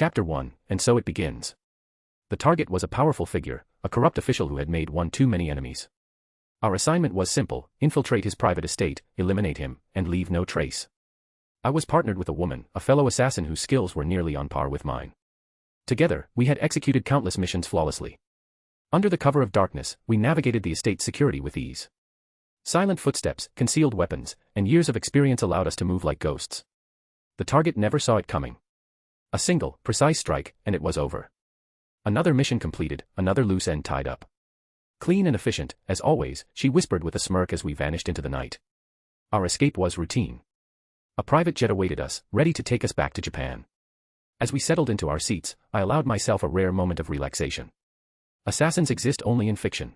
Chapter 1, and so it begins. The target was a powerful figure, a corrupt official who had made one too many enemies. Our assignment was simple: infiltrate his private estate, eliminate him, and leave no trace. I was partnered with a woman, a fellow assassin whose skills were nearly on par with mine. Together, we had executed countless missions flawlessly. Under the cover of darkness, we navigated the estate's security with ease. Silent footsteps, concealed weapons, and years of experience allowed us to move like ghosts. The target never saw it coming. A single, precise strike, and it was over. Another mission completed, another loose end tied up. Clean and efficient, as always, she whispered with a smirk as we vanished into the night. Our escape was routine. A private jet awaited us, ready to take us back to Japan. As we settled into our seats, I allowed myself a rare moment of relaxation. Assassins exist only in fiction.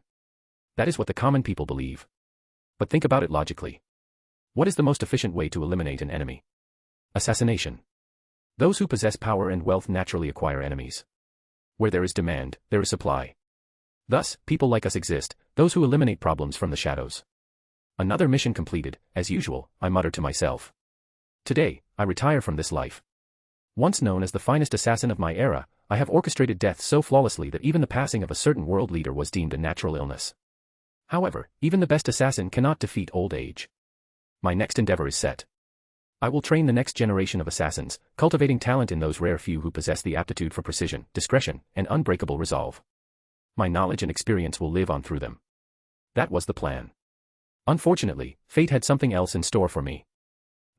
That is what the common people believe. But think about it logically. What is the most efficient way to eliminate an enemy? Assassination. Those who possess power and wealth naturally acquire enemies. Where there is demand, there is supply. Thus, people like us exist, those who eliminate problems from the shadows. Another mission completed, as usual, I muttered to myself. Today, I retire from this life. Once known as the finest assassin of my era, I have orchestrated death so flawlessly that even the passing of a certain world leader was deemed a natural illness. However, even the best assassin cannot defeat old age. My next endeavor is set. I will train the next generation of assassins, cultivating talent in those rare few who possess the aptitude for precision, discretion, and unbreakable resolve. My knowledge and experience will live on through them. That was the plan. Unfortunately, fate had something else in store for me.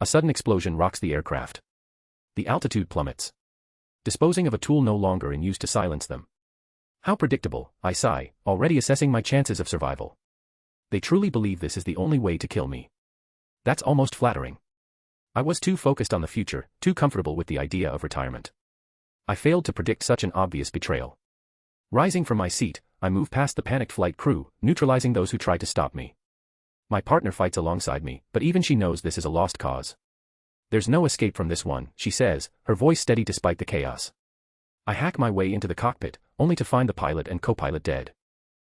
A sudden explosion rocks the aircraft. The altitude plummets, disposing of a tool no longer in use to silence them. How predictable, I sigh, already assessing my chances of survival. They truly believe this is the only way to kill me. That's almost flattering. I was too focused on the future, too comfortable with the idea of retirement. I failed to predict such an obvious betrayal. Rising from my seat, I move past the panicked flight crew, neutralizing those who try to stop me. My partner fights alongside me, but even she knows this is a lost cause. There's no escape from this one, she says, her voice steady despite the chaos. I hack my way into the cockpit, only to find the pilot and co-pilot dead.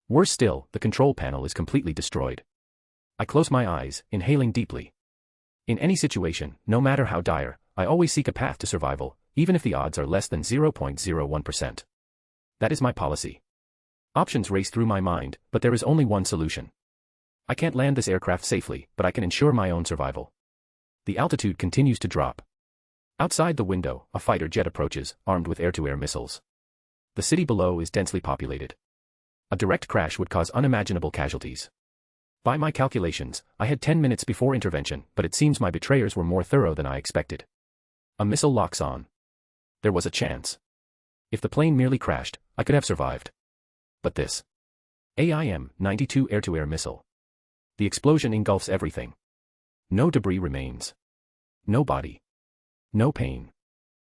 Worse still, the control panel is completely destroyed. I close my eyes, inhaling deeply. In any situation, no matter how dire, I always seek a path to survival, even if the odds are less than 0.01%. That is my policy. Options race through my mind, but there is only one solution. I can't land this aircraft safely, but I can ensure my own survival. The altitude continues to drop. Outside the window, a fighter jet approaches, armed with air-to-air missiles. The city below is densely populated. A direct crash would cause unimaginable casualties. By my calculations, I had 10 minutes before intervention, but it seems my betrayers were more thorough than I expected. A missile locks on. There was a chance. If the plane merely crashed, I could have survived. But this AIM-92 air-to-air missile. The explosion engulfs everything. No debris remains. No body. No pain.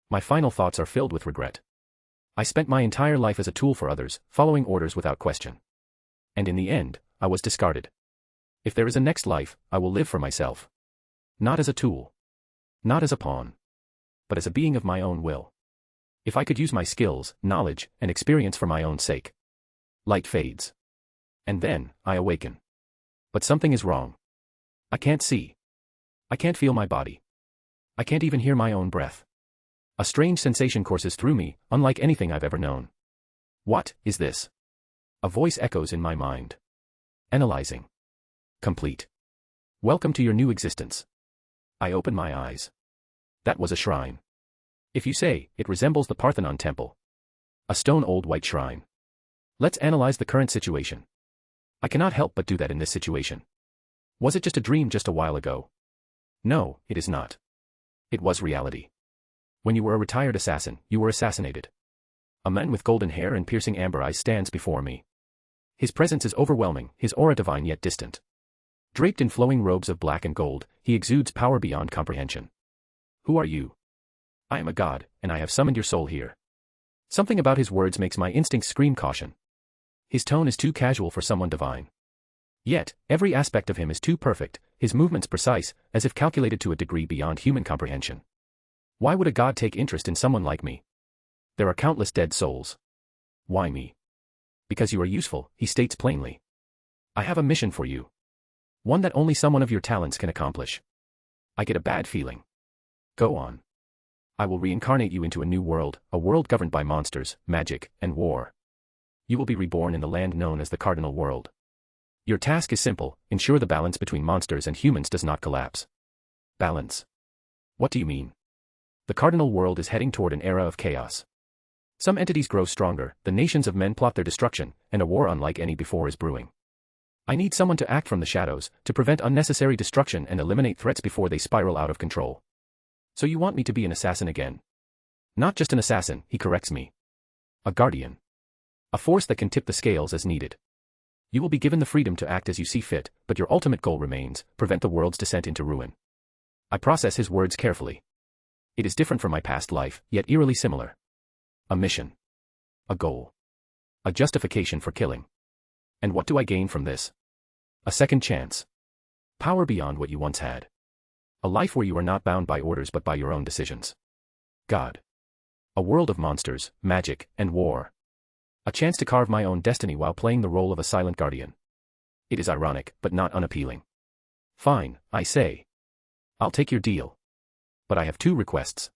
My final thoughts are filled with regret. I spent my entire life as a tool for others, following orders without question. And in the end, I was discarded. If there is a next life, I will live for myself. Not as a tool. Not as a pawn. But as a being of my own will. If I could use my skills, knowledge, and experience for my own sake. Light fades. And then, I awaken. But something is wrong. I can't see. I can't feel my body. I can't even hear my own breath. A strange sensation courses through me, unlike anything I've ever known. What is this? A voice echoes in my mind. Analyzing. Complete. Welcome to your new existence. I open my eyes. That was a shrine. If you say, it resembles the Parthenon temple. A stone-old white shrine. Let's analyze the current situation. I cannot help but do that in this situation. Was it just a dream just a while ago? No, it is not. It was reality. When you were a retired assassin, you were assassinated. A man with golden hair and piercing amber eyes stands before me. His presence is overwhelming, his aura divine yet distant. Draped in flowing robes of black and gold, he exudes power beyond comprehension. Who are you? I am a god, and I have summoned your soul here. Something about his words makes my instincts scream caution. His tone is too casual for someone divine. Yet, every aspect of him is too perfect, his movements precise, as if calculated to a degree beyond human comprehension. Why would a god take interest in someone like me? There are countless dead souls. Why me? Because you are useful, he states plainly. I have a mission for you. One that only someone of your talents can accomplish. I get a bad feeling. Go on. I will reincarnate you into a new world, a world governed by monsters, magic, and war. You will be reborn in the land known as the Cardinal World. Your task is simple: ensure the balance between monsters and humans does not collapse. Balance. What do you mean? The Cardinal World is heading toward an era of chaos. Some entities grow stronger, the nations of men plot their destruction, and a war unlike any before is brewing. I need someone to act from the shadows, to prevent unnecessary destruction and eliminate threats before they spiral out of control. So you want me to be an assassin again? Not just an assassin, he corrects me. A guardian. A force that can tip the scales as needed. You will be given the freedom to act as you see fit, but your ultimate goal remains: prevent the world's descent into ruin. I process his words carefully. It is different from my past life, yet eerily similar. A mission. A goal. A justification for killing. And what do I gain from this? A second chance. Power beyond what you once had. A life where you are not bound by orders but by your own decisions. God. A world of monsters, magic, and war. A chance to carve my own destiny while playing the role of a silent guardian. It is ironic, but not unappealing. Fine, I say. I'll take your deal. But I have two requests.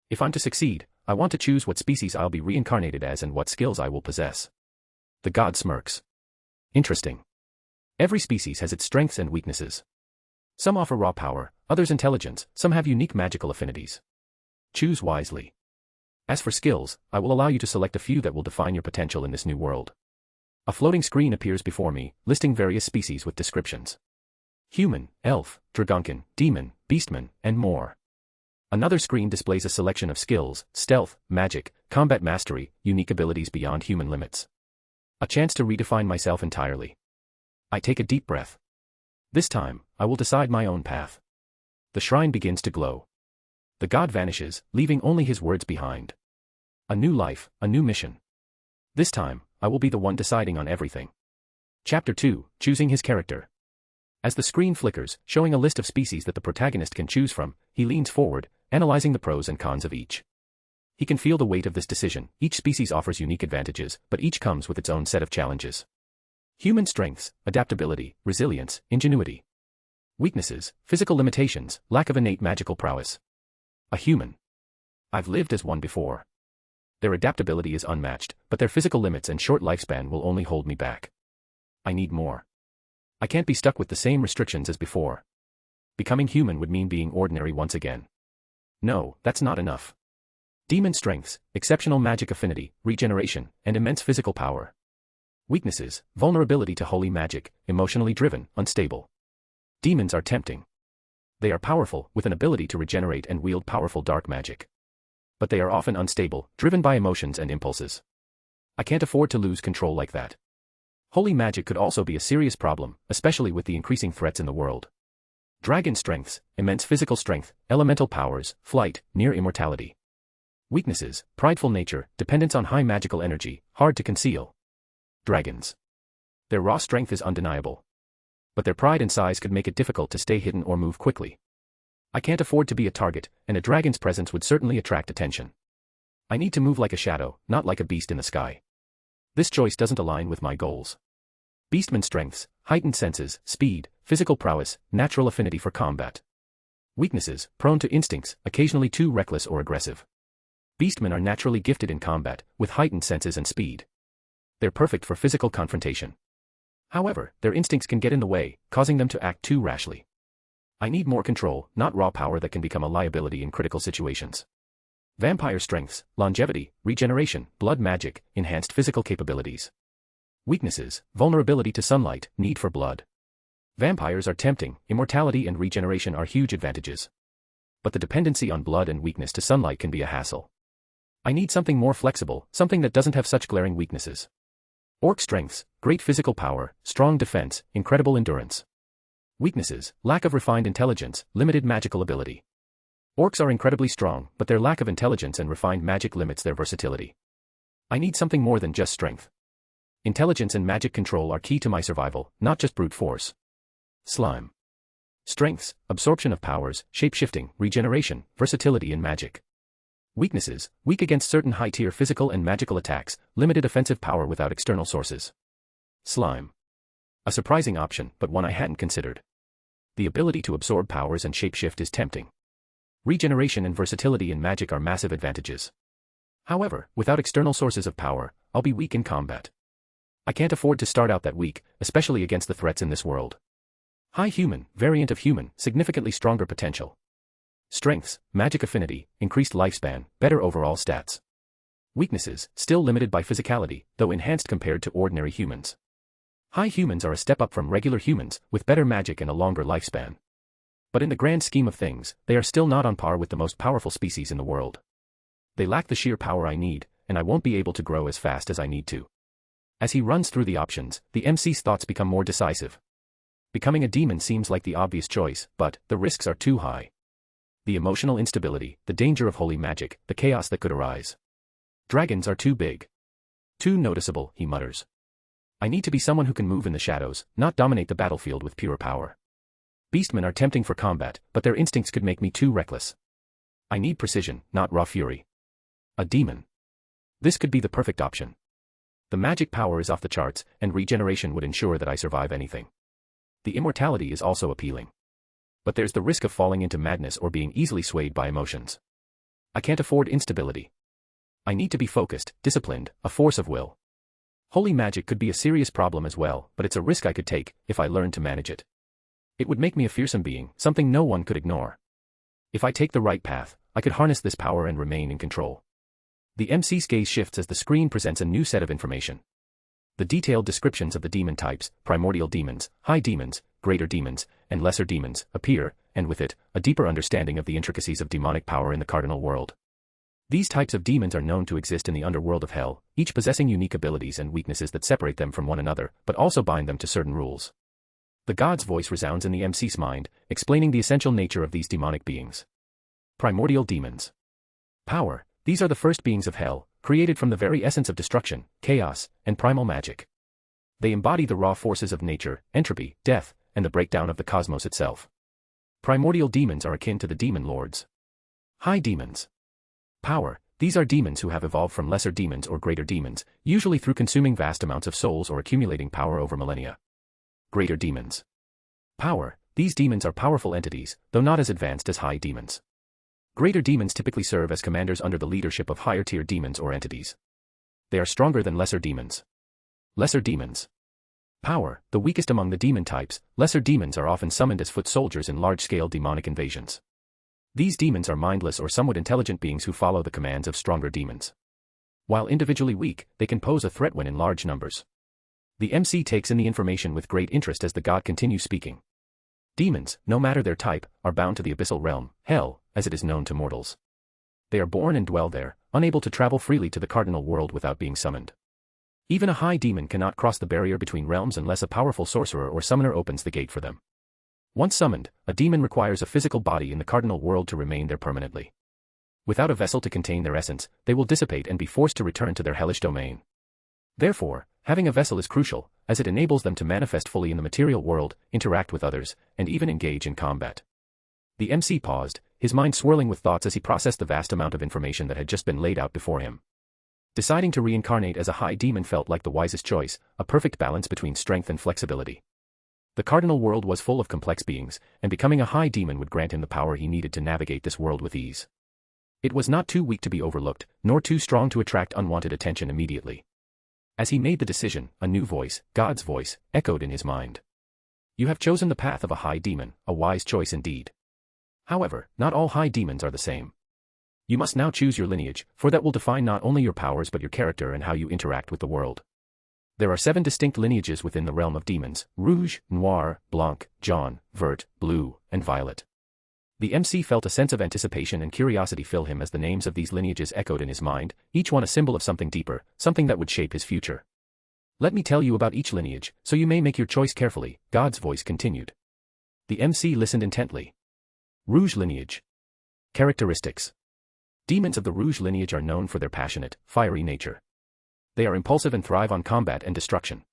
If I'm to succeed, I want to choose what species I'll be reincarnated as and what skills I will possess. The god smirks. Interesting. Every species has its strengths and weaknesses. Some offer raw power, others intelligence, some have unique magical affinities. Choose wisely. As for skills, I will allow you to select a few that will define your potential in this new world. A floating screen appears before me, listing various species with descriptions. Human, elf, dragonkin, demon, beastman, and more. Another screen displays a selection of skills: stealth, magic, combat mastery, unique abilities beyond human limits. A chance to redefine myself entirely. I take a deep breath. This time, I will decide my own path. The shrine begins to glow. The god vanishes, leaving only his words behind. A new life, a new mission. This time, I will be the one deciding on everything. Chapter 2, Choosing His Character. As the screen flickers, showing a list of species that the protagonist can choose from, he leans forward, analyzing the pros and cons of each. He can feel the weight of this decision. Each species offers unique advantages, but each comes with its own set of challenges. Human strengths: adaptability, resilience, ingenuity. Weaknesses: physical limitations, lack of innate magical prowess. A human. I've lived as one before. Their adaptability is unmatched, but their physical limits and short lifespan will only hold me back. I need more. I can't be stuck with the same restrictions as before. Becoming human would mean being ordinary once again. No, that's not enough. Demon strengths: exceptional magic affinity, regeneration, and immense physical power. Weaknesses: vulnerability to holy magic, emotionally driven, unstable. Demons are tempting. They are powerful, with an ability to regenerate and wield powerful dark magic. But they are often unstable, driven by emotions and impulses. I can't afford to lose control like that. Holy magic could also be a serious problem, especially with the increasing threats in the world. Dragon strengths: immense physical strength, elemental powers, flight, near immortality. Weaknesses: prideful nature, dependence on high magical energy, hard to conceal. Dragons. Their raw strength is undeniable. But their pride and size could make it difficult to stay hidden or move quickly. I can't afford to be a target, and a dragon's presence would certainly attract attention. I need to move like a shadow, not like a beast in the sky. This choice doesn't align with my goals. Beastman strengths: heightened senses, speed, physical prowess, natural affinity for combat. Weaknesses: prone to instincts, occasionally too reckless or aggressive. Beastmen are naturally gifted in combat, with heightened senses and speed. They're perfect for physical confrontation. However, their instincts can get in the way, causing them to act too rashly. I need more control, not raw power that can become a liability in critical situations. Vampire strengths: longevity, regeneration, blood magic, enhanced physical capabilities. Weaknesses: vulnerability to sunlight, need for blood. Vampires are tempting, immortality and regeneration are huge advantages. But the dependency on blood and weakness to sunlight can be a hassle. I need something more flexible, something that doesn't have such glaring weaknesses. Orc strengths: great physical power, strong defense, incredible endurance. Weaknesses: lack of refined intelligence, limited magical ability. Orcs are incredibly strong, but their lack of intelligence and refined magic limits their versatility. I need something more than just strength. Intelligence and magic control are key to my survival, not just brute force. Slime. Strengths: absorption of powers, shape-shifting, regeneration, versatility in magic. Weaknesses: weak against certain high-tier physical and magical attacks, limited offensive power without external sources. Slime. A surprising option, but one I hadn't considered. The ability to absorb powers and shapeshift is tempting. Regeneration and versatility in magic are massive advantages. However, without external sources of power, I'll be weak in combat. I can't afford to start out that weak, especially against the threats in this world. High human, variant of human, significantly stronger potential. Strengths, magic affinity, increased lifespan, better overall stats. Weaknesses, still limited by physicality, though enhanced compared to ordinary humans. High humans are a step up from regular humans, with better magic and a longer lifespan. But in the grand scheme of things, they are still not on par with the most powerful species in the world. They lack the sheer power I need, and I won't be able to grow as fast as I need to. As he runs through the options, the MC's thoughts become more decisive. Becoming a demon seems like the obvious choice, but the risks are too high. The emotional instability, the danger of holy magic, the chaos that could arise. Dragons are too big. Too noticeable, he mutters. I need to be someone who can move in the shadows, not dominate the battlefield with pure power. Beastmen are tempting for combat, but their instincts could make me too reckless. I need precision, not raw fury. A demon. This could be the perfect option. The magic power is off the charts, and regeneration would ensure that I survive anything. The immortality is also appealing. But there's the risk of falling into madness or being easily swayed by emotions. I can't afford instability. I need to be focused, disciplined, a force of will. Holy magic could be a serious problem as well, but it's a risk I could take, if I learned to manage it. It would make me a fearsome being, something no one could ignore. If I take the right path, I could harness this power and remain in control. The MC's gaze shifts as the screen presents a new set of information. The detailed descriptions of the demon types, primordial demons, high demons, greater demons, and lesser demons, appear, and with it, a deeper understanding of the intricacies of demonic power in the cardinal world. These types of demons are known to exist in the underworld of hell, each possessing unique abilities and weaknesses that separate them from one another, but also bind them to certain rules. The god's voice resounds in the MC's mind, explaining the essential nature of these demonic beings. Primordial demons. Power. These are the first beings of hell, created from the very essence of destruction, chaos, and primal magic. They embody the raw forces of nature, entropy, death, and the breakdown of the cosmos itself. Primordial demons are akin to the demon lords. High demons. Power. These are demons who have evolved from lesser demons or greater demons, usually through consuming vast amounts of souls or accumulating power over millennia. Greater demons. Power. These demons are powerful entities, though not as advanced as high demons. Greater demons typically serve as commanders under the leadership of higher-tier demons or entities. They are stronger than lesser demons. Lesser demons. Power. The weakest among the demon types, lesser demons are often summoned as foot soldiers in large-scale demonic invasions. These demons are mindless or somewhat intelligent beings who follow the commands of stronger demons. While individually weak, they can pose a threat when in large numbers. The MC takes in the information with great interest as the god continues speaking. Demons, no matter their type, are bound to the abyssal realm, hell, as it is known to mortals. They are born and dwell there, unable to travel freely to the cardinal world without being summoned. Even a high demon cannot cross the barrier between realms unless a powerful sorcerer or summoner opens the gate for them. Once summoned, a demon requires a physical body in the cardinal world to remain there permanently. Without a vessel to contain their essence, they will dissipate and be forced to return to their hellish domain. Therefore, having a vessel is crucial, as it enables them to manifest fully in the material world, interact with others, and even engage in combat. The MC paused, his mind swirling with thoughts as he processed the vast amount of information that had just been laid out before him. Deciding to reincarnate as a high demon felt like the wisest choice, a perfect balance between strength and flexibility. The cardinal world was full of complex beings, and becoming a high demon would grant him the power he needed to navigate this world with ease. It was not too weak to be overlooked, nor too strong to attract unwanted attention immediately. As he made the decision, a new voice, God's voice, echoed in his mind. You have chosen the path of a high demon, a wise choice indeed. However, not all high demons are the same. You must now choose your lineage, for that will define not only your powers but your character and how you interact with the world. There are 7 distinct lineages within the realm of demons: Rouge, Noir, Blanc, Jaune, Vert, Blue, and Violet. The MC felt a sense of anticipation and curiosity fill him as the names of these lineages echoed in his mind, each one a symbol of something deeper, something that would shape his future. Let me tell you about each lineage, so you may make your choice carefully, God's voice continued. The MC listened intently. Rouge lineage. Characteristics. Demons of the Rouge lineage are known for their passionate, fiery nature. They are impulsive and thrive on combat and destruction.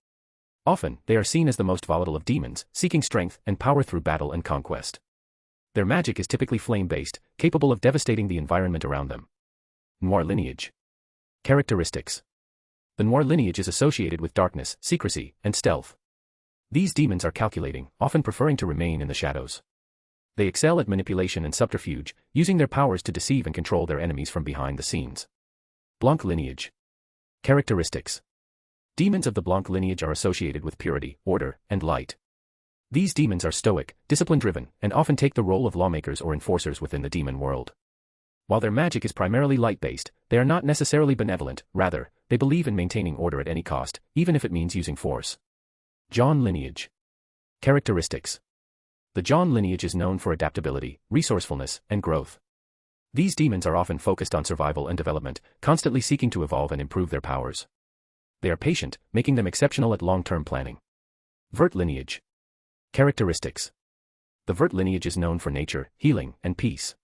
Often, they are seen as the most volatile of demons, seeking strength and power through battle and conquest. Their magic is typically flame-based, capable of devastating the environment around them. Noir lineage. Characteristics. The Noir lineage is associated with darkness, secrecy, and stealth. These demons are calculating, often preferring to remain in the shadows. They excel at manipulation and subterfuge, using their powers to deceive and control their enemies from behind the scenes. Blanc lineage. Characteristics. Demons of the Blanc lineage are associated with purity, order, and light. These demons are stoic, discipline-driven, and often take the role of lawmakers or enforcers within the demon world. While their magic is primarily light-based, they are not necessarily benevolent, rather, they believe in maintaining order at any cost, even if it means using force. John lineage. Characteristics. The John lineage is known for adaptability, resourcefulness, and growth. These demons are often focused on survival and development, constantly seeking to evolve and improve their powers. They are patient, making them exceptional at long-term planning. Vert lineage. Characteristics. The Vert lineage is known for nature, healing, and peace.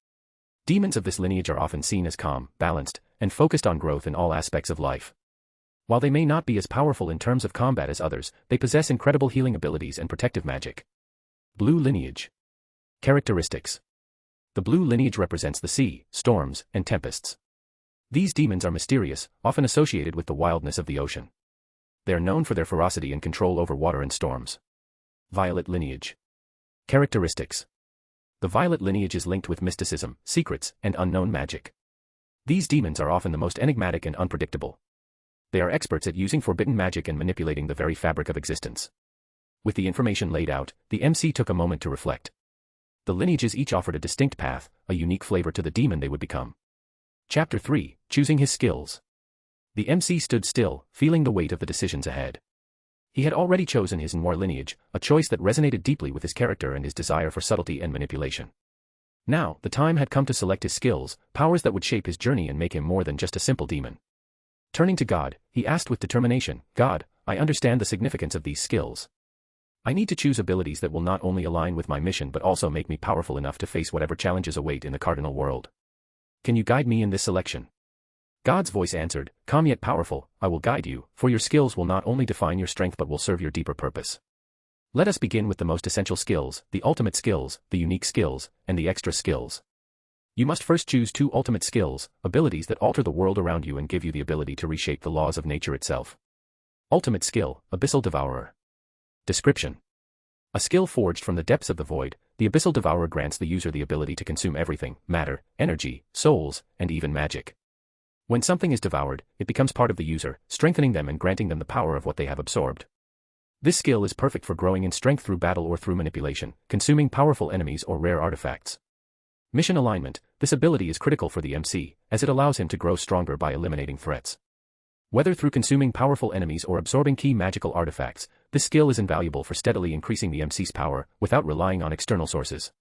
Demons of this lineage are often seen as calm, balanced, and focused on growth in all aspects of life. While they may not be as powerful in terms of combat as others, they possess incredible healing abilities and protective magic. Blue lineage. Characteristics. The blue lineage represents the sea, storms, and tempests. These demons are mysterious, often associated with the wildness of the ocean. They are known for their ferocity and control over water and storms. Violet lineage. Characteristics. The violet lineage is linked with mysticism, secrets, and unknown magic. These demons are often the most enigmatic and unpredictable. They are experts at using forbidden magic and manipulating the very fabric of existence. With the information laid out, the MC took a moment to reflect. The lineages each offered a distinct path, a unique flavor to the demon they would become. Chapter 3, Choosing His Skills. The MC stood still, feeling the weight of the decisions ahead. He had already chosen his Noir lineage, a choice that resonated deeply with his character and his desire for subtlety and manipulation. Now, the time had come to select his skills, powers that would shape his journey and make him more than just a simple demon. Turning to God, he asked with determination, "God, I understand the significance of these skills. I need to choose abilities that will not only align with my mission but also make me powerful enough to face whatever challenges await in the cardinal world. Can you guide me in this selection?" God's voice answered, "Calm yet powerful, I will guide you, for your skills will not only define your strength but will serve your deeper purpose. Let us begin with the most essential skills, the ultimate skills, the unique skills, and the extra skills. You must first choose 2 ultimate skills, abilities that alter the world around you and give you the ability to reshape the laws of nature itself. Ultimate skill, Abyssal Devourer. Description. A skill forged from the depths of the void, the Abyssal Devourer grants the user the ability to consume everything, matter, energy, souls, and even magic. When something is devoured, it becomes part of the user, strengthening them and granting them the power of what they have absorbed. This skill is perfect for growing in strength through battle or through manipulation, consuming powerful enemies or rare artifacts. Mission alignment. This ability is critical for the MC, as it allows him to grow stronger by eliminating threats. Whether through consuming powerful enemies or absorbing key magical artifacts, this skill is invaluable for steadily increasing the MC's power, without relying on external sources.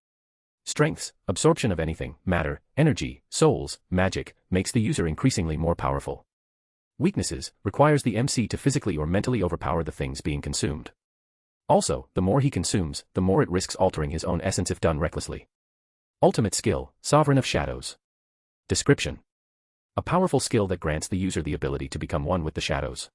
Strengths. Absorption of anything, matter, energy, souls, magic, makes the user increasingly more powerful. Weaknesses. Requires the MC to physically or mentally overpower the things being consumed. Also, the more he consumes, the more it risks altering his own essence if done recklessly. Ultimate skill, Sovereign of Shadows. Description. A powerful skill that grants the user the ability to become one with the shadows.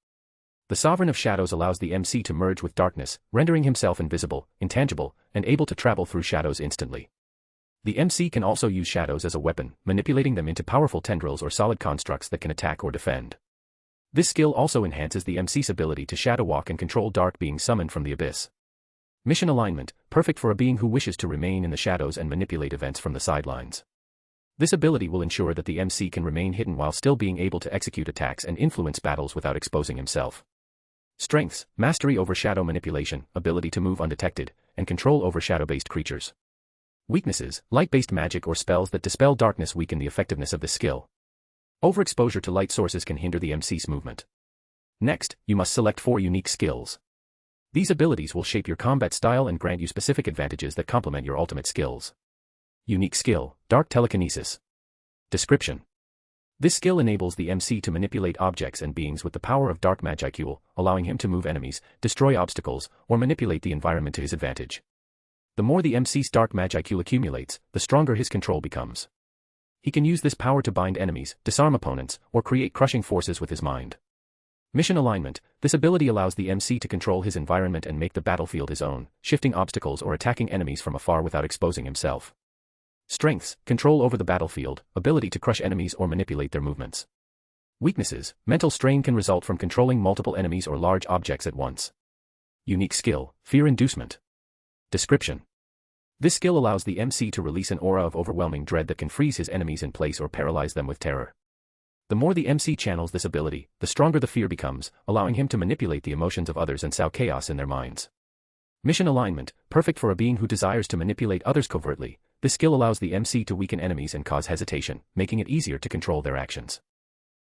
The Sovereign of Shadows allows the MC to merge with darkness, rendering himself invisible, intangible, and able to travel through shadows instantly. The MC can also use shadows as a weapon, manipulating them into powerful tendrils or solid constructs that can attack or defend. This skill also enhances the MC's ability to shadow walk and control dark beings summoned from the abyss. Mission alignment, perfect for a being who wishes to remain in the shadows and manipulate events from the sidelines. This ability will ensure that the MC can remain hidden while still being able to execute attacks and influence battles without exposing himself. Strengths, mastery over shadow manipulation, ability to move undetected, and control over shadow-based creatures. Weaknesses, light-based magic or spells that dispel darkness weaken the effectiveness of this skill. Overexposure to light sources can hinder the MC's movement. Next, you must select 4 unique skills. These abilities will shape your combat style and grant you specific advantages that complement your ultimate skills. Unique skill, Dark Telekinesis. Description. This skill enables the MC to manipulate objects and beings with the power of dark magicule, allowing him to move enemies, destroy obstacles, or manipulate the environment to his advantage. The more the MC's dark magicule accumulates, the stronger his control becomes. He can use this power to bind enemies, disarm opponents, or create crushing forces with his mind. Mission alignment. This ability allows the MC to control his environment and make the battlefield his own, shifting obstacles or attacking enemies from afar without exposing himself. Strengths, control over the battlefield, ability to crush enemies or manipulate their movements. Weaknesses, mental strain can result from controlling multiple enemies or large objects at once. Unique skill, Fear Inducement. Description. This skill allows the MC to release an aura of overwhelming dread that can freeze his enemies in place or paralyze them with terror. The more the MC channels this ability, the stronger the fear becomes, allowing him to manipulate the emotions of others and sow chaos in their minds. Mission alignment, perfect for a being who desires to manipulate others covertly. This skill allows the MC to weaken enemies and cause hesitation, making it easier to control their actions.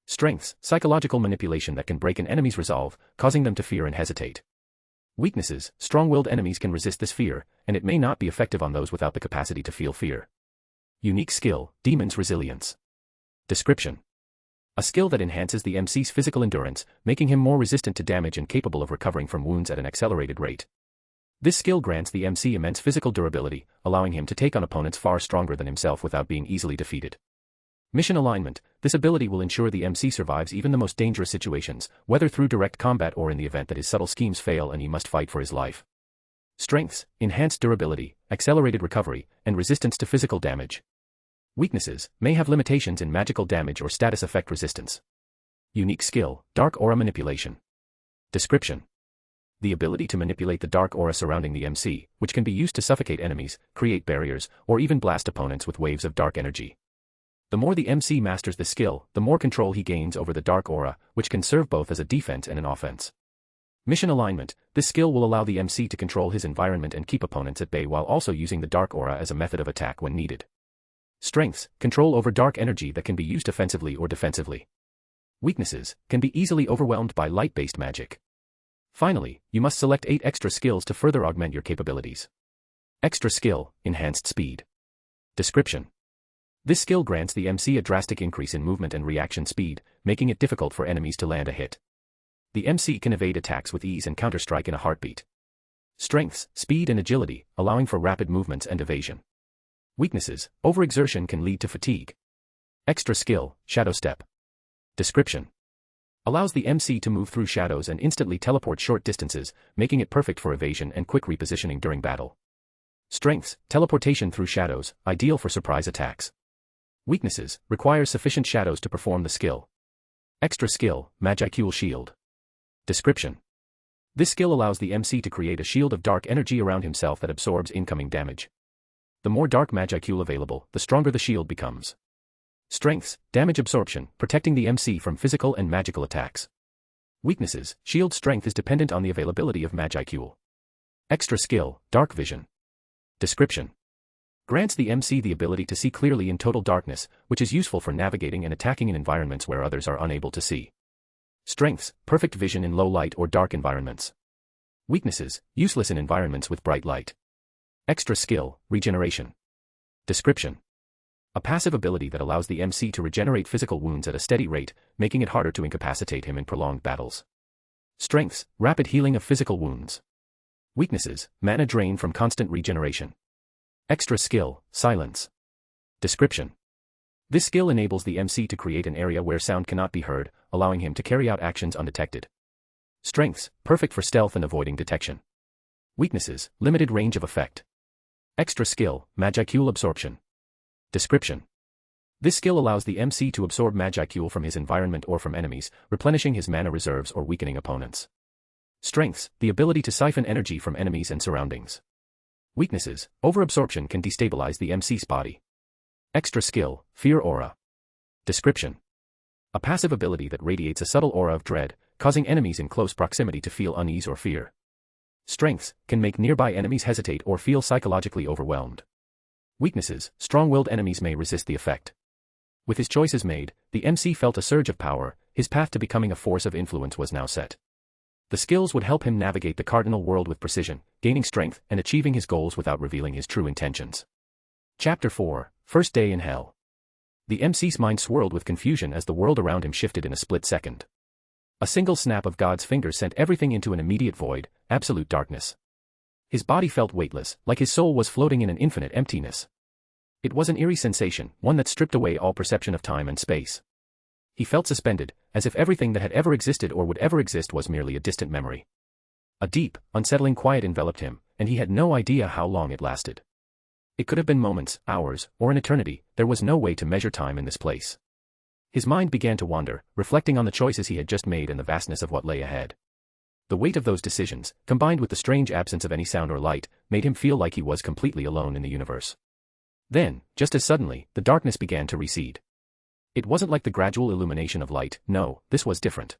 Strengths, psychological manipulation that can break an enemy's resolve, causing them to fear and hesitate. Weaknesses, strong-willed enemies can resist this fear, and it may not be effective on those without the capacity to feel fear. Unique skill, Demon's Resilience. Description: a skill that enhances the MC's physical endurance, making him more resistant to damage and capable of recovering from wounds at an accelerated rate. This skill grants the MC immense physical durability, allowing him to take on opponents far stronger than himself without being easily defeated. Mission alignment, this ability will ensure the MC survives even the most dangerous situations, whether through direct combat or in the event that his subtle schemes fail and he must fight for his life. Strengths, enhanced durability, accelerated recovery, and resistance to physical damage. Weaknesses, may have limitations in magical damage or status effect resistance. Unique skill, Dark Aura Manipulation. Description: the ability to manipulate the dark aura surrounding the MC, which can be used to suffocate enemies, create barriers, or even blast opponents with waves of dark energy. The more the MC masters this skill, the more control he gains over the dark aura, which can serve both as a defense and an offense. Mission alignment, this skill will allow the MC to control his environment and keep opponents at bay while also using the dark aura as a method of attack when needed. Strengths, control over dark energy that can be used offensively or defensively. Weaknesses, can be easily overwhelmed by light-based magic. Finally, you must select 8 extra skills to further augment your capabilities. Extra skill, Enhanced Speed. Description: this skill grants the MC a drastic increase in movement and reaction speed, making it difficult for enemies to land a hit. The MC can evade attacks with ease and counterstrike in a heartbeat. Strengths, speed and agility, allowing for rapid movements and evasion. Weaknesses, overexertion can lead to fatigue. Extra skill, Shadow Step. Description: allows the MC to move through shadows and instantly teleport short distances, making it perfect for evasion and quick repositioning during battle. Strengths, teleportation through shadows, ideal for surprise attacks. Weaknesses, requires sufficient shadows to perform the skill. Extra skill, Magicule Shield. Description: this skill allows the MC to create a shield of dark energy around himself that absorbs incoming damage. The more dark Magicule available, the stronger the shield becomes. Strengths, damage absorption, protecting the MC from physical and magical attacks. Weaknesses, shield strength is dependent on the availability of Magicule. Extra skill, Dark Vision. Description: grants the MC the ability to see clearly in total darkness, which is useful for navigating and attacking in environments where others are unable to see. Strengths, perfect vision in low light or dark environments. Weaknesses, useless in environments with bright light. Extra skill, Regeneration. Description: a passive ability that allows the MC to regenerate physical wounds at a steady rate, making it harder to incapacitate him in prolonged battles. Strengths, rapid healing of physical wounds. Weaknesses, mana drain from constant regeneration. Extra skill, Silence. Description: this skill enables the MC to create an area where sound cannot be heard, allowing him to carry out actions undetected. Strengths, perfect for stealth and avoiding detection. Weaknesses, limited range of effect. Extra skill, Magicule Absorption. Description: this skill allows the MC to absorb Magicule from his environment or from enemies, replenishing his mana reserves or weakening opponents. Strengths, the ability to siphon energy from enemies and surroundings. Weaknesses, overabsorption can destabilize the MC's body. Extra skill, Fear Aura. Description: a passive ability that radiates a subtle aura of dread, causing enemies in close proximity to feel unease or fear. Strengths, can make nearby enemies hesitate or feel psychologically overwhelmed. Weaknesses, strong-willed enemies may resist the effect. With his choices made, the MC felt a surge of power, his path to becoming a force of influence was now set. The skills would help him navigate the cardinal world with precision, gaining strength and achieving his goals without revealing his true intentions. Chapter 4, First Day in Hell. The MC's mind swirled with confusion as the world around him shifted in a split second. A single snap of God's fingers sent everything into an immediate void, absolute darkness. His body felt weightless, like his soul was floating in an infinite emptiness. It was an eerie sensation, one that stripped away all perception of time and space. He felt suspended, as if everything that had ever existed or would ever exist was merely a distant memory. A deep, unsettling quiet enveloped him, and he had no idea how long it lasted. It could have been moments, hours, or an eternity. There was no way to measure time in this place. His mind began to wander, reflecting on the choices he had just made and the vastness of what lay ahead. The weight of those decisions, combined with the strange absence of any sound or light, made him feel like he was completely alone in the universe. Then, just as suddenly, the darkness began to recede. It wasn't like the gradual illumination of light, no, this was different.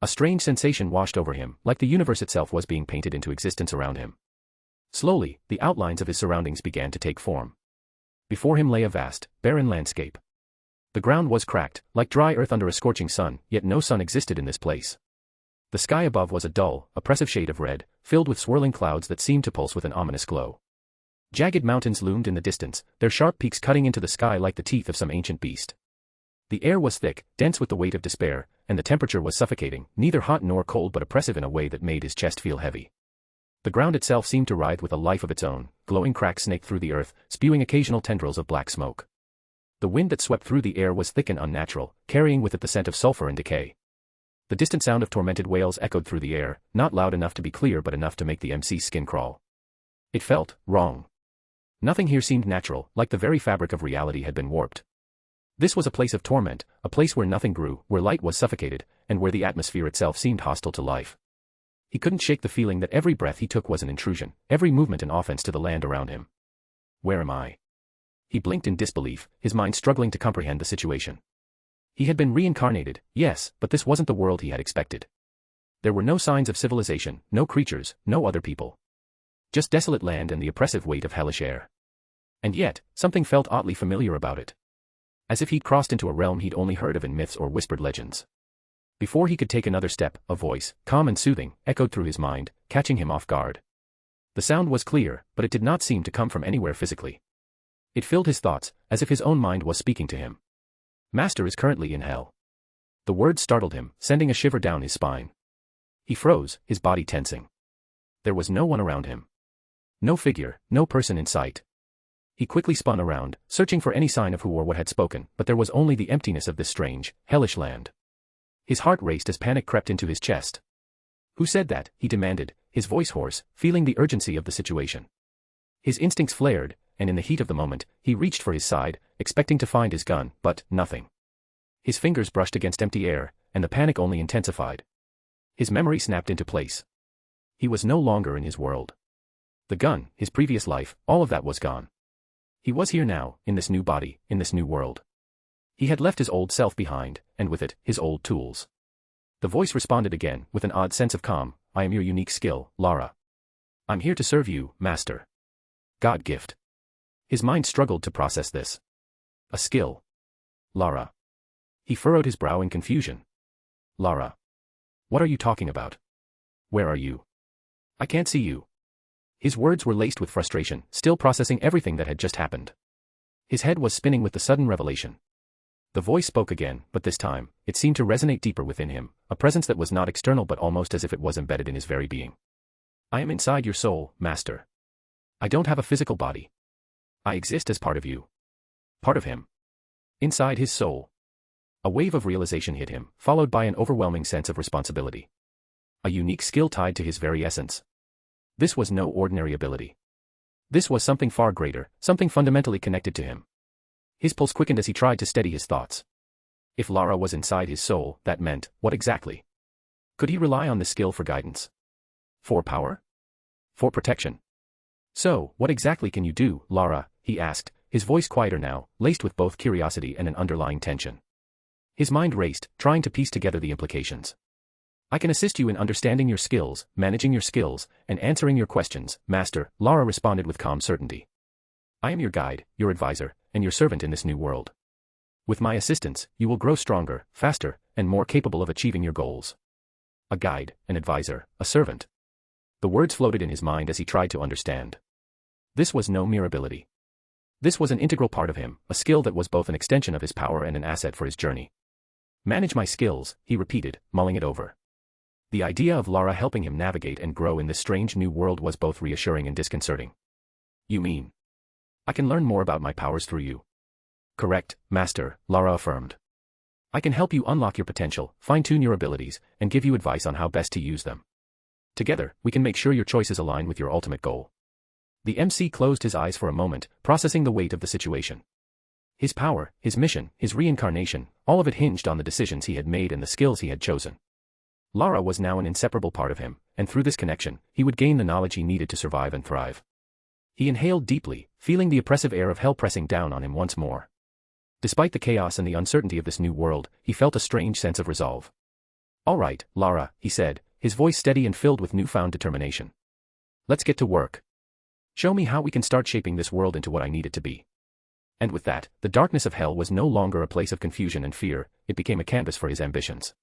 A strange sensation washed over him, like the universe itself was being painted into existence around him. Slowly, the outlines of his surroundings began to take form. Before him lay a vast, barren landscape. The ground was cracked, like dry earth under a scorching sun, yet no sun existed in this place. The sky above was a dull, oppressive shade of red, filled with swirling clouds that seemed to pulse with an ominous glow. Jagged mountains loomed in the distance, their sharp peaks cutting into the sky like the teeth of some ancient beast. The air was thick, dense with the weight of despair, and the temperature was suffocating, neither hot nor cold but oppressive in a way that made his chest feel heavy. The ground itself seemed to writhe with a life of its own, glowing cracks snaked through the earth, spewing occasional tendrils of black smoke. The wind that swept through the air was thick and unnatural, carrying with it the scent of sulfur and decay. The distant sound of tormented wails echoed through the air, not loud enough to be clear but enough to make the MC's skin crawl. It felt wrong. Nothing here seemed natural, like the very fabric of reality had been warped. This was a place of torment, a place where nothing grew, where light was suffocated, and where the atmosphere itself seemed hostile to life. He couldn't shake the feeling that every breath he took was an intrusion, every movement an offense to the land around him. Where am I? He blinked in disbelief, his mind struggling to comprehend the situation. He had been reincarnated, yes, but this wasn't the world he had expected. There were no signs of civilization, no creatures, no other people. Just desolate land and the oppressive weight of hellish air. And yet, something felt oddly familiar about it. As if he'd crossed into a realm he'd only heard of in myths or whispered legends. Before he could take another step, a voice, calm and soothing, echoed through his mind, catching him off guard. The sound was clear, but it did not seem to come from anywhere physically. It filled his thoughts, as if his own mind was speaking to him. Master is currently in hell. The words startled him, sending a shiver down his spine. He froze, his body tensing. There was no one around him. No figure, no person in sight. He quickly spun around, searching for any sign of who or what had spoken, but there was only the emptiness of this strange, hellish land. His heart raced as panic crept into his chest. Who said that? He demanded, his voice hoarse, feeling the urgency of the situation. His instincts flared, and in the heat of the moment, he reached for his side, expecting to find his gun, but nothing. His fingers brushed against empty air, and the panic only intensified. His memory snapped into place. He was no longer in his world. The gun, his previous life, all of that was gone. He was here now, in this new body, in this new world. He had left his old self behind, and with it, his old tools. The voice responded again, with an odd sense of calm, I am your unique skill, Lara. I'm here to serve you, Master. God gift. His mind struggled to process this. A skill. Lara. He furrowed his brow in confusion. Lara. What are you talking about? Where are you? I can't see you. His words were laced with frustration, still processing everything that had just happened. His head was spinning with the sudden revelation. The voice spoke again, but this time, it seemed to resonate deeper within him, a presence that was not external but almost as if it was embedded in his very being. I am inside your soul, Master. I don't have a physical body. I exist as part of you. Part of him. Inside his soul. A wave of realization hit him, followed by an overwhelming sense of responsibility. A unique skill tied to his very essence. This was no ordinary ability. This was something far greater, something fundamentally connected to him. His pulse quickened as he tried to steady his thoughts. If Lara was inside his soul, that meant, what exactly? Could he rely on this skill for guidance? For power? For protection? So, what exactly can you do, Lara? He asked, his voice quieter now, laced with both curiosity and an underlying tension. His mind raced, trying to piece together the implications. I can assist you in understanding your skills, managing your skills, and answering your questions, Master, Lara responded with calm certainty. I am your guide, your advisor, and your servant in this new world. With my assistance, you will grow stronger, faster, and more capable of achieving your goals. A guide, an advisor, a servant. The words floated in his mind as he tried to understand. This was no mere ability. This was an integral part of him, a skill that was both an extension of his power and an asset for his journey. Manage my skills, he repeated, mulling it over. The idea of Lara helping him navigate and grow in this strange new world was both reassuring and disconcerting. You mean? I can learn more about my powers through you. Correct, Master, Lara affirmed. I can help you unlock your potential, fine-tune your abilities, and give you advice on how best to use them. Together, we can make sure your choices align with your ultimate goal. The MC closed his eyes for a moment, processing the weight of the situation. His power, his mission, his reincarnation, all of it hinged on the decisions he had made and the skills he had chosen. Lara was now an inseparable part of him, and through this connection, he would gain the knowledge he needed to survive and thrive. He inhaled deeply, feeling the oppressive air of hell pressing down on him once more. Despite the chaos and the uncertainty of this new world, he felt a strange sense of resolve. "All right, Lara," he said, his voice steady and filled with newfound determination. "Let's get to work. Show me how we can start shaping this world into what I need it to be." And with that, the darkness of hell was no longer a place of confusion and fear, it became a canvas for his ambitions.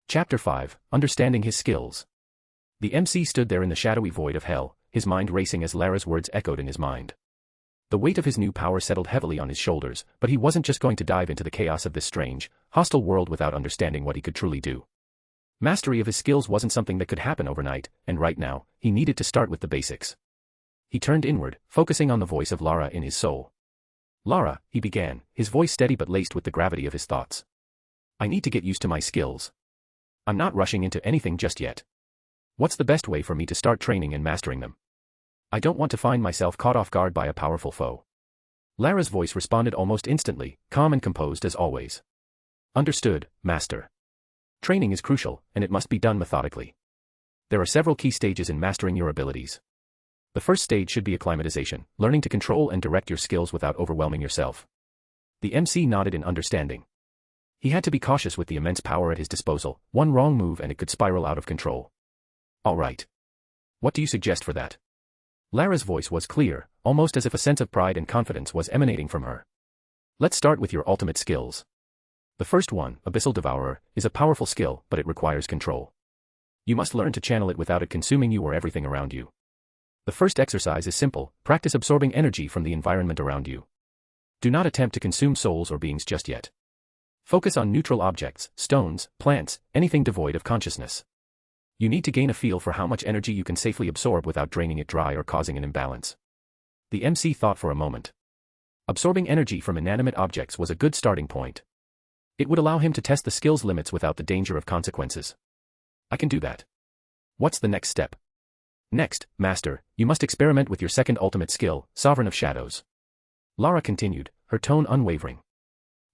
Chapter 5, Understanding His Skills. The MC stood there in the shadowy void of hell, his mind racing as Lara's words echoed in his mind. The weight of his new power settled heavily on his shoulders, but he wasn't just going to dive into the chaos of this strange, hostile world without understanding what he could truly do. Mastery of his skills wasn't something that could happen overnight, and right now, he needed to start with the basics. He turned inward, focusing on the voice of Lara in his soul. "Lara," he began, his voice steady but laced with the gravity of his thoughts. "I need to get used to my skills. I'm not rushing into anything just yet. What's the best way for me to start training and mastering them? I don't want to find myself caught off guard by a powerful foe." Lara's voice responded almost instantly, calm and composed as always. "Understood, Master. Training is crucial, and it must be done methodically. There are several key stages in mastering your abilities. The first stage should be acclimatization, learning to control and direct your skills without overwhelming yourself." The MC nodded in understanding. He had to be cautious with the immense power at his disposal, one wrong move and it could spiral out of control. "All right. What do you suggest for that?" Lara's voice was clear, almost as if a sense of pride and confidence was emanating from her. "Let's start with your ultimate skills. The first one, Abyssal Devourer, is a powerful skill, but it requires control. You must learn to channel it without it consuming you or everything around you. The first exercise is simple, practice absorbing energy from the environment around you. Do not attempt to consume souls or beings just yet. Focus on neutral objects, stones, plants, anything devoid of consciousness. You need to gain a feel for how much energy you can safely absorb without draining it dry or causing an imbalance." The MC thought for a moment. Absorbing energy from inanimate objects was a good starting point. It would allow him to test the skill's limits without the danger of consequences. "I can do that. What's the next step?" "Next, Master, you must experiment with your second ultimate skill, Sovereign of Shadows." Lara continued, her tone unwavering.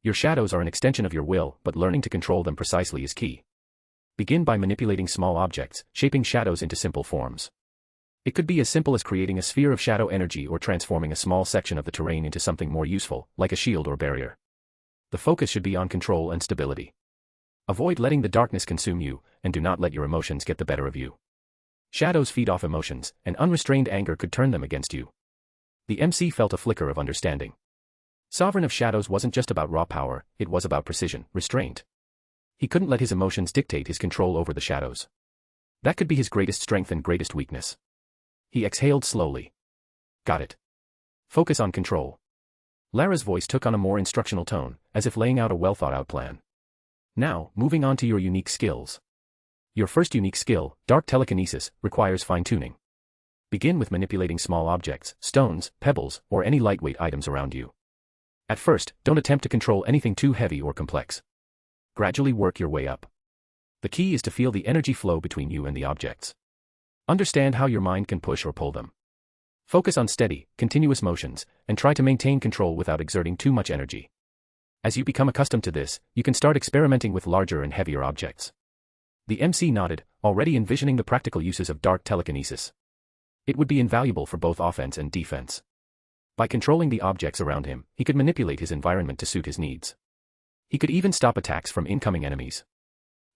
"Your shadows are an extension of your will, but learning to control them precisely is key. Begin by manipulating small objects, shaping shadows into simple forms. It could be as simple as creating a sphere of shadow energy or transforming a small section of the terrain into something more useful, like a shield or barrier. The focus should be on control and stability. Avoid letting the darkness consume you, and do not let your emotions get the better of you. Shadows feed off emotions, and unrestrained anger could turn them against you." The MC felt a flicker of understanding. Sovereign of Shadows wasn't just about raw power, it was about precision, restraint. He couldn't let his emotions dictate his control over the shadows. That could be his greatest strength and greatest weakness. He exhaled slowly. "Got it. Focus on control." Lara's voice took on a more instructional tone, as if laying out a well-thought-out plan. "Now, moving on to your unique skills. Your first unique skill, Dark Telekinesis, requires fine-tuning. Begin with manipulating small objects, stones, pebbles, or any lightweight items around you. At first, don't attempt to control anything too heavy or complex. Gradually work your way up. The key is to feel the energy flow between you and the objects. Understand how your mind can push or pull them. Focus on steady, continuous motions, and try to maintain control without exerting too much energy. As you become accustomed to this, you can start experimenting with larger and heavier objects." The MC nodded, already envisioning the practical uses of Dark Telekinesis. It would be invaluable for both offense and defense. By controlling the objects around him, he could manipulate his environment to suit his needs. He could even stop attacks from incoming enemies.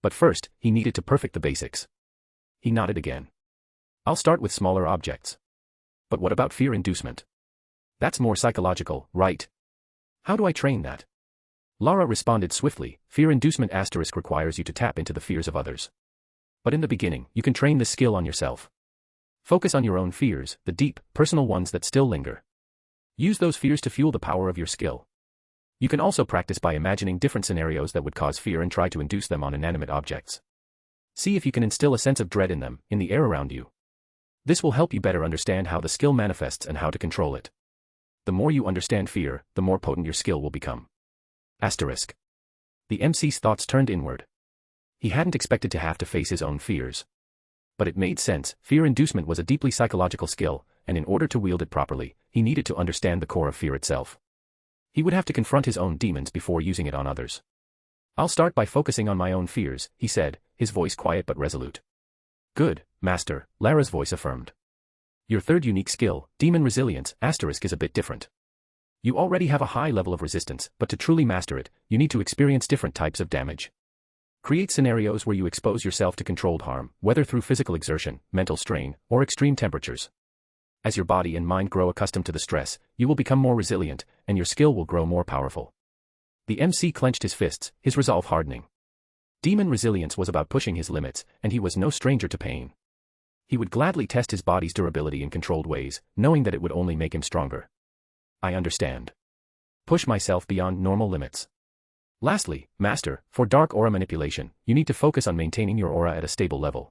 But first, he needed to perfect the basics. He nodded again. "I'll start with smaller objects. But what about fear inducement? That's more psychological, right? How do I train that?" Lara responded swiftly, "Fear inducement * requires you to tap into the fears of others. But in the beginning, you can train this skill on yourself. Focus on your own fears, the deep, personal ones that still linger. Use those fears to fuel the power of your skill. You can also practice by imagining different scenarios that would cause fear and try to induce them on inanimate objects. See if you can instill a sense of dread in them, in the air around you. This will help you better understand how the skill manifests and how to control it. The more you understand fear, the more potent your skill will become." The MC's thoughts turned inward. He hadn't expected to have to face his own fears. But it made sense, fear inducement was a deeply psychological skill, and in order to wield it properly, he needed to understand the core of fear itself. He would have to confront his own demons before using it on others. "I'll start by focusing on my own fears," he said, his voice quiet but resolute. Good, Master, Lara's voice affirmed. Your third unique skill, Demon Resilience, is a bit different. You already have a high level of resistance, but to truly master it, you need to experience different types of damage. Create scenarios where you expose yourself to controlled harm, whether through physical exertion, mental strain, or extreme temperatures. As your body and mind grow accustomed to the stress, you will become more resilient, and your skill will grow more powerful. The MC clenched his fists, his resolve hardening. Demon Resilience was about pushing his limits, and he was no stranger to pain. He would gladly test his body's durability in controlled ways, knowing that it would only make him stronger. I understand. Push myself beyond normal limits. Lastly, Master, for dark aura manipulation, you need to focus on maintaining your aura at a stable level.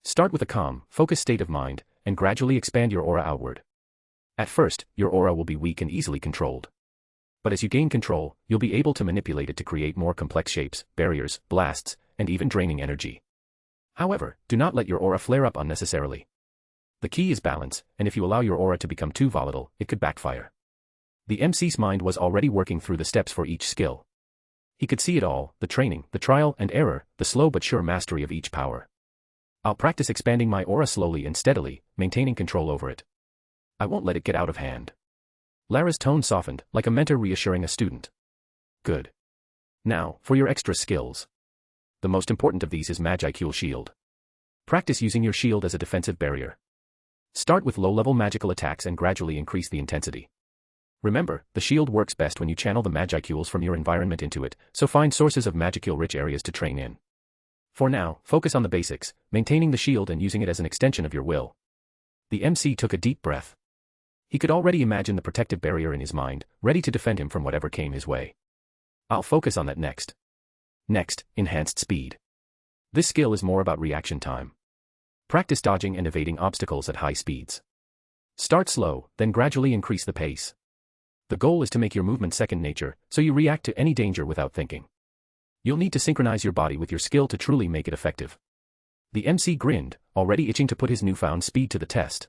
Start with a calm, focused state of mind, and gradually expand your aura outward. At first, your aura will be weak and easily controlled. But as you gain control, you'll be able to manipulate it to create more complex shapes, barriers, blasts, and even draining energy. However, do not let your aura flare up unnecessarily. The key is balance, and if you allow your aura to become too volatile, it could backfire. The MC's mind was already working through the steps for each skill. He could see it all, the training, the trial and error, the slow but sure mastery of each power. I'll practice expanding my aura slowly and steadily, maintaining control over it. I won't let it get out of hand. Lara's tone softened, like a mentor reassuring a student. Good. Now, for your extra skills. The most important of these is Magical Shield. Practice using your shield as a defensive barrier. Start with low-level magical attacks and gradually increase the intensity. Remember, the shield works best when you channel the magicules from your environment into it, so find sources of magical-rich areas to train in. For now, focus on the basics, maintaining the shield and using it as an extension of your will. The MC took a deep breath. He could already imagine the protective barrier in his mind, ready to defend him from whatever came his way. I'll focus on that next. Next, Enhanced Speed. This skill is more about reaction time. Practice dodging and evading obstacles at high speeds. Start slow, then gradually increase the pace. The goal is to make your movement second nature, so you react to any danger without thinking. You'll need to synchronize your body with your skill to truly make it effective. The MC grinned, already itching to put his newfound speed to the test.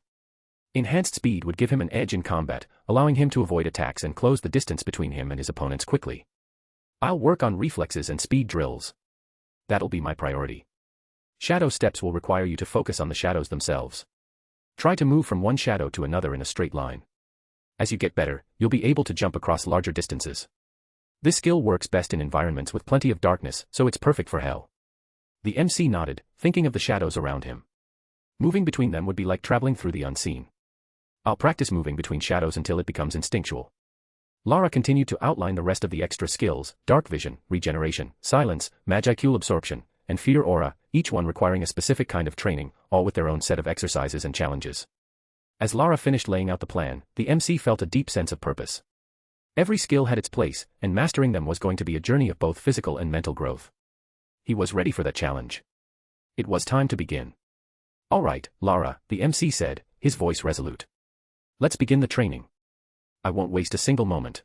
Enhanced speed would give him an edge in combat, allowing him to avoid attacks and close the distance between him and his opponents quickly. I'll work on reflexes and speed drills. That'll be my priority. Shadow steps will require you to focus on the shadows themselves. Try to move from one shadow to another in a straight line. As you get better, you'll be able to jump across larger distances. This skill works best in environments with plenty of darkness, so it's perfect for hell. The MC nodded, thinking of the shadows around him. Moving between them would be like traveling through the unseen. I'll practice moving between shadows until it becomes instinctual. Lara continued to outline the rest of the extra skills: dark vision, regeneration, silence, magical absorption, and fear aura, each one requiring a specific kind of training, all with their own set of exercises and challenges. As Lara finished laying out the plan, the MC felt a deep sense of purpose. Every skill had its place, and mastering them was going to be a journey of both physical and mental growth. He was ready for that challenge. It was time to begin. All right, Lara, the MC said, his voice resolute. Let's begin the training. I won't waste a single moment.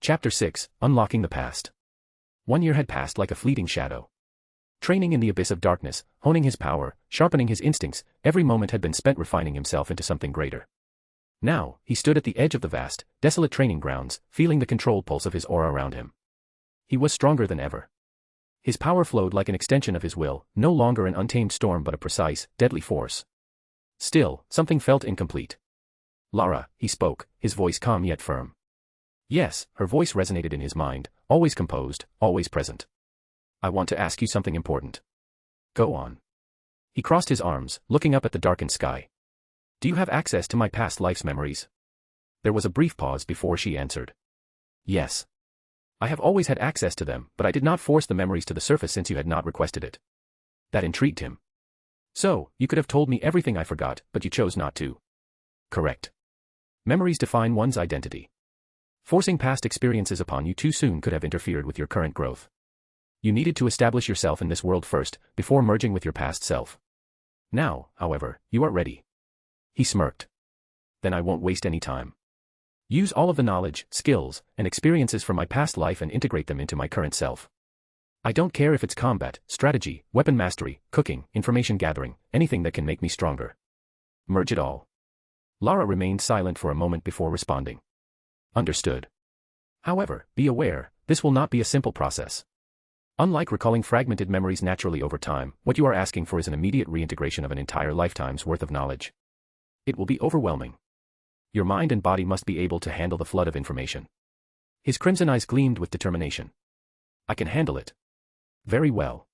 Chapter 6, Unlocking the Past. 1 year had passed like a fleeting shadow. Training in the abyss of darkness, honing his power, sharpening his instincts, every moment had been spent refining himself into something greater. Now, he stood at the edge of the vast, desolate training grounds, feeling the controlled pulse of his aura around him. He was stronger than ever. His power flowed like an extension of his will, no longer an untamed storm but a precise, deadly force. Still, something felt incomplete. Lara, he spoke, his voice calm yet firm. Yes, her voice resonated in his mind, always composed, always present. I want to ask you something important. Go on. He crossed his arms, looking up at the darkened sky. Do you have access to my past life's memories? There was a brief pause before she answered. Yes. I have always had access to them, but I did not force the memories to the surface since you had not requested it. That intrigued him. So, you could have told me everything I forgot, but you chose not to. Correct. Memories define one's identity. Forcing past experiences upon you too soon could have interfered with your current growth. You needed to establish yourself in this world first, before merging with your past self. Now, however, you are ready. He smirked. Then I won't waste any time. Use all of the knowledge, skills, and experiences from my past life and integrate them into my current self. I don't care if it's combat, strategy, weapon mastery, cooking, information gathering, anything that can make me stronger. Merge it all. Lara remained silent for a moment before responding. Understood. However, be aware, this will not be a simple process. Unlike recalling fragmented memories naturally over time, what you are asking for is an immediate reintegration of an entire lifetime's worth of knowledge. It will be overwhelming. Your mind and body must be able to handle the flood of information. His crimson eyes gleamed with determination. I can handle it. Very well.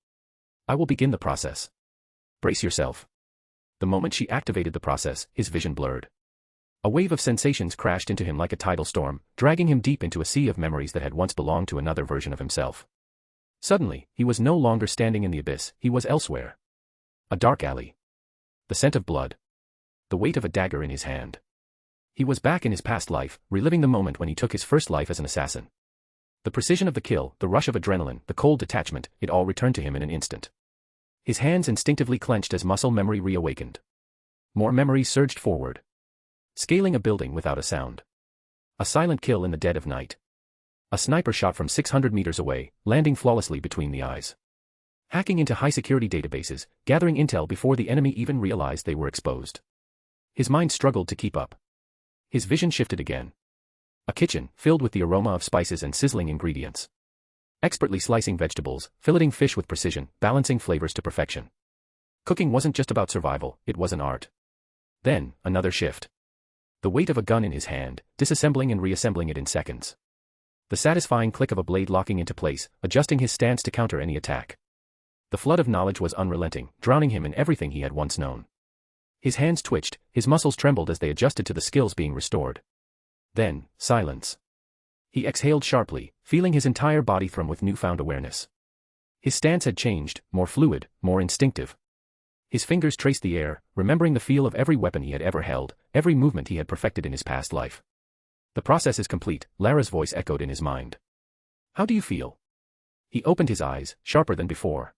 I will begin the process. Brace yourself. The moment she activated the process, his vision blurred. A wave of sensations crashed into him like a tidal storm, dragging him deep into a sea of memories that had once belonged to another version of himself. Suddenly, he was no longer standing in the abyss, he was elsewhere. A dark alley. The scent of blood. The weight of a dagger in his hand. He was back in his past life, reliving the moment when he took his first life as an assassin. The precision of the kill, the rush of adrenaline, the cold detachment, it all returned to him in an instant. His hands instinctively clenched as muscle memory reawakened. More memories surged forward. Scaling a building without a sound. A silent kill in the dead of night. A sniper shot from 600 meters away, landing flawlessly between the eyes. Hacking into high-security databases, gathering intel before the enemy even realized they were exposed. His mind struggled to keep up. His vision shifted again. A kitchen, filled with the aroma of spices and sizzling ingredients. Expertly slicing vegetables, filleting fish with precision, balancing flavors to perfection. Cooking wasn't just about survival, it was an art. Then, another shift. The weight of a gun in his hand, disassembling and reassembling it in seconds. The satisfying click of a blade locking into place, adjusting his stance to counter any attack. The flood of knowledge was unrelenting, drowning him in everything he had once known. His hands twitched, his muscles trembled as they adjusted to the skills being restored. Then, silence. He exhaled sharply, feeling his entire body thrum with newfound awareness. His stance had changed, more fluid, more instinctive. His fingers traced the air, remembering the feel of every weapon he had ever held, every movement he had perfected in his past life. The process is complete, Lara's voice echoed in his mind. How do you feel? He opened his eyes, sharper than before.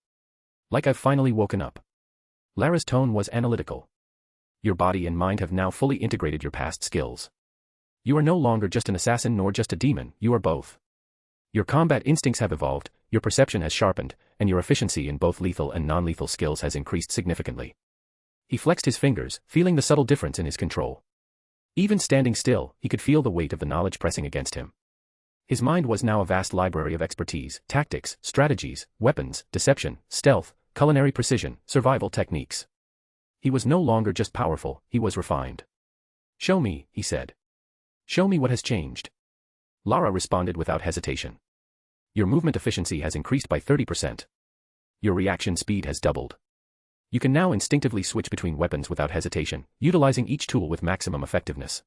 Like I've finally woken up. Lara's tone was analytical. Your body and mind have now fully integrated your past skills. You are no longer just an assassin nor just a demon, you are both. Your combat instincts have evolved, your perception has sharpened, and your efficiency in both lethal and non-lethal skills has increased significantly. He flexed his fingers, feeling the subtle difference in his control. Even standing still, he could feel the weight of the knowledge pressing against him. His mind was now a vast library of expertise, tactics, strategies, weapons, deception, stealth, culinary precision, survival techniques. He was no longer just powerful, he was refined. Show me, he said. Show me what has changed. Lara responded without hesitation. Your movement efficiency has increased by 30%. Your reaction speed has doubled. You can now instinctively switch between weapons without hesitation, utilizing each tool with maximum effectiveness.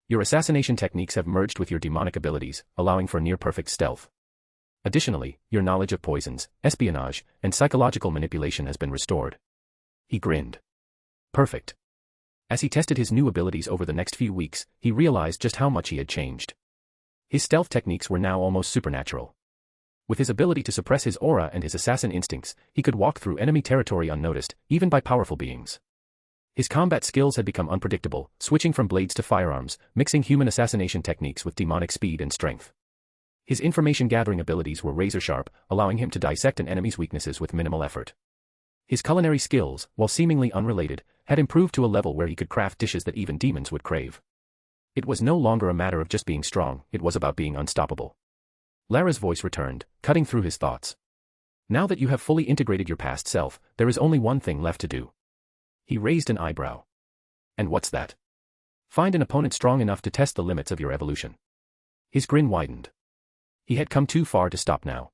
Your assassination techniques have merged with your demonic abilities, allowing for near-perfect stealth. Additionally, your knowledge of poisons, espionage, and psychological manipulation has been restored. He grinned. Perfect. As he tested his new abilities over the next few weeks, he realized just how much he had changed. His stealth techniques were now almost supernatural. With his ability to suppress his aura and his assassin instincts, he could walk through enemy territory unnoticed, even by powerful beings. His combat skills had become unpredictable, switching from blades to firearms, mixing human assassination techniques with demonic speed and strength. His information-gathering abilities were razor-sharp, allowing him to dissect an enemy's weaknesses with minimal effort. His culinary skills, while seemingly unrelated, had improved to a level where he could craft dishes that even demons would crave. It was no longer a matter of just being strong, it was about being unstoppable. Lara's voice returned, cutting through his thoughts. Now that you have fully integrated your past self, there is only one thing left to do. He raised an eyebrow. And what's that? Find an opponent strong enough to test the limits of your evolution. His grin widened. He had come too far to stop now.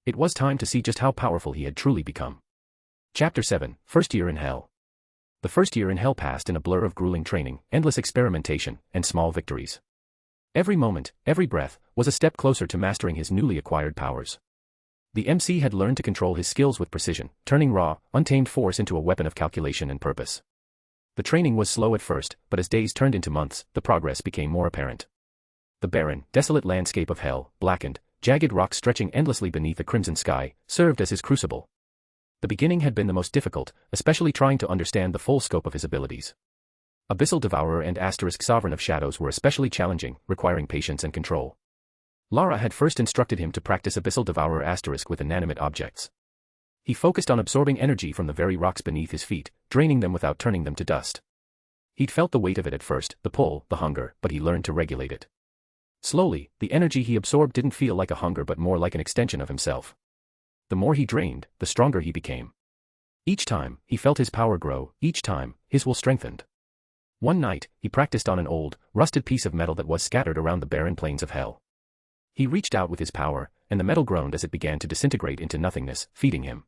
It was time to see just how powerful he had truly become. Chapter 7, First Year in Hell. The first year in Hell passed in a blur of grueling training, endless experimentation, and small victories. Every moment, every breath, was a step closer to mastering his newly acquired powers. The MC had learned to control his skills with precision, turning raw, untamed force into a weapon of calculation and purpose. The training was slow at first, but as days turned into months, the progress became more apparent. The barren, desolate landscape of Hell, blackened, jagged rocks stretching endlessly beneath a crimson sky, served as his crucible. The beginning had been the most difficult, especially trying to understand the full scope of his abilities. Abyssal Devourer and Sovereign of Shadows were especially challenging, requiring patience and control. Lara had first instructed him to practice Abyssal Devourer with inanimate objects. He focused on absorbing energy from the very rocks beneath his feet, draining them without turning them to dust. He'd felt the weight of it at first, the pull, the hunger, but he learned to regulate it. Slowly, the energy he absorbed didn't feel like a hunger but more like an extension of himself. The more he drained, the stronger he became. Each time, he felt his power grow, each time, his will strengthened. One night, he practiced on an old, rusted piece of metal that was scattered around the barren plains of hell. He reached out with his power, and the metal groaned as it began to disintegrate into nothingness, feeding him.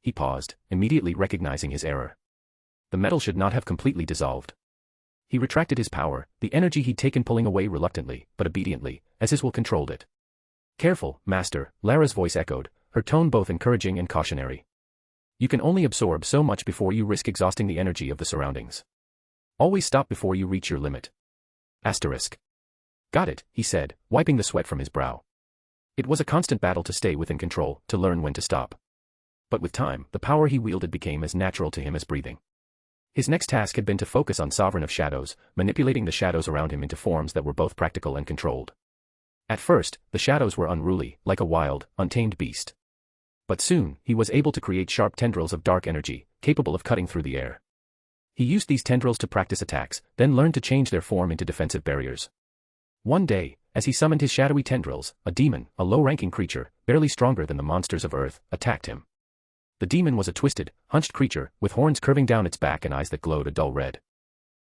He paused, immediately recognizing his error. The metal should not have completely dissolved. He retracted his power, the energy he'd taken pulling away reluctantly, but obediently, as his will controlled it. "Careful, Master," Lara's voice echoed, her tone both encouraging and cautionary. "You can only absorb so much before you risk exhausting the energy of the surroundings. Always stop before you reach your limit." Asterisk. "Got it," he said, wiping the sweat from his brow. It was a constant battle to stay within control, to learn when to stop. But with time, the power he wielded became as natural to him as breathing. His next task had been to focus on Sovereign of Shadows, manipulating the shadows around him into forms that were both practical and controlled. At first, the shadows were unruly, like a wild, untamed beast. But soon, he was able to create sharp tendrils of dark energy, capable of cutting through the air. He used these tendrils to practice attacks, then learned to change their form into defensive barriers. One day, as he summoned his shadowy tendrils, a demon, a low-ranking creature, barely stronger than the monsters of Earth, attacked him. The demon was a twisted, hunched creature, with horns curving down its back and eyes that glowed a dull red.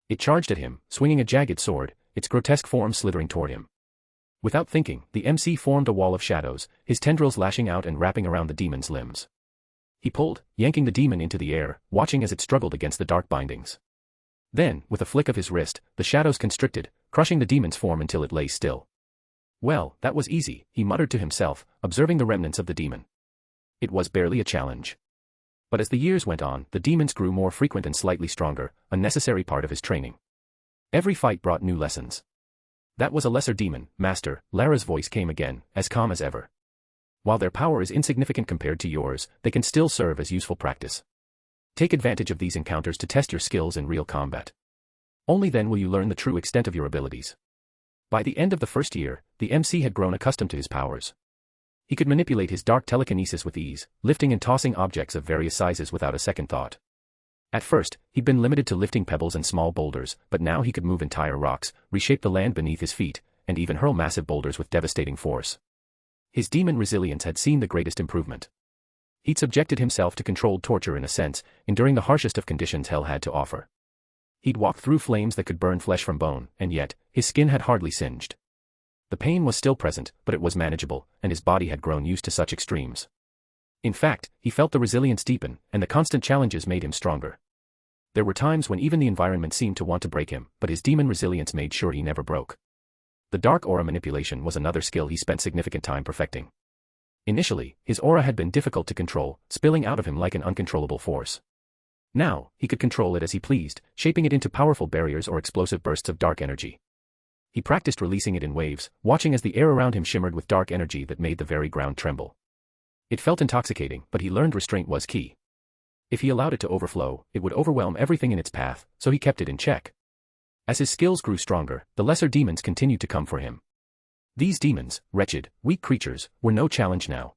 It charged at him, swinging a jagged sword, its grotesque form slithering toward him. Without thinking, the MC formed a wall of shadows, his tendrils lashing out and wrapping around the demon's limbs. He pulled, yanking the demon into the air, watching as it struggled against the dark bindings. Then, with a flick of his wrist, the shadows constricted, crushing the demon's form until it lay still. "Well, that was easy," he muttered to himself, observing the remnants of the demon. It was barely a challenge. But as the years went on, the demons grew more frequent and slightly stronger, a necessary part of his training. Every fight brought new lessons. "That was a lesser demon, Master," Lara's voice came again, as calm as ever. "While their power is insignificant compared to yours, they can still serve as useful practice. Take advantage of these encounters to test your skills in real combat. Only then will you learn the true extent of your abilities." By the end of the first year, the MC had grown accustomed to his powers. He could manipulate his dark telekinesis with ease, lifting and tossing objects of various sizes without a second thought. At first, he'd been limited to lifting pebbles and small boulders, but now he could move entire rocks, reshape the land beneath his feet, and even hurl massive boulders with devastating force. His demon resilience had seen the greatest improvement. He'd subjected himself to controlled torture in a sense, enduring the harshest of conditions hell had to offer. He'd walked through flames that could burn flesh from bone, and yet, his skin had hardly singed. The pain was still present, but it was manageable, and his body had grown used to such extremes. In fact, he felt the resilience deepen, and the constant challenges made him stronger. There were times when even the environment seemed to want to break him, but his demon resilience made sure he never broke. The dark aura manipulation was another skill he spent significant time perfecting. Initially, his aura had been difficult to control, spilling out of him like an uncontrollable force. Now, he could control it as he pleased, shaping it into powerful barriers or explosive bursts of dark energy. He practiced releasing it in waves, watching as the air around him shimmered with dark energy that made the very ground tremble. It felt intoxicating, but he learned restraint was key. If he allowed it to overflow, it would overwhelm everything in its path, so he kept it in check. As his skills grew stronger, the lesser demons continued to come for him. These demons, wretched, weak creatures, were no challenge now.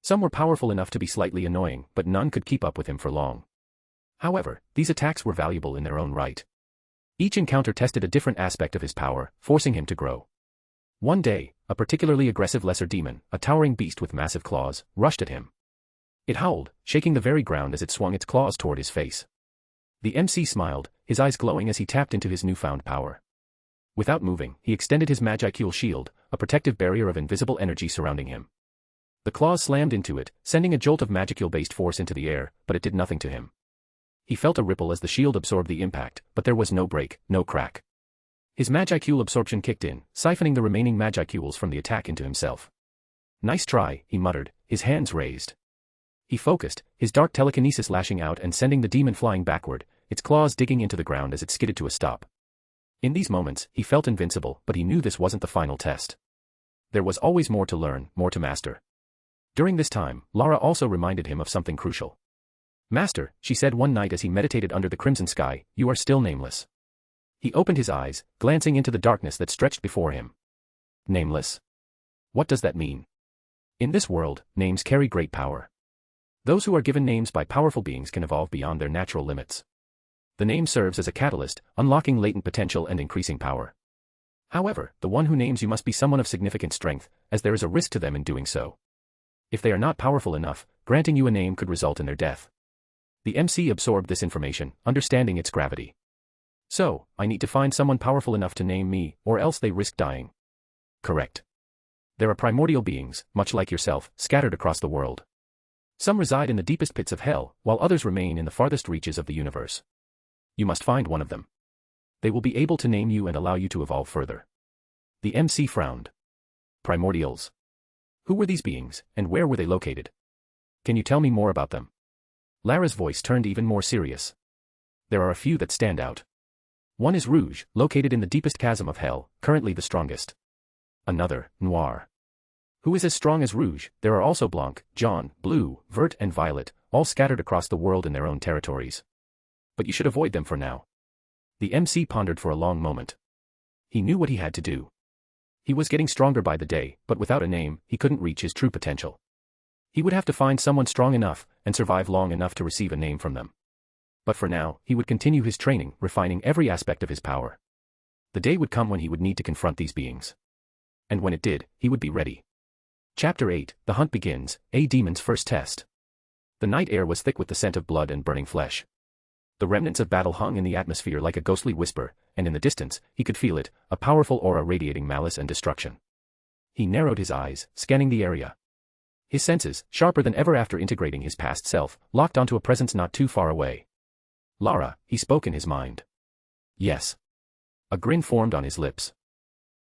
Some were powerful enough to be slightly annoying, but none could keep up with him for long. However, these attacks were valuable in their own right. Each encounter tested a different aspect of his power, forcing him to grow. One day, a particularly aggressive lesser demon, a towering beast with massive claws, rushed at him. It howled, shaking the very ground as it swung its claws toward his face. The MC smiled, his eyes glowing as he tapped into his newfound power. Without moving, he extended his Magicule shield, a protective barrier of invisible energy surrounding him. The claws slammed into it, sending a jolt of Magicule-based force into the air, but it did nothing to him. He felt a ripple as the shield absorbed the impact, but there was no break, no crack. His Magicule absorption kicked in, siphoning the remaining Magicules from the attack into himself. "Nice try," he muttered, his hands raised. He focused, his dark telekinesis lashing out and sending the demon flying backward, its claws digging into the ground as it skidded to a stop. In these moments, he felt invincible, but he knew this wasn't the final test. There was always more to learn, more to master. During this time, Lara also reminded him of something crucial. "Master," she said one night as he meditated under the crimson sky, "you are still nameless." He opened his eyes, glancing into the darkness that stretched before him. Nameless? What does that mean? In this world, names carry great power. Those who are given names by powerful beings can evolve beyond their natural limits. The name serves as a catalyst, unlocking latent potential and increasing power. However, the one who names you must be someone of significant strength, as there is a risk to them in doing so. If they are not powerful enough, granting you a name could result in their death. The MC absorbed this information, understanding its gravity. So, I need to find someone powerful enough to name me, or else they risk dying. Correct. There are primordial beings, much like yourself, scattered across the world. Some reside in the deepest pits of hell, while others remain in the farthest reaches of the universe. You must find one of them. They will be able to name you and allow you to evolve further. The MC frowned. Primordials. Who were these beings, and where were they located? Can you tell me more about them? Lara's voice turned even more serious. There are a few that stand out. One is Rouge, located in the deepest chasm of hell, currently the strongest. Another, Noir. Who is as strong as Rouge? There are also Blanc, Jaune, Blue, Vert and Violet, all scattered across the world in their own territories. But you should avoid them for now. The MC pondered for a long moment. He knew what he had to do. He was getting stronger by the day, but without a name, he couldn't reach his true potential. He would have to find someone strong enough, and survive long enough to receive a name from them. But for now, he would continue his training, refining every aspect of his power. The day would come when he would need to confront these beings. And when it did, he would be ready. Chapter 8, The Hunt Begins, A Demon's First Test. The night air was thick with the scent of blood and burning flesh. The remnants of battle hung in the atmosphere like a ghostly whisper, and in the distance, he could feel it, a powerful aura radiating malice and destruction. He narrowed his eyes, scanning the area. His senses, sharper than ever after integrating his past self, locked onto a presence not too far away. Lara, he spoke in his mind. Yes. A grin formed on his lips.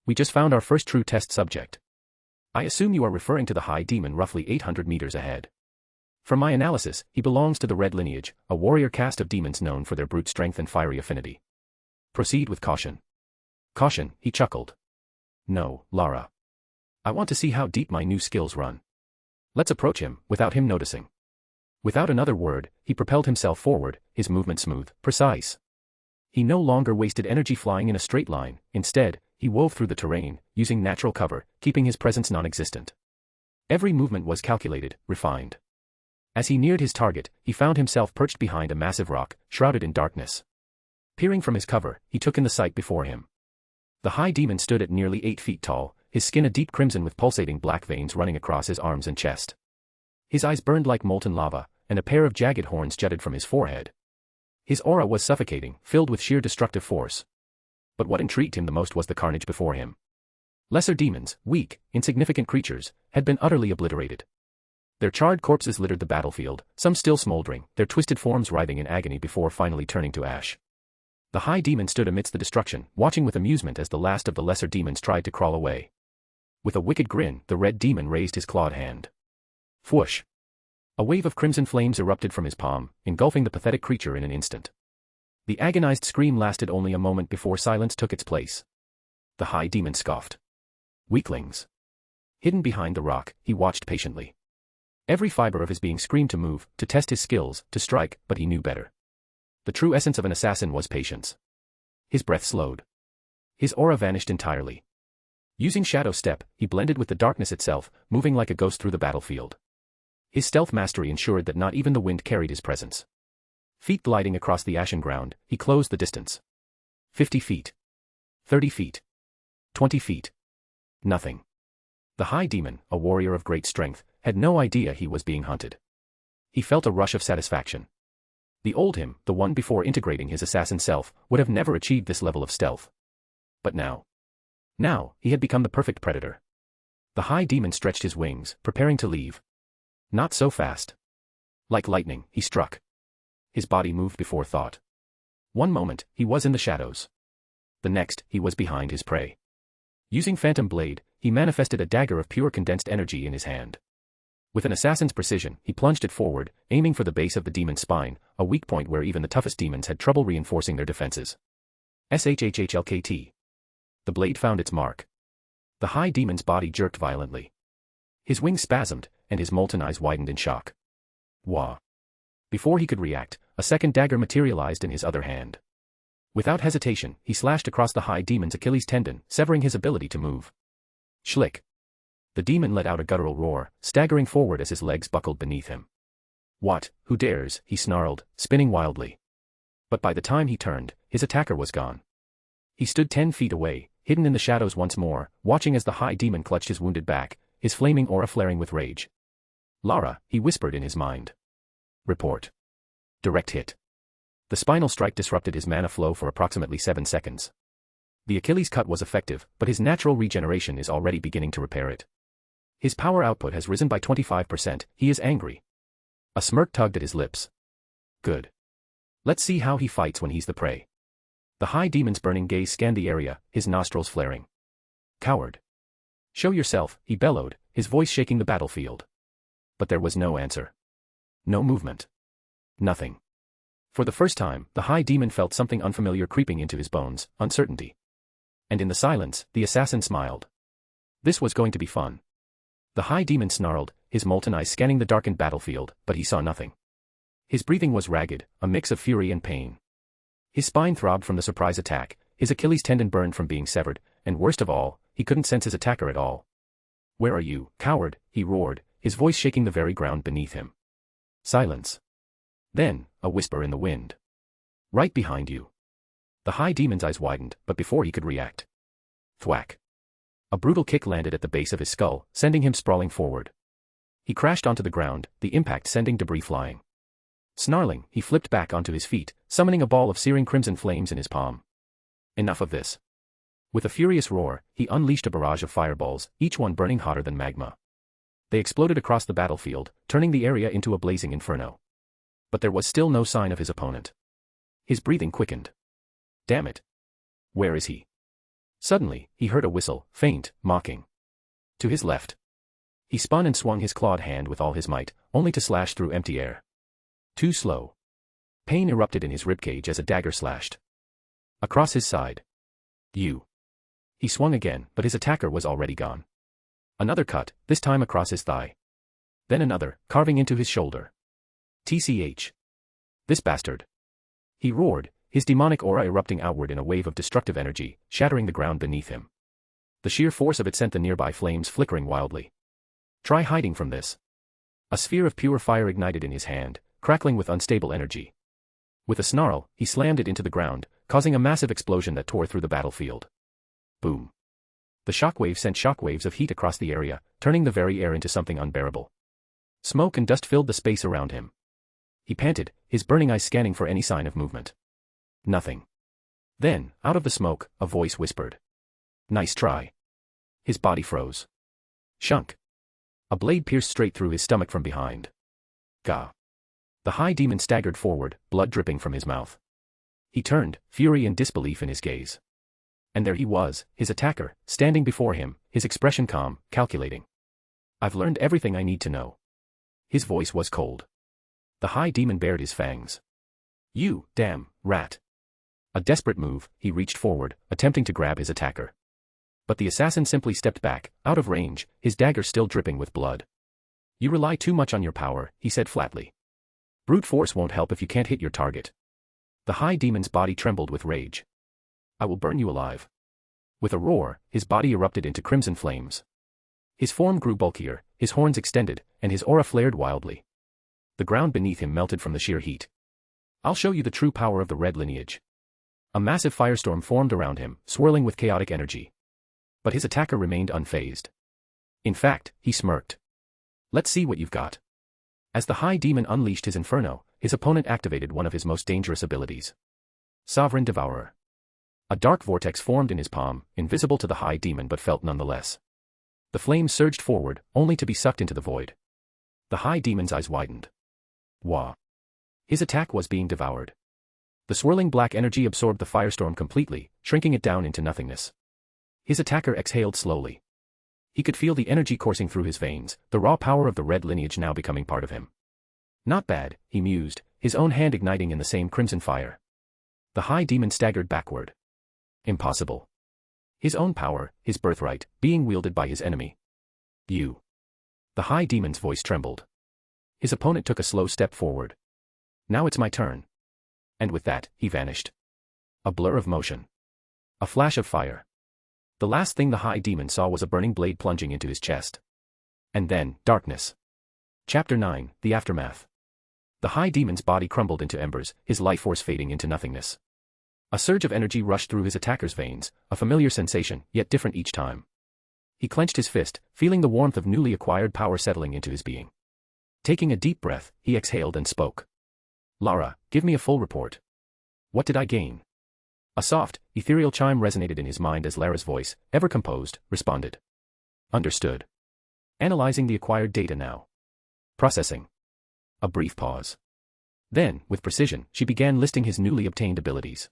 We just found our first true test subject. I assume you are referring to the High Demon roughly 800 meters ahead. From my analysis, he belongs to the Red Lineage, a warrior caste of demons known for their brute strength and fiery affinity. Proceed with caution. Caution, he chuckled. No, Lara. I want to see how deep my new skills run. Let's approach him, without him noticing. Without another word, he propelled himself forward, his movement smooth, precise. He no longer wasted energy flying in a straight line, instead, he wove through the terrain, using natural cover, keeping his presence non-existent. Every movement was calculated, refined. As he neared his target, he found himself perched behind a massive rock, shrouded in darkness. Peering from his cover, he took in the sight before him. The High Demon stood at nearly 8 feet tall, his skin a deep crimson with pulsating black veins running across his arms and chest. His eyes burned like molten lava, and a pair of jagged horns jutted from his forehead. His aura was suffocating, filled with sheer destructive force. But what intrigued him the most was the carnage before him. Lesser demons, weak, insignificant creatures, had been utterly obliterated. Their charred corpses littered the battlefield, some still smoldering, their twisted forms writhing in agony before finally turning to ash. The High Demon stood amidst the destruction, watching with amusement as the last of the lesser demons tried to crawl away. With a wicked grin, the Red Demon raised his clawed hand. Whoosh! A wave of crimson flames erupted from his palm, engulfing the pathetic creature in an instant. The agonized scream lasted only a moment before silence took its place. The High Demon scoffed. Weaklings. Hidden behind the rock, he watched patiently. Every fiber of his being screamed to move, to test his skills, to strike, but he knew better. The true essence of an assassin was patience. His breath slowed. His aura vanished entirely. Using Shadow Step, he blended with the darkness itself, moving like a ghost through the battlefield. His stealth mastery ensured that not even the wind carried his presence. Feet gliding across the ashen ground, he closed the distance. 50 feet. 30 feet. 20 feet. Nothing. The High Demon, a warrior of great strength, had no idea he was being hunted. He felt a rush of satisfaction. The old him, the one before integrating his assassin self, would have never achieved this level of stealth. But now, he had become the perfect predator. The High Demon stretched his wings, preparing to leave. Not so fast. Like lightning, he struck. His body moved before thought. One moment, he was in the shadows. The next, he was behind his prey. Using Phantom Blade, he manifested a dagger of pure condensed energy in his hand. With an assassin's precision, he plunged it forward, aiming for the base of the demon's spine, a weak point where even the toughest demons had trouble reinforcing their defenses. SHHHLKT. The blade found its mark. The High Demon's body jerked violently. His wings spasmed, and his molten eyes widened in shock. Wah! Before he could react, a second dagger materialized in his other hand. Without hesitation, he slashed across the High Demon's Achilles tendon, severing his ability to move. Schlick! The demon let out a guttural roar, staggering forward as his legs buckled beneath him. What, who dares, he snarled, spinning wildly. But by the time he turned, his attacker was gone. He stood 10 feet away, hidden in the shadows once more, watching as the High Demon clutched his wounded back, his flaming aura flaring with rage. Lara, he whispered in his mind. Report. Direct hit. The spinal strike disrupted his mana flow for approximately 7 seconds. The Achilles cut was effective, but his natural regeneration is already beginning to repair it. His power output has risen by 25%, he is angry. A smirk tugged at his lips. Good. Let's see how he fights when he's the prey. The High Demon's burning gaze scanned the area, his nostrils flaring. Coward. Show yourself, he bellowed, his voice shaking the battlefield. But there was no answer. No movement. Nothing. For the first time, the High Demon felt something unfamiliar creeping into his bones, uncertainty. And in the silence, the assassin smiled. This was going to be fun. The High Demon snarled, his molten eyes scanning the darkened battlefield, but he saw nothing. His breathing was ragged, a mix of fury and pain. His spine throbbed from the surprise attack, his Achilles tendon burned from being severed, and worst of all, he couldn't sense his attacker at all. Where are you, coward? He roared, his voice shaking the very ground beneath him. Silence. Then, a whisper in the wind. Right behind you. The High Demon's eyes widened, but before he could react. Thwack. A brutal kick landed at the base of his skull, sending him sprawling forward. He crashed onto the ground, the impact sending debris flying. Snarling, he flipped back onto his feet, summoning a ball of searing crimson flames in his palm. Enough of this. With a furious roar, he unleashed a barrage of fireballs, each one burning hotter than magma. They exploded across the battlefield, turning the area into a blazing inferno. But there was still no sign of his opponent. His breathing quickened. Damn it. Where is he? Suddenly, he heard a whistle, faint, mocking. To his left. He spun and swung his clawed hand with all his might, only to slash through empty air. Too slow. Pain erupted in his ribcage as a dagger slashed. Across his side. You. He swung again, but his attacker was already gone. Another cut, this time across his thigh. Then another, carving into his shoulder. TCH. This bastard. He roared, his demonic aura erupting outward in a wave of destructive energy, shattering the ground beneath him. The sheer force of it sent the nearby flames flickering wildly. Try hiding from this. A sphere of pure fire ignited in his hand, crackling with unstable energy. With a snarl, he slammed it into the ground, causing a massive explosion that tore through the battlefield. Boom. The shockwave sent shockwaves of heat across the area, turning the very air into something unbearable. Smoke and dust filled the space around him. He panted, his burning eyes scanning for any sign of movement. Nothing. Then, out of the smoke, a voice whispered. Nice try. His body froze. Shunk. A blade pierced straight through his stomach from behind. Gah. The High Demon staggered forward, blood dripping from his mouth. He turned, fury and disbelief in his gaze. And there he was, his attacker, standing before him, his expression calm, calculating. I've learned everything I need to know. His voice was cold. The High Demon bared his fangs. You, damn, rat. A desperate move, he reached forward, attempting to grab his attacker. But the assassin simply stepped back, out of range, his dagger still dripping with blood. You rely too much on your power, he said flatly. Brute force won't help if you can't hit your target. The High Demon's body trembled with rage. I will burn you alive. With a roar, his body erupted into crimson flames. His form grew bulkier, his horns extended, and his aura flared wildly. The ground beneath him melted from the sheer heat. I'll show you the true power of the Red Lineage. A massive firestorm formed around him, swirling with chaotic energy. But his attacker remained unfazed. In fact, he smirked. Let's see what you've got. As the High Demon unleashed his inferno, his opponent activated one of his most dangerous abilities. Sovereign Devourer. A dark vortex formed in his palm, invisible to the High Demon but felt nonetheless. The flames surged forward, only to be sucked into the void. The High Demon's eyes widened. Wah. His attack was being devoured. The swirling black energy absorbed the firestorm completely, shrinking it down into nothingness. His attacker exhaled slowly. He could feel the energy coursing through his veins, the raw power of the Red Lineage now becoming part of him. Not bad, he mused, his own hand igniting in the same crimson fire. The High Demon staggered backward. Impossible. His own power, his birthright, being wielded by his enemy. You. The High Demon's voice trembled. His opponent took a slow step forward. Now it's my turn. And with that, he vanished. A blur of motion. A flash of fire. The last thing the High Demon saw was a burning blade plunging into his chest. And then, darkness. Chapter 9, The Aftermath. The High Demon's body crumbled into embers, his life force fading into nothingness. A surge of energy rushed through his attacker's veins, a familiar sensation, yet different each time. He clenched his fist, feeling the warmth of newly acquired power settling into his being. Taking a deep breath, he exhaled and spoke. Lara, give me a full report. What did I gain? A soft, ethereal chime resonated in his mind as Lara's voice, ever composed, responded. Understood. Analyzing the acquired data now. Processing. A brief pause. Then, with precision, she began listing his newly obtained abilities.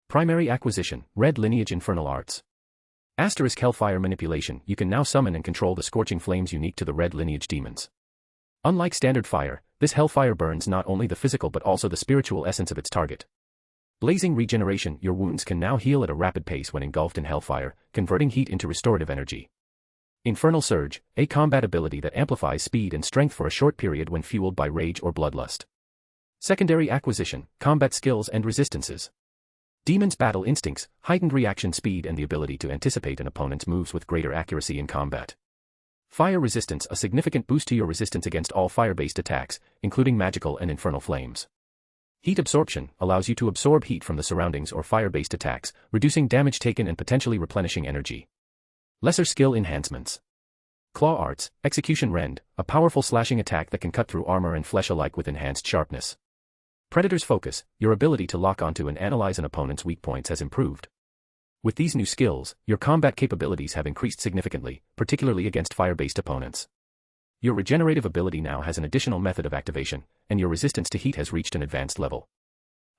Primary acquisition, Red Lineage Infernal Arts. Asterisk Hellfire Manipulation, you can now summon and control the scorching flames unique to the Red Lineage demons. Unlike standard fire, this hellfire burns not only the physical but also the spiritual essence of its target. Blazing Regeneration, your wounds can now heal at a rapid pace when engulfed in hellfire, converting heat into restorative energy. Infernal Surge, a combat ability that amplifies speed and strength for a short period when fueled by rage or bloodlust. Secondary acquisition, combat skills and resistances. Demon's battle instincts, heightened reaction speed and the ability to anticipate an opponent's moves with greater accuracy in combat. Fire resistance, a significant boost to your resistance against all fire-based attacks, including magical and infernal flames. Heat absorption allows you to absorb heat from the surroundings or fire-based attacks, reducing damage taken and potentially replenishing energy. Lesser skill enhancements. Claw Arts, Execution Rend, a powerful slashing attack that can cut through armor and flesh alike with enhanced sharpness. Predator's Focus, your ability to lock onto and analyze an opponent's weak points has improved. With these new skills, your combat capabilities have increased significantly, particularly against fire-based opponents. Your regenerative ability now has an additional method of activation, and your resistance to heat has reached an advanced level.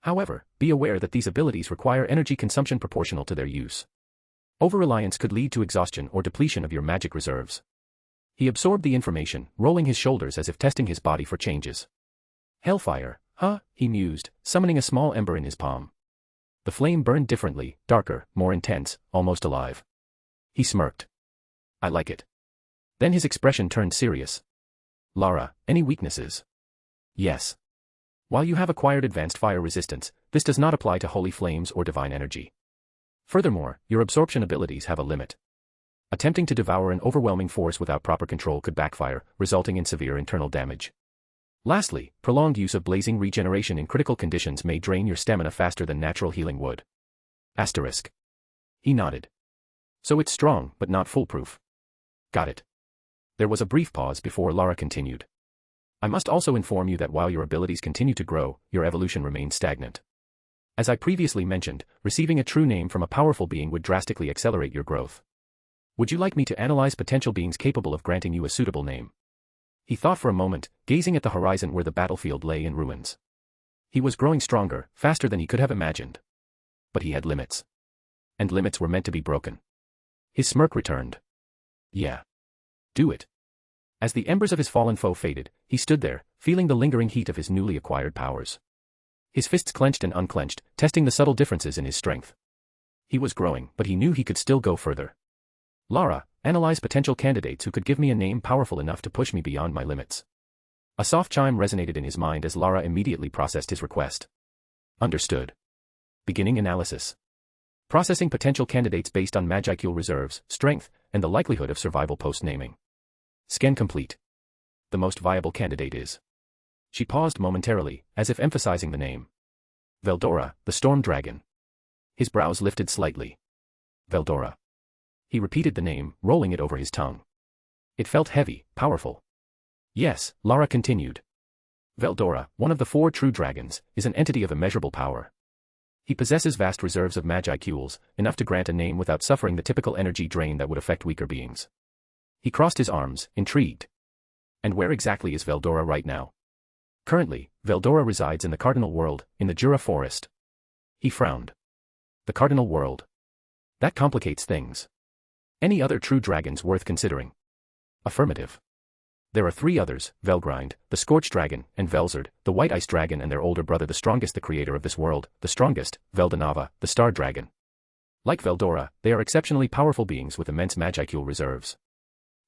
However, be aware that these abilities require energy consumption proportional to their use. Over-reliance could lead to exhaustion or depletion of your magic reserves. He absorbed the information, rolling his shoulders as if testing his body for changes. Hellfire, huh? He mused, summoning a small ember in his palm. The flame burned differently, darker, more intense, almost alive. He smirked. I like it. Then his expression turned serious. Lara, any weaknesses? Yes. While you have acquired advanced fire resistance, this does not apply to holy flames or divine energy. Furthermore, your absorption abilities have a limit. Attempting to devour an overwhelming force without proper control could backfire, resulting in severe internal damage. Lastly, prolonged use of blazing regeneration in critical conditions may drain your stamina faster than natural healing would. Asterisk. He nodded. So it's strong, but not foolproof. Got it. There was a brief pause before Lara continued. I must also inform you that while your abilities continue to grow, your evolution remains stagnant. As I previously mentioned, receiving a true name from a powerful being would drastically accelerate your growth. Would you like me to analyze potential beings capable of granting you a suitable name? He thought for a moment, gazing at the horizon where the battlefield lay in ruins. He was growing stronger, faster than he could have imagined. But he had limits. And limits were meant to be broken. His smirk returned. Yeah. Do it. As the embers of his fallen foe faded, he stood there, feeling the lingering heat of his newly acquired powers. His fists clenched and unclenched, testing the subtle differences in his strength. He was growing, but he knew he could still go further. Lara, analyze potential candidates who could give me a name powerful enough to push me beyond my limits. A soft chime resonated in his mind as Lara immediately processed his request. Understood. Beginning analysis. Processing potential candidates based on magical reserves, strength, and the likelihood of survival post-naming. Scan complete. The most viable candidate is. She paused momentarily, as if emphasizing the name. Veldora, the Storm Dragon. His brows lifted slightly. Veldora. He repeated the name, rolling it over his tongue. It felt heavy, powerful. Yes, Lara continued. Veldora, one of the 4 true dragons, is an entity of immeasurable power. He possesses vast reserves of magicules, enough to grant a name without suffering the typical energy drain that would affect weaker beings. He crossed his arms, intrigued. And where exactly is Veldora right now? Currently, Veldora resides in the Cardinal World, in the Jura Forest. He frowned. The Cardinal World. That complicates things. Any other true dragons worth considering? Affirmative. There are 3 others, Velgrind, the Scorched Dragon, and Velzard, the White Ice Dragon, and their older brother the strongest, the creator of this world, the strongest, Veldonava, the Star Dragon. Like Veldora, they are exceptionally powerful beings with immense magicule reserves.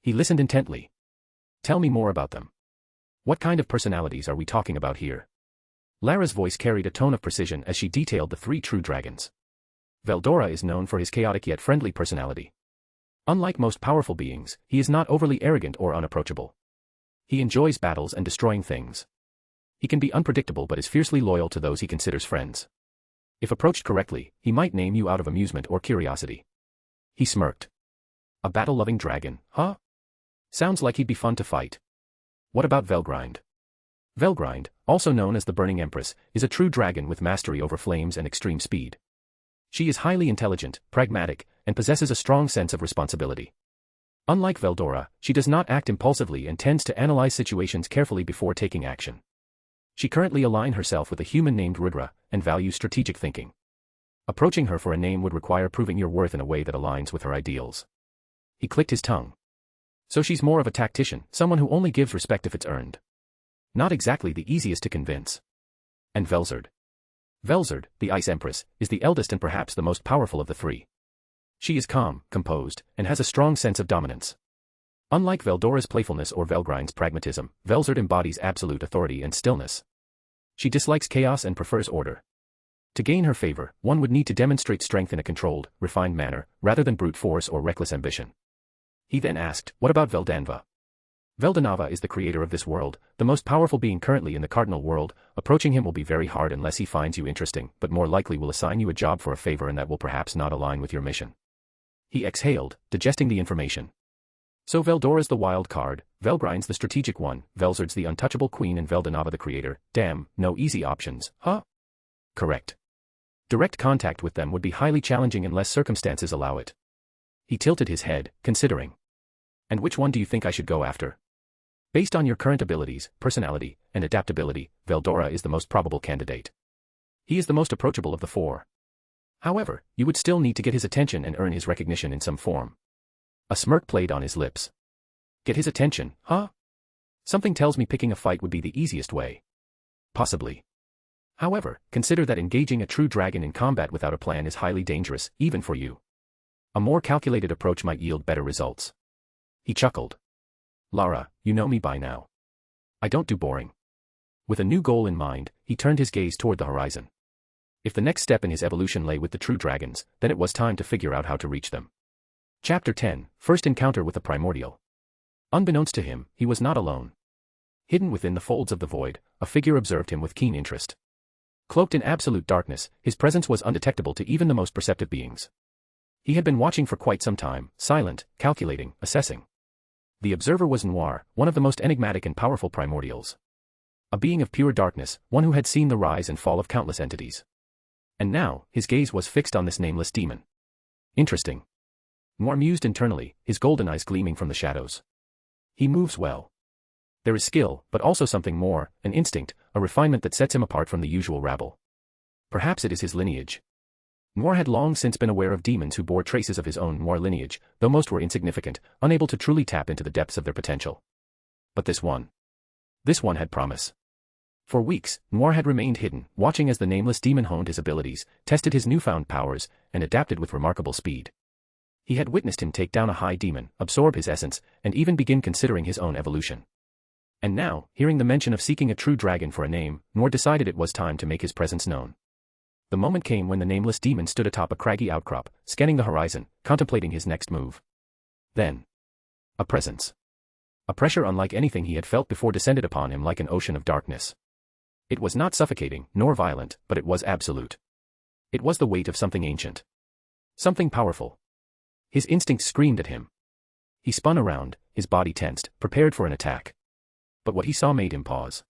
He listened intently. Tell me more about them. What kind of personalities are we talking about here? Lara's voice carried a tone of precision as she detailed the 3 true dragons. Veldora is known for his chaotic yet friendly personality. Unlike most powerful beings, he is not overly arrogant or unapproachable. He enjoys battles and destroying things. He can be unpredictable but is fiercely loyal to those he considers friends. If approached correctly, he might name you out of amusement or curiosity. He smirked. A battle-loving dragon, huh? Sounds like he'd be fun to fight. What about Velgrind? Velgrind, also known as the Burning Empress, is a true dragon with mastery over flames and extreme speed. She is highly intelligent, pragmatic, and possesses a strong sense of responsibility. Unlike Veldora, she does not act impulsively and tends to analyze situations carefully before taking action. She currently aligns herself with a human named Rudra, and values strategic thinking. Approaching her for a name would require proving your worth in a way that aligns with her ideals. He clicked his tongue. So she's more of a tactician, someone who only gives respect if it's earned. Not exactly the easiest to convince. And Velzard. Velzard, the Ice Empress, is the eldest and perhaps the most powerful of the three. She is calm, composed, and has a strong sense of dominance. Unlike Veldora's playfulness or Velgrind's pragmatism, Velzard embodies absolute authority and stillness. She dislikes chaos and prefers order. To gain her favor, one would need to demonstrate strength in a controlled, refined manner, rather than brute force or reckless ambition. He then asked, what about Veldonava? Veldonava is the creator of this world, the most powerful being currently in the Cardinal world. Approaching him will be very hard unless he finds you interesting, but more likely will assign you a job for a favor and that will perhaps not align with your mission. He exhaled, digesting the information. So Veldora's the wild card, Velgrind's the strategic one, Velzard's the untouchable queen and Veldonava the creator. Damn, no easy options, huh? Correct. Direct contact with them would be highly challenging unless circumstances allow it. He tilted his head, considering. And which one do you think I should go after? Based on your current abilities, personality, and adaptability, Veldora is the most probable candidate. He is the most approachable of the four. However, you would still need to get his attention and earn his recognition in some form. A smirk played on his lips. Get his attention, huh? Something tells me picking a fight would be the easiest way. Possibly. However, consider that engaging a true dragon in combat without a plan is highly dangerous, even for you. A more calculated approach might yield better results. He chuckled. Lara, you know me by now. I don't do boring. With a new goal in mind, he turned his gaze toward the horizon. If the next step in his evolution lay with the true dragons, then it was time to figure out how to reach them. Chapter 10, First Encounter with the Primordial. Unbeknownst to him, he was not alone. Hidden within the folds of the void, a figure observed him with keen interest. Cloaked in absolute darkness, his presence was undetectable to even the most perceptive beings. He had been watching for quite some time, silent, calculating, assessing. The observer was Noir, one of the most enigmatic and powerful primordials. A being of pure darkness, one who had seen the rise and fall of countless entities. And now, his gaze was fixed on this nameless demon. Interesting. Noir mused internally, his golden eyes gleaming from the shadows. He moves well. There is skill, but also something more, an instinct, a refinement that sets him apart from the usual rabble. Perhaps it is his lineage. Noir had long since been aware of demons who bore traces of his own Noir lineage, though most were insignificant, unable to truly tap into the depths of their potential. But this one had promise. For weeks, Noir had remained hidden, watching as the nameless demon honed his abilities, tested his newfound powers, and adapted with remarkable speed. He had witnessed him take down a high demon, absorb his essence, and even begin considering his own evolution. And now, hearing the mention of seeking a true dragon for a name, Noir decided it was time to make his presence known. The moment came when the nameless demon stood atop a craggy outcrop, scanning the horizon, contemplating his next move. Then, a presence. A pressure unlike anything he had felt before descended upon him like an ocean of darkness. It was not suffocating, nor violent, but it was absolute. It was the weight of something ancient. Something powerful. His instincts screamed at him. He spun around, his body tensed, prepared for an attack. But what he saw made him pause.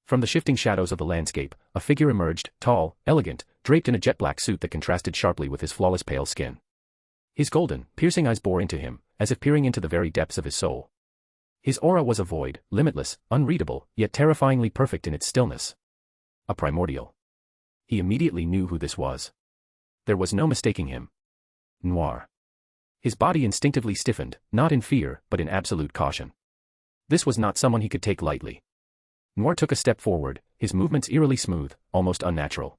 From the shifting shadows of the landscape, a figure emerged, tall, elegant, draped in a jet-black suit that contrasted sharply with his flawless pale skin. His golden, piercing eyes bore into him, as if peering into the very depths of his soul. His aura was a void, limitless, unreadable, yet terrifyingly perfect in its stillness. A primordial. He immediately knew who this was. There was no mistaking him. Noir. His body instinctively stiffened, not in fear, but in absolute caution. This was not someone he could take lightly. Noir took a step forward, his movements eerily smooth, almost unnatural.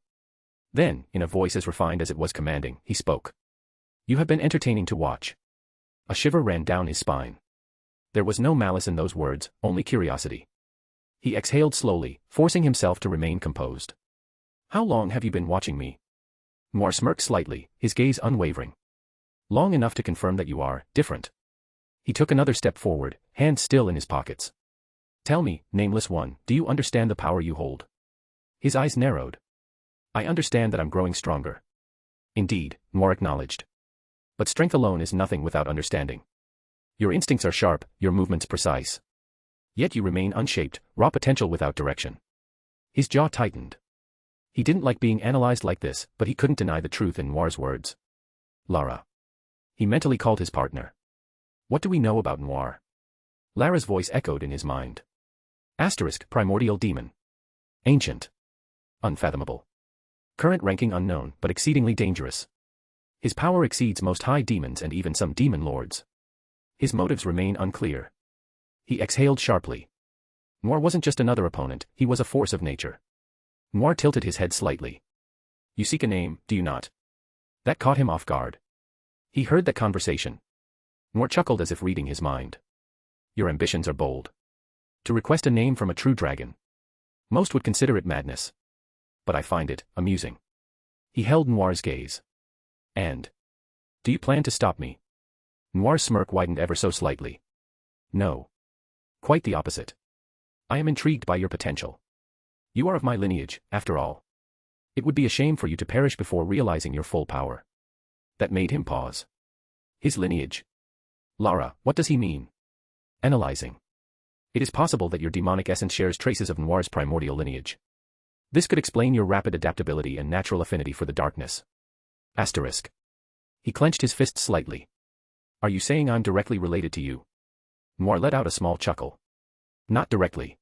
Then, in a voice as refined as it was commanding, he spoke. You have been entertaining to watch. A shiver ran down his spine. There was no malice in those words, only curiosity. He exhaled slowly, forcing himself to remain composed. How long have you been watching me? Noir smirked slightly, his gaze unwavering. Long enough to confirm that you are different. He took another step forward, hands still in his pockets. Tell me, nameless one, do you understand the power you hold? His eyes narrowed. I understand that I'm growing stronger. Indeed, Noir acknowledged. But strength alone is nothing without understanding. Your instincts are sharp, your movements precise. Yet you remain unshaped, raw potential without direction. His jaw tightened. He didn't like being analyzed like this, but he couldn't deny the truth in Noir's words. Lara. He mentally called his partner. What do we know about Noir? Lara's voice echoed in his mind. Primordial demon. Ancient. Unfathomable. Current ranking unknown, but exceedingly dangerous. His power exceeds most high demons and even some demon lords. His motives remain unclear. He exhaled sharply. Noir wasn't just another opponent, he was a force of nature. Noir tilted his head slightly. You seek a name, do you not? That caught him off guard. He heard that conversation. Noir chuckled as if reading his mind. Your ambitions are bold. To request a name from a true dragon. Most would consider it madness. But I find it amusing. He held Noir's gaze. And? Do you plan to stop me? Noir's smirk widened ever so slightly. No. Quite the opposite. I am intrigued by your potential. You are of my lineage, after all. It would be a shame for you to perish before realizing your full power. That made him pause. His lineage. Lara, what does he mean? Analyzing. It is possible that your demonic essence shares traces of Noir's primordial lineage. This could explain your rapid adaptability and natural affinity for the darkness. Asterisk. He clenched his fist slightly. Are you saying I'm directly related to you? Noir let out a small chuckle. Not directly.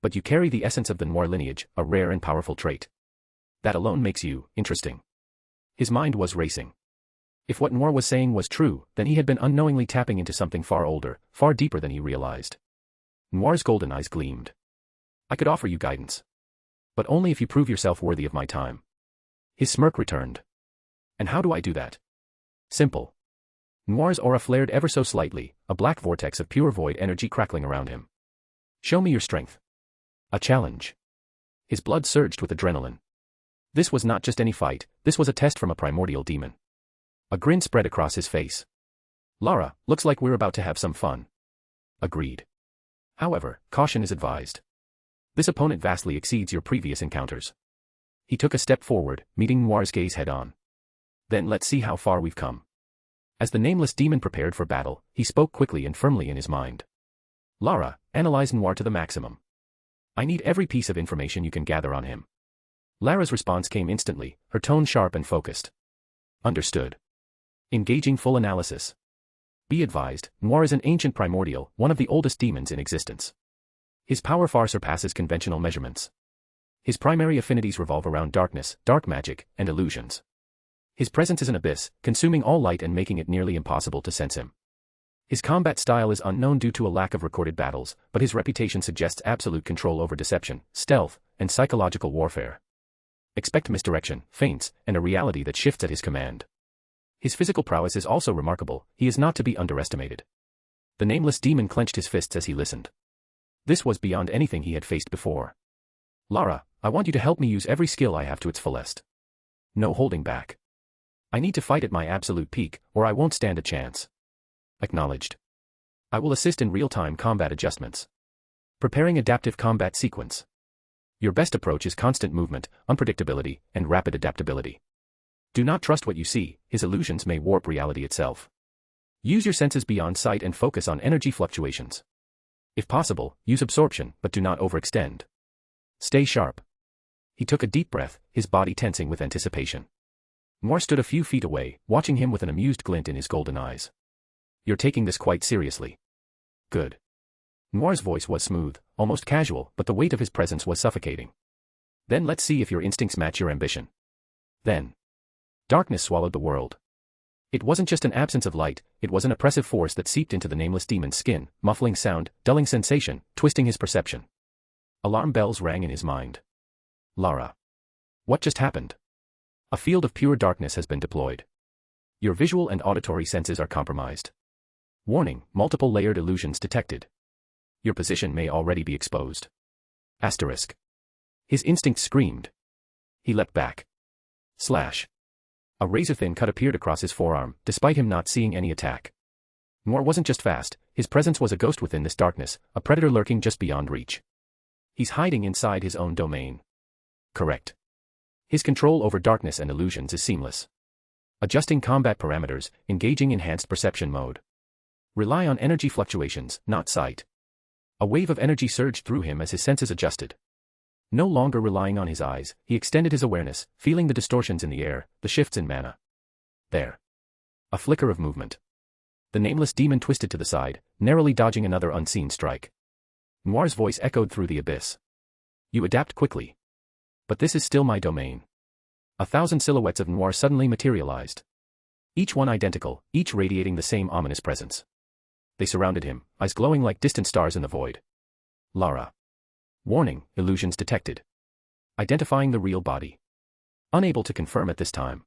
But you carry the essence of the Noir lineage, a rare and powerful trait. That alone makes you interesting. His mind was racing. If what Noir was saying was true, then he had been unknowingly tapping into something far older, far deeper than he realized. Noir's golden eyes gleamed. I could offer you guidance. But only if you prove yourself worthy of my time. His smirk returned. And how do I do that? Simple. Noir's aura flared ever so slightly, a black vortex of pure void energy crackling around him. Show me your strength. A challenge. His blood surged with adrenaline. This was not just any fight, this was a test from a primordial demon. A grin spread across his face. Lara, looks like we're about to have some fun. Agreed. However, caution is advised. This opponent vastly exceeds your previous encounters. He took a step forward, meeting Noir's gaze head-on. Then let's see how far we've come. As the nameless demon prepared for battle, he spoke quickly and firmly in his mind. Lara, analyze Noir to the maximum. I need every piece of information you can gather on him. Lara's response came instantly, her tone sharp and focused. Understood. Engaging full analysis. Be advised, Noir is an ancient primordial, one of the oldest demons in existence. His power far surpasses conventional measurements. His primary affinities revolve around darkness, dark magic, and illusions. His presence is an abyss, consuming all light and making it nearly impossible to sense him. His combat style is unknown due to a lack of recorded battles, but his reputation suggests absolute control over deception, stealth, and psychological warfare. Expect misdirection, feints, and a reality that shifts at his command. His physical prowess is also remarkable, he is not to be underestimated. The nameless demon clenched his fists as he listened. This was beyond anything he had faced before. Lara, I want you to help me use every skill I have to its fullest. No holding back. I need to fight at my absolute peak, or I won't stand a chance. Acknowledged. I will assist in real-time combat adjustments. Preparing adaptive combat sequence. Your best approach is constant movement, unpredictability, and rapid adaptability. Do not trust what you see, his illusions may warp reality itself. Use your senses beyond sight and focus on energy fluctuations. If possible, use absorption, but do not overextend. Stay sharp. He took a deep breath, his body tensing with anticipation. Noir stood a few feet away, watching him with an amused glint in his golden eyes. You're taking this quite seriously. Good. Noir's voice was smooth, almost casual, but the weight of his presence was suffocating. Then let's see if your instincts match your ambition. Then. Darkness swallowed the world. It wasn't just an absence of light, it was an oppressive force that seeped into the nameless demon's skin, muffling sound, dulling sensation, twisting his perception. Alarm bells rang in his mind. Lara. What just happened? A field of pure darkness has been deployed. Your visual and auditory senses are compromised. Warning, multiple layered illusions detected. Your position may already be exposed. Asterisk. His instinct screamed. He leapt back. Slash. A razor-thin cut appeared across his forearm, despite him not seeing any attack. Noir wasn't just fast, his presence was a ghost within this darkness, a predator lurking just beyond reach. He's hiding inside his own domain. Correct. His control over darkness and illusions is seamless. Adjusting combat parameters, engaging enhanced perception mode. Rely on energy fluctuations, not sight. A wave of energy surged through him as his senses adjusted. No longer relying on his eyes, he extended his awareness, feeling the distortions in the air, the shifts in mana. There. A flicker of movement. The nameless demon twisted to the side, narrowly dodging another unseen strike. Noir's voice echoed through the abyss. You adapt quickly. But this is still my domain. 1,000 silhouettes of Noir suddenly materialized. Each one identical, each radiating the same ominous presence. They surrounded him, eyes glowing like distant stars in the void. Lara. Warning, illusions detected. Identifying the real body. Unable to confirm at this time.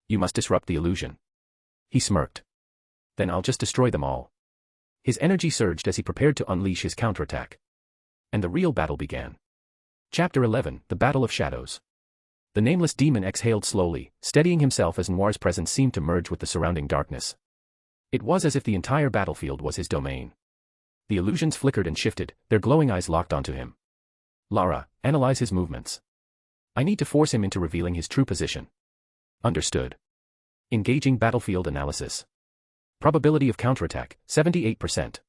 You must disrupt the illusion. He smirked. Then I'll just destroy them all. His energy surged as he prepared to unleash his counterattack. And the real battle began. Chapter 11, The Battle of Shadows. The nameless demon exhaled slowly, steadying himself as Noir's presence seemed to merge with the surrounding darkness. It was as if the entire battlefield was his domain. The illusions flickered and shifted, their glowing eyes locked onto him. Lara, analyze his movements. I need to force him into revealing his true position. Understood. Engaging battlefield analysis. Probability of counterattack, 78%.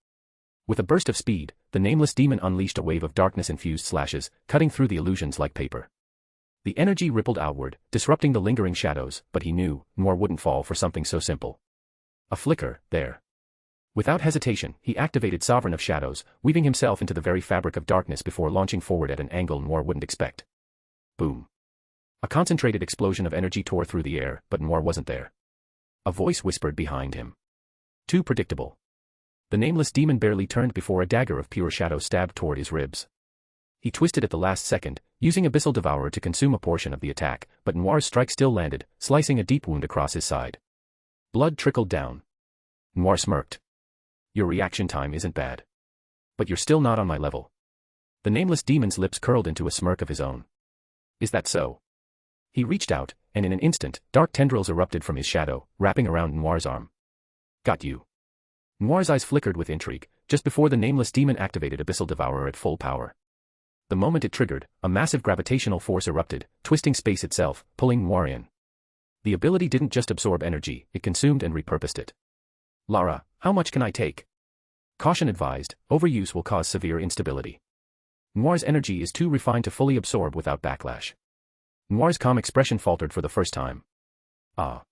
With a burst of speed, the nameless demon unleashed a wave of darkness-infused slashes, cutting through the illusions like paper. The energy rippled outward, disrupting the lingering shadows, but he knew, Noir wouldn't fall for something so simple. A flicker, there. Without hesitation, he activated Sovereign of Shadows, weaving himself into the very fabric of darkness before launching forward at an angle Noir wouldn't expect. Boom. A concentrated explosion of energy tore through the air, but Noir wasn't there. A voice whispered behind him. Too predictable. The nameless demon barely turned before a dagger of pure shadow stabbed toward his ribs. He twisted at the last second, using Abyssal Devourer to consume a portion of the attack, but Noir's strike still landed, slicing a deep wound across his side. Blood trickled down. Noir smirked. Your reaction time isn't bad. But you're still not on my level. The nameless demon's lips curled into a smirk of his own. Is that so? He reached out, and in an instant, dark tendrils erupted from his shadow, wrapping around Noir's arm. Got you. Noir's eyes flickered with intrigue, just before the nameless demon activated Abyssal Devourer at full power. The moment it triggered, a massive gravitational force erupted, twisting space itself, pulling Noir in. The ability didn't just absorb energy, it consumed and repurposed it. Lara, how much can I take? Caution advised, overuse will cause severe instability. Noir's energy is too refined to fully absorb without backlash. Noir's calm expression faltered for the first time. Ah.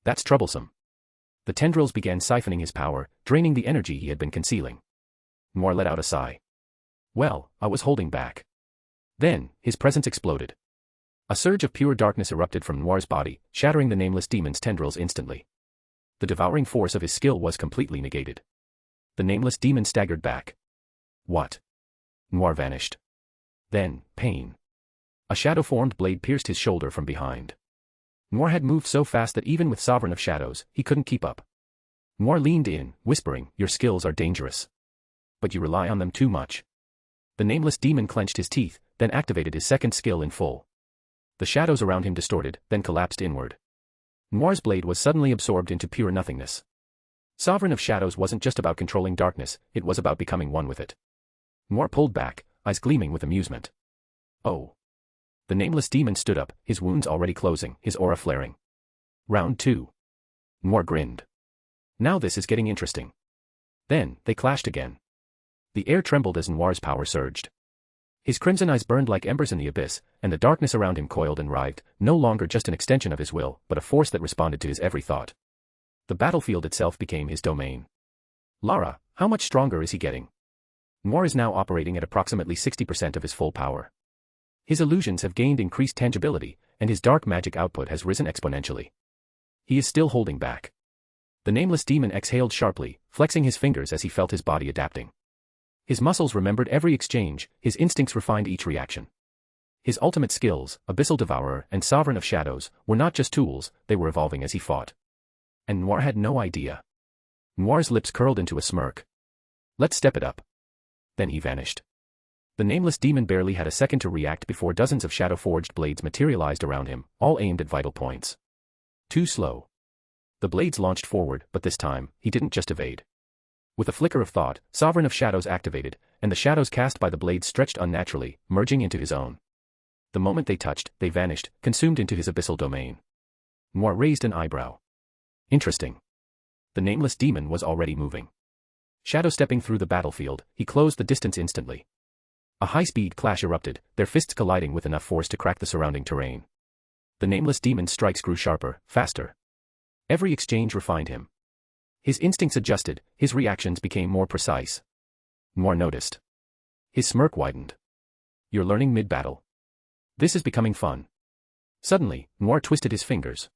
That's troublesome. The tendrils began siphoning his power, draining the energy he had been concealing. Noir let out a sigh. Well, I was holding back. Then, his presence exploded. A surge of pure darkness erupted from Noir's body, shattering the nameless demon's tendrils instantly. The devouring force of his skill was completely negated. The nameless demon staggered back. What? Noir vanished. Then, pain. A shadow-formed blade pierced his shoulder from behind. Noir had moved so fast that even with Sovereign of Shadows, he couldn't keep up. Noir leaned in, whispering, your skills are dangerous. But you rely on them too much. The nameless demon clenched his teeth, then activated his second skill in full. The shadows around him distorted, then collapsed inward. Noir's blade was suddenly absorbed into pure nothingness. Sovereign of Shadows wasn't just about controlling darkness, it was about becoming one with it. Noir pulled back, eyes gleaming with amusement. Oh. The nameless demon stood up, his wounds already closing, his aura flaring. Round 2. Noir grinned. Now this is getting interesting. Then, they clashed again. The air trembled as Noir's power surged. His crimson eyes burned like embers in the abyss, and the darkness around him coiled and writhed, no longer just an extension of his will, but a force that responded to his every thought. The battlefield itself became his domain. Lara, how much stronger is he getting? Noir is now operating at approximately 60% of his full power. His illusions have gained increased tangibility, and his dark magic output has risen exponentially. He is still holding back. The nameless demon exhaled sharply, flexing his fingers as he felt his body adapting. His muscles remembered every exchange, his instincts refined each reaction. His ultimate skills, Abyssal Devourer and Sovereign of Shadows, were not just tools, they were evolving as he fought. And Noir had no idea. Noir's lips curled into a smirk. Let's step it up. Then he vanished. The nameless demon barely had a second to react before dozens of shadow-forged blades materialized around him, all aimed at vital points. Too slow. The blades launched forward, but this time, he didn't just evade. With a flicker of thought, Sovereign of Shadows activated, and the shadows cast by the blades stretched unnaturally, merging into his own. The moment they touched, they vanished, consumed into his abyssal domain. Noir raised an eyebrow. Interesting. The nameless demon was already moving. Shadow stepping through the battlefield, he closed the distance instantly. A high-speed clash erupted, their fists colliding with enough force to crack the surrounding terrain. The nameless demon's strikes grew sharper, faster. Every exchange refined him. His instincts adjusted, his reactions became more precise. Noir noticed. His smirk widened. You're learning mid-battle. This is becoming fun. Suddenly, Noir twisted his fingers.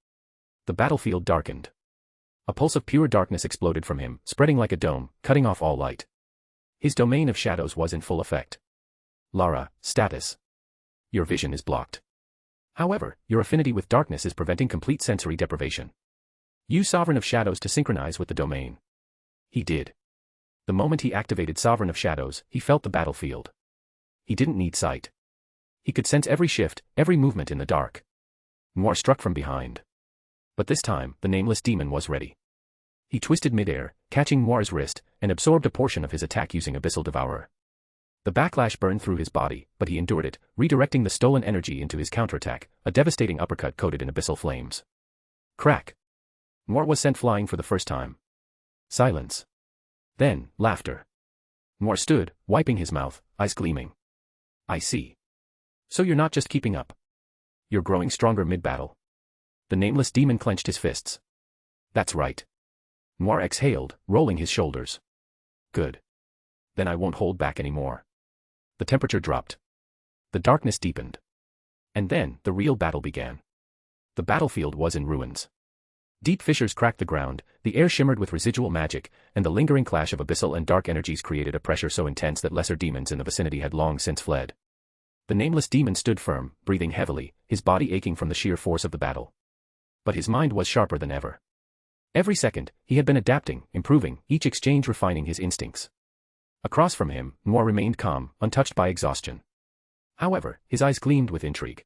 The battlefield darkened. A pulse of pure darkness exploded from him, spreading like a dome, cutting off all light. His domain of shadows was in full effect. Lara, status. Your vision is blocked. However, your affinity with darkness is preventing complete sensory deprivation. Use Sovereign of Shadows to synchronize with the domain. He did. The moment he activated Sovereign of Shadows, he felt the battlefield. He didn't need sight. He could sense every shift, every movement in the dark. Noir struck from behind. But this time, the nameless demon was ready. He twisted midair, catching Noir's wrist, and absorbed a portion of his attack using Abyssal Devourer. The backlash burned through his body, but he endured it, redirecting the stolen energy into his counterattack, a devastating uppercut coated in abyssal flames. Crack! Noir was sent flying for the first time. Silence. Then, laughter. Noir stood, wiping his mouth, eyes gleaming. I see. So you're not just keeping up. You're growing stronger mid-battle. The nameless demon clenched his fists. That's right. Noir exhaled, rolling his shoulders. Good. Then I won't hold back anymore. The temperature dropped. The darkness deepened. And then, the real battle began. The battlefield was in ruins. Deep fissures cracked the ground, the air shimmered with residual magic, and the lingering clash of abyssal and dark energies created a pressure so intense that lesser demons in the vicinity had long since fled. The nameless demon stood firm, breathing heavily, his body aching from the sheer force of the battle. But his mind was sharper than ever. Every second, he had been adapting, improving, each exchange refining his instincts. Across from him, Noir remained calm, untouched by exhaustion. However, his eyes gleamed with intrigue.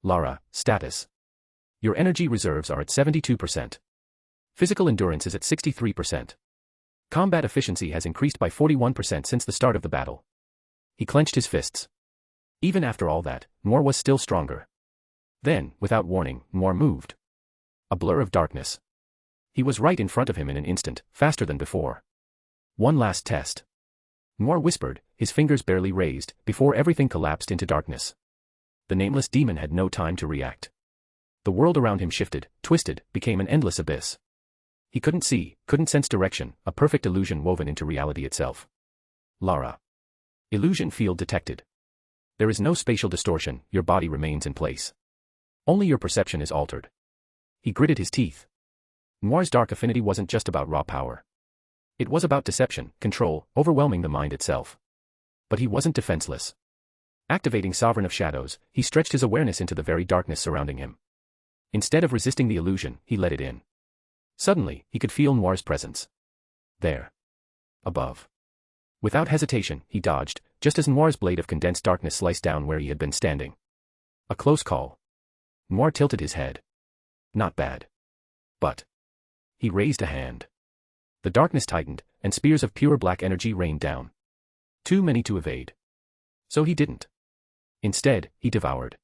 Lara, status. Your energy reserves are at 72%. Physical endurance is at 63%. Combat efficiency has increased by 41% since the start of the battle. He clenched his fists. Even after all that, Noir was still stronger. Then, without warning, Noir moved. A blur of darkness. He was right in front of him in an instant, faster than before. One last test. Noir whispered, his fingers barely raised, before everything collapsed into darkness. The nameless demon had no time to react. The world around him shifted, twisted, became an endless abyss. He couldn't see, couldn't sense direction, a perfect illusion woven into reality itself. Lara. Illusion field detected. There is no spatial distortion, your body remains in place. Only your perception is altered. He gritted his teeth. Noir's dark affinity wasn't just about raw power. It was about deception, control, overwhelming the mind itself. But he wasn't defenseless. Activating Sovereign of Shadows, he stretched his awareness into the very darkness surrounding him. Instead of resisting the illusion, he let it in. Suddenly, he could feel Noir's presence. There. Above. Without hesitation, he dodged, just as Noir's blade of condensed darkness sliced down where he had been standing. A close call. Noir tilted his head. Not bad. But. He raised a hand. The darkness tightened, and spears of pure black energy rained down. Too many to evade. So he didn't. Instead, he devoured.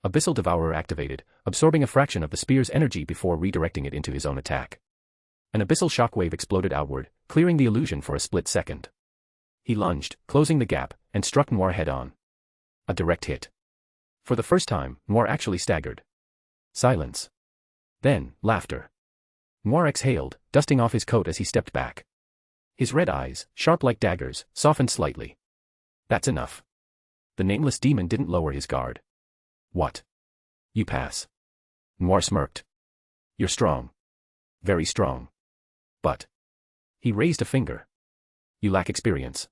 Abyssal Devourer activated, absorbing a fraction of the spear's energy before redirecting it into his own attack. An abyssal shockwave exploded outward, clearing the illusion for a split second. He lunged, closing the gap, and struck Noir head-on. A direct hit. For the first time, Noir actually staggered. Silence. Then, laughter. Noir exhaled, dusting off his coat as he stepped back. His red eyes, sharp like daggers, softened slightly. That's enough. The nameless demon didn't lower his guard. What? You pass. Noir smirked. You're strong. Very strong. But. He raised a finger. You lack experience.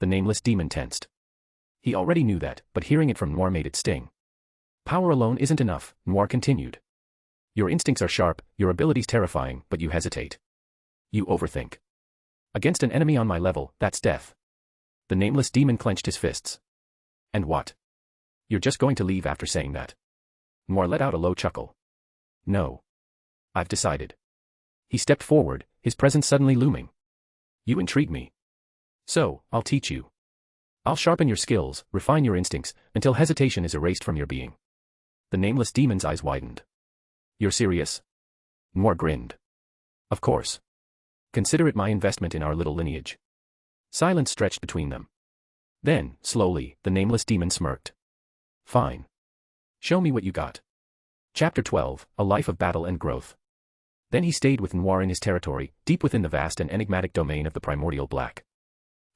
The nameless demon tensed. He already knew that, but hearing it from Noir made it sting. Power alone isn't enough, Noir continued. Your instincts are sharp, your abilities terrifying, but you hesitate. You overthink. Against an enemy on my level, that's death. The nameless demon clenched his fists. And what? You're just going to leave after saying that? Noir let out a low chuckle. No. I've decided. He stepped forward, his presence suddenly looming. You intrigue me. So, I'll teach you. I'll sharpen your skills, refine your instincts, until hesitation is erased from your being. The nameless demon's eyes widened. You're serious? Noir grinned. Of course. Consider it my investment in our little lineage. Silence stretched between them. Then, slowly, the nameless demon smirked. Fine. Show me what you got. Chapter 12, A Life of Battle and Growth. Then he stayed with Noir in his territory, deep within the vast and enigmatic domain of the Primordial Black.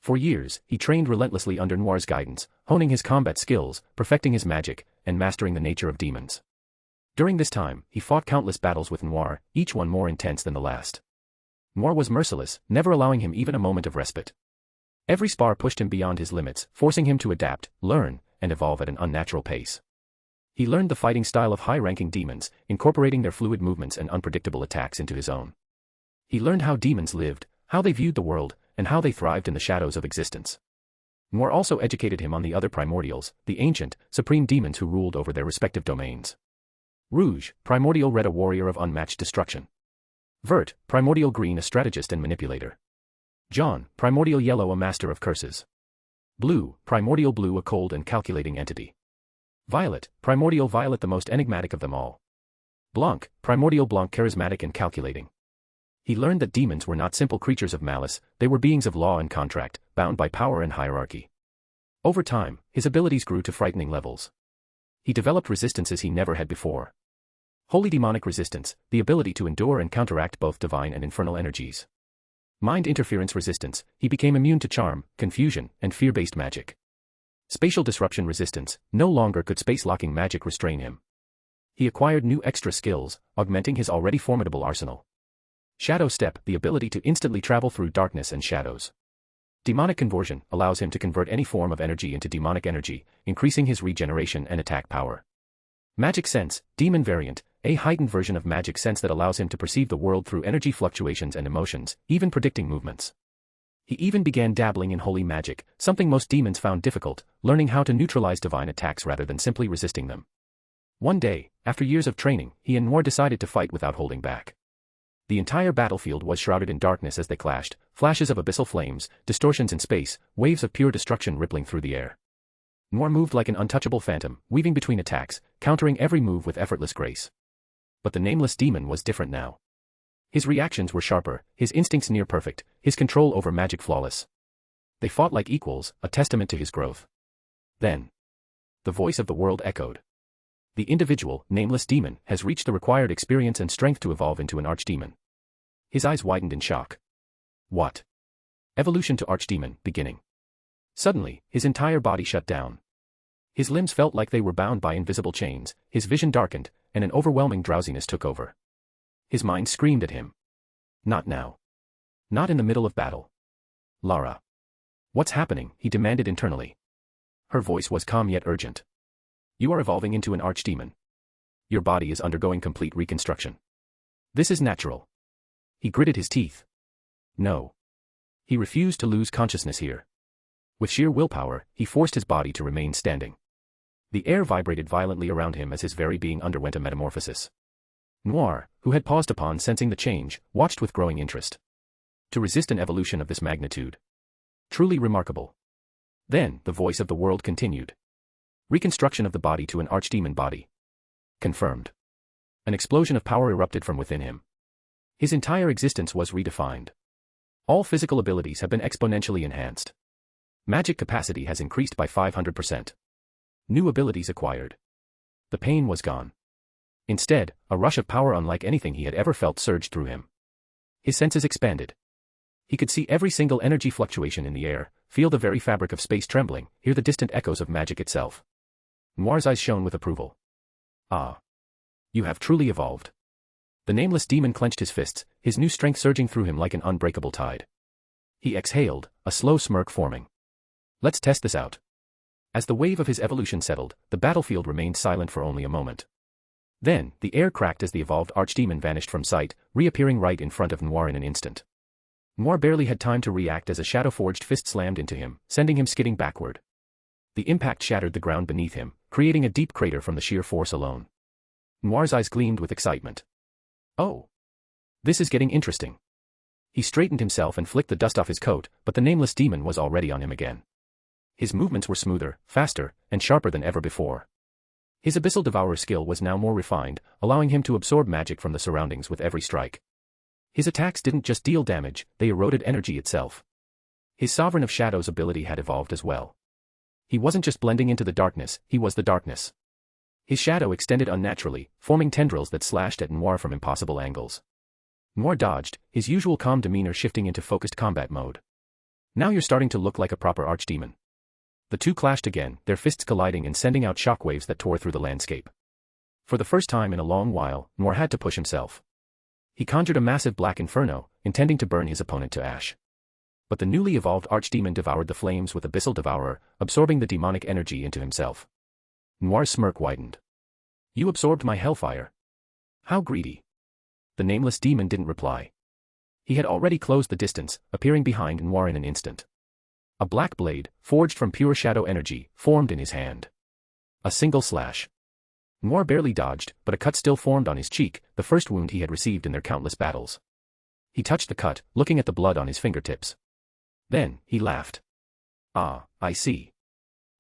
For years, he trained relentlessly under Noir's guidance, honing his combat skills, perfecting his magic, and mastering the nature of demons. During this time, he fought countless battles with Noir, each one more intense than the last. Noir was merciless, never allowing him even a moment of respite. Every spar pushed him beyond his limits, forcing him to adapt, learn, and evolve at an unnatural pace. He learned the fighting style of high-ranking demons, incorporating their fluid movements and unpredictable attacks into his own. He learned how demons lived, how they viewed the world, and how they thrived in the shadows of existence. Noir also educated him on the other primordials, the ancient, supreme demons who ruled over their respective domains. Rouge, Primordial Red, a warrior of unmatched destruction. Vert, Primordial Green, a strategist and manipulator. Jaune, Primordial Yellow, a master of curses. Blue, Primordial Blue, a cold and calculating entity. Violet, Primordial Violet, the most enigmatic of them all. Blanc, Primordial Blanc, charismatic and calculating. He learned that demons were not simple creatures of malice, they were beings of law and contract, bound by power and hierarchy. Over time, his abilities grew to frightening levels. He developed resistances he never had before. Holy demonic resistance, the ability to endure and counteract both divine and infernal energies. Mind interference resistance, he became immune to charm, confusion, and fear-based magic. Spatial disruption resistance, no longer could space-locking magic restrain him. He acquired new extra skills, augmenting his already formidable arsenal. Shadow Step, the ability to instantly travel through darkness and shadows. Demonic Conversion allows him to convert any form of energy into demonic energy, increasing his regeneration and attack power. Magic Sense, Demon Variant, a heightened version of magic sense that allows him to perceive the world through energy fluctuations and emotions, even predicting movements. He even began dabbling in holy magic, something most demons found difficult, learning how to neutralize divine attacks rather than simply resisting them. One day, after years of training, he and Noir decided to fight without holding back. The entire battlefield was shrouded in darkness as they clashed, flashes of abyssal flames, distortions in space, waves of pure destruction rippling through the air. Noir moved like an untouchable phantom, weaving between attacks, countering every move with effortless grace. But the nameless demon was different now. His reactions were sharper, his instincts near perfect, his control over magic flawless. They fought like equals, a testament to his growth. Then, the voice of the world echoed. The individual, nameless demon, has reached the required experience and strength to evolve into an archdemon. His eyes widened in shock. What? Evolution to archdemon, beginning. Suddenly, his entire body shut down. His limbs felt like they were bound by invisible chains, his vision darkened, and an overwhelming drowsiness took over. His mind screamed at him. Not now. Not in the middle of battle. Lara. What's happening? He demanded internally. Her voice was calm yet urgent. You are evolving into an archdemon. Your body is undergoing complete reconstruction. This is natural. He gritted his teeth. No. He refused to lose consciousness here. With sheer willpower, he forced his body to remain standing. The air vibrated violently around him as his very being underwent a metamorphosis. Noir, who had paused upon sensing the change, watched with growing interest. To resist an evolution of this magnitude. Truly remarkable. Then, the voice of the world continued. Reconstruction of the body to an archdemon body. Confirmed. An explosion of power erupted from within him. His entire existence was redefined. All physical abilities have been exponentially enhanced. Magic capacity has increased by 500%. New abilities acquired. The pain was gone. Instead, a rush of power unlike anything he had ever felt surged through him. His senses expanded. He could see every single energy fluctuation in the air, feel the very fabric of space trembling, hear the distant echoes of magic itself. Noir's eyes shone with approval. Ah. You have truly evolved. The nameless demon clenched his fists, his new strength surging through him like an unbreakable tide. He exhaled, a slow smirk forming. Let's test this out. As the wave of his evolution settled, the battlefield remained silent for only a moment. Then, the air cracked as the evolved archdemon vanished from sight, reappearing right in front of Noir in an instant. Noir barely had time to react as a shadow-forged fist slammed into him, sending him skidding backward. The impact shattered the ground beneath him, creating a deep crater from the sheer force alone. Noir's eyes gleamed with excitement. Oh. This is getting interesting. He straightened himself and flicked the dust off his coat, but the nameless demon was already on him again. His movements were smoother, faster, and sharper than ever before. His abyssal devourer skill was now more refined, allowing him to absorb magic from the surroundings with every strike. His attacks didn't just deal damage, they eroded energy itself. His Sovereign of Shadows ability had evolved as well. He wasn't just blending into the darkness, he was the darkness. His shadow extended unnaturally, forming tendrils that slashed at Noir from impossible angles. Noir dodged, his usual calm demeanor shifting into focused combat mode. Now you're starting to look like a proper archdemon. The two clashed again, their fists colliding and sending out shockwaves that tore through the landscape. For the first time in a long while, Noir had to push himself. He conjured a massive black inferno, intending to burn his opponent to ash. But the newly evolved archdemon devoured the flames with Abyssal Devourer, absorbing the demonic energy into himself. Noir's smirk widened. You absorbed my hellfire. How greedy. The nameless demon didn't reply. He had already closed the distance, appearing behind Noir in an instant. A black blade, forged from pure shadow energy, formed in his hand. A single slash. Noir barely dodged, but a cut still formed on his cheek, the first wound he had received in their countless battles. He touched the cut, looking at the blood on his fingertips. Then, he laughed. Ah, I see.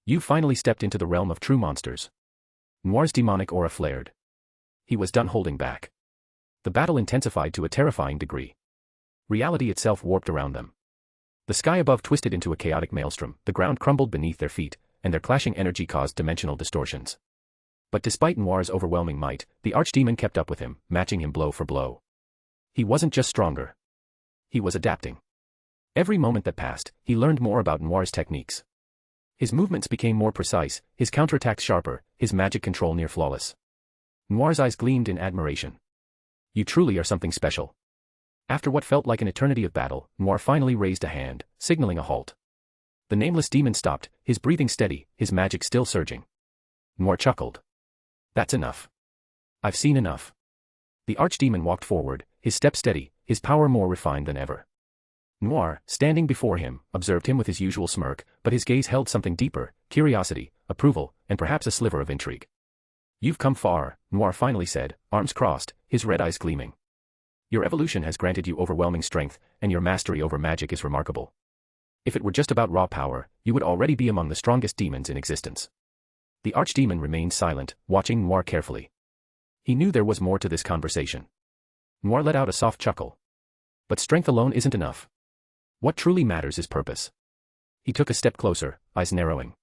You finally stepped into the realm of true monsters. Noir's demonic aura flared. He was done holding back. The battle intensified to a terrifying degree. Reality itself warped around them. The sky above twisted into a chaotic maelstrom, the ground crumbled beneath their feet, and their clashing energy caused dimensional distortions. But despite Noir's overwhelming might, the archdemon kept up with him, matching him blow for blow. He wasn't just stronger. He was adapting. Every moment that passed, he learned more about Noir's techniques. His movements became more precise, his counterattacks sharper, his magic control near flawless. Noir's eyes gleamed in admiration. You truly are something special. After what felt like an eternity of battle, Noir finally raised a hand, signaling a halt. The nameless demon stopped, his breathing steady, his magic still surging. Noir chuckled. That's enough. I've seen enough. The archdemon walked forward, his step steady, his power more refined than ever. Noir, standing before him, observed him with his usual smirk, but his gaze held something deeper, curiosity, approval, and perhaps a sliver of intrigue. You've come far, Noir finally said, arms crossed, his red eyes gleaming. Your evolution has granted you overwhelming strength, and your mastery over magic is remarkable. If it were just about raw power, you would already be among the strongest demons in existence. The archdemon remained silent, watching Noir carefully. He knew there was more to this conversation. Noir let out a soft chuckle. But strength alone isn't enough. What truly matters is purpose. He took a step closer, eyes narrowing.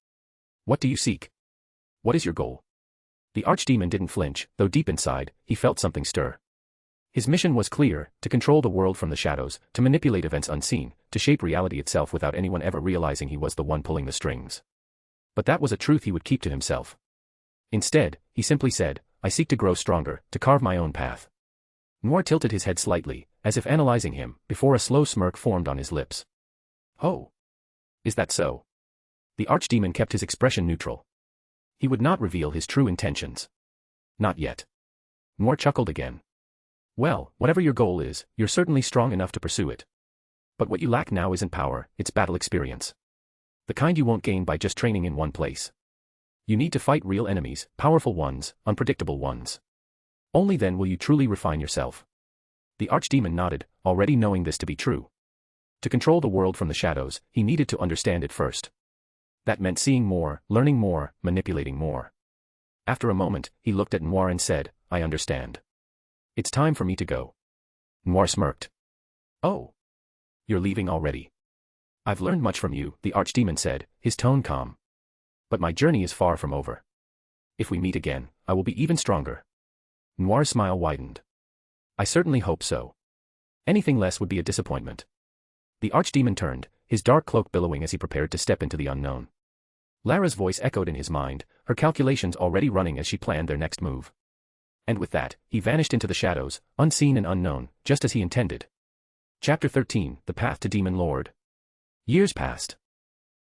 What do you seek? What is your goal? The archdemon didn't flinch, though deep inside, he felt something stir. His mission was clear, to control the world from the shadows, to manipulate events unseen, to shape reality itself without anyone ever realizing he was the one pulling the strings. But that was a truth he would keep to himself. Instead, he simply said, I seek to grow stronger, to carve my own path. Noir tilted his head slightly, as if analyzing him, before a slow smirk formed on his lips. Oh. Is that so? The archdemon kept his expression neutral. He would not reveal his true intentions. Not yet. Noir chuckled again. Well, whatever your goal is, you're certainly strong enough to pursue it. But what you lack now isn't power, it's battle experience. The kind you won't gain by just training in one place. You need to fight real enemies, powerful ones, unpredictable ones. Only then will you truly refine yourself. The archdemon nodded, already knowing this to be true. To control the world from the shadows, he needed to understand it first. That meant seeing more, learning more, manipulating more. After a moment, he looked at Noir and said, I understand. It's time for me to go. Noir smirked. Oh. You're leaving already. I've learned much from you, the archdemon said, his tone calm. But my journey is far from over. If we meet again, I will be even stronger. Noir's smile widened. I certainly hope so. Anything less would be a disappointment. The archdemon turned, his dark cloak billowing as he prepared to step into the unknown. Lara's voice echoed in his mind, her calculations already running as she planned their next move. And with that, he vanished into the shadows, unseen and unknown, just as he intended. Chapter 13, The Path to Demon Lord. Years passed.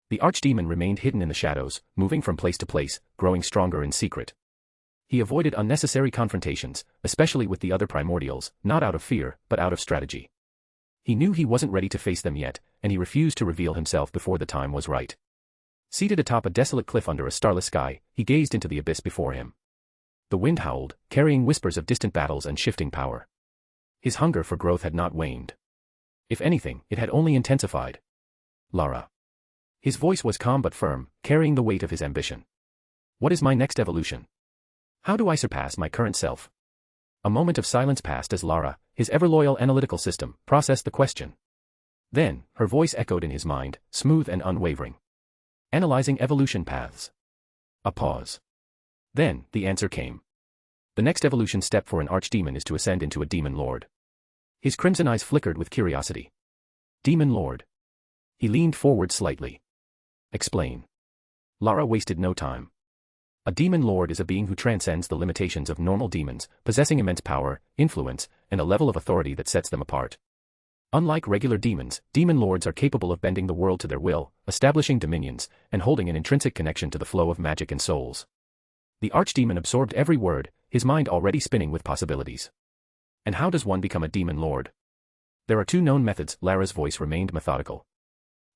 The archdemon remained hidden in the shadows, moving from place to place, growing stronger in secret. He avoided unnecessary confrontations, especially with the other primordials, not out of fear, but out of strategy. He knew he wasn't ready to face them yet, and he refused to reveal himself before the time was right. Seated atop a desolate cliff under a starless sky, he gazed into the abyss before him. The wind howled, carrying whispers of distant battles and shifting power. His hunger for growth had not waned. If anything, it had only intensified. Lara. His voice was calm but firm, carrying the weight of his ambition. What is my next evolution? How do I surpass my current self? A moment of silence passed as Lara, his ever-loyal analytical system, processed the question. Then, her voice echoed in his mind, smooth and unwavering. Analyzing evolution paths. A pause. Then, the answer came. The next evolution step for an archdemon is to ascend into a demon lord. His crimson eyes flickered with curiosity. Demon lord. He leaned forward slightly. Explain. Lara wasted no time. A demon lord is a being who transcends the limitations of normal demons, possessing immense power, influence, and a level of authority that sets them apart. Unlike regular demons, demon lords are capable of bending the world to their will, establishing dominions, and holding an intrinsic connection to the flow of magic and souls. The archdemon absorbed every word, his mind already spinning with possibilities. And how does one become a demon lord? There are two known methods. Lara's voice remained methodical.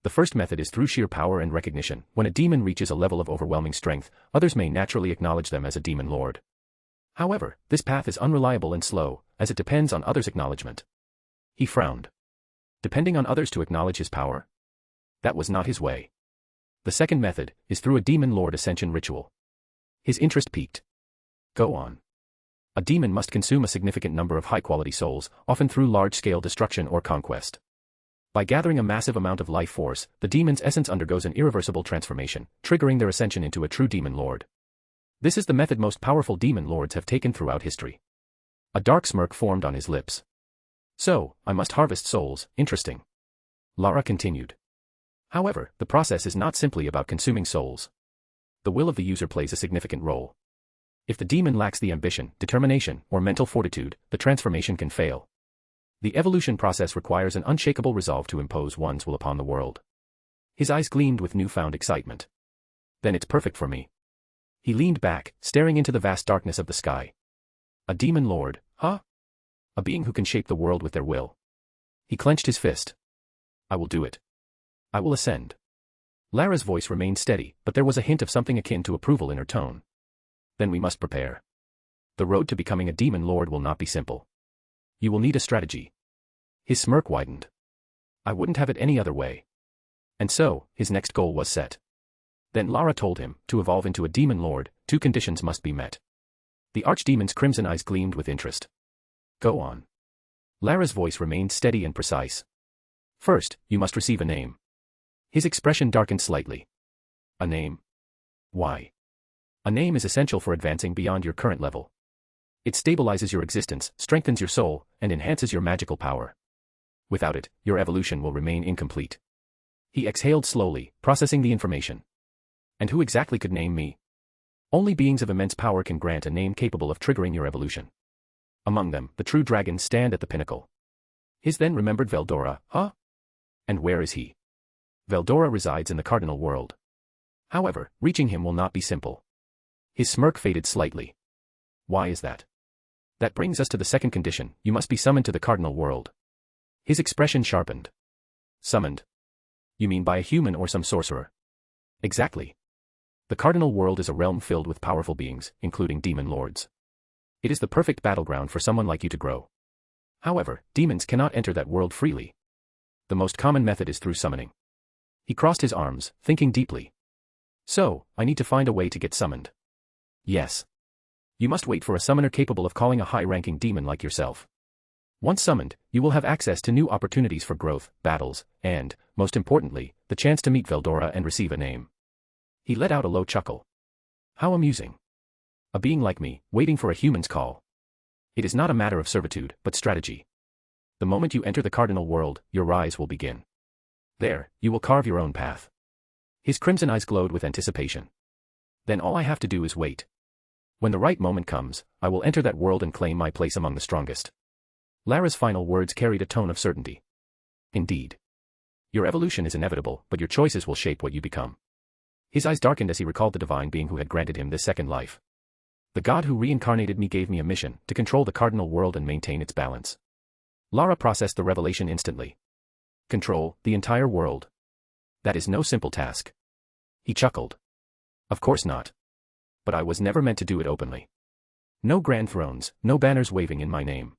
The first method is through sheer power and recognition. When a demon reaches a level of overwhelming strength, others may naturally acknowledge them as a demon lord. However, this path is unreliable and slow, as it depends on others' acknowledgement. He frowned. Depending on others to acknowledge his power? That was not his way. The second method is through a demon lord ascension ritual. His interest piqued. Go on. A demon must consume a significant number of high-quality souls, often through large-scale destruction or conquest. By gathering a massive amount of life force, the demon's essence undergoes an irreversible transformation, triggering their ascension into a true demon lord. This is the method most powerful demon lords have taken throughout history. A dark smirk formed on his lips. So, I must harvest souls, interesting. Lara continued. However, the process is not simply about consuming souls. The will of the user plays a significant role. If the demon lacks the ambition, determination, or mental fortitude, the transformation can fail. The evolution process requires an unshakable resolve to impose one's will upon the world. His eyes gleamed with newfound excitement. Then it's perfect for me. He leaned back, staring into the vast darkness of the sky. A demon lord, huh? A being who can shape the world with their will. He clenched his fist. I will do it. I will ascend. Lara's voice remained steady, but there was a hint of something akin to approval in her tone. Then we must prepare. The road to becoming a demon lord will not be simple. You will need a strategy. His smirk widened. I wouldn't have it any other way. And so, his next goal was set. Then Lara told him, to evolve into a demon lord, two conditions must be met. The archdemon's crimson eyes gleamed with interest. Go on. Lara's voice remained steady and precise. First, you must receive a name. His expression darkened slightly. A name? Why? A name is essential for advancing beyond your current level. It stabilizes your existence, strengthens your soul, and enhances your magical power. Without it, your evolution will remain incomplete. He exhaled slowly, processing the information. And who exactly could name me? Only beings of immense power can grant a name capable of triggering your evolution. Among them, the true dragons stand at the pinnacle. His then remembered Veldora, huh? And where is he? Veldora resides in the cardinal world. However, reaching him will not be simple. His smirk faded slightly. Why is that? That brings us to the second condition, you must be summoned to the cardinal world. His expression sharpened. Summoned? You mean by a human or some sorcerer? Exactly. The cardinal world is a realm filled with powerful beings, including demon lords. It is the perfect battleground for someone like you to grow. However, demons cannot enter that world freely. The most common method is through summoning. He crossed his arms, thinking deeply. So, I need to find a way to get summoned. Yes. You must wait for a summoner capable of calling a high-ranking demon like yourself. Once summoned, you will have access to new opportunities for growth, battles, and, most importantly, the chance to meet Veldora and receive a name. He let out a low chuckle. How amusing. A being like me, waiting for a human's call. It is not a matter of servitude, but strategy. The moment you enter the cardinal world, your rise will begin. There, you will carve your own path. His crimson eyes glowed with anticipation. Then all I have to do is wait. When the right moment comes, I will enter that world and claim my place among the strongest. Lara's final words carried a tone of certainty. Indeed. Your evolution is inevitable, but your choices will shape what you become. His eyes darkened as he recalled the divine being who had granted him this second life. The god who reincarnated me gave me a mission, to control the cardinal world and maintain its balance. Lara processed the revelation instantly. Control the entire world. That is no simple task. He chuckled. Of course not. But I was never meant to do it openly. No grand thrones, no banners waving in my name.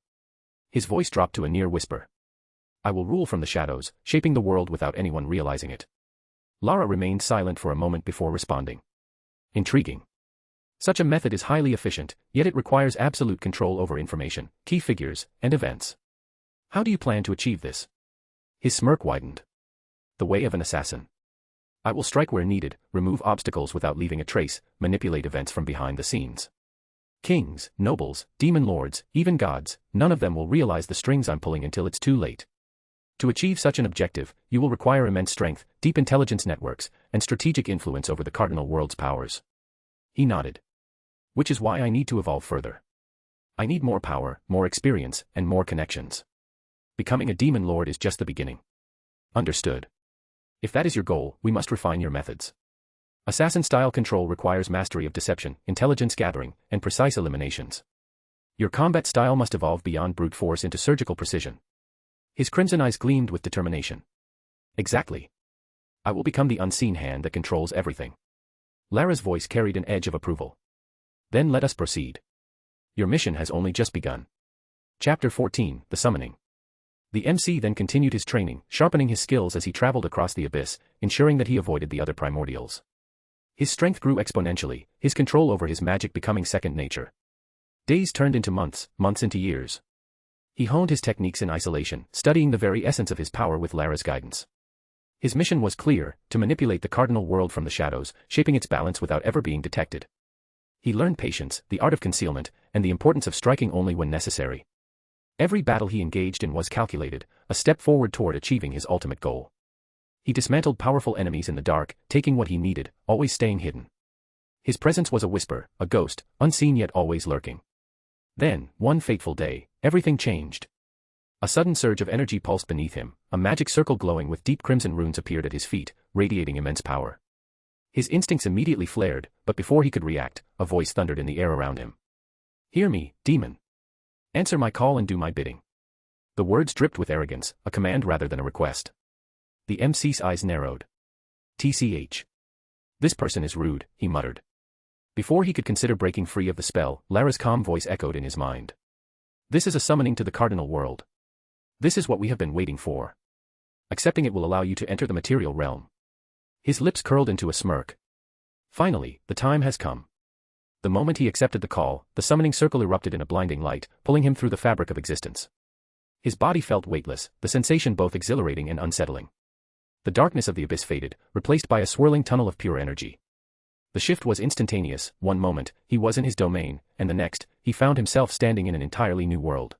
His voice dropped to a near whisper. I will rule from the shadows, shaping the world without anyone realizing it. Lara remained silent for a moment before responding. Intriguing. Such a method is highly efficient, yet it requires absolute control over information, key figures, and events. How do you plan to achieve this? His smirk widened. The way of an assassin. I will strike where needed, remove obstacles without leaving a trace, manipulate events from behind the scenes. Kings, nobles, demon lords, even gods, none of them will realize the strings I'm pulling until it's too late. To achieve such an objective, you will require immense strength, deep intelligence networks, and strategic influence over the cardinal world's powers. He nodded. Which is why I need to evolve further. I need more power, more experience, and more connections. Becoming a demon lord is just the beginning. Understood. If that is your goal, we must refine your methods. Assassin-style control requires mastery of deception, intelligence gathering, and precise eliminations. Your combat style must evolve beyond brute force into surgical precision. His crimson eyes gleamed with determination. Exactly. I will become the unseen hand that controls everything. Lara's voice carried an edge of approval. Then let us proceed. Your mission has only just begun. Chapter 14, The Summoning. The MC then continued his training, sharpening his skills as he traveled across the abyss, ensuring that he avoided the other primordials. His strength grew exponentially, his control over his magic becoming second nature. Days turned into months, months into years. He honed his techniques in isolation, studying the very essence of his power with Lara's guidance. His mission was clear, to manipulate the cardinal world from the shadows, shaping its balance without ever being detected. He learned patience, the art of concealment, and the importance of striking only when necessary. Every battle he engaged in was calculated, a step forward toward achieving his ultimate goal. He dismantled powerful enemies in the dark, taking what he needed, always staying hidden. His presence was a whisper, a ghost, unseen yet always lurking. Then, one fateful day, everything changed. A sudden surge of energy pulsed beneath him, a magic circle glowing with deep crimson runes appeared at his feet, radiating immense power. His instincts immediately flared, but before he could react, a voice thundered in the air around him. Hear me, demon. Answer my call and do my bidding. The words dripped with arrogance, a command rather than a request. The MC's eyes narrowed. TCH. This person is rude, he muttered. Before he could consider breaking free of the spell, Lara's calm voice echoed in his mind. This is a summoning to the cardinal world. This is what we have been waiting for. Accepting it will allow you to enter the material realm. His lips curled into a smirk. Finally, the time has come. The moment he accepted the call, the summoning circle erupted in a blinding light, pulling him through the fabric of existence. His body felt weightless, the sensation both exhilarating and unsettling. The darkness of the abyss faded, replaced by a swirling tunnel of pure energy. The shift was instantaneous. One moment, he was in his domain, and the next, he found himself standing in an entirely new world.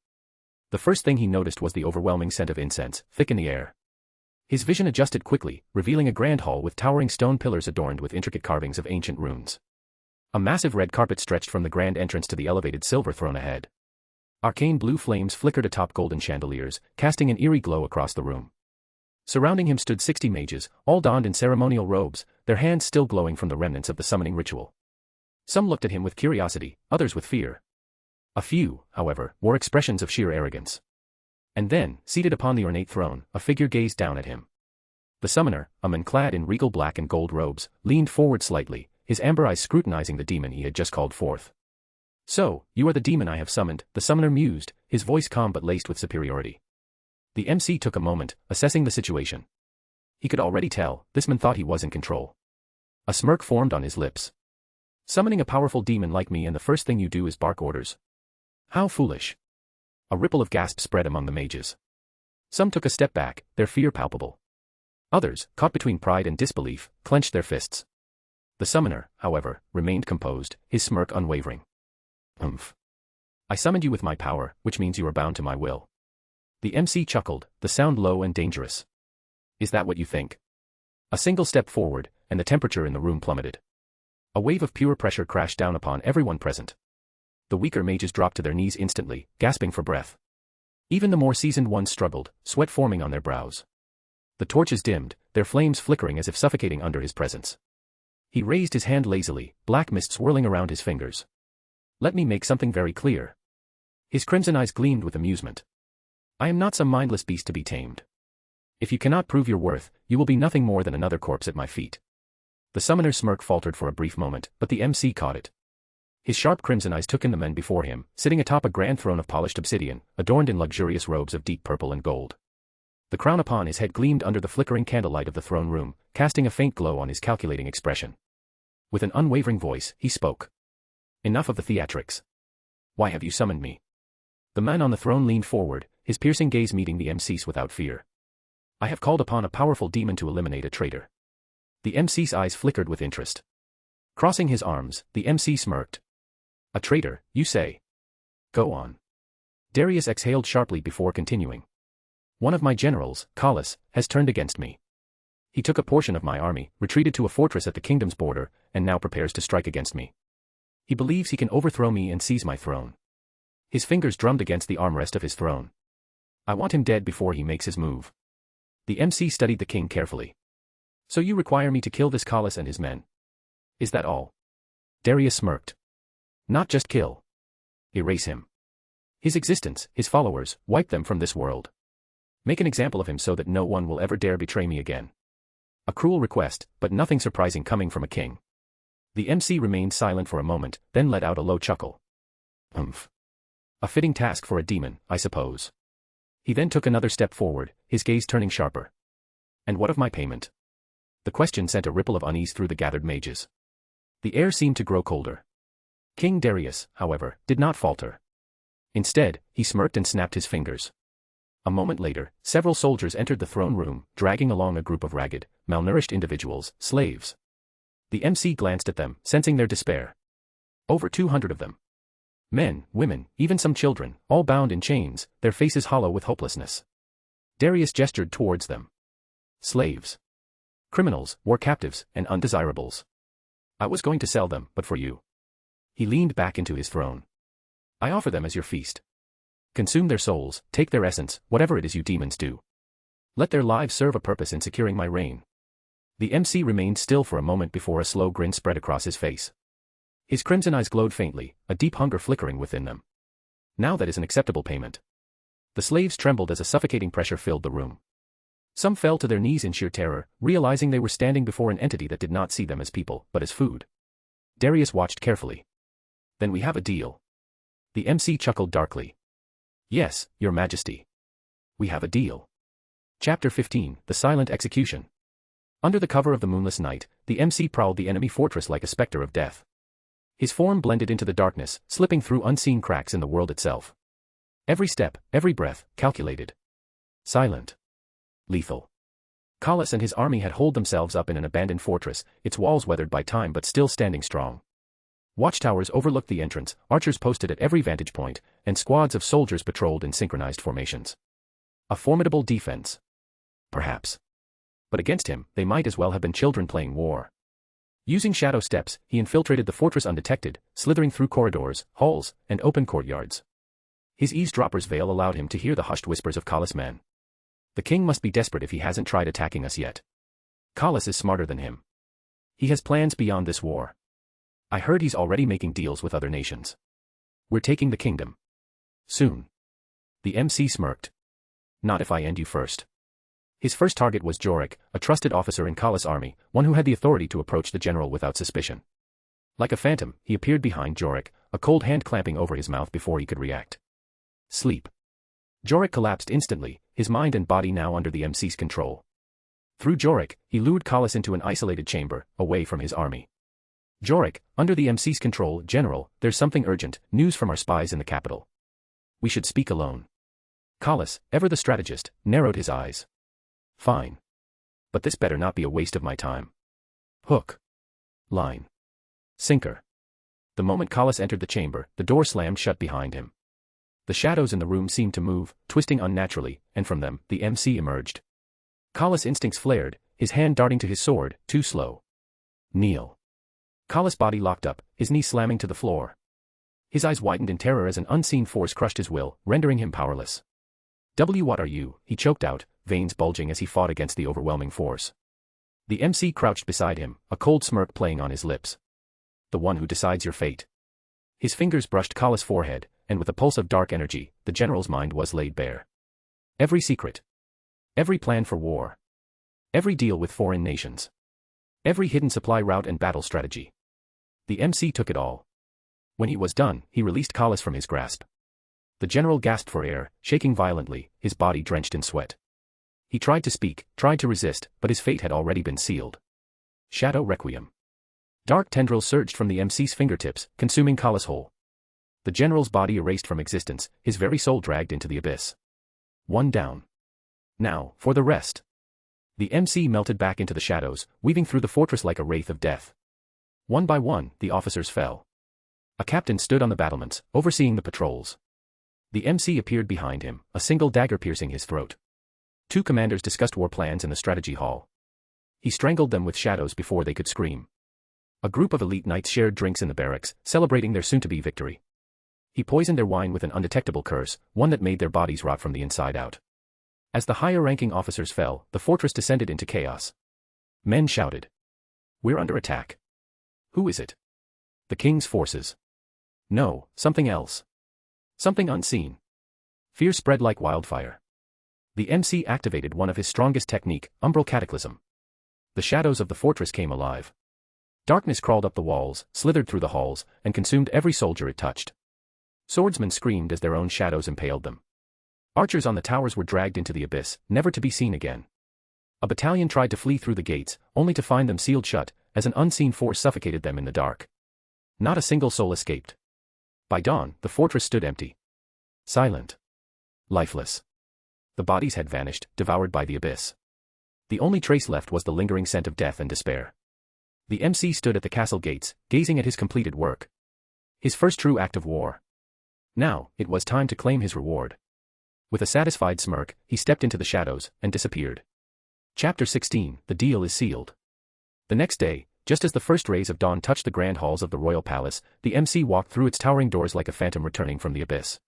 The first thing he noticed was the overwhelming scent of incense, thick in the air. His vision adjusted quickly, revealing a grand hall with towering stone pillars adorned with intricate carvings of ancient runes. A massive red carpet stretched from the grand entrance to the elevated silver throne ahead. Arcane blue flames flickered atop golden chandeliers, casting an eerie glow across the room. Surrounding him stood 60 mages, all donned in ceremonial robes, their hands still glowing from the remnants of the summoning ritual. Some looked at him with curiosity, others with fear. A few, however, wore expressions of sheer arrogance. And then, seated upon the ornate throne, a figure gazed down at him. The summoner, a man clad in regal black and gold robes, leaned forward slightly, his amber eyes scrutinizing the demon he had just called forth. So, you are the demon I have summoned, the summoner mused, his voice calm but laced with superiority. The MC took a moment, assessing the situation. He could already tell, this man thought he was in control. A smirk formed on his lips. Summoning a powerful demon like me and the first thing you do is bark orders. How foolish. A ripple of gasps spread among the mages. Some took a step back, their fear palpable. Others, caught between pride and disbelief, clenched their fists. The summoner, however, remained composed, his smirk unwavering. I summoned you with my power, which means you are bound to my will. The MC chuckled, the sound low and dangerous. Is that what you think? A single step forward, and the temperature in the room plummeted. A wave of pure pressure crashed down upon everyone present. The weaker mages dropped to their knees instantly, gasping for breath. Even the more seasoned ones struggled, sweat forming on their brows. The torches dimmed, their flames flickering as if suffocating under his presence. He raised his hand lazily, black mist swirling around his fingers. Let me make something very clear. His crimson eyes gleamed with amusement. I am not some mindless beast to be tamed. If you cannot prove your worth, you will be nothing more than another corpse at my feet. The summoner's smirk faltered for a brief moment, but the MC caught it. His sharp crimson eyes took in the men before him, sitting atop a grand throne of polished obsidian, adorned in luxurious robes of deep purple and gold. The crown upon his head gleamed under the flickering candlelight of the throne room, casting a faint glow on his calculating expression. With an unwavering voice, he spoke. Enough of the theatrics. Why have you summoned me? The man on the throne leaned forward, his piercing gaze meeting the MC's without fear. I have called upon a powerful demon to eliminate a traitor. The MC's eyes flickered with interest. Crossing his arms, the MC smirked. A traitor, you say? Go on. Darius exhaled sharply before continuing. One of my generals, Callis, has turned against me. He took a portion of my army, retreated to a fortress at the kingdom's border, and now prepares to strike against me. He believes he can overthrow me and seize my throne. His fingers drummed against the armrest of his throne. I want him dead before he makes his move. The MC studied the king carefully. So you require me to kill this Callis and his men? Is that all? Darius smirked. Not just kill. Erase him. His existence, his followers, wipe them from this world. Make an example of him so that no one will ever dare betray me again. A cruel request, but nothing surprising coming from a king. The MC remained silent for a moment, then let out a low chuckle. Umph. A fitting task for a demon, I suppose. He then took another step forward, his gaze turning sharper. And what of my payment? The question sent a ripple of unease through the gathered mages. The air seemed to grow colder. King Darius, however, did not falter. Instead, he smirked and snapped his fingers. A moment later, several soldiers entered the throne room, dragging along a group of ragged, malnourished individuals, slaves. The MC glanced at them, sensing their despair. Over 200 of them. Men, women, even some children, all bound in chains, their faces hollow with hopelessness. Darius gestured towards them. Slaves. Criminals, war captives, and undesirables. I was going to sell them, but for you. He leaned back into his throne. I offer them as your feast. Consume their souls, take their essence, whatever it is you demons do. Let their lives serve a purpose in securing my reign. The MC remained still for a moment before a slow grin spread across his face. His crimson eyes glowed faintly, a deep hunger flickering within them. Now that is an acceptable payment. The slaves trembled as a suffocating pressure filled the room. Some fell to their knees in sheer terror, realizing they were standing before an entity that did not see them as people, but as food. Darius watched carefully. Then we have a deal. The MC chuckled darkly. Yes, your majesty. We have a deal. Chapter 15, The Silent Execution. Under the cover of the moonless night, the MC prowled the enemy fortress like a specter of death. His form blended into the darkness, slipping through unseen cracks in the world itself. Every step, every breath, calculated. Silent. Lethal. Callis and his army had holed themselves up in an abandoned fortress, its walls weathered by time but still standing strong. Watchtowers overlooked the entrance, archers posted at every vantage point, and squads of soldiers patrolled in synchronized formations. A formidable defense. Perhaps. But against him, they might as well have been children playing war. Using shadow steps, he infiltrated the fortress undetected, slithering through corridors, halls, and open courtyards. His eavesdropper's veil allowed him to hear the hushed whispers of Callis' men. The king must be desperate if he hasn't tried attacking us yet. Callis is smarter than him. He has plans beyond this war. I heard he's already making deals with other nations. We're taking the kingdom. Soon. The MC smirked. Not if I end you first. His first target was Jorik, a trusted officer in Callis' army, one who had the authority to approach the general without suspicion. Like a phantom, he appeared behind Jorik, a cold hand clamping over his mouth before he could react. Sleep. Jorik collapsed instantly, his mind and body now under the MC's control. Through Jorik, he lured Callis into an isolated chamber, away from his army. Jorik, under the MC's control, General, there's something urgent, news from our spies in the capital. We should speak alone. Callis, ever the strategist, narrowed his eyes. Fine. But this better not be a waste of my time. Hook. Line. Sinker. The moment Callis entered the chamber, the door slammed shut behind him. The shadows in the room seemed to move, twisting unnaturally, and from them, the MC emerged. Callis' instincts flared, his hand darting to his sword, too slow. Kneel. Callis' body locked up, his knee slamming to the floor. His eyes widened in terror as an unseen force crushed his will, rendering him powerless. What are you? He choked out, veins bulging as he fought against the overwhelming force. The MC crouched beside him, a cold smirk playing on his lips. The one who decides your fate. His fingers brushed Callis' forehead, and with a pulse of dark energy, the general's mind was laid bare. Every secret. Every plan for war. Every deal with foreign nations. Every hidden supply route and battle strategy. The MC took it all. When he was done, he released Callis from his grasp. The general gasped for air, shaking violently, his body drenched in sweat. He tried to speak, tried to resist, but his fate had already been sealed. Shadow Requiem. Dark tendrils surged from the MC's fingertips, consuming Kala's whole. The general's body erased from existence, his very soul dragged into the abyss. One down. Now, for the rest. The MC melted back into the shadows, weaving through the fortress like a wraith of death. One by one, the officers fell. A captain stood on the battlements, overseeing the patrols. The MC appeared behind him, a single dagger piercing his throat. Two commanders discussed war plans in the strategy hall. He strangled them with shadows before they could scream. A group of elite knights shared drinks in the barracks, celebrating their soon-to-be victory. He poisoned their wine with an undetectable curse, one that made their bodies rot from the inside out. As the higher-ranking officers fell, the fortress descended into chaos. Men shouted. "We're under attack." "Who is it?" "The king's forces." "No, something else. Something unseen." Fear spread like wildfire. The MC activated one of his strongest technique, Umbral Cataclysm. The shadows of the fortress came alive. Darkness crawled up the walls, slithered through the halls, and consumed every soldier it touched. Swordsmen screamed as their own shadows impaled them. Archers on the towers were dragged into the abyss, never to be seen again. A battalion tried to flee through the gates, only to find them sealed shut, as an unseen force suffocated them in the dark. Not a single soul escaped. By dawn, the fortress stood empty. Silent. Lifeless. The bodies had vanished, devoured by the abyss. The only trace left was the lingering scent of death and despair. The MC stood at the castle gates, gazing at his completed work. His first true act of war. Now, it was time to claim his reward. With a satisfied smirk, he stepped into the shadows, and disappeared. Chapter 16, The Deal is Sealed. The next day, just as the first rays of dawn touched the grand halls of the royal palace, the MC walked through its towering doors like a phantom returning from the abyss.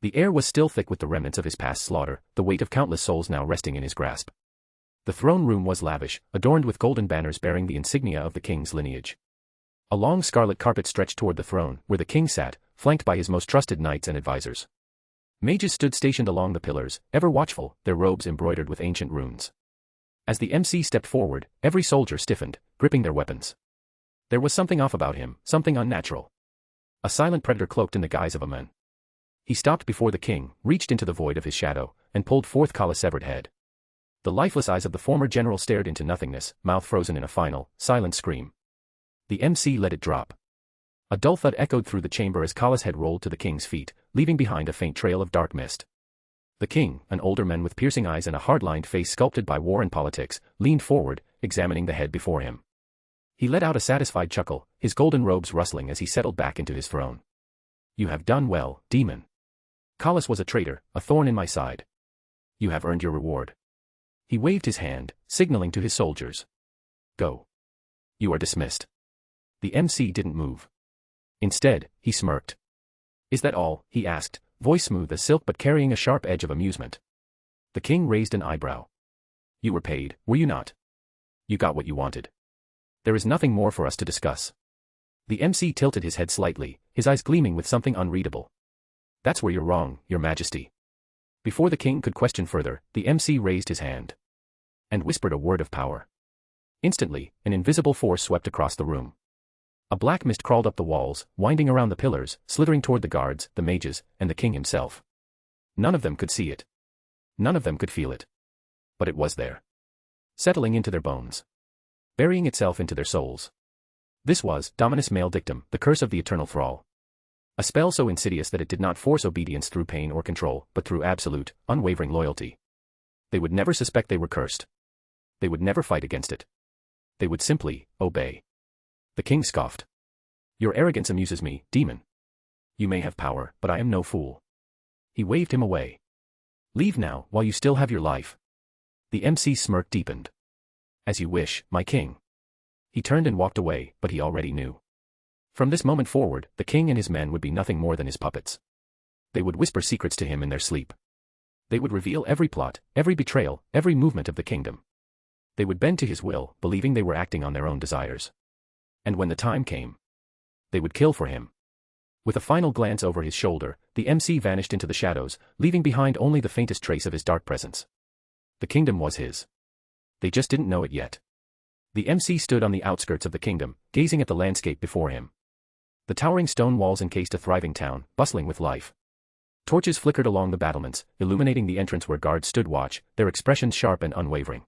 The air was still thick with the remnants of his past slaughter, the weight of countless souls now resting in his grasp. The throne room was lavish, adorned with golden banners bearing the insignia of the king's lineage. A long scarlet carpet stretched toward the throne, where the king sat, flanked by his most trusted knights and advisors. Mages stood stationed along the pillars, ever watchful, their robes embroidered with ancient runes. As the MC stepped forward, every soldier stiffened, gripping their weapons. There was something off about him, something unnatural. A silent predator cloaked in the guise of a man. He stopped before the king, reached into the void of his shadow, and pulled forth Kala's severed head. The lifeless eyes of the former general stared into nothingness, mouth frozen in a final, silent scream. The MC let it drop. A dull thud echoed through the chamber as Kala's head rolled to the king's feet, leaving behind a faint trail of dark mist. The king, an older man with piercing eyes and a hard-lined face sculpted by war and politics, leaned forward, examining the head before him. He let out a satisfied chuckle, his golden robes rustling as he settled back into his throne. "You have done well, demon. Kala was a traitor, a thorn in my side. You have earned your reward." He waved his hand, signaling to his soldiers. "Go. You are dismissed." The MC didn't move. Instead, he smirked. "Is that all?" he asked, voice smooth as silk but carrying a sharp edge of amusement. The king raised an eyebrow. "You were paid, were you not? You got what you wanted. There is nothing more for us to discuss." The MC tilted his head slightly, his eyes gleaming with something unreadable. "That's where you're wrong, your majesty." Before the king could question further, the MC raised his hand. And whispered a word of power. Instantly, an invisible force swept across the room. A black mist crawled up the walls, winding around the pillars, slithering toward the guards, the mages, and the king himself. None of them could see it. None of them could feel it. But it was there. Settling into their bones. Burying itself into their souls. This was Dominus Male Dictum, the curse of the eternal thrall. A spell so insidious that it did not force obedience through pain or control, but through absolute, unwavering loyalty. They would never suspect they were cursed. They would never fight against it. They would simply obey. The king scoffed. "Your arrogance amuses me, demon. You may have power, but I am no fool." He waved him away. "Leave now, while you still have your life." The MC's smirk deepened. "As you wish, my king." He turned and walked away, but he already knew. From this moment forward, the king and his men would be nothing more than his puppets. They would whisper secrets to him in their sleep. They would reveal every plot, every betrayal, every movement of the kingdom. They would bend to his will, believing they were acting on their own desires. And when the time came, they would kill for him. With a final glance over his shoulder, the MC vanished into the shadows, leaving behind only the faintest trace of his dark presence. The kingdom was his. They just didn't know it yet. The MC stood on the outskirts of the kingdom, gazing at the landscape before him. The towering stone walls encased a thriving town, bustling with life. Torches flickered along the battlements, illuminating the entrance where guards stood watch, their expressions sharp and unwavering.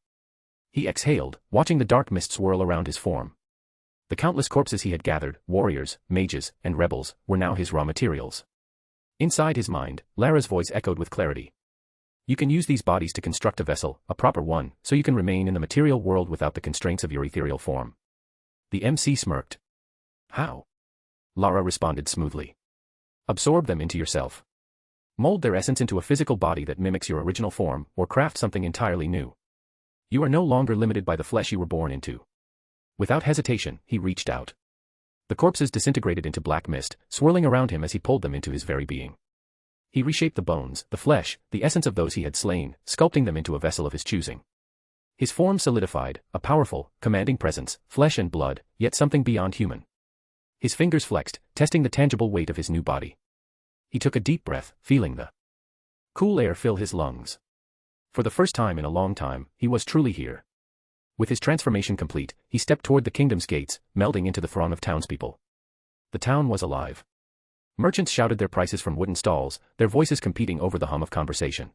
He exhaled, watching the dark mist swirl around his form. The countless corpses he had gathered, warriors, mages, and rebels, were now his raw materials. Inside his mind, Lara's voice echoed with clarity. You can use these bodies to construct a vessel, a proper one, so you can remain in the material world without the constraints of your ethereal form. The MC smirked. How? Lara responded smoothly. Absorb them into yourself. Mold their essence into a physical body that mimics your original form, or craft something entirely new. You are no longer limited by the flesh you were born into. Without hesitation, he reached out. The corpses disintegrated into black mist, swirling around him as he pulled them into his very being. He reshaped the bones, the flesh, the essence of those he had slain, sculpting them into a vessel of his choosing. His form solidified, a powerful, commanding presence, flesh and blood, yet something beyond human. His fingers flexed, testing the tangible weight of his new body. He took a deep breath, feeling the cool air fill his lungs. For the first time in a long time, he was truly here. With his transformation complete, he stepped toward the kingdom's gates, melding into the throng of townspeople. The town was alive. Merchants shouted their prices from wooden stalls, their voices competing over the hum of conversation.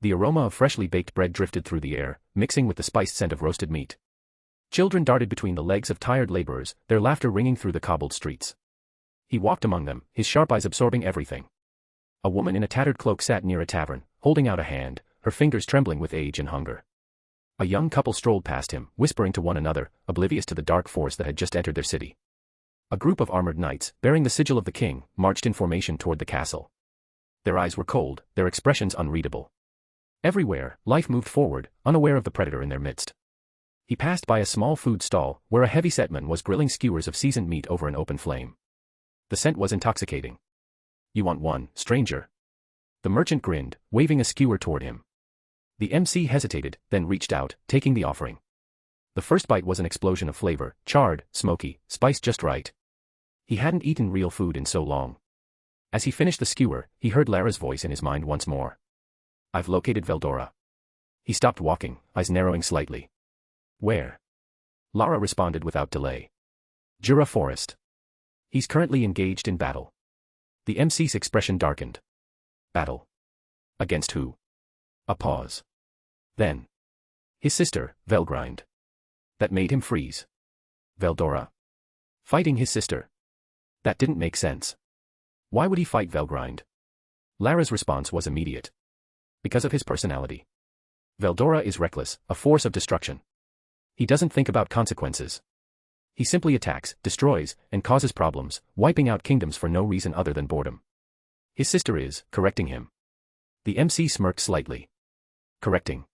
The aroma of freshly baked bread drifted through the air, mixing with the spiced scent of roasted meat. Children darted between the legs of tired laborers, their laughter ringing through the cobbled streets. He walked among them, his sharp eyes absorbing everything. A woman in a tattered cloak sat near a tavern, holding out a hand, her fingers trembling with age and hunger. A young couple strolled past him, whispering to one another, oblivious to the dark force that had just entered their city. A group of armored knights, bearing the sigil of the king, marched in formation toward the castle. Their eyes were cold, their expressions unreadable. Everywhere, life moved forward, unaware of the predator in their midst. He passed by a small food stall, where a heavy-set man was grilling skewers of seasoned meat over an open flame. The scent was intoxicating. You want one, stranger? The merchant grinned, waving a skewer toward him. The MC hesitated, then reached out, taking the offering. The first bite was an explosion of flavor, charred, smoky, spiced just right. He hadn't eaten real food in so long. As he finished the skewer, he heard Lara's voice in his mind once more. I've located Veldora. He stopped walking, eyes narrowing slightly. Where? Lara responded without delay. Jura Forest. He's currently engaged in battle. The MC's expression darkened. Battle? Against who? A pause. Then. His sister, Velgrind. That made him freeze. Veldora. Fighting his sister. That didn't make sense. Why would he fight Velgrind? Lara's response was immediate. Because of his personality. Veldora is reckless, a force of destruction. He doesn't think about consequences. He simply attacks, destroys, and causes problems, wiping out kingdoms for no reason other than boredom. His sister is correcting him. The MC smirked slightly. Correcting.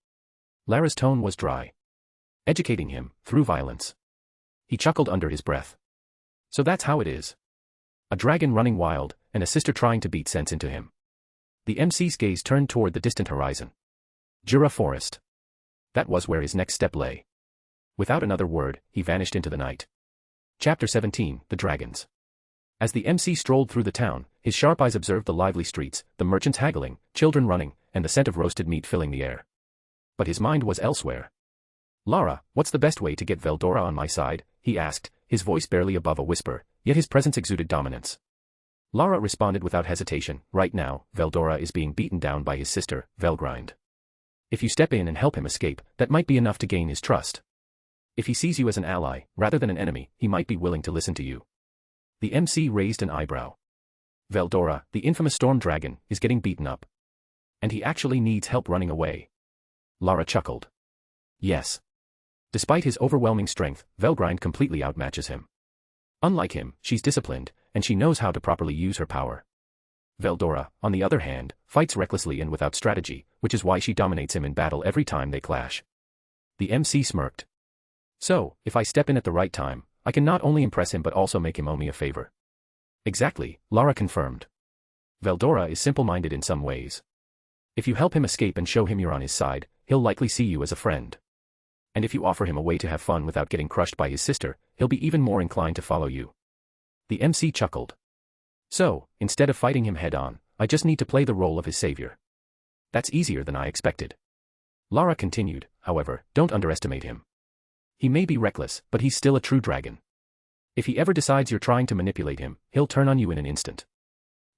Lara's tone was dry. Educating him, through violence. He chuckled under his breath. So that's how it is. A dragon running wild, and a sister trying to beat sense into him. The MC's gaze turned toward the distant horizon. Jura Forest. That was where his next step lay. Without another word, he vanished into the night. Chapter 17, The Dragons. As the MC strolled through the town, his sharp eyes observed the lively streets, the merchants haggling, children running, and the scent of roasted meat filling the air. But his mind was elsewhere. Lara, what's the best way to get Veldora on my side? He asked, his voice barely above a whisper, yet his presence exuded dominance. Lara responded without hesitation, right now, Veldora is being beaten down by his sister, Velgrind. If you step in and help him escape, that might be enough to gain his trust. If he sees you as an ally, rather than an enemy, he might be willing to listen to you. The MC raised an eyebrow. Veldora, the infamous storm dragon, is getting beaten up. And he actually needs help running away. Lara chuckled. Yes. Despite his overwhelming strength, Velgrind completely outmatches him. Unlike him, she's disciplined, and she knows how to properly use her power. Veldora, on the other hand, fights recklessly and without strategy, which is why she dominates him in battle every time they clash. The MC smirked. So, if I step in at the right time, I can not only impress him but also make him owe me a favor. Exactly, Lara confirmed. Veldora is simple-minded in some ways. If you help him escape and show him you're on his side, he'll likely see you as a friend. And if you offer him a way to have fun without getting crushed by his sister, he'll be even more inclined to follow you. The MC chuckled. So, instead of fighting him head-on, I just need to play the role of his savior. That's easier than I expected. Lara continued, however, don't underestimate him. He may be reckless, but he's still a true dragon. If he ever decides you're trying to manipulate him, he'll turn on you in an instant.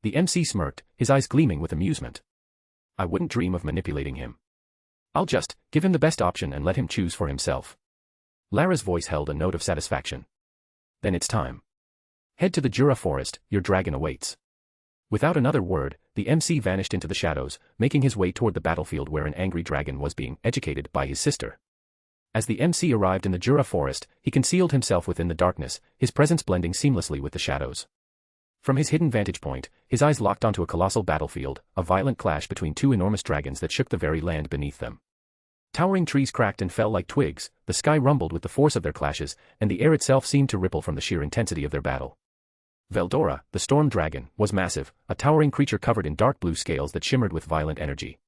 The MC smirked, his eyes gleaming with amusement. I wouldn't dream of manipulating him. I'll just give him the best option and let him choose for himself. Lara's voice held a note of satisfaction. Then it's time. Head to the Jura forest, your dragon awaits. Without another word, the MC vanished into the shadows, making his way toward the battlefield where an angry dragon was being educated by his sister. As the MC arrived in the Jura forest, he concealed himself within the darkness, his presence blending seamlessly with the shadows. From his hidden vantage point, his eyes locked onto a colossal battlefield, a violent clash between two enormous dragons that shook the very land beneath them. Towering trees cracked and fell like twigs, the sky rumbled with the force of their clashes, and the air itself seemed to ripple from the sheer intensity of their battle. Veldora, the storm dragon, was massive, a towering creature covered in dark blue scales that shimmered with violent energy.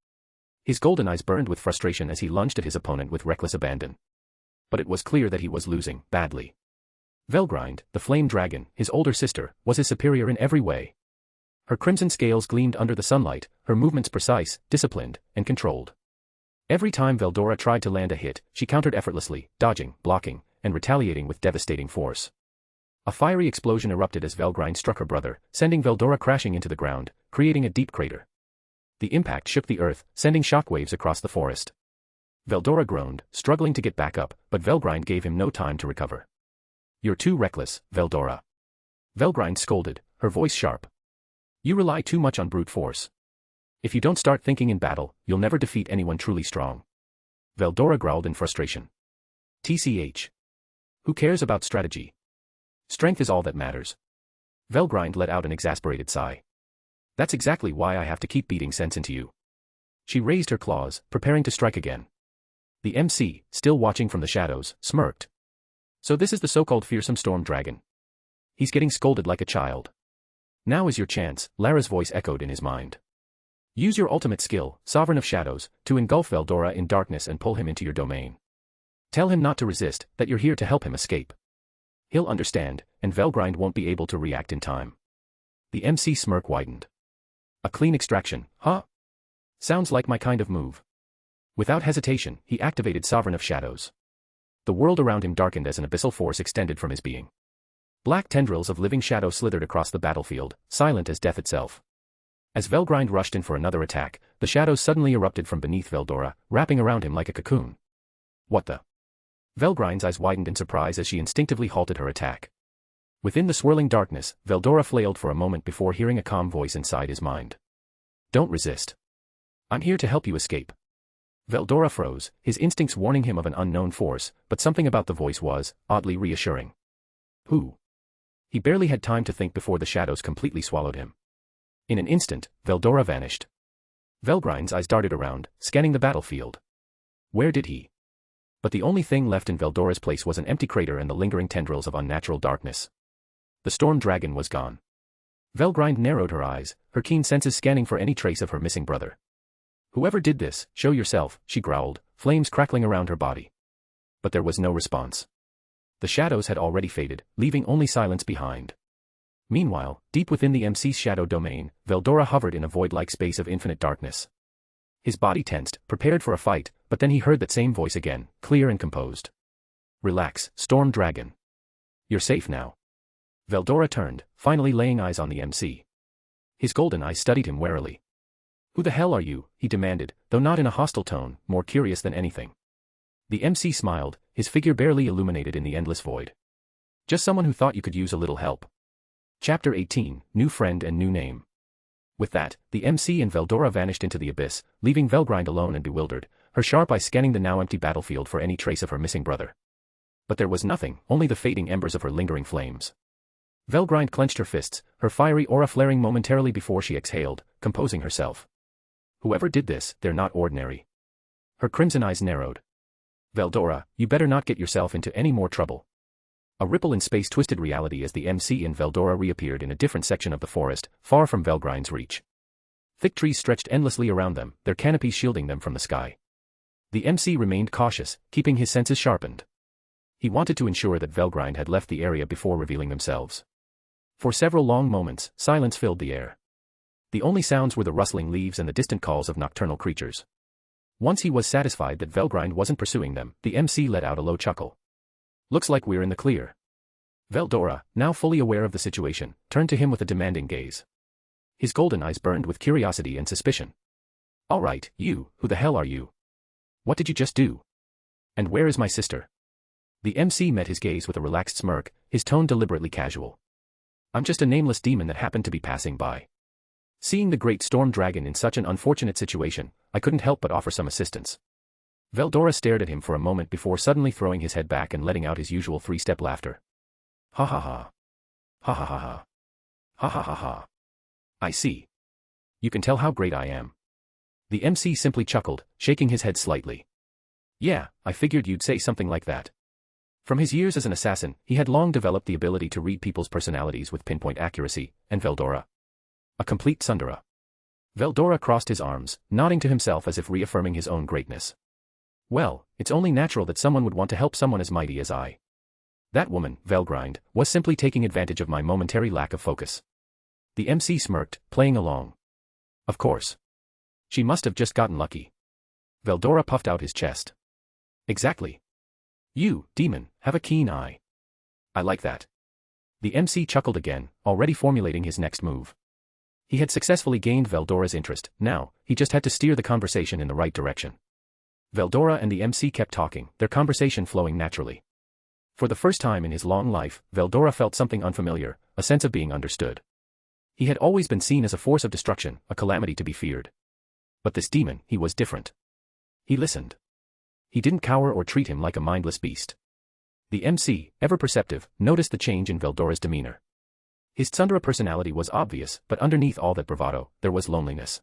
His golden eyes burned with frustration as he lunged at his opponent with reckless abandon. But it was clear that he was losing, badly. Velgrind, the flame dragon, his older sister, was his superior in every way. Her crimson scales gleamed under the sunlight, her movements precise, disciplined, and controlled. Every time Veldora tried to land a hit, she countered effortlessly, dodging, blocking, and retaliating with devastating force. A fiery explosion erupted as Velgrind struck her brother, sending Veldora crashing into the ground, creating a deep crater. The impact shook the earth, sending shockwaves across the forest. Veldora groaned, struggling to get back up, but Velgrind gave him no time to recover. "You're too reckless, Veldora." Velgrind scolded, her voice sharp. "You rely too much on brute force. If you don't start thinking in battle, you'll never defeat anyone truly strong." Veldora growled in frustration. "TCH. Who cares about strategy? Strength is all that matters." Velgrind let out an exasperated sigh. "That's exactly why I have to keep beating sense into you." She raised her claws, preparing to strike again. The MC, still watching from the shadows, smirked. "So this is the so-called fearsome storm dragon. He's getting scolded like a child. Now is your chance," Lara's voice echoed in his mind. "Use your ultimate skill, Sovereign of Shadows, to engulf Veldora in darkness and pull him into your domain. Tell him not to resist, that you're here to help him escape. He'll understand, and Velgrind won't be able to react in time." The MC smirk widened. "A clean extraction, huh? Sounds like my kind of move." Without hesitation, he activated Sovereign of Shadows. The world around him darkened as an abyssal force extended from his being. Black tendrils of living shadow slithered across the battlefield, silent as death itself. As Velgrind rushed in for another attack, the shadows suddenly erupted from beneath Veldora, wrapping around him like a cocoon. "What the?" Velgrind's eyes widened in surprise as she instinctively halted her attack. Within the swirling darkness, Veldora flailed for a moment before hearing a calm voice inside his mind. "Don't resist. I'm here to help you escape." Veldora froze, his instincts warning him of an unknown force, but something about the voice was, oddly reassuring. "Who?" He barely had time to think before the shadows completely swallowed him. In an instant, Veldora vanished. Velgrind's eyes darted around, scanning the battlefield. Where did he? But the only thing left in Veldora's place was an empty crater and the lingering tendrils of unnatural darkness. The storm dragon was gone. Velgrind narrowed her eyes, her keen senses scanning for any trace of her missing brother. "Whoever did this, show yourself," she growled, flames crackling around her body. But there was no response. The shadows had already faded, leaving only silence behind. Meanwhile, deep within the MC's shadow domain, Veldora hovered in a void-like space of infinite darkness. His body tensed, prepared for a fight, but then he heard that same voice again, clear and composed. "Relax, Storm Dragon. You're safe now." Veldora turned, finally laying eyes on the MC. His golden eyes studied him warily. "Who the hell are you?" he demanded, though not in a hostile tone, more curious than anything. The MC smiled, his figure barely illuminated in the endless void. "Just someone who thought you could use a little help." Chapter 18, New Friend and New Name. With that, the MC and Veldora vanished into the abyss, leaving Velgrind alone and bewildered, her sharp eyes scanning the now empty battlefield for any trace of her missing brother. But there was nothing, only the fading embers of her lingering flames. Velgrind clenched her fists, her fiery aura flaring momentarily before she exhaled, composing herself. "Whoever did this, they're not ordinary." Her crimson eyes narrowed. "Veldora, you better not get yourself into any more trouble." A ripple in space twisted reality as the MC and Veldora reappeared in a different section of the forest, far from Velgrind's reach. Thick trees stretched endlessly around them, their canopies shielding them from the sky. The MC remained cautious, keeping his senses sharpened. He wanted to ensure that Velgrind had left the area before revealing themselves. For several long moments, silence filled the air. The only sounds were the rustling leaves and the distant calls of nocturnal creatures. Once he was satisfied that Velgrind wasn't pursuing them, the MC let out a low chuckle. "Looks like we're in the clear." Veldora, now fully aware of the situation, turned to him with a demanding gaze. His golden eyes burned with curiosity and suspicion. "All right, you, who the hell are you? What did you just do? And where is my sister?" The MC met his gaze with a relaxed smirk, his tone deliberately casual. I'm just a nameless demon that happened to be passing by. Seeing the great storm dragon in such an unfortunate situation, I couldn't help but offer some assistance. Veldora stared at him for a moment before suddenly throwing his head back and letting out his usual three-step laughter. Ha ha ha. Ha ha ha ha. Ha ha ha ha. I see. You can tell how great I am. The MC simply chuckled, shaking his head slightly. Yeah, I figured you'd say something like that. From his years as an assassin, he had long developed the ability to read people's personalities with pinpoint accuracy, and Veldora. A complete tsundere. Veldora crossed his arms, nodding to himself as if reaffirming his own greatness. Well, it's only natural that someone would want to help someone as mighty as I. That woman, Velgrind, was simply taking advantage of my momentary lack of focus. The MC smirked, playing along. Of course. She must have just gotten lucky. Veldora puffed out his chest. Exactly. You, demon, have a keen eye. I like that. The MC chuckled again, already formulating his next move. He had successfully gained Veldora's interest, now, he just had to steer the conversation in the right direction. Veldora and the MC kept talking, their conversation flowing naturally. For the first time in his long life, Veldora felt something unfamiliar, a sense of being understood. He had always been seen as a force of destruction, a calamity to be feared. But this demon, he was different. He listened. He didn't cower or treat him like a mindless beast. The MC, ever perceptive, noticed the change in Veldora's demeanor. His tsundere personality was obvious, but underneath all that bravado, there was loneliness.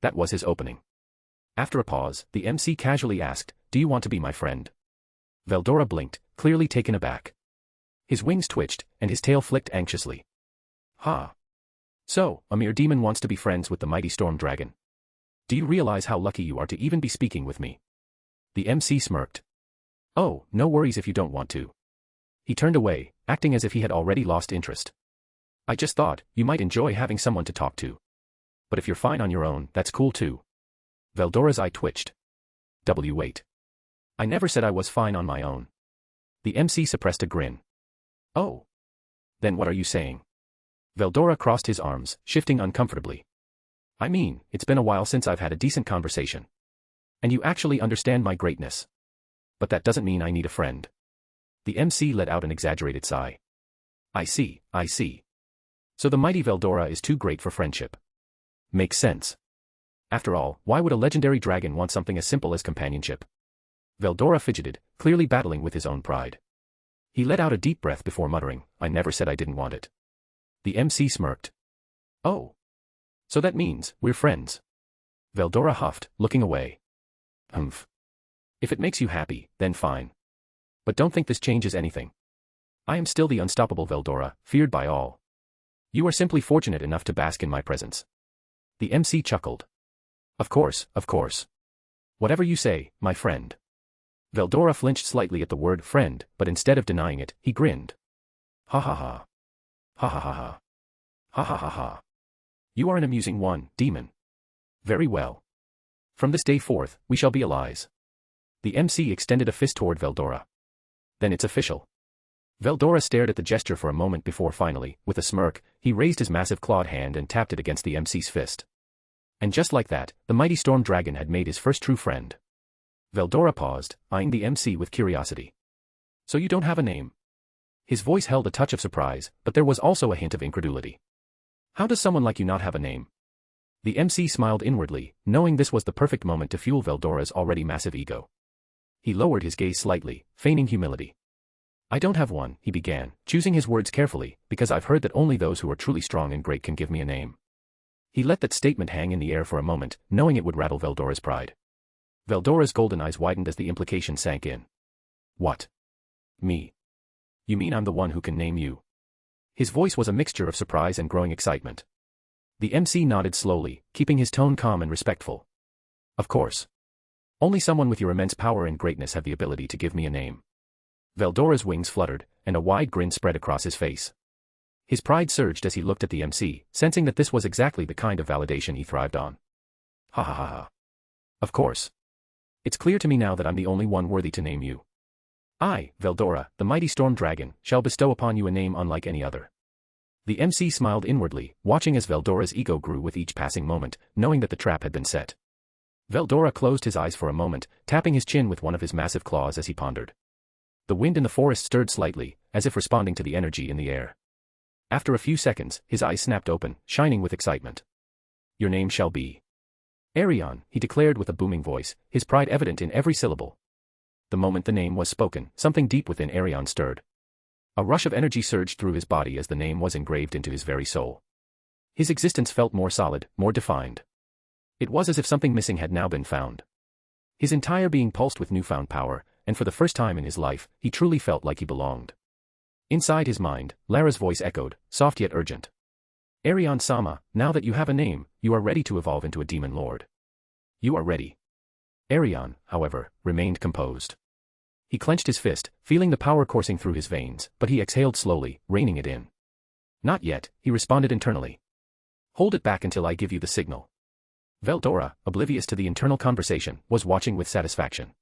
That was his opening. After a pause, the MC casually asked, "Do you want to be my friend?" Veldora blinked, clearly taken aback. His wings twitched, and his tail flicked anxiously. Ha! So, a mere demon wants to be friends with the mighty storm dragon. Do you realize how lucky you are to even be speaking with me? The MC smirked. Oh, no worries if you don't want to. He turned away, acting as if he had already lost interest. I just thought, you might enjoy having someone to talk to. But if you're fine on your own, that's cool too. Veldora's eye twitched. Wait. I never said I was fine on my own. The MC suppressed a grin. Oh. Then what are you saying? Veldora crossed his arms, shifting uncomfortably. I mean, it's been a while since I've had a decent conversation. And you actually understand my greatness. But that doesn't mean I need a friend. The MC let out an exaggerated sigh. I see. So the mighty Veldora is too great for friendship. Makes sense. After all, why would a legendary dragon want something as simple as companionship? Veldora fidgeted, clearly battling with his own pride. He let out a deep breath before muttering, I never said I didn't want it. The MC smirked. Oh. So that means, we're friends. Veldora huffed, looking away. Humph. If it makes you happy, then fine. But don't think this changes anything. I am still the unstoppable Veldora, feared by all. You are simply fortunate enough to bask in my presence. The MC chuckled. Of course. Whatever you say, my friend. Veldora flinched slightly at the word friend, but instead of denying it, he grinned. Ha ha ha. Ha ha ha ha. Ha ha ha ha. You are an amusing one, demon. Very well. From this day forth, we shall be allies. The MC extended a fist toward Veldora. Then it's official. Veldora stared at the gesture for a moment before finally, with a smirk, he raised his massive clawed hand and tapped it against the MC's fist. And just like that, the mighty storm dragon had made his first true friend. Veldora paused, eyeing the MC with curiosity. So you don't have a name? His voice held a touch of surprise, but there was also a hint of incredulity. How does someone like you not have a name? The MC smiled inwardly, knowing this was the perfect moment to fuel Veldora's already massive ego. He lowered his gaze slightly, feigning humility. I don't have one, he began, choosing his words carefully, because I've heard that only those who are truly strong and great can give me a name. He let that statement hang in the air for a moment, knowing it would rattle Veldora's pride. Veldora's golden eyes widened as the implication sank in. What? Me? You mean I'm the one who can name you? His voice was a mixture of surprise and growing excitement. The MC nodded slowly, keeping his tone calm and respectful. Of course. Only someone with your immense power and greatness have the ability to give me a name. Veldora's wings fluttered, and a wide grin spread across his face. His pride surged as he looked at the MC, sensing that this was exactly the kind of validation he thrived on. Ha ha ha ha. Of course. It's clear to me now that I'm the only one worthy to name you. I, Veldora, the mighty storm dragon, shall bestow upon you a name unlike any other. The MC smiled inwardly, watching as Veldora's ego grew with each passing moment, knowing that the trap had been set. Veldora closed his eyes for a moment, tapping his chin with one of his massive claws as he pondered. The wind in the forest stirred slightly, as if responding to the energy in the air. After a few seconds, his eyes snapped open, shining with excitement. Your name shall be Arion, he declared with a booming voice, his pride evident in every syllable. The moment the name was spoken, something deep within Arion stirred. A rush of energy surged through his body as the name was engraved into his very soul. His existence felt more solid, more defined. It was as if something missing had now been found. His entire being pulsed with newfound power, and for the first time in his life, he truly felt like he belonged. Inside his mind, Lara's voice echoed, soft yet urgent. Arion-sama, now that you have a name, you are ready to evolve into a demon lord. You are ready. Arion, however, remained composed. He clenched his fist, feeling the power coursing through his veins, but he exhaled slowly, reining it in. Not yet, he responded internally. Hold it back until I give you the signal. Veldora, oblivious to the internal conversation, was watching with satisfaction.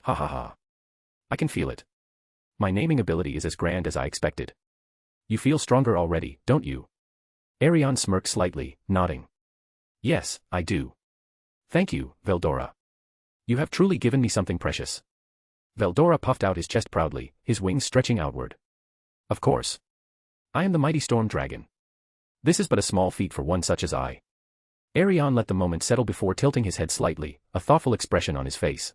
Ha ha ha. I can feel it. My naming ability is as grand as I expected. You feel stronger already, don't you? Arion smirked slightly, nodding. Yes, I do. Thank you, Veldora. You have truly given me something precious. Veldora puffed out his chest proudly, his wings stretching outward. Of course. I am the mighty storm dragon. This is but a small feat for one such as I. Arion let the moment settle before tilting his head slightly, a thoughtful expression on his face.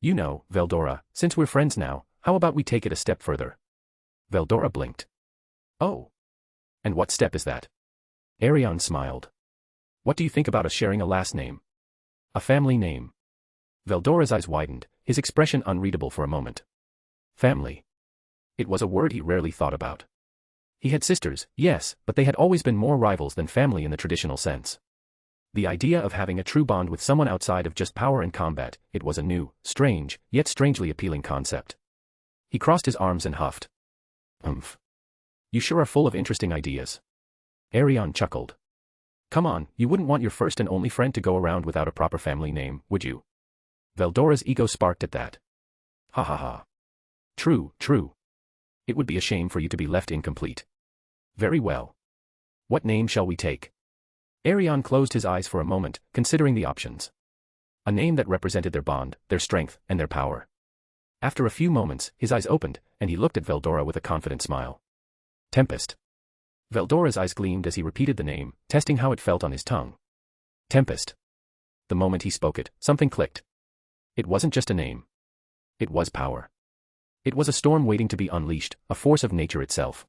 You know, Veldora, since we're friends now, how about we take it a step further? Veldora blinked. Oh. And what step is that? Arion smiled. What do you think about us sharing a last name? A family name. Veldora's eyes widened, his expression unreadable for a moment. Family. It was a word he rarely thought about. He had sisters, yes, but they had always been more rivals than family in the traditional sense. The idea of having a true bond with someone outside of just power and combat, it was a new, strange, yet strangely appealing concept. He crossed his arms and huffed. You sure are full of interesting ideas. Arion chuckled. Come on, you wouldn't want your first and only friend to go around without a proper family name, would you? Veldora's ego sparked at that. Ha ha ha. True, true. It would be a shame for you to be left incomplete. Very well. What name shall we take? Arion closed his eyes for a moment, considering the options. A name that represented their bond, their strength, and their power. After a few moments, his eyes opened, and he looked at Veldora with a confident smile. Tempest. Veldora's eyes gleamed as he repeated the name, testing how it felt on his tongue. Tempest. The moment he spoke it, something clicked. It wasn't just a name. It was power. It was a storm waiting to be unleashed, a force of nature itself.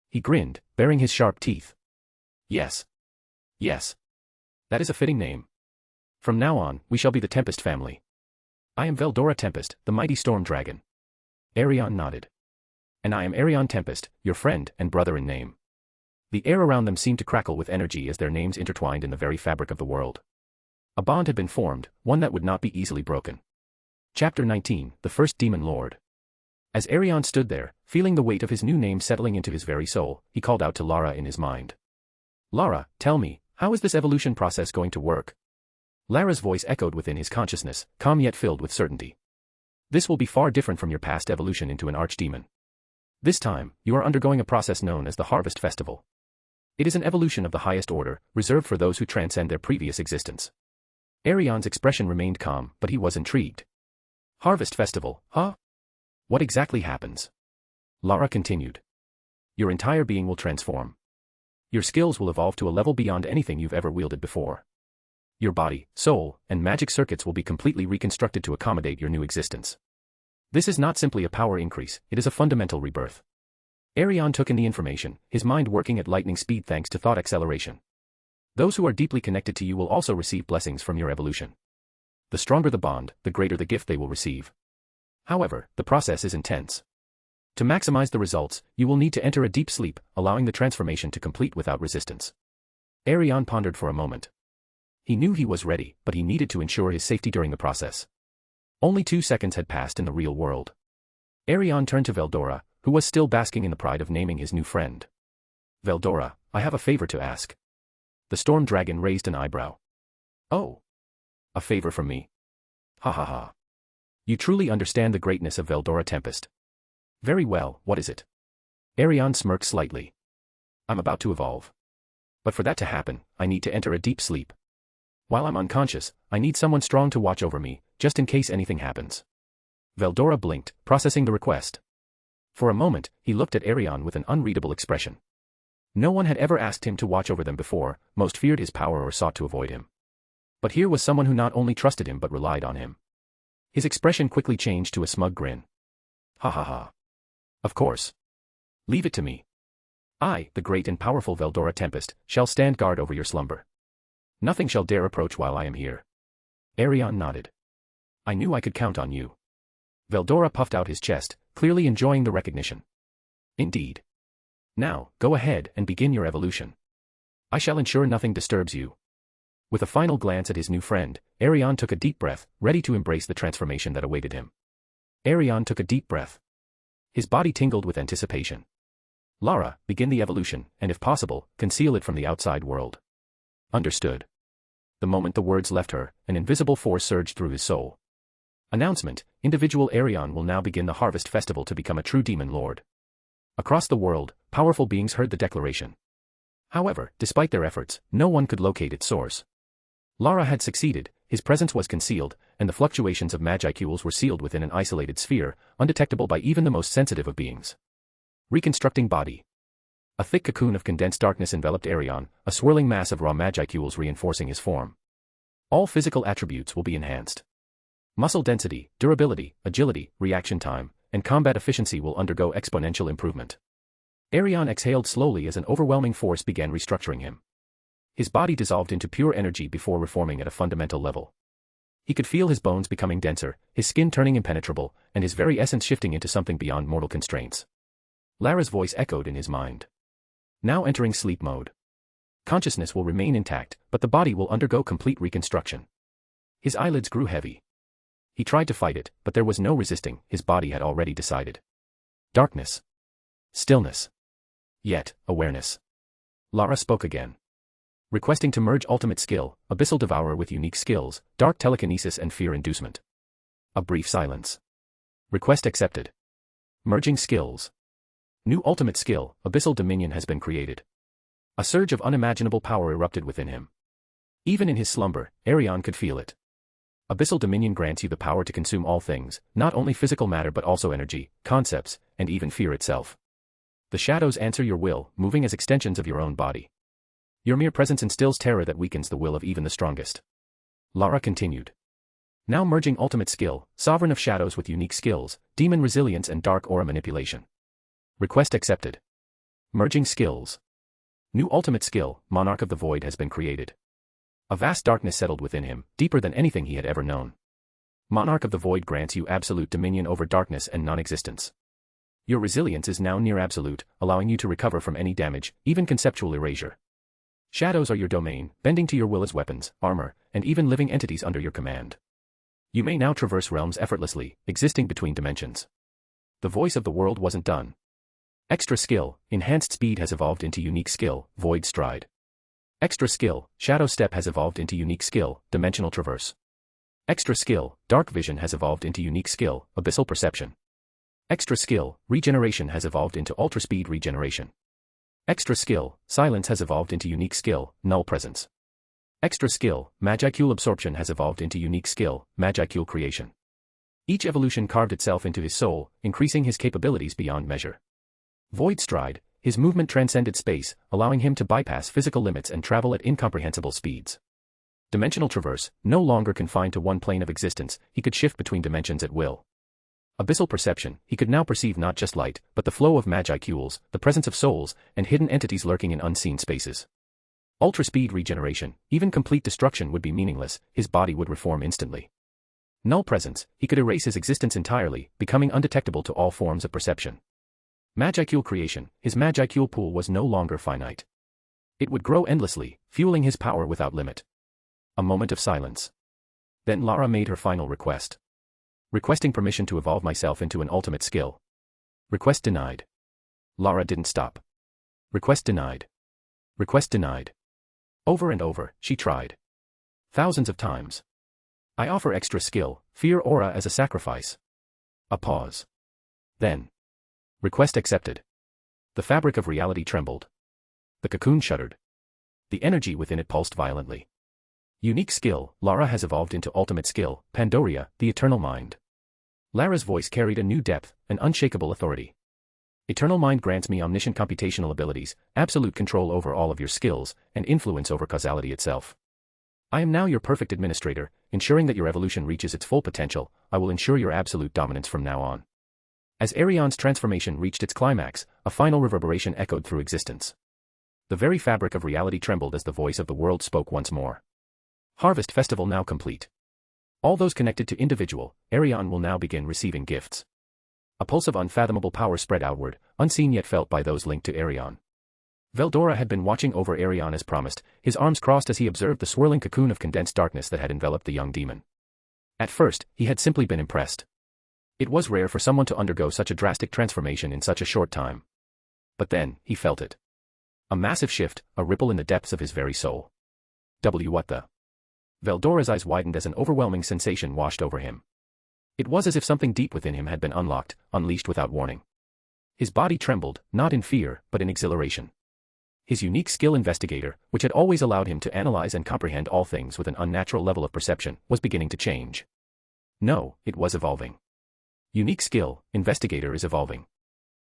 He grinned, baring his sharp teeth. Yes. Yes. That is a fitting name. From now on, we shall be the Tempest family. I am Veldora Tempest, the mighty storm dragon. Arion nodded. And I am Arion Tempest, your friend and brother in name. The air around them seemed to crackle with energy as their names intertwined in the very fabric of the world. A bond had been formed, one that would not be easily broken. Chapter 19, The First Demon Lord. As Arion stood there, feeling the weight of his new name settling into his very soul, he called out to Lara in his mind. Lara, tell me, how is this evolution process going to work? Lara's voice echoed within his consciousness, calm yet filled with certainty. This will be far different from your past evolution into an archdemon. This time, you are undergoing a process known as the Harvest Festival. It is an evolution of the highest order, reserved for those who transcend their previous existence. Arion's expression remained calm, but he was intrigued. Harvest Festival, huh? What exactly happens? Lara continued. Your entire being will transform. Your skills will evolve to a level beyond anything you've ever wielded before. Your body, soul, and magic circuits will be completely reconstructed to accommodate your new existence. This is not simply a power increase, it is a fundamental rebirth. Arion took in the information, his mind working at lightning speed thanks to thought acceleration. Those who are deeply connected to you will also receive blessings from your evolution. The stronger the bond, the greater the gift they will receive. However, the process is intense. To maximize the results, you will need to enter a deep sleep, allowing the transformation to complete without resistance. Arion pondered for a moment. He knew he was ready, but he needed to ensure his safety during the process. Only 2 seconds had passed in the real world. Arion turned to Veldora, who was still basking in the pride of naming his new friend. Veldora, I have a favor to ask. The storm dragon raised an eyebrow. Oh. A favor from me? Ha ha ha. You truly understand the greatness of Veldora Tempest. Very well, what is it? Arion smirked slightly. I'm about to evolve. But for that to happen, I need to enter a deep sleep. While I'm unconscious, I need someone strong to watch over me, just in case anything happens. Veldora blinked, processing the request. For a moment, he looked at Arion with an unreadable expression. No one had ever asked him to watch over them before, most feared his power or sought to avoid him. But here was someone who not only trusted him but relied on him. His expression quickly changed to a smug grin. Ha ha ha. Of course. Leave it to me. I, the great and powerful Veldora Tempest, shall stand guard over your slumber. Nothing shall dare approach while I am here. Arion nodded. I knew I could count on you. Veldora puffed out his chest, clearly enjoying the recognition. Indeed. Now, go ahead and begin your evolution. I shall ensure nothing disturbs you. With a final glance at his new friend, Arion took a deep breath, ready to embrace the transformation that awaited him. Arion took a deep breath. His body tingled with anticipation. Lara, begin the evolution, and if possible, conceal it from the outside world. Understood. The moment the words left her, an invisible force surged through his soul. Announcement: individual Arion will now begin the Harvest Festival to become a true demon lord. Across the world, powerful beings heard the declaration. However, despite their efforts, no one could locate its source. Lara had succeeded, his presence was concealed, and the fluctuations of magicules were sealed within an isolated sphere, undetectable by even the most sensitive of beings. Reconstructing body. A thick cocoon of condensed darkness enveloped Arion, a swirling mass of raw magicules reinforcing his form. All physical attributes will be enhanced. Muscle density, durability, agility, reaction time, and combat efficiency will undergo exponential improvement. Arion exhaled slowly as an overwhelming force began restructuring him. His body dissolved into pure energy before reforming at a fundamental level. He could feel his bones becoming denser, his skin turning impenetrable, and his very essence shifting into something beyond mortal constraints. Lara's voice echoed in his mind. Now entering sleep mode. Consciousness will remain intact, but the body will undergo complete reconstruction. His eyelids grew heavy. He tried to fight it, but there was no resisting, his body had already decided. Darkness. Stillness. Yet, awareness. Lara spoke again. Requesting to merge ultimate skill, Abyssal Devourer with unique skills, Dark Telekinesis and Fear Inducement. A brief silence. Request accepted. Merging skills. New ultimate skill, Abyssal Dominion has been created. A surge of unimaginable power erupted within him. Even in his slumber, Arion could feel it. Abyssal Dominion grants you the power to consume all things, not only physical matter but also energy, concepts, and even fear itself. The shadows answer your will, moving as extensions of your own body. Your mere presence instills terror that weakens the will of even the strongest. Lara continued. Now merging ultimate skill, Sovereign of Shadows with unique skills, Demon Resilience and Dark Aura Manipulation. Request accepted. Merging skills. New ultimate skill, Monarch of the Void has been created. A vast darkness settled within him, deeper than anything he had ever known. Monarch of the Void grants you absolute dominion over darkness and non-existence. Your resilience is now near absolute, allowing you to recover from any damage, even conceptual erasure. Shadows are your domain, bending to your will as weapons, armor, and even living entities under your command. You may now traverse realms effortlessly, existing between dimensions. The voice of the world wasn't done. Extra skill, Enhanced Speed has evolved into unique skill, Void Stride. Extra skill, Shadow Step has evolved into unique skill, Dimensional Traverse. Extra skill, Dark Vision has evolved into unique skill, Abyssal Perception. Extra skill, Regeneration has evolved into Ultra Speed Regeneration. Extra skill, Silence has evolved into unique skill, Null Presence. Extra skill, Magicule Absorption has evolved into unique skill, Magicule Creation. Each evolution carved itself into his soul, increasing his capabilities beyond measure. Void Stride, his movement transcended space, allowing him to bypass physical limits and travel at incomprehensible speeds. Dimensional Traverse, no longer confined to one plane of existence, he could shift between dimensions at will. Abyssal Perception, he could now perceive not just light, but the flow of magicules, the presence of souls, and hidden entities lurking in unseen spaces. Ultra Speed Regeneration, even complete destruction would be meaningless, his body would reform instantly. Null Presence, he could erase his existence entirely, becoming undetectable to all forms of perception. Magicule Creation, his magicule pool was no longer finite. It would grow endlessly, fueling his power without limit. A moment of silence. Then Lara made her final request. Requesting permission to evolve myself into an ultimate skill. Request denied. Lara didn't stop. Request denied. Request denied. Over and over, she tried. Thousands of times. I offer extra skill, Fear Aura as a sacrifice. A pause. Then. Request accepted. The fabric of reality trembled. The cocoon shuddered. The energy within it pulsed violently. Unique skill, Lara has evolved into ultimate skill, Pandoria, the Eternal Mind. Lara's voice carried a new depth, an unshakable authority. Eternal Mind grants me omniscient computational abilities, absolute control over all of your skills, and influence over causality itself. I am now your perfect administrator, ensuring that your evolution reaches its full potential. I will ensure your absolute dominance from now on. As Arion's transformation reached its climax, a final reverberation echoed through existence. The very fabric of reality trembled as the voice of the world spoke once more. Harvest Festival now complete. All those connected to individual, Arion will now begin receiving gifts. A pulse of unfathomable power spread outward, unseen yet felt by those linked to Arion. Veldora had been watching over Arion as promised, his arms crossed as he observed the swirling cocoon of condensed darkness that had enveloped the young demon. At first, he had simply been impressed. It was rare for someone to undergo such a drastic transformation in such a short time. But then, he felt it. A massive shift, a ripple in the depths of his very soul. What the? Veldora's eyes widened as an overwhelming sensation washed over him. It was as if something deep within him had been unlocked, unleashed without warning. His body trembled, not in fear, but in exhilaration. His unique skill investigator, which had always allowed him to analyze and comprehend all things with an unnatural level of perception, was beginning to change. No, it was evolving. Unique skill, investigator is evolving.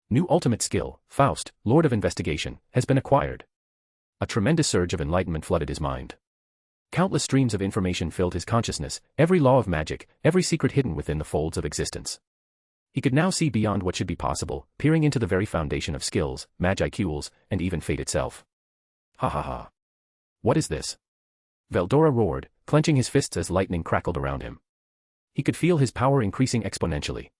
New ultimate skill, Faust, Lord of Investigation, has been acquired. A tremendous surge of enlightenment flooded his mind. Countless streams of information filled his consciousness, every law of magic, every secret hidden within the folds of existence. He could now see beyond what should be possible, peering into the very foundation of skills, magicals, and even fate itself. Ha ha ha. What is this? Veldora roared, clenching his fists as lightning crackled around him. He could feel his power increasing exponentially.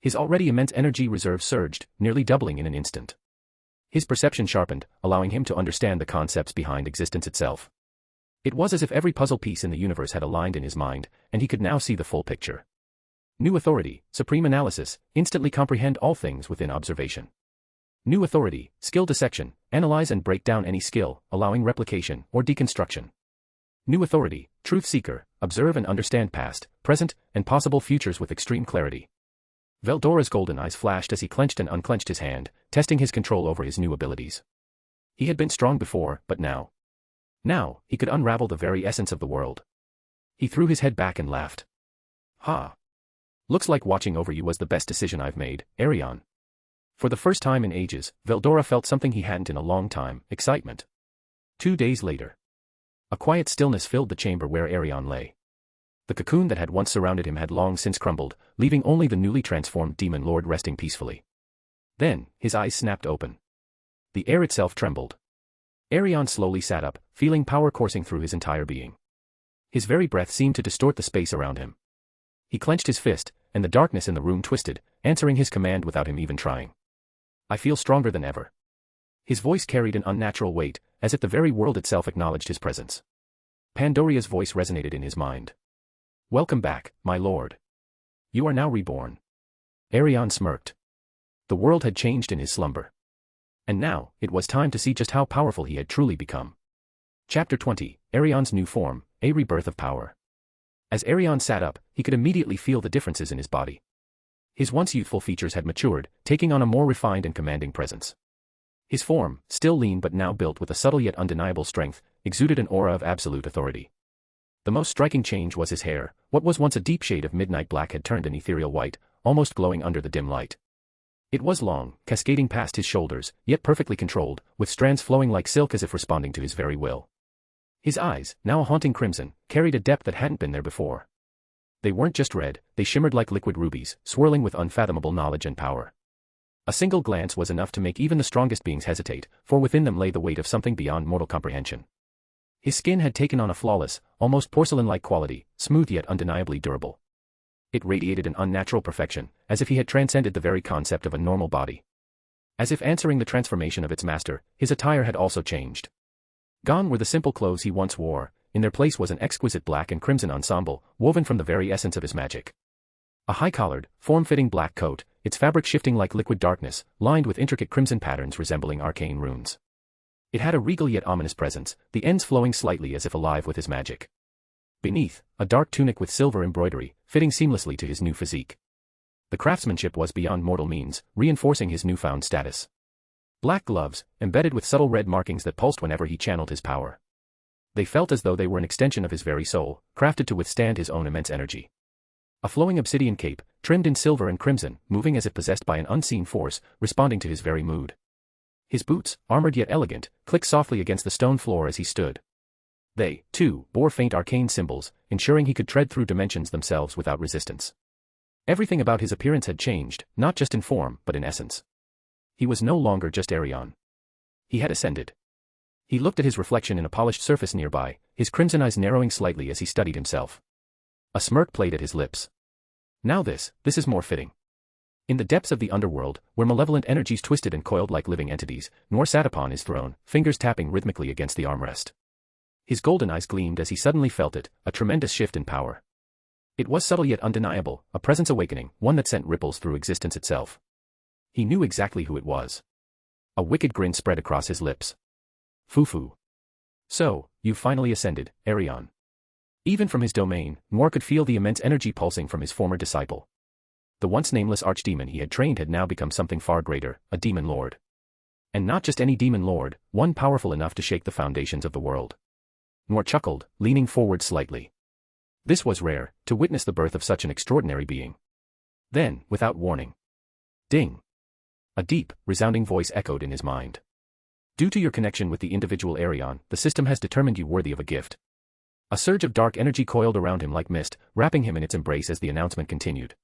His already immense energy reserve surged, nearly doubling in an instant. His perception sharpened, allowing him to understand the concepts behind existence itself. It was as if every puzzle piece in the universe had aligned in his mind, and he could now see the full picture. New authority, supreme analysis, instantly comprehend all things within observation. New authority, skill dissection, analyze and break down any skill, allowing replication or deconstruction. New authority, truth seeker, observe and understand past, present, and possible futures with extreme clarity. Veldora's golden eyes flashed as he clenched and unclenched his hand, testing his control over his new abilities. He had been strong before, but now, he could unravel the very essence of the world. He threw his head back and laughed. Ha! Looks like watching over you was the best decision I've made, Arion. For the first time in ages, Veldora felt something he hadn't in a long time, excitement. 2 days later. A quiet stillness filled the chamber where Arion lay. The cocoon that had once surrounded him had long since crumbled, leaving only the newly transformed demon lord resting peacefully. Then, his eyes snapped open. The air itself trembled. Arion slowly sat up, feeling power coursing through his entire being. His very breath seemed to distort the space around him. He clenched his fist, and the darkness in the room twisted, answering his command without him even trying. I feel stronger than ever. His voice carried an unnatural weight, as if the very world itself acknowledged his presence. Pandoria's voice resonated in his mind. Welcome back, my lord. You are now reborn. Arion smirked. The world had changed in his slumber. And now, it was time to see just how powerful he had truly become. Chapter 20, Arion's New Form, A Rebirth of Power. As Arion sat up, he could immediately feel the differences in his body. His once youthful features had matured, taking on a more refined and commanding presence. His form, still lean but now built with a subtle yet undeniable strength, exuded an aura of absolute authority. The most striking change was his hair. What was once a deep shade of midnight black had turned an ethereal white, almost glowing under the dim light. It was long, cascading past his shoulders, yet perfectly controlled, with strands flowing like silk as if responding to his very will. His eyes, now a haunting crimson, carried a depth that hadn't been there before. They weren't just red, they shimmered like liquid rubies, swirling with unfathomable knowledge and power. A single glance was enough to make even the strongest beings hesitate, for within them lay the weight of something beyond mortal comprehension. His skin had taken on a flawless, almost porcelain-like quality, smooth yet undeniably durable. It radiated an unnatural perfection, as if he had transcended the very concept of a normal body. As if answering the transformation of its master, his attire had also changed. Gone were the simple clothes he once wore, in their place was an exquisite black and crimson ensemble, woven from the very essence of his magic. A high-collared, form-fitting black coat, its fabric shifting like liquid darkness, lined with intricate crimson patterns resembling arcane runes. It had a regal yet ominous presence, the ends flowing slightly as if alive with his magic. Beneath, a dark tunic with silver embroidery, fitting seamlessly to his new physique. The craftsmanship was beyond mortal means, reinforcing his newfound status. Black gloves, embedded with subtle red markings that pulsed whenever he channeled his power. They felt as though they were an extension of his very soul, crafted to withstand his own immense energy. A flowing obsidian cape, trimmed in silver and crimson, moving as if possessed by an unseen force, responding to his very mood. His boots, armored yet elegant, clicked softly against the stone floor as he stood. They, too, bore faint arcane symbols, ensuring he could tread through dimensions themselves without resistance. Everything about his appearance had changed, not just in form, but in essence. He was no longer just Arion. He had ascended. He looked at his reflection in a polished surface nearby, his crimson eyes narrowing slightly as he studied himself. A smirk played at his lips. Now this is more fitting. In the depths of the underworld, where malevolent energies twisted and coiled like living entities, Noir sat upon his throne, fingers tapping rhythmically against the armrest. His golden eyes gleamed as he suddenly felt it, a tremendous shift in power. It was subtle yet undeniable, a presence awakening, one that sent ripples through existence itself. He knew exactly who it was. A wicked grin spread across his lips. Foo-foo. So, you've finally ascended, Arion. Even from his domain, Noir could feel the immense energy pulsing from his former disciple. The once nameless archdemon he had trained had now become something far greater, a demon lord. And not just any demon lord, one powerful enough to shake the foundations of the world. Noir chuckled, leaning forward slightly. This was rare, to witness the birth of such an extraordinary being. Then, without warning. Ding! A deep, resounding voice echoed in his mind. Due to your connection with the individual Arion, the system has determined you worthy of a gift. A surge of dark energy coiled around him like mist, wrapping him in its embrace as the announcement continued.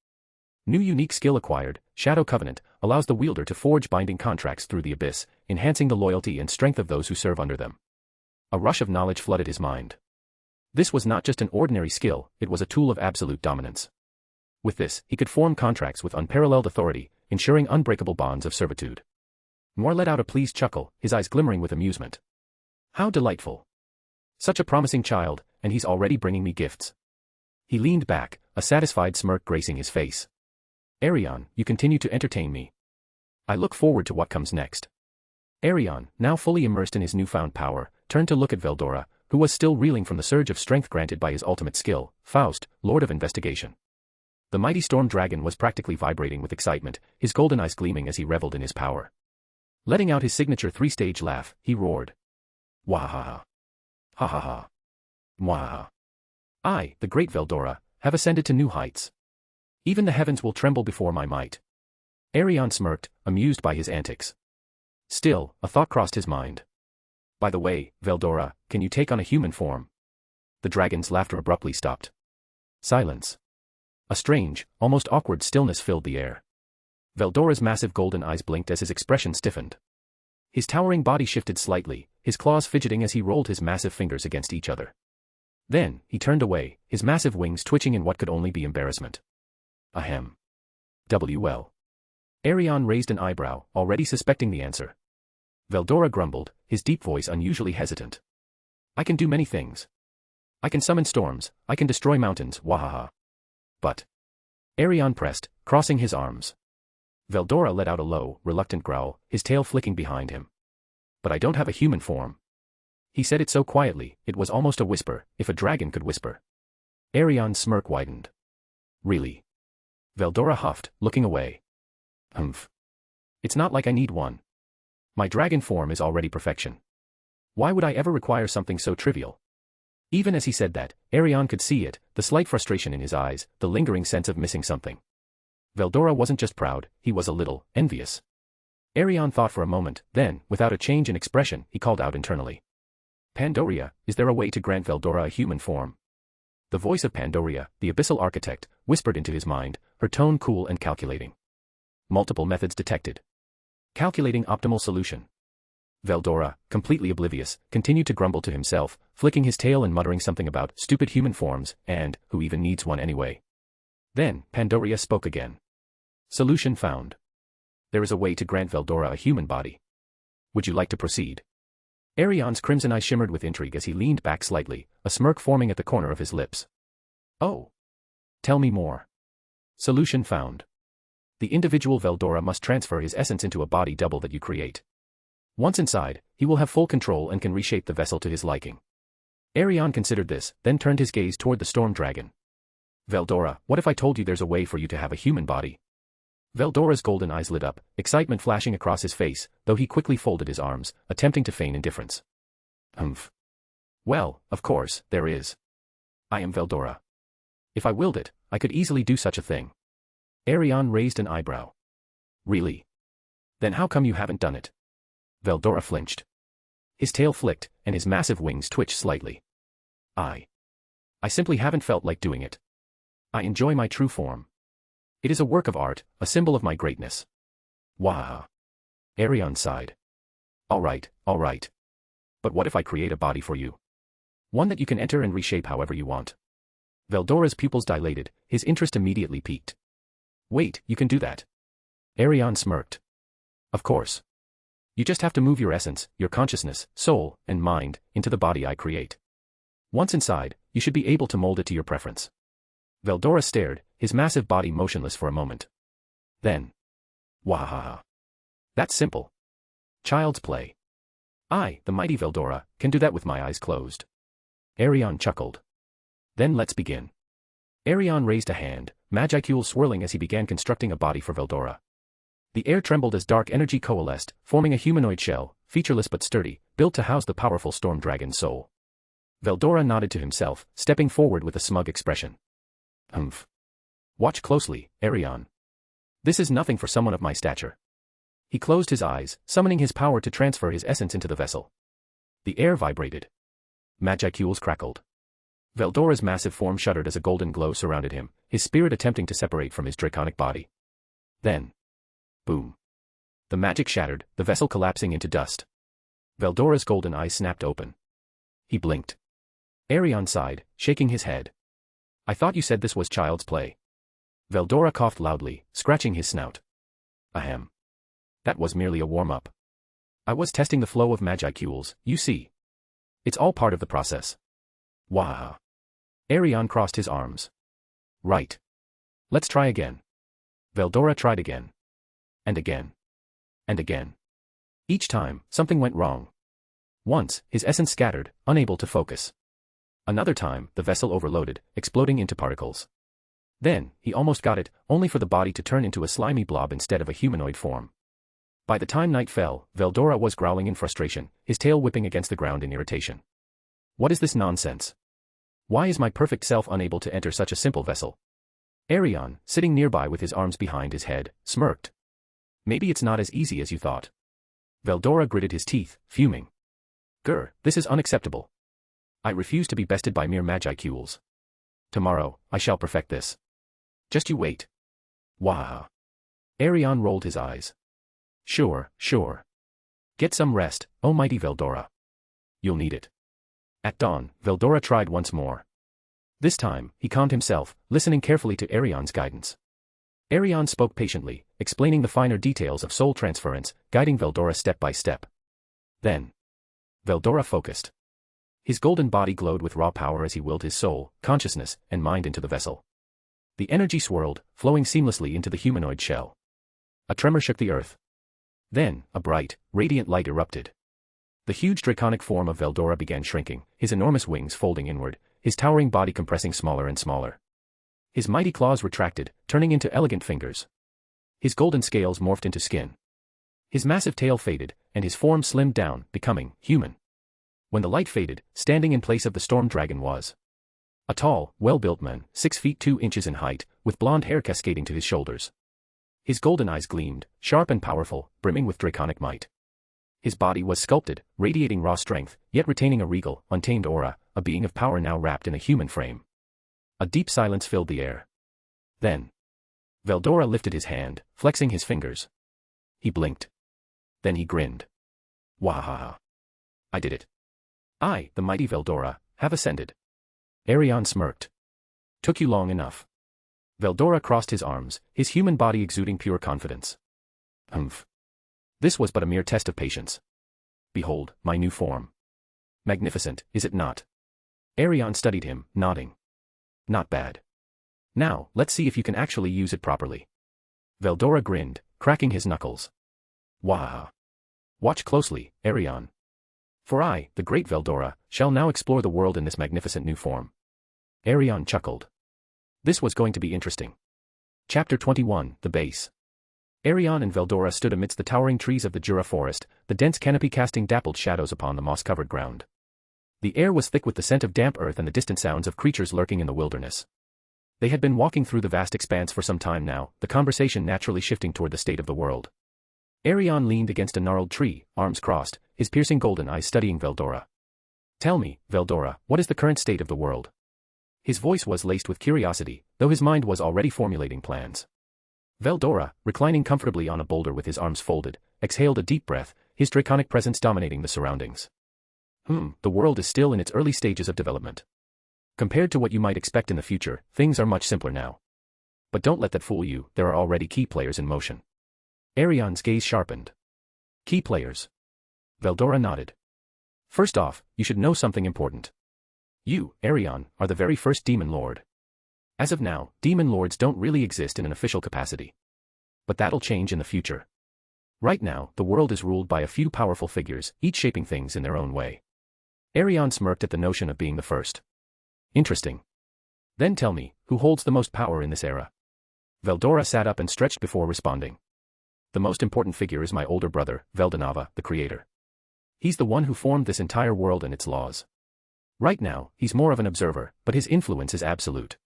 New unique skill acquired, Shadow Covenant, allows the wielder to forge binding contracts through the abyss, enhancing the loyalty and strength of those who serve under them. A rush of knowledge flooded his mind. This was not just an ordinary skill, it was a tool of absolute dominance. With this, he could form contracts with unparalleled authority, ensuring unbreakable bonds of servitude. Noir let out a pleased chuckle, his eyes glimmering with amusement. How delightful. Such a promising child, and he's already bringing me gifts. He leaned back, a satisfied smirk gracing his face. Arion, you continue to entertain me. I look forward to what comes next. Arion, now fully immersed in his newfound power, turned to look at Veldora, who was still reeling from the surge of strength granted by his ultimate skill, Faust, Lord of Investigation. The mighty storm dragon was practically vibrating with excitement, his golden eyes gleaming as he reveled in his power. Letting out his signature three-stage laugh, he roared. Wahaha. Ha ha ha. Mwahaha. I, the great Veldora, have ascended to new heights. Even the heavens will tremble before my might. Arion smirked, amused by his antics. Still, a thought crossed his mind. By the way, Veldora, can you take on a human form? The dragon's laughter abruptly stopped. Silence. A strange, almost awkward stillness filled the air. Veldora's massive golden eyes blinked as his expression stiffened. His towering body shifted slightly, his claws fidgeting as he rolled his massive fingers against each other. Then, he turned away, his massive wings twitching in what could only be embarrassment. Ahem. WL. Arion raised an eyebrow, already suspecting the answer. Veldora grumbled, his deep voice unusually hesitant. I can do many things. I can summon storms, I can destroy mountains, wahaha. But. Arion pressed, crossing his arms. Veldora let out a low, reluctant growl, his tail flicking behind him. But I don't have a human form. He said it so quietly, it was almost a whisper, if a dragon could whisper. Arion's smirk widened. Really? Veldora huffed, looking away. Humph. It's not like I need one. My dragon form is already perfection. Why would I ever require something so trivial? Even as he said that, Arion could see it, the slight frustration in his eyes, the lingering sense of missing something. Veldora wasn't just proud, he was a little envious. Arion thought for a moment, then, without a change in expression, he called out internally. Pandoria, is there a way to grant Veldora a human form? The voice of Pandoria, the abyssal architect, whispered into his mind, her tone cool and calculating. Multiple methods detected. Calculating optimal solution. Veldora, completely oblivious, continued to grumble to himself, flicking his tail and muttering something about stupid human forms, and who even needs one anyway. Then, Pandoria spoke again. Solution found. There is a way to grant Veldora a human body. Would you like to proceed? Arion's crimson eyes shimmered with intrigue as he leaned back slightly, a smirk forming at the corner of his lips. Oh. Tell me more. Solution found. The individual Veldora must transfer his essence into a body double that you create. Once inside, he will have full control and can reshape the vessel to his liking. Arion considered this, then turned his gaze toward the storm dragon. Veldora, what if I told you there's a way for you to have a human body? Veldora's golden eyes lit up, excitement flashing across his face, though he quickly folded his arms, attempting to feign indifference. Well, of course, there is. I am Veldora. If I willed it, I could easily do such a thing. Arion raised an eyebrow. Really? Then how come you haven't done it? Veldora flinched. His tail flicked, and his massive wings twitched slightly. I simply haven't felt like doing it. I enjoy my true form. It is a work of art, a symbol of my greatness. Wah. Arion sighed. All right. But what if I create a body for you? One that you can enter and reshape however you want. Veldora's pupils dilated, his interest immediately piqued. Wait, you can do that? Arion smirked. Of course. You just have to move your essence, your consciousness, soul, and mind, into the body I create. Once inside, you should be able to mold it to your preference. Veldora stared, his massive body motionless for a moment. Then. Wahaha. That's simple. Child's play. I, the mighty Veldora, can do that with my eyes closed. Arion chuckled. Then let's begin. Arion raised a hand, magicule swirling as he began constructing a body for Veldora. The air trembled as dark energy coalesced, forming a humanoid shell, featureless but sturdy, built to house the powerful storm dragon's soul. Veldora nodded to himself, stepping forward with a smug expression. Humph. Watch closely, Arion. This is nothing for someone of my stature. He closed his eyes, summoning his power to transfer his essence into the vessel. The air vibrated. Magicules crackled. Veldora's massive form shuddered as a golden glow surrounded him, his spirit attempting to separate from his draconic body. Then. Boom. The magic shattered, the vessel collapsing into dust. Veldora's golden eyes snapped open. He blinked. Arion sighed, shaking his head. I thought you said this was child's play. Veldora coughed loudly, scratching his snout. Ahem. That was merely a warm-up. I was testing the flow of magicules, you see. It's all part of the process. Wah. Arion crossed his arms. Right. Let's try again. Veldora tried again. And again. And again. Each time, something went wrong. Once, his essence scattered, unable to focus. Another time, the vessel overloaded, exploding into particles. Then, he almost got it, only for the body to turn into a slimy blob instead of a humanoid form. By the time night fell, Veldora was growling in frustration, his tail whipping against the ground in irritation. What is this nonsense? Why is my perfect self unable to enter such a simple vessel? Arion, sitting nearby with his arms behind his head, smirked. Maybe it's not as easy as you thought. Veldora gritted his teeth, fuming. Grr, this is unacceptable. I refuse to be bested by mere magicules. Tomorrow, I shall perfect this. Just you wait. Wah. Arion rolled his eyes. Sure. Get some rest, oh mighty Veldora. You'll need it. At dawn, Veldora tried once more. This time, he calmed himself, listening carefully to Arion's guidance. Arion spoke patiently, explaining the finer details of soul transference, guiding Veldora step by step. Then. Veldora focused. His golden body glowed with raw power as he willed his soul, consciousness, and mind into the vessel. The energy swirled, flowing seamlessly into the humanoid shell. A tremor shook the earth. Then, a bright, radiant light erupted. The huge draconic form of Veldora began shrinking, his enormous wings folding inward, his towering body compressing smaller and smaller. His mighty claws retracted, turning into elegant fingers. His golden scales morphed into skin. His massive tail faded, and his form slimmed down, becoming human. When the light faded, standing in place of the storm dragon was a tall, well-built man, 6 feet 2 inches in height, with blonde hair cascading to his shoulders. His golden eyes gleamed, sharp and powerful, brimming with draconic might. His body was sculpted, radiating raw strength, yet retaining a regal, untamed aura, a being of power now wrapped in a human frame. A deep silence filled the air. Then. Veldora lifted his hand, flexing his fingers. He blinked. Then he grinned. Wahaha. I did it. I, the mighty Veldora, have ascended. Arion smirked. Took you long enough. Veldora crossed his arms, his human body exuding pure confidence. Humph. This was but a mere test of patience. Behold, my new form. Magnificent, is it not? Arion studied him, nodding. Not bad. Now, let's see if you can actually use it properly. Veldora grinned, cracking his knuckles. Wah. Watch closely, Arion. For I, the great Veldora, shall now explore the world in this magnificent new form. Arion chuckled. This was going to be interesting. Chapter 21, The Base. Arion and Veldora stood amidst the towering trees of the Jura forest, the dense canopy casting dappled shadows upon the moss-covered ground. The air was thick with the scent of damp earth and the distant sounds of creatures lurking in the wilderness. They had been walking through the vast expanse for some time now, the conversation naturally shifting toward the state of the world. Arion leaned against a gnarled tree, arms crossed, his piercing golden eyes studying Veldora. Tell me, Veldora, what is the current state of the world? His voice was laced with curiosity, though his mind was already formulating plans. Veldora, reclining comfortably on a boulder with his arms folded, exhaled a deep breath, his draconic presence dominating the surroundings. The world is still in its early stages of development. Compared to what you might expect in the future, things are much simpler now. But don't let that fool you, there are already key players in motion. Arion's gaze sharpened. Key players. Veldora nodded. First off, you should know something important. You, Arion, are the very first Demon Lord. As of now, Demon Lords don't really exist in an official capacity. But that'll change in the future. Right now, the world is ruled by a few powerful figures, each shaping things in their own way. Arion smirked at the notion of being the first. Interesting. Then tell me, who holds the most power in this era? Veldora sat up and stretched before responding. The most important figure is my older brother, Veldonava, the creator. He's the one who formed this entire world and its laws. Right now, he's more of an observer, but his influence is absolute.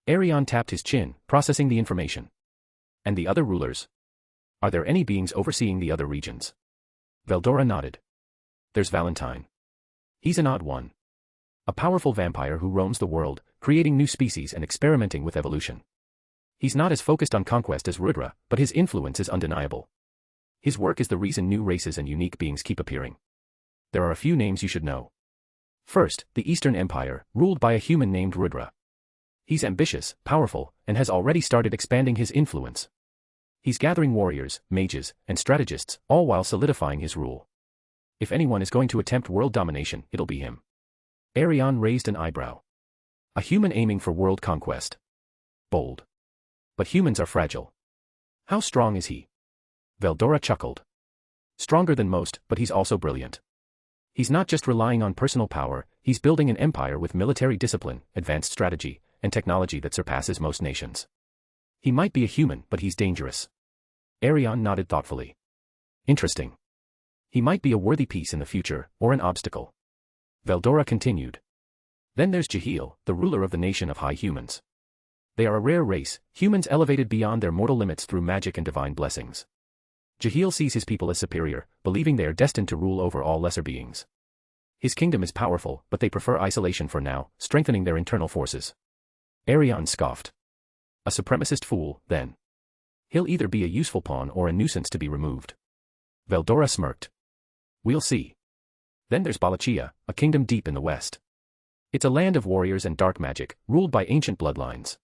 Arion tapped his chin, processing the information. And the other rulers? Are there any beings overseeing the other regions? Veldora nodded. There's Valentine. He's an odd one. A powerful vampire who roams the world, creating new species and experimenting with evolution. He's not as focused on conquest as Rudra, but his influence is undeniable. His work is the reason new races and unique beings keep appearing. There are a few names you should know. First, the Eastern Empire, ruled by a human named Rudra. He's ambitious, powerful, and has already started expanding his influence. He's gathering warriors, mages, and strategists, all while solidifying his rule. If anyone is going to attempt world domination, it'll be him. Arion raised an eyebrow. A human aiming for world conquest. Bold. But humans are fragile. How strong is he? Veldora chuckled. Stronger than most, but he's also brilliant. He's not just relying on personal power, he's building an empire with military discipline, advanced strategy, and technology that surpasses most nations. He might be a human, but he's dangerous. Arion nodded thoughtfully. Interesting. He might be a worthy piece in the future, or an obstacle. Veldora continued. Then there's Jahil, the ruler of the nation of high humans. They are a rare race, humans elevated beyond their mortal limits through magic and divine blessings. Jahil sees his people as superior, believing they are destined to rule over all lesser beings. His kingdom is powerful, but they prefer isolation for now, strengthening their internal forces. Arion scoffed. A supremacist fool, then. He'll either be a useful pawn or a nuisance to be removed. Veldora smirked. We'll see. Then there's Balachia, a kingdom deep in the west. It's a land of warriors and dark magic, ruled by ancient bloodlines.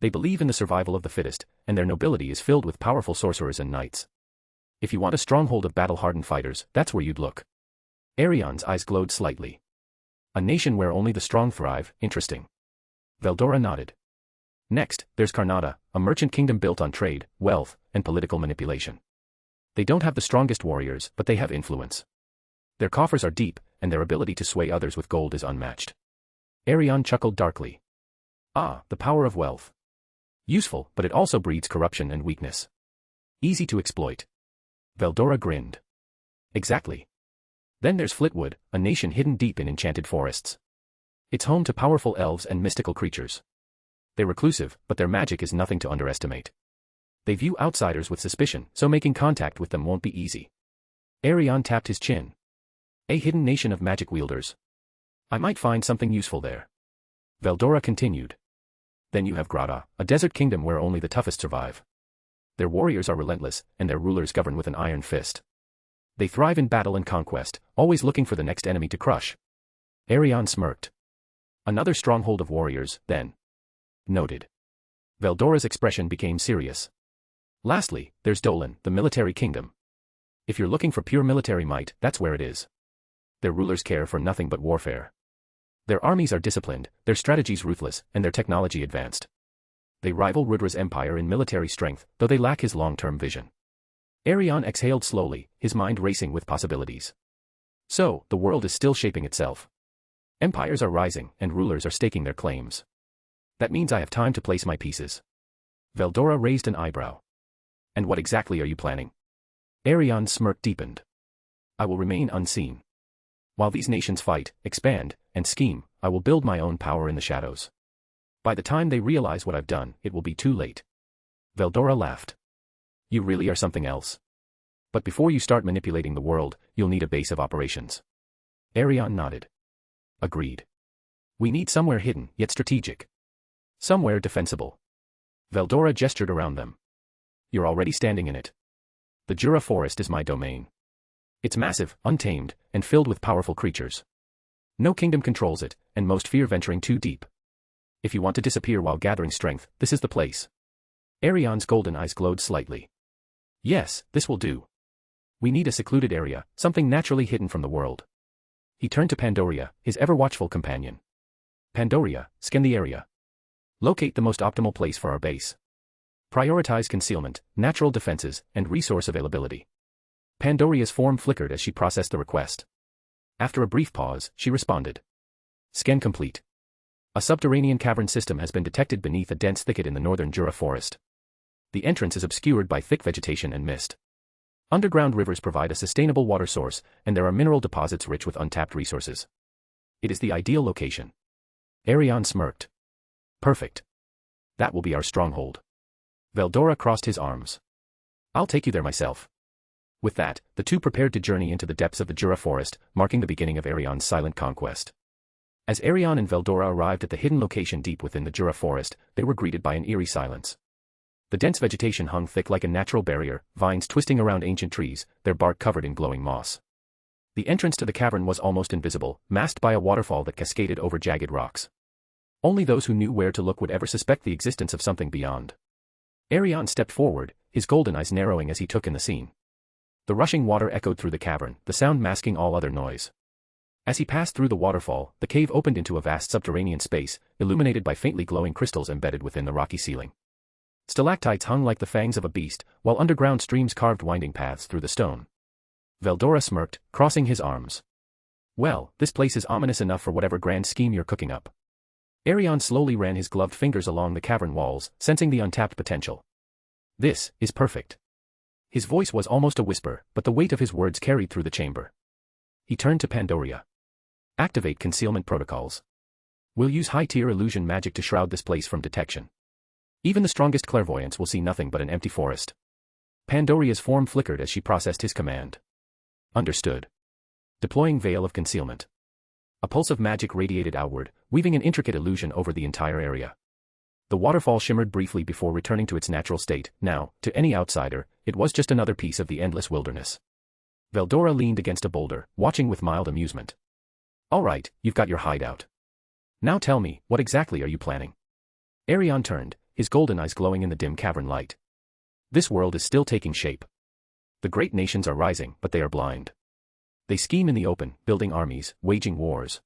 They believe in the survival of the fittest, and their nobility is filled with powerful sorcerers and knights. If you want a stronghold of battle-hardened fighters, that's where you'd look. Arion's eyes glowed slightly. A nation where only the strong thrive, interesting. Veldora nodded. Next, there's Karnata, a merchant kingdom built on trade, wealth, and political manipulation. They don't have the strongest warriors, but they have influence. Their coffers are deep, and their ability to sway others with gold is unmatched. Arion chuckled darkly. Ah, the power of wealth. Useful, but it also breeds corruption and weakness. Easy to exploit. Veldora grinned. Exactly. Then there's Flitwood, a nation hidden deep in enchanted forests. It's home to powerful elves and mystical creatures. They're reclusive, but their magic is nothing to underestimate. They view outsiders with suspicion, so making contact with them won't be easy. Arion tapped his chin. A hidden nation of magic wielders. I might find something useful there. Veldora continued. Then you have Grata, a desert kingdom where only the toughest survive. Their warriors are relentless, and their rulers govern with an iron fist. They thrive in battle and conquest, always looking for the next enemy to crush. Arion smirked. Another stronghold of warriors, then. Noted. Veldora's expression became serious. Lastly, there's Dolan, the military kingdom. If you're looking for pure military might, that's where it is. Their rulers care for nothing but warfare. Their armies are disciplined, their strategies ruthless, and their technology advanced. They rival Rudra's empire in military strength, though they lack his long-term vision. Arion exhaled slowly, his mind racing with possibilities. So, the world is still shaping itself. Empires are rising, and rulers are staking their claims. That means I have time to place my pieces. Veldora raised an eyebrow. And what exactly are you planning? Arion's smirk deepened. I will remain unseen. While these nations fight, expand, and scheme, I will build my own power in the shadows. By the time they realize what I've done, it will be too late. Veldora laughed. You really are something else. But before you start manipulating the world, you'll need a base of operations. Arion nodded. Agreed. We need somewhere hidden, yet strategic. Somewhere defensible. Veldora gestured around them. You're already standing in it. The Jura forest is my domain. It's massive, untamed, and filled with powerful creatures. No kingdom controls it, and most fear venturing too deep. If you want to disappear while gathering strength, this is the place. Arion's golden eyes glowed slightly. Yes, this will do. We need a secluded area, something naturally hidden from the world. He turned to Pandoria, his ever-watchful companion. Pandoria, scan the area. Locate the most optimal place for our base. Prioritize concealment, natural defenses, and resource availability. Pandoria's form flickered as she processed the request. After a brief pause, she responded. Scan complete. A subterranean cavern system has been detected beneath a dense thicket in the northern Jura forest. The entrance is obscured by thick vegetation and mist. Underground rivers provide a sustainable water source, and there are mineral deposits rich with untapped resources. It is the ideal location. Arion smirked. Perfect. That will be our stronghold. Veldora crossed his arms. I'll take you there myself. With that, the two prepared to journey into the depths of the Jura forest, marking the beginning of Arion's silent conquest. As Arion and Veldora arrived at the hidden location deep within the Jura forest, they were greeted by an eerie silence. The dense vegetation hung thick like a natural barrier, vines twisting around ancient trees, their bark covered in glowing moss. The entrance to the cavern was almost invisible, masked by a waterfall that cascaded over jagged rocks. Only those who knew where to look would ever suspect the existence of something beyond. Arion stepped forward, his golden eyes narrowing as he took in the scene. The rushing water echoed through the cavern, the sound masking all other noise. As he passed through the waterfall, the cave opened into a vast subterranean space, illuminated by faintly glowing crystals embedded within the rocky ceiling. Stalactites hung like the fangs of a beast, while underground streams carved winding paths through the stone. Veldora smirked, crossing his arms. Well, this place is ominous enough for whatever grand scheme you're cooking up. Arion slowly ran his gloved fingers along the cavern walls, sensing the untapped potential. This is perfect. His voice was almost a whisper, but the weight of his words carried through the chamber. He turned to Pandoria. Activate concealment protocols. We'll use high-tier illusion magic to shroud this place from detection. Even the strongest clairvoyants will see nothing but an empty forest. Pandoria's form flickered as she processed his command. Understood. Deploying Veil of Concealment. A pulse of magic radiated outward, weaving an intricate illusion over the entire area. The waterfall shimmered briefly before returning to its natural state. Now, to any outsider, it was just another piece of the endless wilderness. Veldora leaned against a boulder, watching with mild amusement. All right, you've got your hideout. Now tell me, what exactly are you planning? Arion turned, his golden eyes glowing in the dim cavern light. This world is still taking shape. The great nations are rising, but they are blind. They scheme in the open, building armies, waging wars.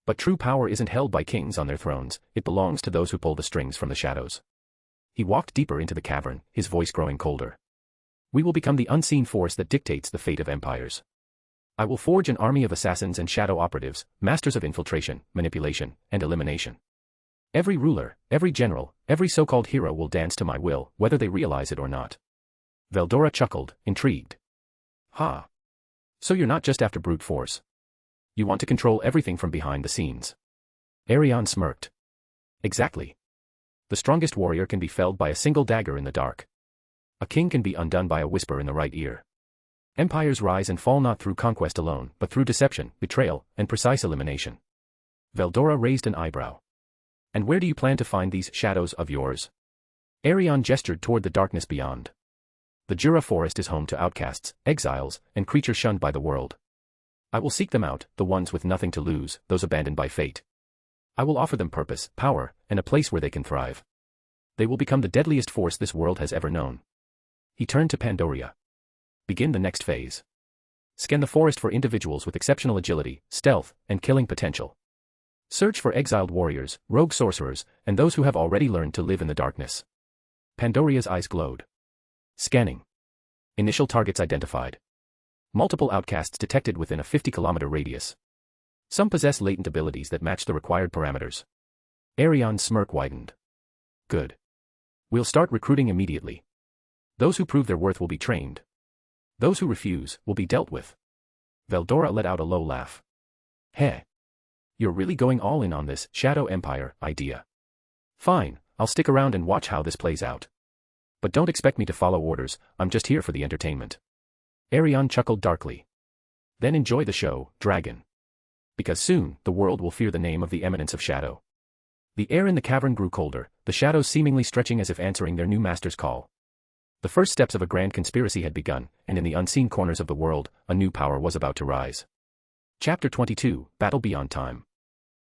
But true power isn't held by kings on their thrones, it belongs to those who pull the strings from the shadows. He walked deeper into the cavern, his voice growing colder. We will become the unseen force that dictates the fate of empires. I will forge an army of assassins and shadow operatives, masters of infiltration, manipulation, and elimination. Every ruler, every general, every so-called hero will dance to my will, whether they realize it or not. Veldora chuckled, intrigued. Ha! So you're not just after brute force. You want to control everything from behind the scenes. Arion smirked. Exactly. The strongest warrior can be felled by a single dagger in the dark. A king can be undone by a whisper in the right ear. Empires rise and fall not through conquest alone, but through deception, betrayal, and precise elimination. Veldora raised an eyebrow. And where do you plan to find these shadows of yours? Arion gestured toward the darkness beyond. The Jura forest is home to outcasts, exiles, and creatures shunned by the world. I will seek them out, the ones with nothing to lose, those abandoned by fate. I will offer them purpose, power, and a place where they can thrive. They will become the deadliest force this world has ever known. He turned to Pandoria. Begin the next phase. Scan the forest for individuals with exceptional agility, stealth, and killing potential. Search for exiled warriors, rogue sorcerers, and those who have already learned to live in the darkness. Pandoria's eyes glowed. Scanning. Initial targets identified. Multiple outcasts detected within a 50-kilometer radius. Some possess latent abilities that match the required parameters. Arion's smirk widened. Good. We'll start recruiting immediately. Those who prove their worth will be trained. Those who refuse will be dealt with. Veldora let out a low laugh. Heh. You're really going all in on this Shadow Empire idea. Fine, I'll stick around and watch how this plays out. But don't expect me to follow orders, I'm just here for the entertainment. Arion chuckled darkly. Then enjoy the show, dragon. Because soon, the world will fear the name of the eminence of Shadow. The air in the cavern grew colder, the shadows seemingly stretching as if answering their new master's call. The first steps of a grand conspiracy had begun, and in the unseen corners of the world, a new power was about to rise. Chapter 22, Battle Beyond Time.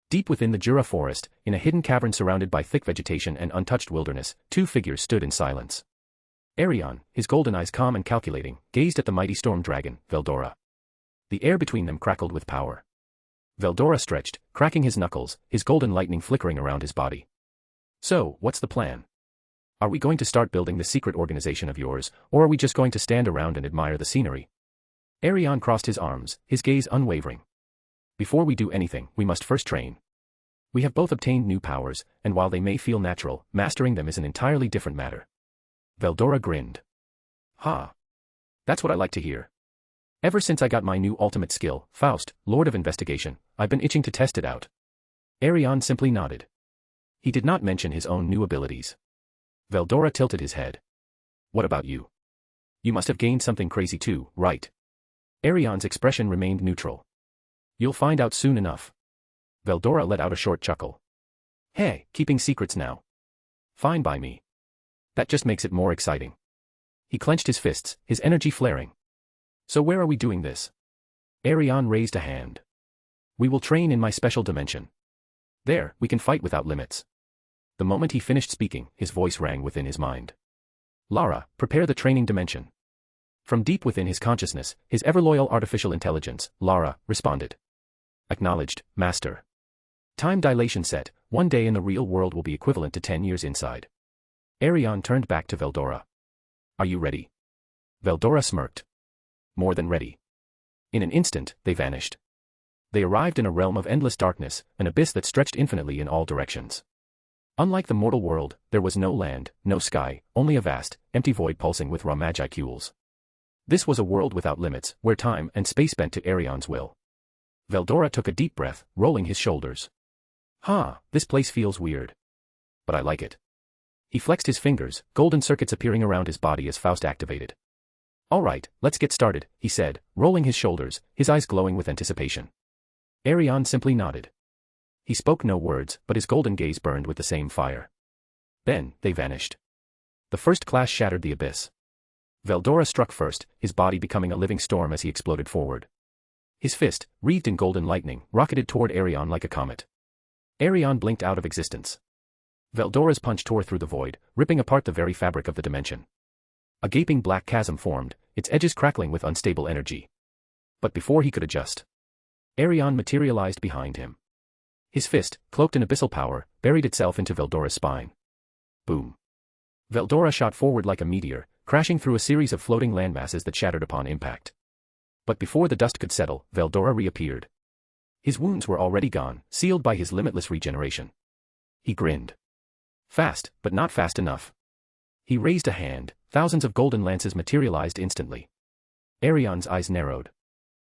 Deep within the Jura forest, in a hidden cavern surrounded by thick vegetation and untouched wilderness, two figures stood in silence. Arion, his golden eyes calm and calculating, gazed at the mighty storm dragon, Veldora. The air between them crackled with power. Veldora stretched, cracking his knuckles, his golden lightning flickering around his body. So, what's the plan? Are we going to start building the secret organization of yours, or are we just going to stand around and admire the scenery? Arion crossed his arms, his gaze unwavering. Before we do anything, we must first train. We have both obtained new powers, and while they may feel natural, mastering them is an entirely different matter. Veldora grinned. Ha! That's what I like to hear. Ever since I got my new ultimate skill, Faust, Lord of Investigation, I've been itching to test it out. Arion simply nodded. He did not mention his own new abilities. Veldora tilted his head. What about you? You must have gained something crazy too, right? Arion's expression remained neutral. You'll find out soon enough. Veldora let out a short chuckle. Hey, keeping secrets now. Fine by me. That just makes it more exciting. He clenched his fists, his energy flaring. So where are we doing this? Arion raised a hand. We will train in my special dimension. There, we can fight without limits. The moment he finished speaking, his voice rang within his mind. Lara, prepare the training dimension. From deep within his consciousness, his ever-loyal artificial intelligence, Lara, responded. Acknowledged, Master. Time dilation set, 1 day in the real world will be equivalent to 10 years inside. Arion turned back to Veldora. Are you ready? Veldora smirked. More than ready. In an instant, they vanished. They arrived in a realm of endless darkness, an abyss that stretched infinitely in all directions. Unlike the mortal world, there was no land, no sky, only a vast, empty void pulsing with raw magicules. This was a world without limits, where time and space bent to Arion's will. Veldora took a deep breath, rolling his shoulders. This place feels weird. But I like it. He flexed his fingers, golden circuits appearing around his body as Faust activated. All right, let's get started, he said, rolling his shoulders, his eyes glowing with anticipation. Arion simply nodded. He spoke no words, but his golden gaze burned with the same fire. Then, they vanished. The first clash shattered the abyss. Veldora struck first, his body becoming a living storm as he exploded forward. His fist, wreathed in golden lightning, rocketed toward Arion like a comet. Arion blinked out of existence. Veldora's punch tore through the void, ripping apart the very fabric of the dimension. A gaping black chasm formed, its edges crackling with unstable energy. But before he could adjust, Arion materialized behind him. His fist, cloaked in abyssal power, buried itself into Veldora's spine. Boom. Veldora shot forward like a meteor, crashing through a series of floating landmasses that shattered upon impact. But before the dust could settle, Veldora reappeared. His wounds were already gone, sealed by his limitless regeneration. He grinned. Fast, but not fast enough. He raised a hand, thousands of golden lances materialized instantly. Arion's eyes narrowed.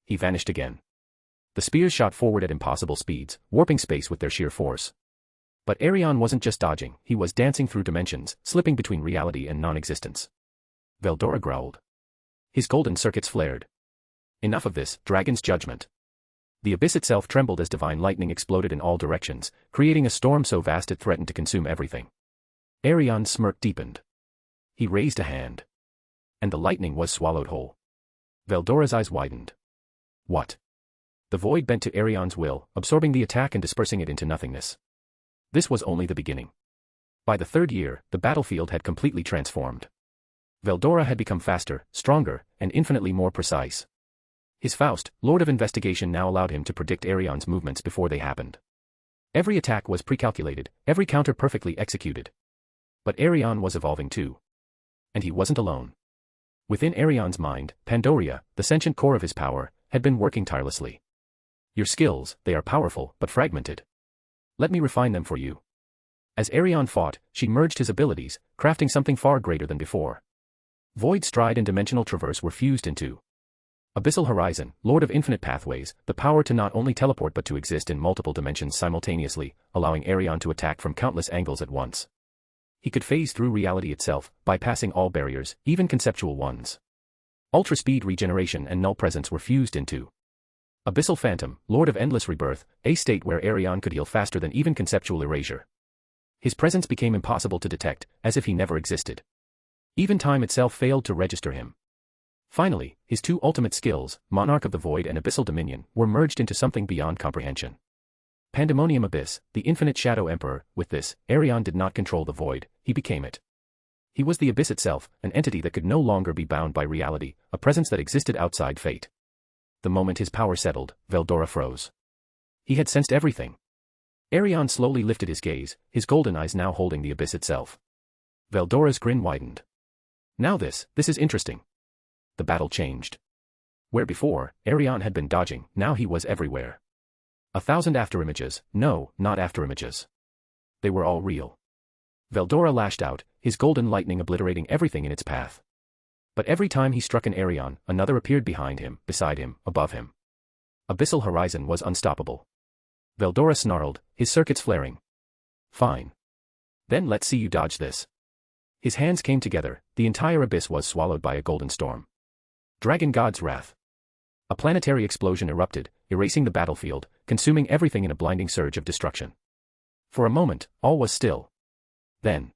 He vanished again. The spears shot forward at impossible speeds, warping space with their sheer force. But Arion wasn't just dodging, he was dancing through dimensions, slipping between reality and non-existence. Veldora growled. His golden circuits flared. Enough of this, Dragon's Judgment. The abyss itself trembled as divine lightning exploded in all directions, creating a storm so vast it threatened to consume everything. Arion's smirk deepened. He raised a hand. And the lightning was swallowed whole. Veldora's eyes widened. What? The void bent to Arion's will, absorbing the attack and dispersing it into nothingness. This was only the beginning. By the third year, the battlefield had completely transformed. Veldora had become faster, stronger, and infinitely more precise. His Faust, Lord of Investigation, now allowed him to predict Arion's movements before they happened. Every attack was pre-calculated, every counter perfectly executed. But Arion was evolving too. And he wasn't alone. Within Arion's mind, Pandoria, the sentient core of his power, had been working tirelessly. Your skills, they are powerful, but fragmented. Let me refine them for you. As Arion fought, she merged his abilities, crafting something far greater than before. Void Stride and Dimensional Traverse were fused into Abyssal Horizon, Lord of Infinite Pathways, the power to not only teleport but to exist in multiple dimensions simultaneously, allowing Arion to attack from countless angles at once. He could phase through reality itself, bypassing all barriers, even conceptual ones. Ultra-speed regeneration and null presence were fused into Abyssal Phantom, Lord of Endless Rebirth, a state where Arion could heal faster than even conceptual erasure. His presence became impossible to detect, as if he never existed. Even time itself failed to register him. Finally, his two ultimate skills, Monarch of the Void and Abyssal Dominion, were merged into something beyond comprehension. Pandemonium Abyss, the infinite Shadow Emperor. With this, Arion did not control the Void, he became it. He was the Abyss itself, an entity that could no longer be bound by reality, a presence that existed outside fate. The moment his power settled, Veldora froze. He had sensed everything. Arion slowly lifted his gaze, his golden eyes now holding the Abyss itself. Veldora's grin widened. Now this is interesting. The battle changed. Where before, Arion had been dodging, now he was everywhere. 1,000 afterimages, no, not afterimages. They were all real. Veldora lashed out, his golden lightning obliterating everything in its path. But every time he struck an Arion, another appeared behind him, beside him, above him. Abyssal Horizon was unstoppable. Veldora snarled, his circuits flaring. Fine. Then let's see you dodge this. His hands came together, the entire abyss was swallowed by a golden storm. Dragon God's Wrath. A planetary explosion erupted, erasing the battlefield, consuming everything in a blinding surge of destruction. For a moment, all was still. Then.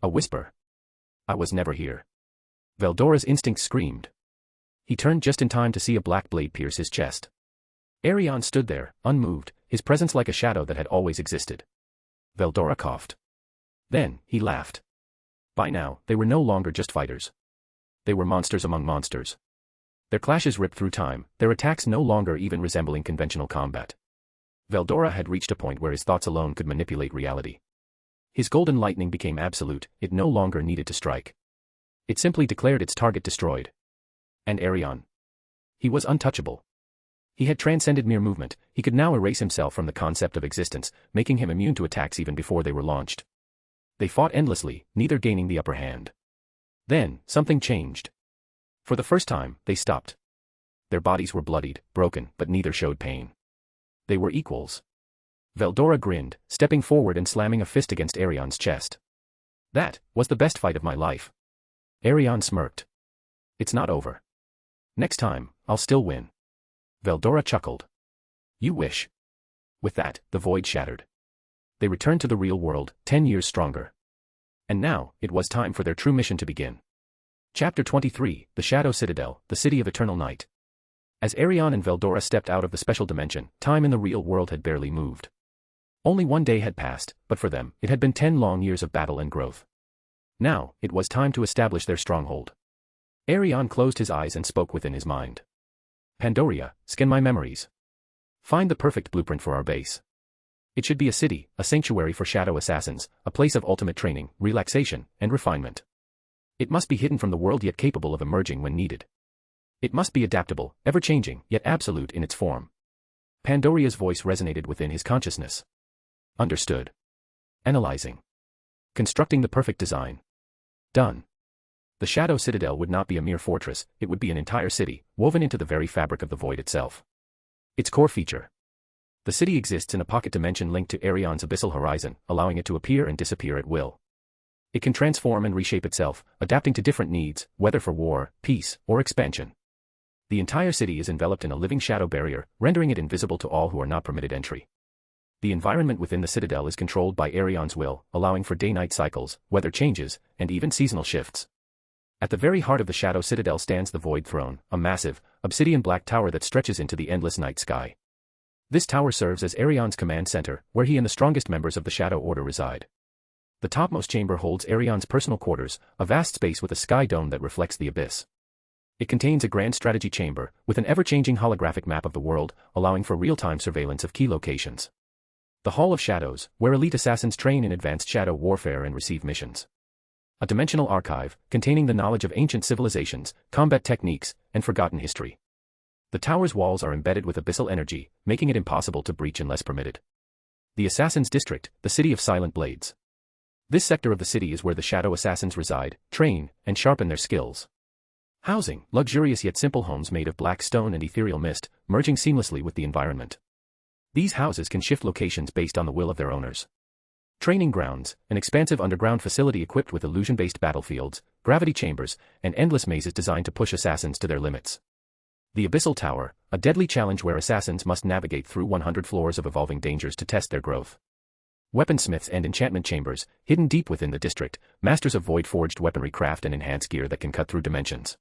A whisper. I was never here. Veldora's instincts screamed. He turned just in time to see a black blade pierce his chest. Arion stood there, unmoved, his presence like a shadow that had always existed. Veldora coughed. Then, he laughed. By now, they were no longer just fighters. They were monsters among monsters. Their clashes ripped through time, their attacks no longer even resembling conventional combat. Veldora had reached a point where his thoughts alone could manipulate reality. His golden lightning became absolute, it no longer needed to strike. It simply declared its target destroyed. And Arion. He was untouchable. He had transcended mere movement, he could now erase himself from the concept of existence, making him immune to attacks even before they were launched. They fought endlessly, neither gaining the upper hand. Then, something changed. For the first time, they stopped. Their bodies were bloodied, broken, but neither showed pain. They were equals. Veldora grinned, stepping forward and slamming a fist against Arion's chest. That was the best fight of my life. Arion smirked. It's not over. Next time, I'll still win. Veldora chuckled. You wish. With that, the void shattered. They returned to the real world, 10 years stronger. And now, it was time for their true mission to begin. Chapter 23, The Shadow Citadel, the City of Eternal Night. As Arion and Veldora stepped out of the special dimension, time in the real world had barely moved. Only one day had passed, but for them, it had been 10 long years of battle and growth. Now, it was time to establish their stronghold. Arion closed his eyes and spoke within his mind. Pandoria, scan my memories. Find the perfect blueprint for our base. It should be a city, a sanctuary for shadow assassins, a place of ultimate training, relaxation, and refinement. It must be hidden from the world yet capable of emerging when needed. It must be adaptable, ever-changing, yet absolute in its form. Pandoria's voice resonated within his consciousness. Understood. Analyzing. Constructing the perfect design. Done. The Shadow Citadel would not be a mere fortress, it would be an entire city, woven into the very fabric of the void itself. Its core feature. The city exists in a pocket dimension linked to Arion's abyssal horizon, allowing it to appear and disappear at will. It can transform and reshape itself, adapting to different needs, whether for war, peace, or expansion. The entire city is enveloped in a living shadow barrier, rendering it invisible to all who are not permitted entry. The environment within the citadel is controlled by Arion's will, allowing for day-night cycles, weather changes, and even seasonal shifts. At the very heart of the Shadow Citadel stands the Void Throne, a massive, obsidian black tower that stretches into the endless night sky. This tower serves as Arion's command center, where he and the strongest members of the Shadow Order reside. The topmost chamber holds Arion's personal quarters, a vast space with a sky dome that reflects the abyss. It contains a grand strategy chamber, with an ever-changing holographic map of the world, allowing for real-time surveillance of key locations. The Hall of Shadows, where elite assassins train in advanced shadow warfare and receive missions. A dimensional archive, containing the knowledge of ancient civilizations, combat techniques, and forgotten history. The tower's walls are embedded with abyssal energy, making it impossible to breach unless permitted. The Assassin's District, the City of Silent Blades. This sector of the city is where the shadow assassins reside, train, and sharpen their skills. Housing, luxurious yet simple homes made of black stone and ethereal mist, merging seamlessly with the environment. These houses can shift locations based on the will of their owners. Training grounds, an expansive underground facility equipped with illusion-based battlefields, gravity chambers, and endless mazes designed to push assassins to their limits. The Abyssal Tower, a deadly challenge where assassins must navigate through 100 floors of evolving dangers to test their growth. Weaponsmiths and enchantment chambers, hidden deep within the district, masters of void-forged weaponry craft and enhance gear that can cut through dimensions.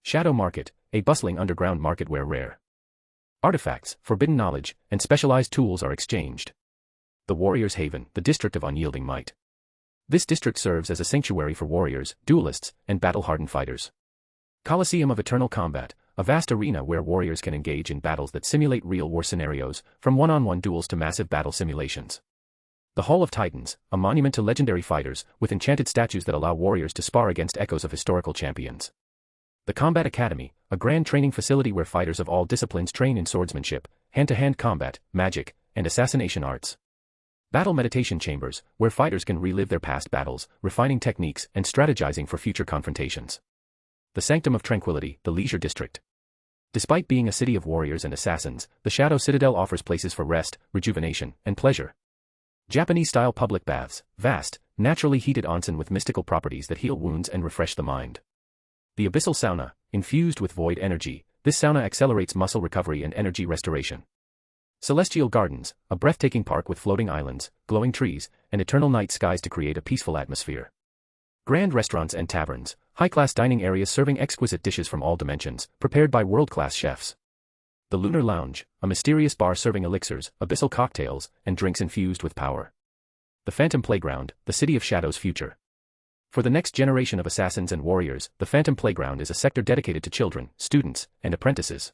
Shadow Market, a bustling underground market where rare artifacts, forbidden knowledge, and specialized tools are exchanged. The Warrior's Haven, the district of unyielding might. This district serves as a sanctuary for warriors, duelists, and battle-hardened fighters. Coliseum of Eternal Combat, a vast arena where warriors can engage in battles that simulate real-war scenarios, from one-on-one duels to massive battle simulations. The Hall of Titans, a monument to legendary fighters, with enchanted statues that allow warriors to spar against echoes of historical champions. The Combat Academy, a grand training facility where fighters of all disciplines train in swordsmanship, hand-to-hand combat, magic, and assassination arts. Battle meditation chambers, where fighters can relive their past battles, refining techniques and strategizing for future confrontations. The Sanctum of Tranquility, the Leisure District. Despite being a city of warriors and assassins, the Shadow Citadel offers places for rest, rejuvenation, and pleasure. Japanese-style public baths, vast, naturally heated onsen with mystical properties that heal wounds and refresh the mind. The Abyssal Sauna, infused with void energy, this sauna accelerates muscle recovery and energy restoration. Celestial Gardens, a breathtaking park with floating islands, glowing trees, and eternal night skies to create a peaceful atmosphere. Grand restaurants and taverns, high-class dining areas serving exquisite dishes from all dimensions, prepared by world-class chefs. The Lunar Lounge, a mysterious bar serving elixirs, abyssal cocktails, and drinks infused with power. The Phantom Playground, the City of Shadows' future. For the next generation of assassins and warriors, the Phantom Playground is a sector dedicated to children, students, and apprentices.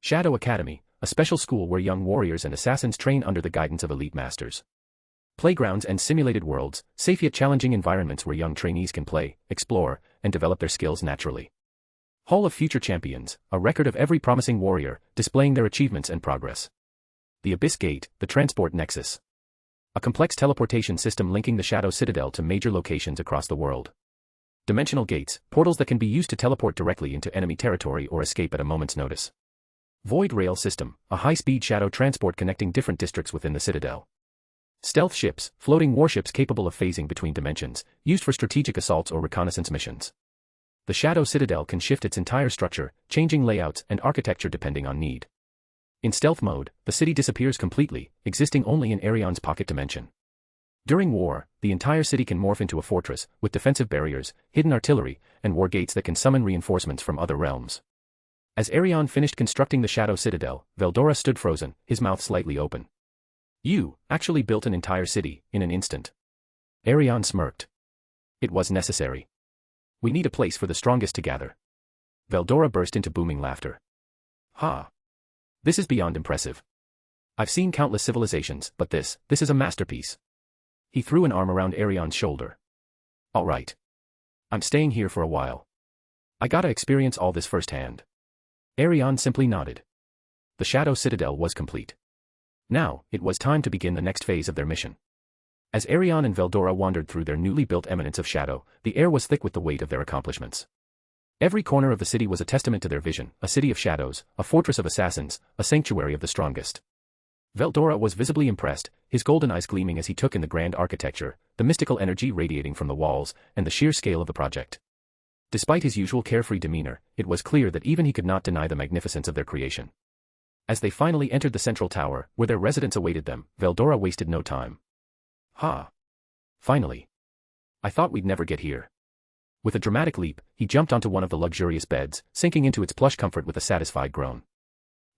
Shadow Academy, a special school where young warriors and assassins train under the guidance of elite masters. Playgrounds and simulated worlds, safe yet challenging environments where young trainees can play, explore, and develop their skills naturally. Hall of Future Champions, a record of every promising warrior, displaying their achievements and progress. The Abyss Gate, the Transport Nexus. A complex teleportation system linking the Shadow Citadel to major locations across the world. Dimensional gates, portals that can be used to teleport directly into enemy territory or escape at a moment's notice. Void Rail System, a high-speed shadow transport connecting different districts within the Citadel. Stealth ships, floating warships capable of phasing between dimensions, used for strategic assaults or reconnaissance missions. The Shadow Citadel can shift its entire structure, changing layouts and architecture depending on need. In stealth mode, the city disappears completely, existing only in Arion's pocket dimension. During war, the entire city can morph into a fortress, with defensive barriers, hidden artillery, and war gates that can summon reinforcements from other realms. As Arion finished constructing the Shadow Citadel, Veldora stood frozen, his mouth slightly open. "You actually built an entire city, in an instant." Arion smirked. "It was necessary. We need a place for the strongest to gather." Veldora burst into booming laughter. "Ha! This is beyond impressive. I've seen countless civilizations, but this is a masterpiece." He threw an arm around Arion's shoulder. "All right. I'm staying here for a while. I gotta experience all this firsthand." Arion simply nodded. The Shadow Citadel was complete. Now, it was time to begin the next phase of their mission. As Arion and Veldora wandered through their newly built eminence of shadow, the air was thick with the weight of their accomplishments. Every corner of the city was a testament to their vision, a city of shadows, a fortress of assassins, a sanctuary of the strongest. Veldora was visibly impressed, his golden eyes gleaming as he took in the grand architecture, the mystical energy radiating from the walls, and the sheer scale of the project. Despite his usual carefree demeanor, it was clear that even he could not deny the magnificence of their creation. As they finally entered the central tower, where their residence awaited them, Veldora wasted no time. "Ha! Finally. I thought we'd never get here." With a dramatic leap, he jumped onto one of the luxurious beds, sinking into its plush comfort with a satisfied groan.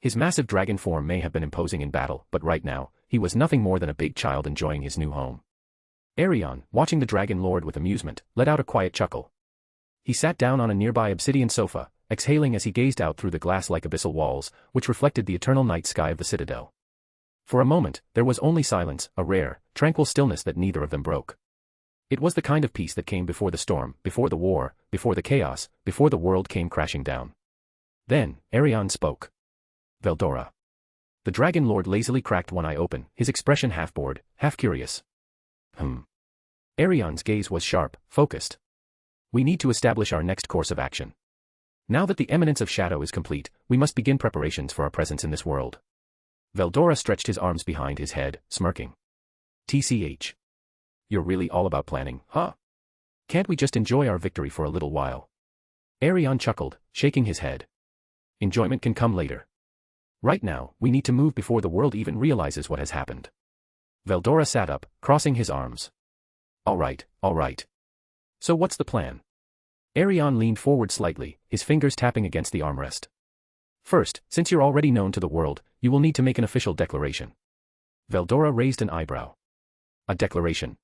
His massive dragon form may have been imposing in battle, but right now, he was nothing more than a big child enjoying his new home. Arion, watching the Dragon Lord with amusement, let out a quiet chuckle. He sat down on a nearby obsidian sofa, exhaling as he gazed out through the glass-like abyssal walls, which reflected the eternal night sky of the Citadel. For a moment, there was only silence, a rare, tranquil stillness that neither of them broke. It was the kind of peace that came before the storm, before the war, before the chaos, before the world came crashing down. Then, Arion spoke. "Veldora." The Dragon Lord lazily cracked one eye open, his expression half bored, half curious. Arion's gaze was sharp, focused. "We need to establish our next course of action." Now that the eminence of shadow is complete, we must begin preparations for our presence in this world. Veldora stretched his arms behind his head, smirking. TCH. You're really all about planning, huh? Can't we just enjoy our victory for a little while? Arion chuckled, shaking his head. Enjoyment can come later. Right now, we need to move before the world even realizes what has happened. Veldora sat up, crossing his arms. All right. So what's the plan? Arion leaned forward slightly, his fingers tapping against the armrest. First, since you're already known to the world, you will need to make an official declaration. Veldora raised an eyebrow. A declaration?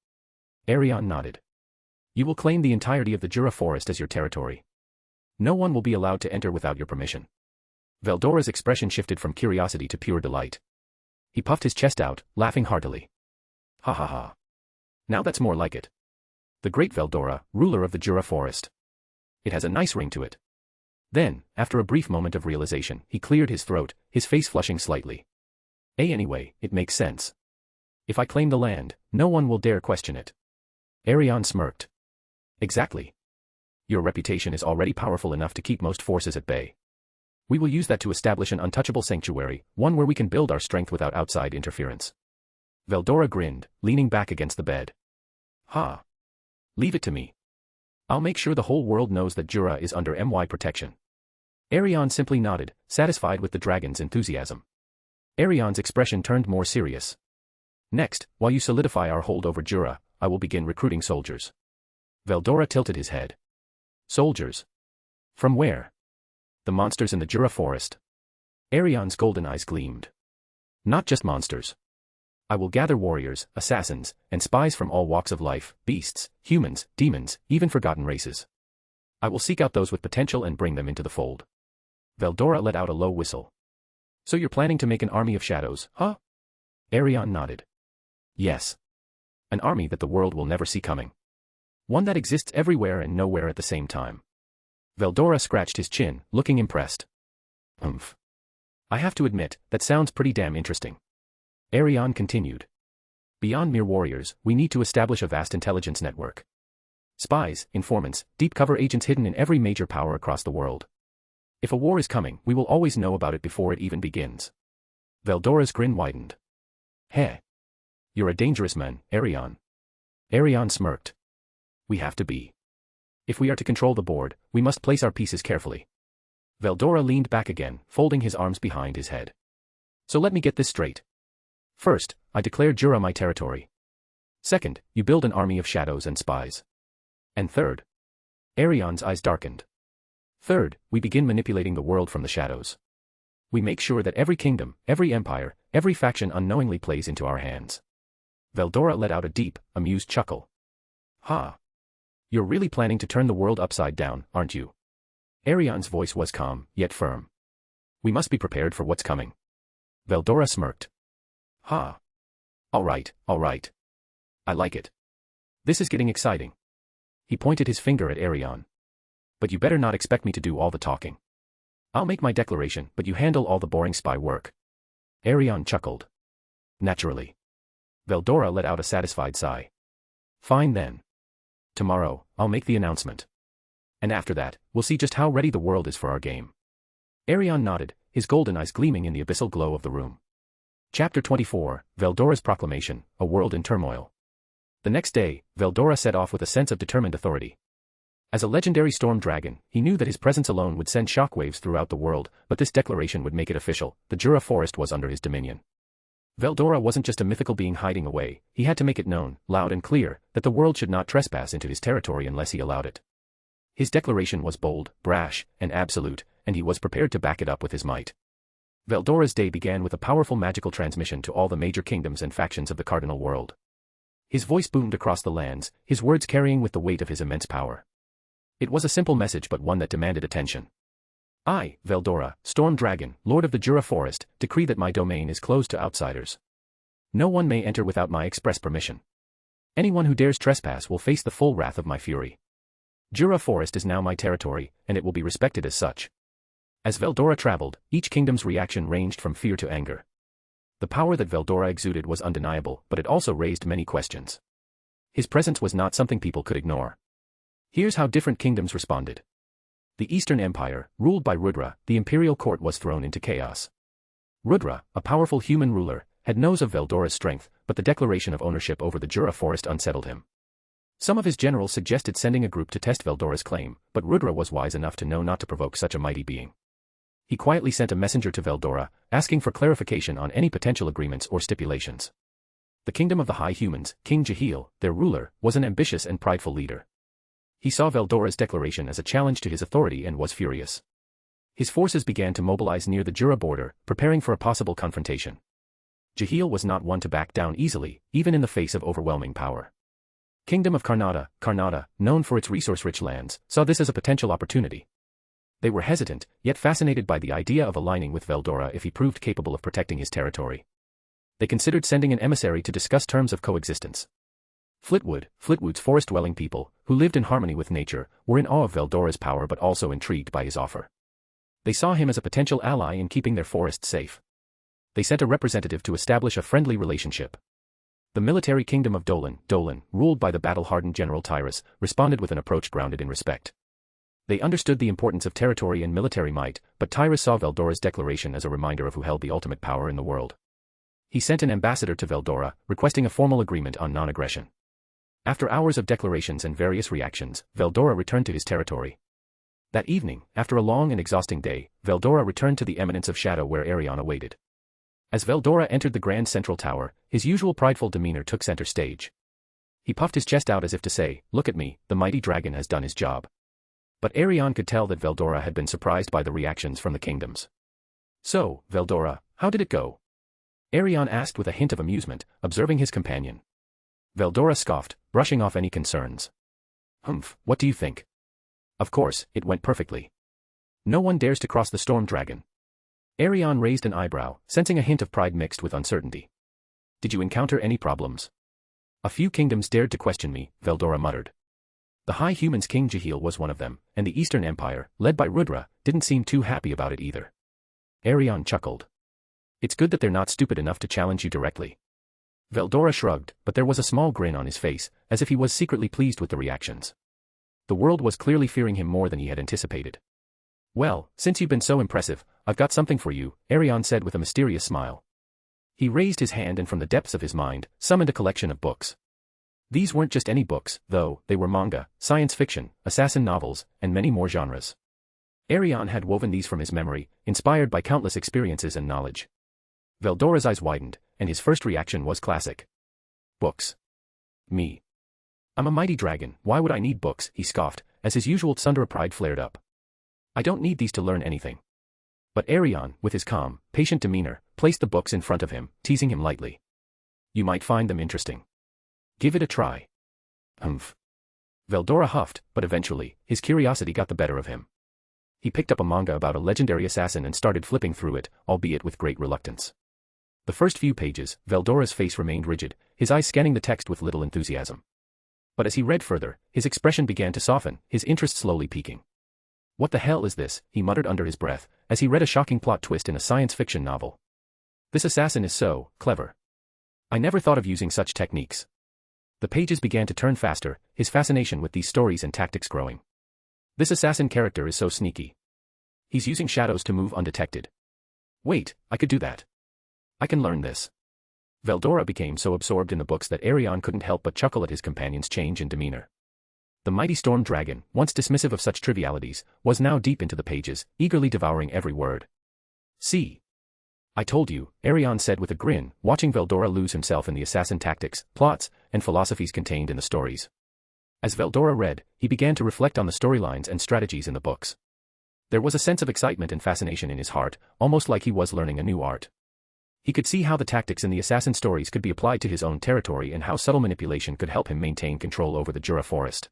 Arion nodded. You will claim the entirety of the Jura forest as your territory. No one will be allowed to enter without your permission. Veldora's expression shifted from curiosity to pure delight. He puffed his chest out, laughing heartily. Ha ha ha. Now that's more like it. The great Veldora, ruler of the Jura forest. It has a nice ring to it. Then, after a brief moment of realization, he cleared his throat, his face flushing slightly. Anyway, it makes sense. If I claim the land, no one will dare question it. Arion smirked. Exactly. Your reputation is already powerful enough to keep most forces at bay. We will use that to establish an untouchable sanctuary, one where we can build our strength without outside interference. Veldora grinned, leaning back against the bed. Ha. Leave it to me. I'll make sure the whole world knows that Jura is under my protection. Arion simply nodded, satisfied with the dragon's enthusiasm. Arion's expression turned more serious. Next, while you solidify our hold over Jura, I will begin recruiting soldiers. Veldora tilted his head. Soldiers? From where? The monsters in the Jura forest. Arion's golden eyes gleamed. Not just monsters. I will gather warriors, assassins, and spies from all walks of life, beasts, humans, demons, even forgotten races. I will seek out those with potential and bring them into the fold. Veldora let out a low whistle. So you're planning to make an army of shadows, huh? Arion nodded. Yes. An army that the world will never see coming. One that exists everywhere and nowhere at the same time. Veldora scratched his chin, looking impressed. I have to admit, that sounds pretty damn interesting. Arion continued. Beyond mere warriors, we need to establish a vast intelligence network. Spies, informants, deep cover agents hidden in every major power across the world. If a war is coming, we will always know about it before it even begins. Veldora's grin widened. Heh. You're a dangerous man, Arion. Arion smirked. We have to be. If we are to control the board, we must place our pieces carefully. Veldora leaned back again, folding his arms behind his head. So let me get this straight. First, I declare Jura my territory. Second, you build an army of shadows and spies. And third. Arion's eyes darkened. Third, we begin manipulating the world from the shadows. We make sure that every kingdom, every empire, every faction unknowingly plays into our hands. Veldora let out a deep, amused chuckle. Ha. You're really planning to turn the world upside down, aren't you? Arion's voice was calm, yet firm. We must be prepared for what's coming. Veldora smirked. Ha. All right. I like it. This is getting exciting. He pointed his finger at Arion. But you better not expect me to do all the talking. I'll make my declaration, but you handle all the boring spy work. Arion chuckled. Naturally. Veldora let out a satisfied sigh. Fine then. Tomorrow, I'll make the announcement. And after that, we'll see just how ready the world is for our game. Arion nodded, his golden eyes gleaming in the abyssal glow of the room. Chapter 24, Veldora's Proclamation, A World in Turmoil. The next day, Veldora set off with a sense of determined authority. As a legendary storm dragon, he knew that his presence alone would send shockwaves throughout the world, but this declaration would make it official: the Jura forest was under his dominion. Veldora wasn't just a mythical being hiding away, he had to make it known, loud and clear, that the world should not trespass into his territory unless he allowed it. His declaration was bold, brash, and absolute, and he was prepared to back it up with his might. Veldora's day began with a powerful magical transmission to all the major kingdoms and factions of the cardinal world. His voice boomed across the lands, his words carrying with the weight of his immense power. It was a simple message but one that demanded attention. I, Veldora, Storm Dragon, Lord of the Jura Forest, decree that my domain is closed to outsiders. No one may enter without my express permission. Anyone who dares trespass will face the full wrath of my fury. Jura Forest is now my territory, and it will be respected as such. As Veldora traveled, each kingdom's reaction ranged from fear to anger. The power that Veldora exuded was undeniable, but it also raised many questions. His presence was not something people could ignore. Here's how different kingdoms responded. The Eastern Empire, ruled by Rudra, the imperial court was thrown into chaos. Rudra, a powerful human ruler, had knows of Veldora's strength, but the declaration of ownership over the Jura forest unsettled him. Some of his generals suggested sending a group to test Veldora's claim, but Rudra was wise enough to know not to provoke such a mighty being. He quietly sent a messenger to Veldora, asking for clarification on any potential agreements or stipulations. The kingdom of the High Humans, King Jahil, their ruler, was an ambitious and prideful leader. He saw Veldora's declaration as a challenge to his authority and was furious. His forces began to mobilize near the Jura border, preparing for a possible confrontation. Jahil was not one to back down easily, even in the face of overwhelming power. Kingdom of Karnata, known for its resource-rich lands, saw this as a potential opportunity. They were hesitant, yet fascinated by the idea of aligning with Veldora if he proved capable of protecting his territory. They considered sending an emissary to discuss terms of coexistence. Flitwood's forest-dwelling people, who lived in harmony with nature, were in awe of Veldora's power but also intrigued by his offer. They saw him as a potential ally in keeping their forests safe. They sent a representative to establish a friendly relationship. The military kingdom of Dolan, ruled by the battle-hardened General Tyrus, responded with an approach grounded in respect. They understood the importance of territory and military might, but Tyrus saw Veldora's declaration as a reminder of who held the ultimate power in the world. He sent an ambassador to Veldora, requesting a formal agreement on non-aggression. After hours of declarations and various reactions, Veldora returned to his territory. That evening, after a long and exhausting day, Veldora returned to the eminence of Shadow where Arion awaited. As Veldora entered the grand central tower, his usual prideful demeanor took center stage. He puffed his chest out as if to say, "Look at me, the mighty dragon has done his job." But Arion could tell that Veldora had been surprised by the reactions from the kingdoms. "So, Veldora, how did it go?" Arion asked with a hint of amusement, observing his companion. Veldora scoffed, brushing off any concerns. "Humph, what do you think?" "Of course, it went perfectly. No one dares to cross the storm dragon." Arion raised an eyebrow, sensing a hint of pride mixed with uncertainty. "Did you encounter any problems?" "A few kingdoms dared to question me," Veldora muttered. The High Humans King Jahil was one of them, and the Eastern Empire, led by Rudra, didn't seem too happy about it either. Arion chuckled. "It's good that they're not stupid enough to challenge you directly." Veldora shrugged, but there was a small grin on his face, as if he was secretly pleased with the reactions. The world was clearly fearing him more than he had anticipated. "Well, since you've been so impressive, I've got something for you," Arion said with a mysterious smile. He raised his hand and from the depths of his mind, summoned a collection of books. These weren't just any books, though, they were manga, science fiction, assassin novels, and many more genres. Arion had woven these from his memory, inspired by countless experiences and knowledge. Veldora's eyes widened, and his first reaction was classic. "Books? Me? I'm a mighty dragon, why would I need books?" he scoffed, as his usual tsundere pride flared up. "I don't need these to learn anything." But Arion, with his calm, patient demeanor, placed the books in front of him, teasing him lightly. "You might find them interesting. Give it a try." "Humph." Veldora huffed, but eventually, his curiosity got the better of him. He picked up a manga about a legendary assassin and started flipping through it, albeit with great reluctance. The first few pages, Veldora's face remained rigid, his eyes scanning the text with little enthusiasm. But as he read further, his expression began to soften, his interest slowly peaking. "What the hell is this?" he muttered under his breath, as he read a shocking plot twist in a science fiction novel. "This assassin is so clever. I never thought of using such techniques." The pages began to turn faster, his fascination with these stories and tactics growing. "This assassin character is so sneaky. He's using shadows to move undetected. Wait, I could do that. I can learn this." Veldora became so absorbed in the books that Arion couldn't help but chuckle at his companion's change in demeanor. The mighty storm dragon, once dismissive of such trivialities, was now deep into the pages, eagerly devouring every word. "See? I told you," Arion said with a grin, watching Veldora lose himself in the assassin tactics, plots, and philosophies contained in the stories. As Veldora read, he began to reflect on the storylines and strategies in the books. There was a sense of excitement and fascination in his heart, almost like he was learning a new art. He could see how the tactics in the assassin stories could be applied to his own territory and how subtle manipulation could help him maintain control over the Jura forest.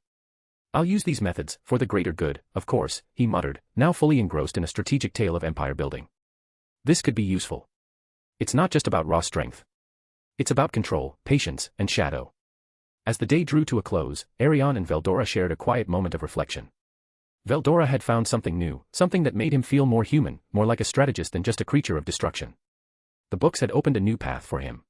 "I'll use these methods, for the greater good, of course," he muttered, now fully engrossed in a strategic tale of empire building. "This could be useful. It's not just about raw strength. It's about control, patience, and shadow." As the day drew to a close, Arion and Veldora shared a quiet moment of reflection. Veldora had found something new, something that made him feel more human, more like a strategist than just a creature of destruction. The books had opened a new path for him.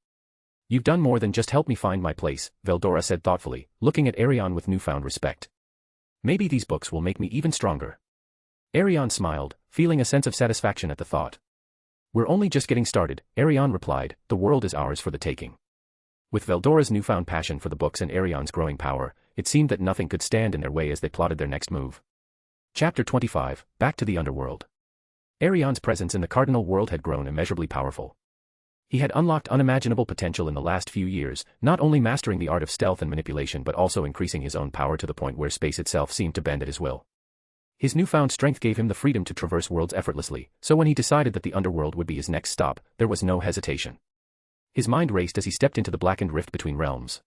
"You've done more than just help me find my place," Veldora said thoughtfully, looking at Arion with newfound respect. "Maybe these books will make me even stronger." Arion smiled, feeling a sense of satisfaction at the thought. We're only just getting started, Arion replied, the world is ours for the taking. With Veldora's newfound passion for the books and Arion's growing power, it seemed that nothing could stand in their way as they plotted their next move. Chapter 25, Back to the Underworld. Arion's presence in the Cardinal world had grown immeasurably powerful. He had unlocked unimaginable potential in the last few years, not only mastering the art of stealth and manipulation but also increasing his own power to the point where space itself seemed to bend at his will. His newfound strength gave him the freedom to traverse worlds effortlessly, so when he decided that the underworld would be his next stop, there was no hesitation. His mind raced as he stepped into the blackened rift between realms.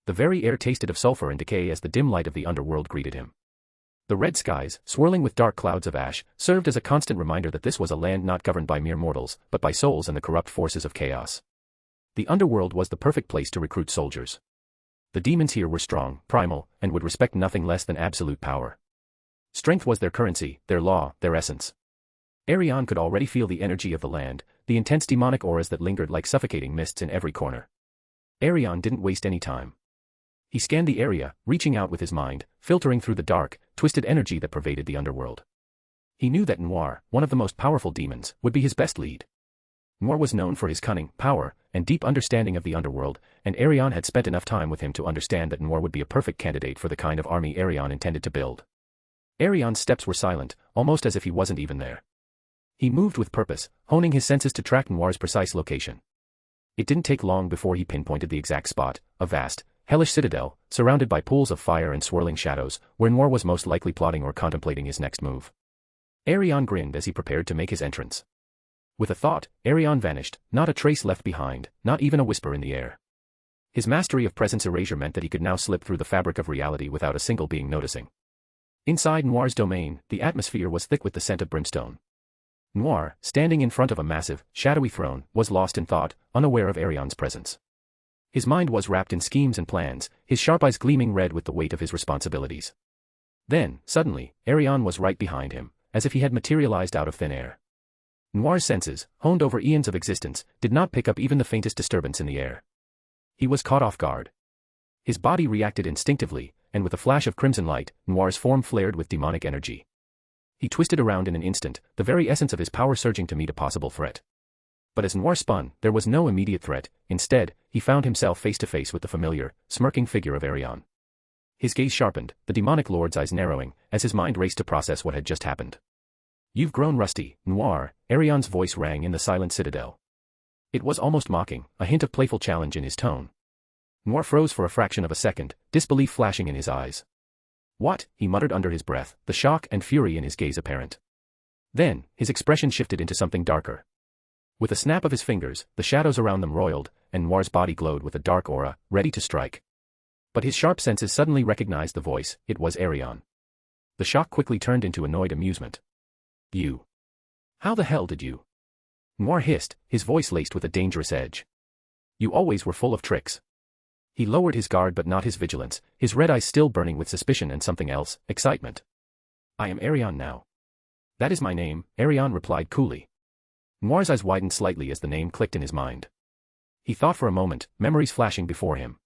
The very air tasted of sulfur and decay as the dim light of the underworld greeted him. The red skies, swirling with dark clouds of ash, served as a constant reminder that this was a land not governed by mere mortals, but by souls and the corrupt forces of chaos. The underworld was the perfect place to recruit soldiers. The demons here were strong, primal, and would respect nothing less than absolute power. Strength was their currency, their law, their essence. Arion could already feel the energy of the land, the intense demonic auras that lingered like suffocating mists in every corner. Arion didn't waste any time. He scanned the area, reaching out with his mind, filtering through the dark, twisted energy that pervaded the underworld. He knew that Noir, one of the most powerful demons, would be his best lead. Noir was known for his cunning, power, and deep understanding of the underworld, and Arion had spent enough time with him to understand that Noir would be a perfect candidate for the kind of army Arion intended to build. Arion's steps were silent, almost as if he wasn't even there. He moved with purpose, honing his senses to track Noir's precise location. It didn't take long before he pinpointed the exact spot, a vast, hellish citadel, surrounded by pools of fire and swirling shadows, where Noir was most likely plotting or contemplating his next move. Arion grinned as he prepared to make his entrance. With a thought, Arion vanished, not a trace left behind, not even a whisper in the air. His mastery of presence erasure meant that he could now slip through the fabric of reality without a single being noticing. Inside Noir's domain, the atmosphere was thick with the scent of brimstone. Noir, standing in front of a massive, shadowy throne, was lost in thought, unaware of Arion's presence. His mind was wrapped in schemes and plans, his sharp eyes gleaming red with the weight of his responsibilities. Then, suddenly, Arion was right behind him, as if he had materialized out of thin air. Noir's senses, honed over eons of existence, did not pick up even the faintest disturbance in the air. He was caught off guard. His body reacted instinctively, and with a flash of crimson light, Noir's form flared with demonic energy. He twisted around in an instant, the very essence of his power surging to meet a possible threat. But as Noir spun, there was no immediate threat. Instead, he found himself face to face with the familiar, smirking figure of Arion. His gaze sharpened, the demonic lord's eyes narrowing, as his mind raced to process what had just happened. You've grown rusty, Noir, Arion's voice rang in the silent citadel. It was almost mocking, a hint of playful challenge in his tone. Noir froze for a fraction of a second, disbelief flashing in his eyes. What? He muttered under his breath, the shock and fury in his gaze apparent. Then, his expression shifted into something darker. With a snap of his fingers, the shadows around them roiled, and Noir's body glowed with a dark aura, ready to strike. But his sharp senses suddenly recognized the voice. It was Arion. The shock quickly turned into annoyed amusement. You. How the hell did you? Noir hissed, his voice laced with a dangerous edge. You always were full of tricks. He lowered his guard but not his vigilance, his red eyes still burning with suspicion and something else, excitement. I am Arion now. That is my name, Arion replied coolly. Noir's eyes widened slightly as the name clicked in his mind. He thought for a moment, memories flashing before him.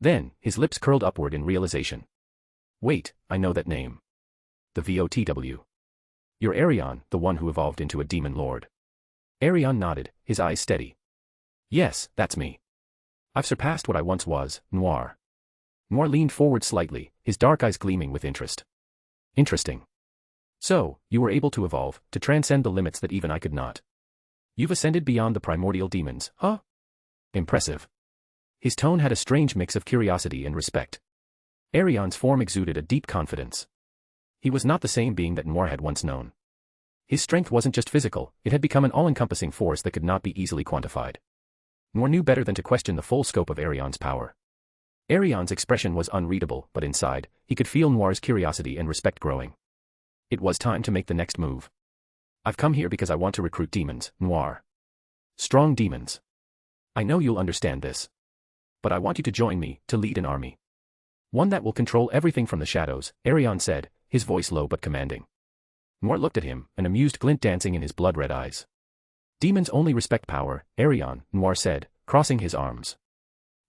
Then, his lips curled upward in realization. Wait, I know that name. The VOTW. You're Arion, the one who evolved into a demon lord. Arion nodded, his eyes steady. Yes, that's me. I've surpassed what I once was, Noir. Noir leaned forward slightly, his dark eyes gleaming with interest. Interesting. So, you were able to evolve, to transcend the limits that even I could not. You've ascended beyond the primordial demons, huh? Impressive. His tone had a strange mix of curiosity and respect. Arion's form exuded a deep confidence. He was not the same being that Noir had once known. His strength wasn't just physical, it had become an all-encompassing force that could not be easily quantified. Noir knew better than to question the full scope of Arion's power. Arion's expression was unreadable, but inside, he could feel Noir's curiosity and respect growing. It was time to make the next move. I've come here because I want to recruit demons, Noir. Strong demons. I know you'll understand this. But I want you to join me, to lead an army. One that will control everything from the shadows, Arion said, his voice low but commanding. Noir looked at him, an amused glint dancing in his blood-red eyes. Demons only respect power, Arion, Noir said, crossing his arms.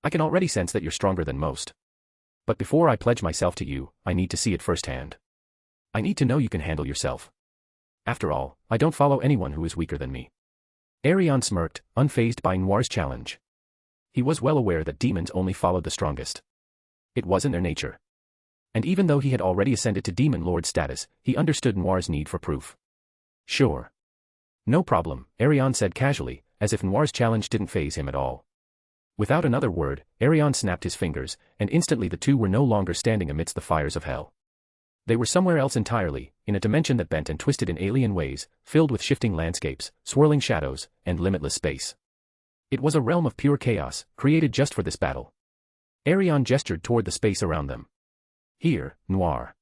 I can already sense that you're stronger than most. But before I pledge myself to you, I need to see it firsthand. I need to know you can handle yourself. After all, I don't follow anyone who is weaker than me. Arion smirked, unfazed by Noir's challenge. He was well aware that demons only followed the strongest. It wasn't their nature. And even though he had already ascended to Demon Lord status, he understood Noir's need for proof. Sure. No problem, Arion said casually, as if Noir's challenge didn't faze him at all. Without another word, Arion snapped his fingers, and instantly the two were no longer standing amidst the fires of hell. They were somewhere else entirely, in a dimension that bent and twisted in alien ways, filled with shifting landscapes, swirling shadows, and limitless space. It was a realm of pure chaos, created just for this battle. Arion gestured toward the space around them. Here, Noir.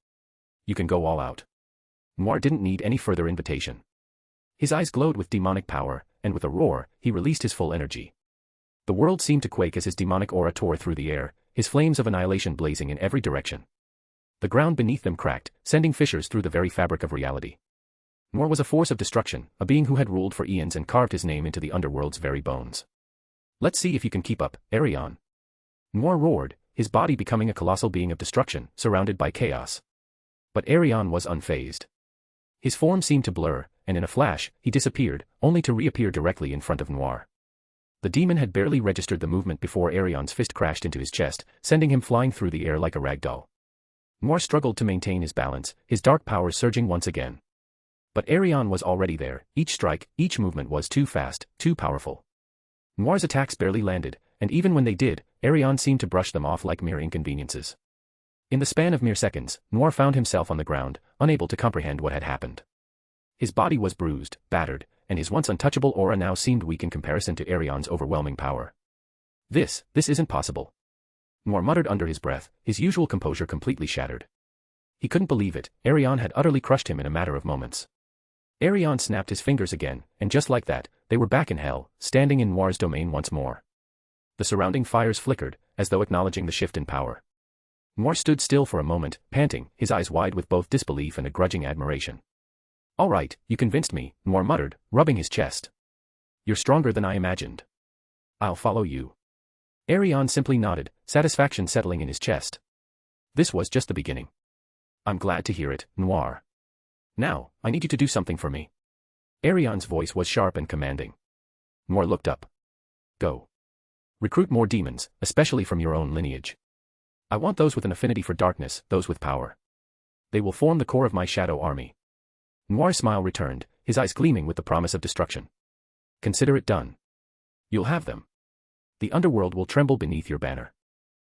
You can go all out. Noir didn't need any further invitation. His eyes glowed with demonic power, and with a roar, he released his full energy. The world seemed to quake as his demonic aura tore through the air, his flames of annihilation blazing in every direction. The ground beneath them cracked, sending fissures through the very fabric of reality. Noir was a force of destruction, a being who had ruled for eons and carved his name into the underworld's very bones. Let's see if you can keep up, Arion. Noir roared, his body becoming a colossal being of destruction, surrounded by chaos. But Arion was unfazed. His form seemed to blur, and in a flash, he disappeared, only to reappear directly in front of Noir. The demon had barely registered the movement before Arion's fist crashed into his chest, sending him flying through the air like a rag doll. Noir struggled to maintain his balance, his dark powers surging once again. But Arion was already there, each strike, each movement was too fast, too powerful. Noir's attacks barely landed, and even when they did, Arion seemed to brush them off like mere inconveniences. In the span of mere seconds, Noir found himself on the ground, unable to comprehend what had happened. His body was bruised, battered, and his once untouchable aura now seemed weak in comparison to Arion's overwhelming power. This isn't possible. Noir muttered under his breath, his usual composure completely shattered. He couldn't believe it, Arion had utterly crushed him in a matter of moments. Arion snapped his fingers again, and just like that, they were back in hell, standing in Noir's domain once more. The surrounding fires flickered, as though acknowledging the shift in power. Noir stood still for a moment, panting, his eyes wide with both disbelief and a grudging admiration. All right, you convinced me, Noir muttered, rubbing his chest. You're stronger than I imagined. I'll follow you. Arion simply nodded, satisfaction settling in his chest. This was just the beginning. I'm glad to hear it, Noir. Now, I need you to do something for me. Arion's voice was sharp and commanding. Noir looked up. Go. Recruit more demons, especially from your own lineage. I want those with an affinity for darkness, those with power. They will form the core of my shadow army. Noir's smile returned, his eyes gleaming with the promise of destruction. Consider it done. You'll have them. The underworld will tremble beneath your banner.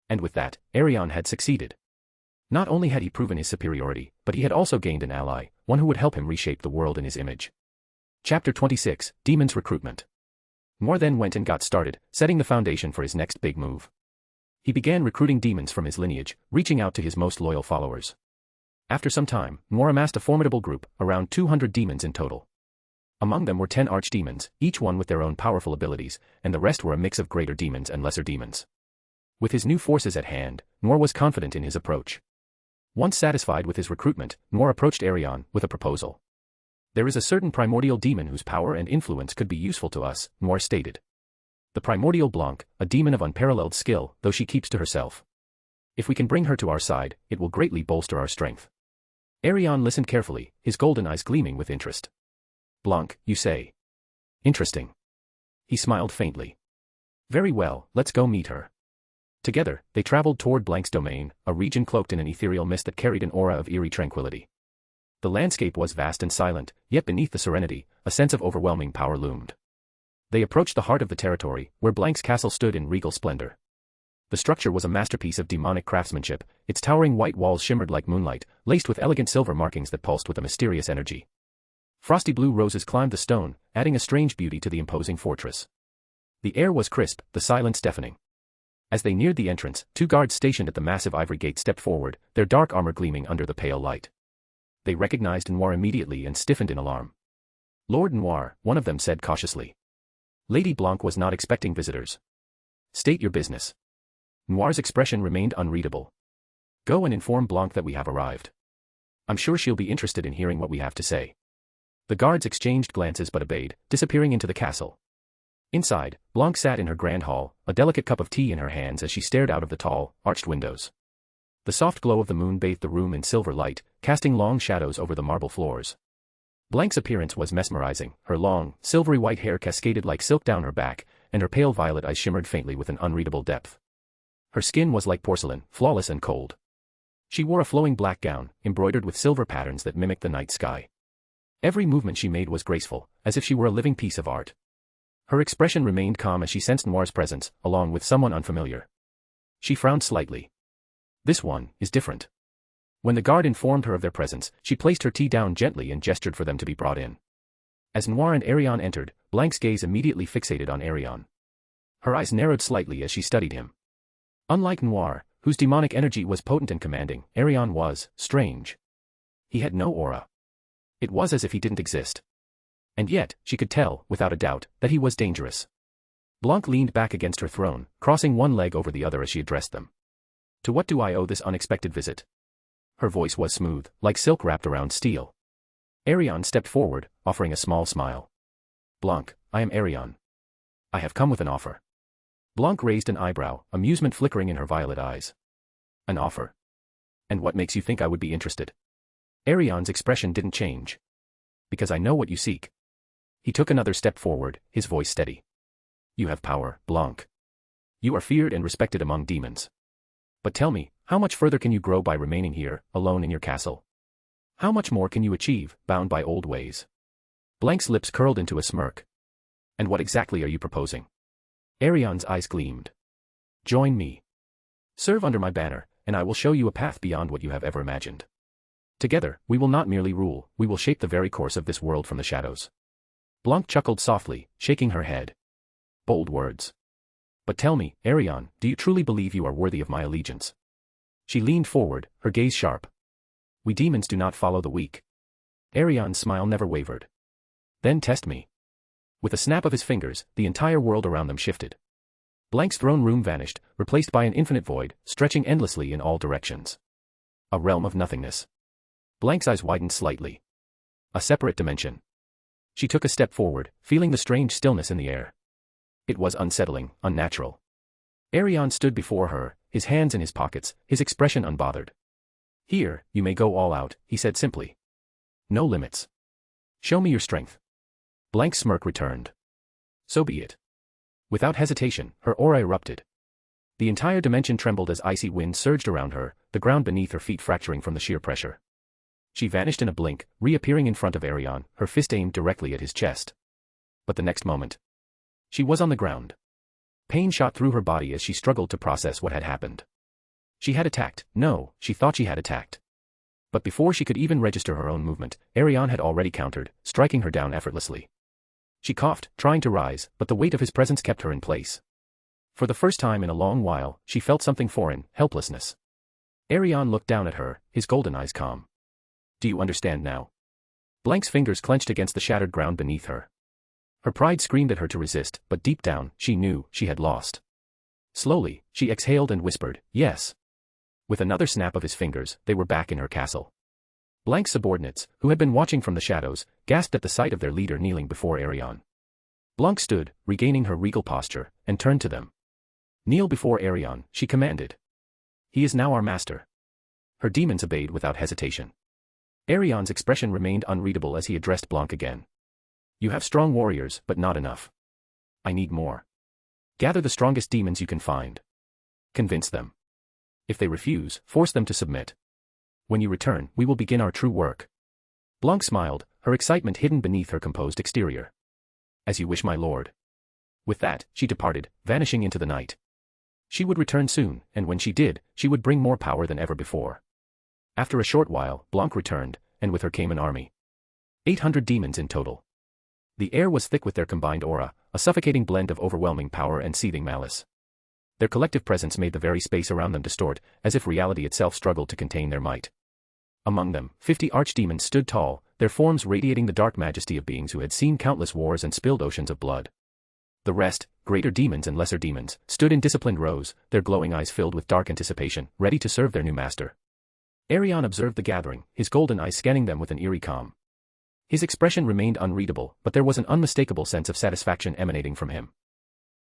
And with that, Arion had succeeded. Not only had he proven his superiority, but he had also gained an ally, one who would help him reshape the world in his image. Chapter 26, Demons Recruitment. Noir then went and got started, setting the foundation for his next big move. He began recruiting demons from his lineage, reaching out to his most loyal followers. After some time, Noir amassed a formidable group, around 200 demons in total. Among them were 10 archdemons, each one with their own powerful abilities, and the rest were a mix of greater demons and lesser demons. With his new forces at hand, Noir was confident in his approach. Once satisfied with his recruitment, Noir approached Arion with a proposal. There is a certain primordial demon whose power and influence could be useful to us, Noir stated. The primordial Blanc, a demon of unparalleled skill, though she keeps to herself. If we can bring her to our side, it will greatly bolster our strength. Arion listened carefully, his golden eyes gleaming with interest. Blanc, you say? Interesting. He smiled faintly. Very well, let's go meet her. Together, they traveled toward Blanc's domain, a region cloaked in an ethereal mist that carried an aura of eerie tranquility. The landscape was vast and silent, yet beneath the serenity, a sense of overwhelming power loomed. They approached the heart of the territory, where Blanc's castle stood in regal splendor. The structure was a masterpiece of demonic craftsmanship, its towering white walls shimmered like moonlight, laced with elegant silver markings that pulsed with a mysterious energy. Frosty blue roses climbed the stone, adding a strange beauty to the imposing fortress. The air was crisp, the silence deafening. As they neared the entrance, 2 guards stationed at the massive ivory gate stepped forward, their dark armor gleaming under the pale light. They recognized Noir immediately and stiffened in alarm. Lord Noir, one of them said cautiously. Lady Blanc was not expecting visitors. State your business. Noir's expression remained unreadable. Go and inform Blanc that we have arrived. I'm sure she'll be interested in hearing what we have to say. The guards exchanged glances but obeyed, disappearing into the castle. Inside, Blanc sat in her grand hall, a delicate cup of tea in her hands as she stared out of the tall, arched windows. The soft glow of the moon bathed the room in silver light, casting long shadows over the marble floors. Blanc's appearance was mesmerizing, her long, silvery white hair cascaded like silk down her back, and her pale violet eyes shimmered faintly with an unreadable depth. Her skin was like porcelain, flawless and cold. She wore a flowing black gown, embroidered with silver patterns that mimicked the night sky. Every movement she made was graceful, as if she were a living piece of art. Her expression remained calm as she sensed Noir's presence, along with someone unfamiliar. She frowned slightly. This one is different. When the guard informed her of their presence, she placed her tea down gently and gestured for them to be brought in. As Noir and Arion entered, Blanc's gaze immediately fixated on Arion. Her eyes narrowed slightly as she studied him. Unlike Noir, whose demonic energy was potent and commanding, Arion was strange. He had no aura. It was as if he didn't exist. And yet, she could tell, without a doubt, that he was dangerous. Blanc leaned back against her throne, crossing one leg over the other as she addressed them. To what do I owe this unexpected visit? Her voice was smooth, like silk wrapped around steel. Arion stepped forward, offering a small smile. Blanc, I am Arion. I have come with an offer. Blanc raised an eyebrow, amusement flickering in her violet eyes. An offer? And what makes you think I would be interested? Arion's expression didn't change. Because I know what you seek. He took another step forward, his voice steady. You have power, Blanc. You are feared and respected among demons. But tell me, how much further can you grow by remaining here, alone in your castle? How much more can you achieve, bound by old ways? Blanc's lips curled into a smirk. And what exactly are you proposing? Arion's eyes gleamed. Join me. Serve under my banner, and I will show you a path beyond what you have ever imagined. Together, we will not merely rule, we will shape the very course of this world from the shadows. Blanc chuckled softly, shaking her head. Bold words. But tell me, Arion, do you truly believe you are worthy of my allegiance? She leaned forward, her gaze sharp. We demons do not follow the weak. Arion's smile never wavered. Then test me. With a snap of his fingers, the entire world around them shifted. Blanc's throne room vanished, replaced by an infinite void, stretching endlessly in all directions. A realm of nothingness. Blanc's eyes widened slightly. A separate dimension. She took a step forward, feeling the strange stillness in the air. It was unsettling, unnatural. Arion stood before her, his hands in his pockets, his expression unbothered. Here, you may go all out, he said simply. No limits. Show me your strength. Blanc's smirk returned. So be it. Without hesitation, her aura erupted. The entire dimension trembled as icy wind surged around her, the ground beneath her feet fracturing from the sheer pressure. She vanished in a blink, reappearing in front of Arion, her fist aimed directly at his chest. But the next moment, she was on the ground. Pain shot through her body as she struggled to process what had happened. She had attacked. No, she thought she had attacked. But before she could even register her own movement, Arion had already countered, striking her down effortlessly. She coughed, trying to rise, but the weight of his presence kept her in place. For the first time in a long while, she felt something foreign, helplessness. Arion looked down at her, his golden eyes calm. Do you understand now? Blanc's fingers clenched against the shattered ground beneath her. Her pride screamed at her to resist, but deep down, she knew she had lost. Slowly, she exhaled and whispered, yes. With another snap of his fingers, they were back in her castle. Blanc's subordinates, who had been watching from the shadows, gasped at the sight of their leader kneeling before Arion. Blanc stood, regaining her regal posture, and turned to them. Kneel before Arion, she commanded. He is now our master. Her demons obeyed without hesitation. Arion's expression remained unreadable as he addressed Blanc again. You have strong warriors, but not enough. I need more. Gather the strongest demons you can find. Convince them. If they refuse, force them to submit. When you return, we will begin our true work. Blanc smiled, her excitement hidden beneath her composed exterior. As you wish, my lord. With that, she departed, vanishing into the night. She would return soon, and when she did, she would bring more power than ever before. After a short while, Blanc returned, and with her came an army. 800 demons in total. The air was thick with their combined aura, a suffocating blend of overwhelming power and seething malice. Their collective presence made the very space around them distort, as if reality itself struggled to contain their might. Among them, 50 archdemons stood tall, their forms radiating the dark majesty of beings who had seen countless wars and spilled oceans of blood. The rest, greater demons and lesser demons, stood in disciplined rows, their glowing eyes filled with dark anticipation, ready to serve their new master. Arion observed the gathering, his golden eyes scanning them with an eerie calm. His expression remained unreadable, but there was an unmistakable sense of satisfaction emanating from him.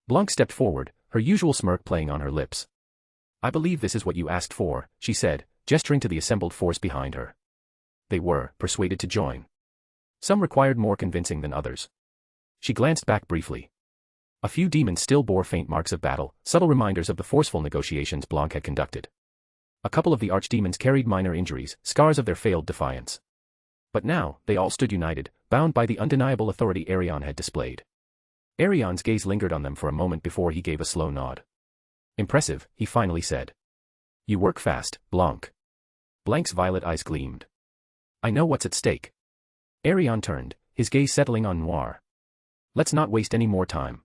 Blanc stepped forward, her usual smirk playing on her lips. I believe this is what you asked for, she said, gesturing to the assembled force behind her. They were persuaded to join. Some required more convincing than others. She glanced back briefly. A few demons still bore faint marks of battle, subtle reminders of the forceful negotiations Blanc had conducted. A couple of the archdemons carried minor injuries, scars of their failed defiance. But now, they all stood united, bound by the undeniable authority Arion had displayed. Arion's gaze lingered on them for a moment before he gave a slow nod. Impressive, he finally said. You work fast, Blanc. Blanc's violet eyes gleamed. I know what's at stake. Arion turned, his gaze settling on Noir. Let's not waste any more time.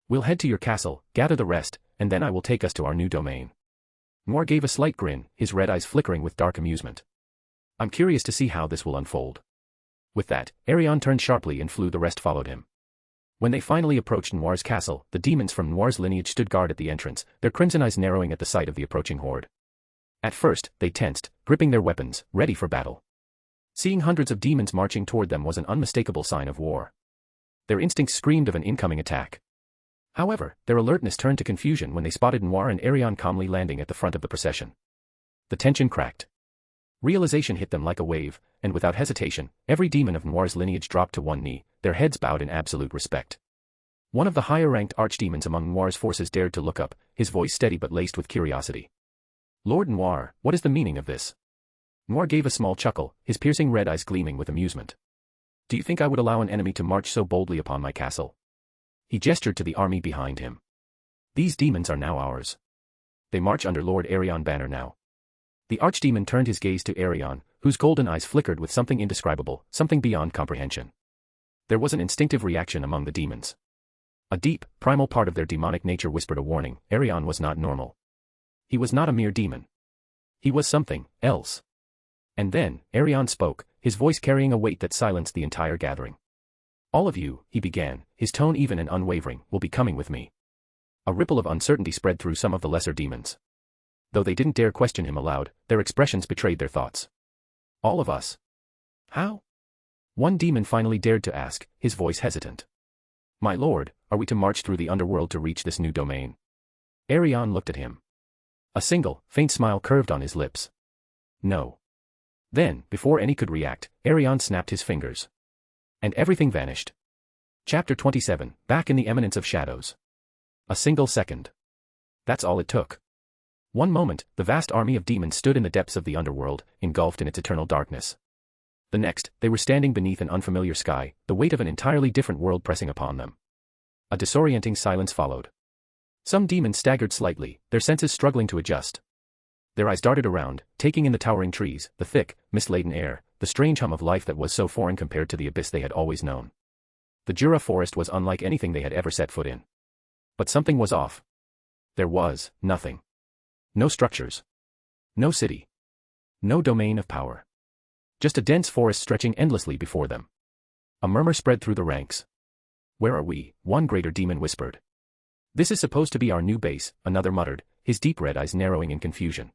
We'll head to your castle, gather the rest, and then I will take us to our new domain. Noir gave a slight grin, his red eyes flickering with dark amusement. I'm curious to see how this will unfold. With that, Arion turned sharply and flew. The rest followed him. When they finally approached Noir's castle, the demons from Noir's lineage stood guard at the entrance, their crimson eyes narrowing at the sight of the approaching horde. At first, they tensed, gripping their weapons, ready for battle. Seeing hundreds of demons marching toward them was an unmistakable sign of war. Their instincts screamed of an incoming attack. However, their alertness turned to confusion when they spotted Noir and Arion calmly landing at the front of the procession. The tension cracked. Realization hit them like a wave, and without hesitation, every demon of Noir's lineage dropped to one knee, their heads bowed in absolute respect. One of the higher-ranked archdemons among Noir's forces dared to look up, his voice steady but laced with curiosity. Lord Noir, what is the meaning of this? Noir gave a small chuckle, his piercing red eyes gleaming with amusement. Do you think I would allow an enemy to march so boldly upon my castle? He gestured to the army behind him. These demons are now ours. They march under Lord Arion banner now. The archdemon turned his gaze to Arion, whose golden eyes flickered with something indescribable, something beyond comprehension. There was an instinctive reaction among the demons. A deep, primal part of their demonic nature whispered a warning: Arion was not normal. He was not a mere demon. He was something else. And then, Arion spoke, his voice carrying a weight that silenced the entire gathering. All of you, he began, his tone even and unwavering, will be coming with me. A ripple of uncertainty spread through some of the lesser demons. Though they didn't dare question him aloud, their expressions betrayed their thoughts. All of us? How? One demon finally dared to ask, his voice hesitant. My lord, are we to march through the underworld to reach this new domain? Arion looked at him. A single, faint smile curved on his lips. No. Then, before any could react, Arion snapped his fingers. And everything vanished. Chapter 27, Back in the Eminence of Shadows. A single second. That's all it took. One moment, the vast army of demons stood in the depths of the underworld, engulfed in its eternal darkness. The next, they were standing beneath an unfamiliar sky, the weight of an entirely different world pressing upon them. A disorienting silence followed. Some demons staggered slightly, their senses struggling to adjust. Their eyes darted around, taking in the towering trees, the thick, mist-laden air, the strange hum of life that was so foreign compared to the abyss they had always known. The Jura forest was unlike anything they had ever set foot in. But something was off. There was nothing. No structures. No city. No domain of power. Just a dense forest stretching endlessly before them. A murmur spread through the ranks. Where are we? One greater demon whispered. This is supposed to be our new base, another muttered, his deep red eyes narrowing in confusion.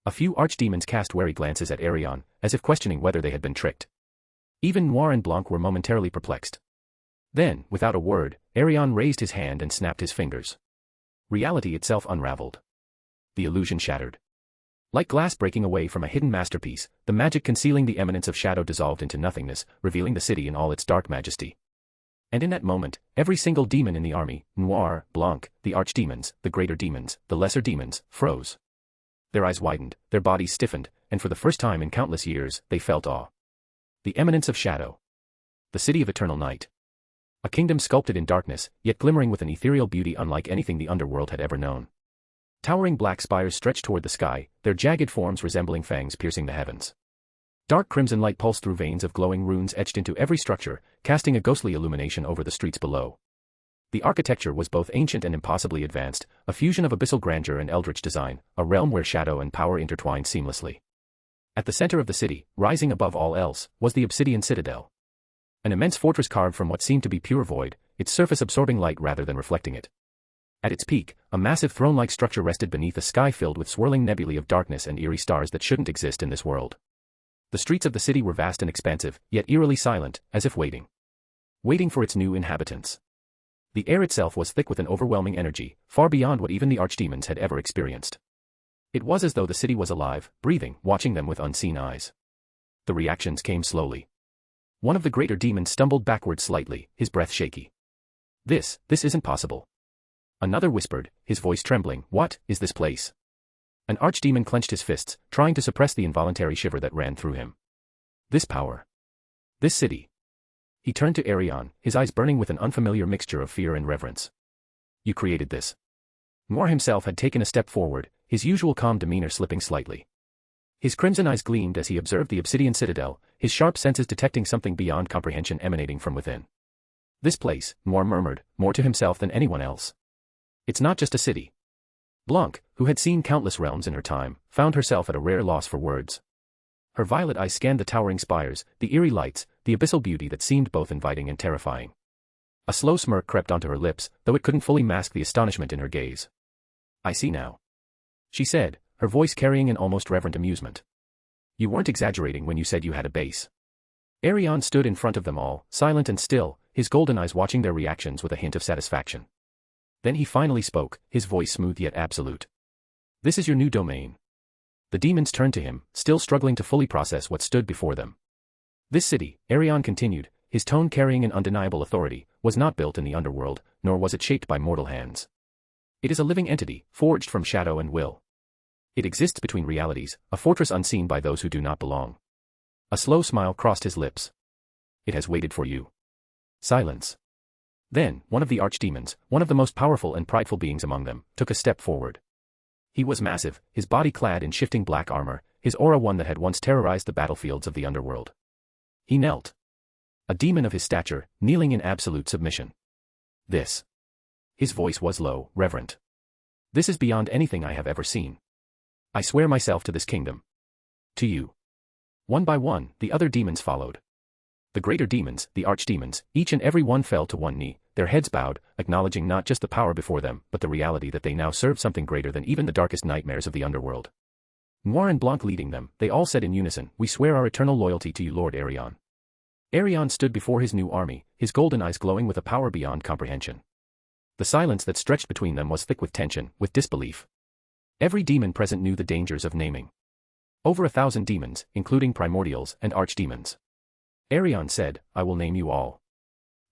A few archdemons cast wary glances at Arion, as if questioning whether they had been tricked. Even Noir and Blanc were momentarily perplexed. Then, without a word, Arion raised his hand and snapped his fingers. Reality itself unraveled. The illusion shattered. Like glass breaking away from a hidden masterpiece, the magic concealing the eminence of shadow dissolved into nothingness, revealing the city in all its dark majesty. And in that moment, every single demon in the army, Noir, Blanc, the archdemons, the greater demons, the lesser demons, froze. Their eyes widened, their bodies stiffened, and for the first time in countless years, they felt awe. The eminence of shadow. The city of eternal night. A kingdom sculpted in darkness, yet glimmering with an ethereal beauty unlike anything the underworld had ever known. Towering black spires stretched toward the sky, their jagged forms resembling fangs piercing the heavens. Dark crimson light pulsed through veins of glowing runes etched into every structure, casting a ghostly illumination over the streets below. The architecture was both ancient and impossibly advanced, a fusion of abyssal grandeur and eldritch design, a realm where shadow and power intertwined seamlessly. At the center of the city, rising above all else, was the Obsidian Citadel. An immense fortress carved from what seemed to be pure void, its surface absorbing light rather than reflecting it. At its peak, a massive throne-like structure rested beneath a sky filled with swirling nebulae of darkness and eerie stars that shouldn't exist in this world. The streets of the city were vast and expansive, yet eerily silent, as if waiting. Waiting for its new inhabitants. The air itself was thick with an overwhelming energy, far beyond what even the archdemons had ever experienced. It was as though the city was alive, breathing, watching them with unseen eyes. The reactions came slowly. One of the greater demons stumbled backward slightly, his breath shaky. This isn't possible. Another whispered, his voice trembling, what is this place? An archdemon clenched his fists, trying to suppress the involuntary shiver that ran through him. This power. This city. He turned to Arion, his eyes burning with an unfamiliar mixture of fear and reverence. You created this. Noir himself had taken a step forward, his usual calm demeanor slipping slightly. His crimson eyes gleamed as he observed the obsidian citadel, his sharp senses detecting something beyond comprehension emanating from within. This place, Noir murmured, more to himself than anyone else. It's not just a city. Blanc, who had seen countless realms in her time, found herself at a rare loss for words. Her violet eyes scanned the towering spires, the eerie lights, the abyssal beauty that seemed both inviting and terrifying. A slow smirk crept onto her lips, though it couldn't fully mask the astonishment in her gaze. I see now, she said, her voice carrying an almost reverent amusement. You weren't exaggerating when you said you had a base. Arion stood in front of them all, silent and still, his golden eyes watching their reactions with a hint of satisfaction. Then he finally spoke, his voice smooth yet absolute. This is your new domain. The demons turned to him, still struggling to fully process what stood before them. This city, Arion continued, his tone carrying an undeniable authority, was not built in the underworld, nor was it shaped by mortal hands. It is a living entity, forged from shadow and will. It exists between realities, a fortress unseen by those who do not belong. A slow smile crossed his lips. It has waited for you. Silence. Then, one of the archdemons, one of the most powerful and prideful beings among them, took a step forward. He was massive, his body clad in shifting black armor, his aura one that had once terrorized the battlefields of the underworld. He knelt. A demon of his stature, kneeling in absolute submission. This. His voice was low, reverent. This is beyond anything I have ever seen. I swear myself to this kingdom. To you. One by one, the other demons followed. The greater demons, the archdemons, each and every one fell to one knee, their heads bowed, acknowledging not just the power before them, but the reality that they now served something greater than even the darkest nightmares of the underworld. Noir and Blanc leading them, they all said in unison, we swear our eternal loyalty to you, Lord Arion. Arion stood before his new army, his golden eyes glowing with a power beyond comprehension. The silence that stretched between them was thick with tension, with disbelief. Every demon present knew the dangers of naming. Over 1,000 demons, including primordials and archdemons. Arion said, I will name you all.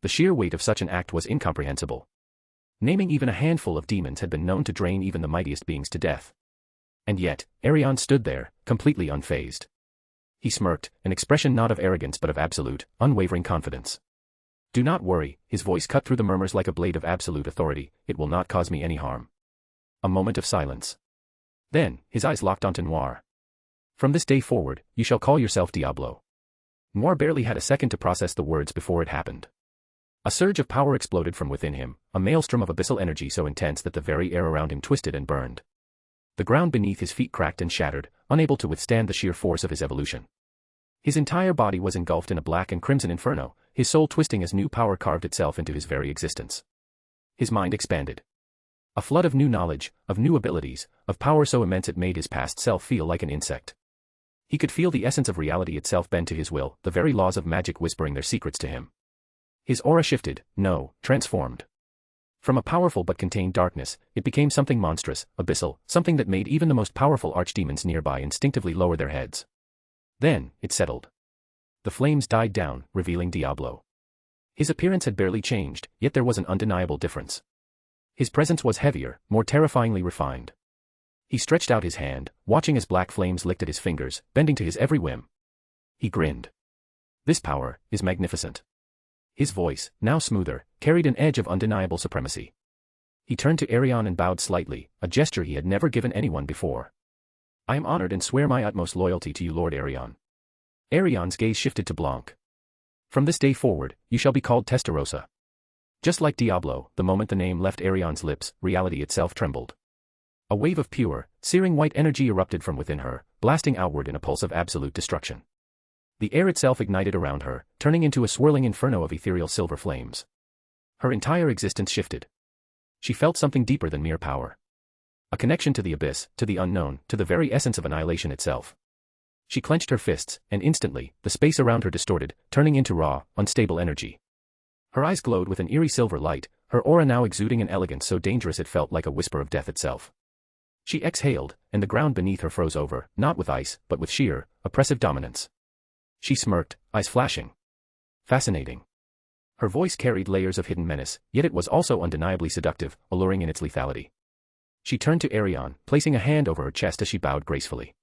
The sheer weight of such an act was incomprehensible. Naming even a handful of demons had been known to drain even the mightiest beings to death. And yet, Arion stood there, completely unfazed. He smirked, an expression not of arrogance but of absolute, unwavering confidence. Do not worry, his voice cut through the murmurs like a blade of absolute authority, it will not cause me any harm. A moment of silence. Then, his eyes locked onto Noir. From this day forward, you shall call yourself Diablo. Noir barely had a second to process the words before it happened. A surge of power exploded from within him, a maelstrom of abyssal energy so intense that the very air around him twisted and burned. The ground beneath his feet cracked and shattered, unable to withstand the sheer force of his evolution. His entire body was engulfed in a black and crimson inferno, his soul twisting as new power carved itself into his very existence. His mind expanded. A flood of new knowledge, of new abilities, of power so immense it made his past self feel like an insect. He could feel the essence of reality itself bend to his will, the very laws of magic whispering their secrets to him. His aura shifted, transformed. From a powerful but contained darkness, it became something monstrous, abyssal, something that made even the most powerful archdemons nearby instinctively lower their heads. Then, it settled. The flames died down, revealing Diablo. His appearance had barely changed, yet there was an undeniable difference. His presence was heavier, more terrifyingly refined. He stretched out his hand, watching as black flames licked at his fingers, bending to his every whim. He grinned. This power is magnificent. His voice, now smoother, carried an edge of undeniable supremacy. He turned to Arion and bowed slightly, a gesture he had never given anyone before. I am honored and swear my utmost loyalty to you, Lord Arion. Arion's gaze shifted to Blanc. From this day forward, you shall be called Testarossa. Just like Diablo, the moment the name left Arion's lips, reality itself trembled. A wave of pure, searing white energy erupted from within her, blasting outward in a pulse of absolute destruction. The air itself ignited around her, turning into a swirling inferno of ethereal silver flames. Her entire existence shifted. She felt something deeper than mere power. A connection to the abyss, to the unknown, to the very essence of annihilation itself. She clenched her fists, and instantly, the space around her distorted, turning into raw, unstable energy. Her eyes glowed with an eerie silver light, her aura now exuding an elegance so dangerous it felt like a whisper of death itself. She exhaled, and the ground beneath her froze over, not with ice, but with sheer, oppressive dominance. She smirked, eyes flashing. Fascinating. Her voice carried layers of hidden menace, yet it was also undeniably seductive, alluring in its lethality. She turned to Arion, placing a hand over her chest as she bowed gracefully.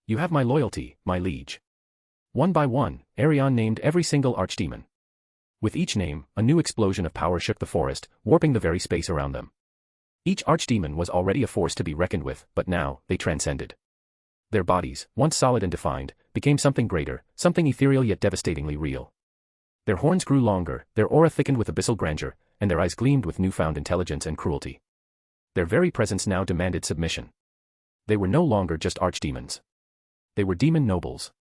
You have my loyalty, my liege. One by one, Arion named every single archdemon. With each name, a new explosion of power shook the forest, warping the very space around them. Each archdemon was already a force to be reckoned with, but now, they transcended. Their bodies, once solid and defined, became something greater, something ethereal yet devastatingly real. Their horns grew longer, their aura thickened with abyssal grandeur, and their eyes gleamed with newfound intelligence and cruelty. Their very presence now demanded submission. They were no longer just archdemons. They were demon nobles.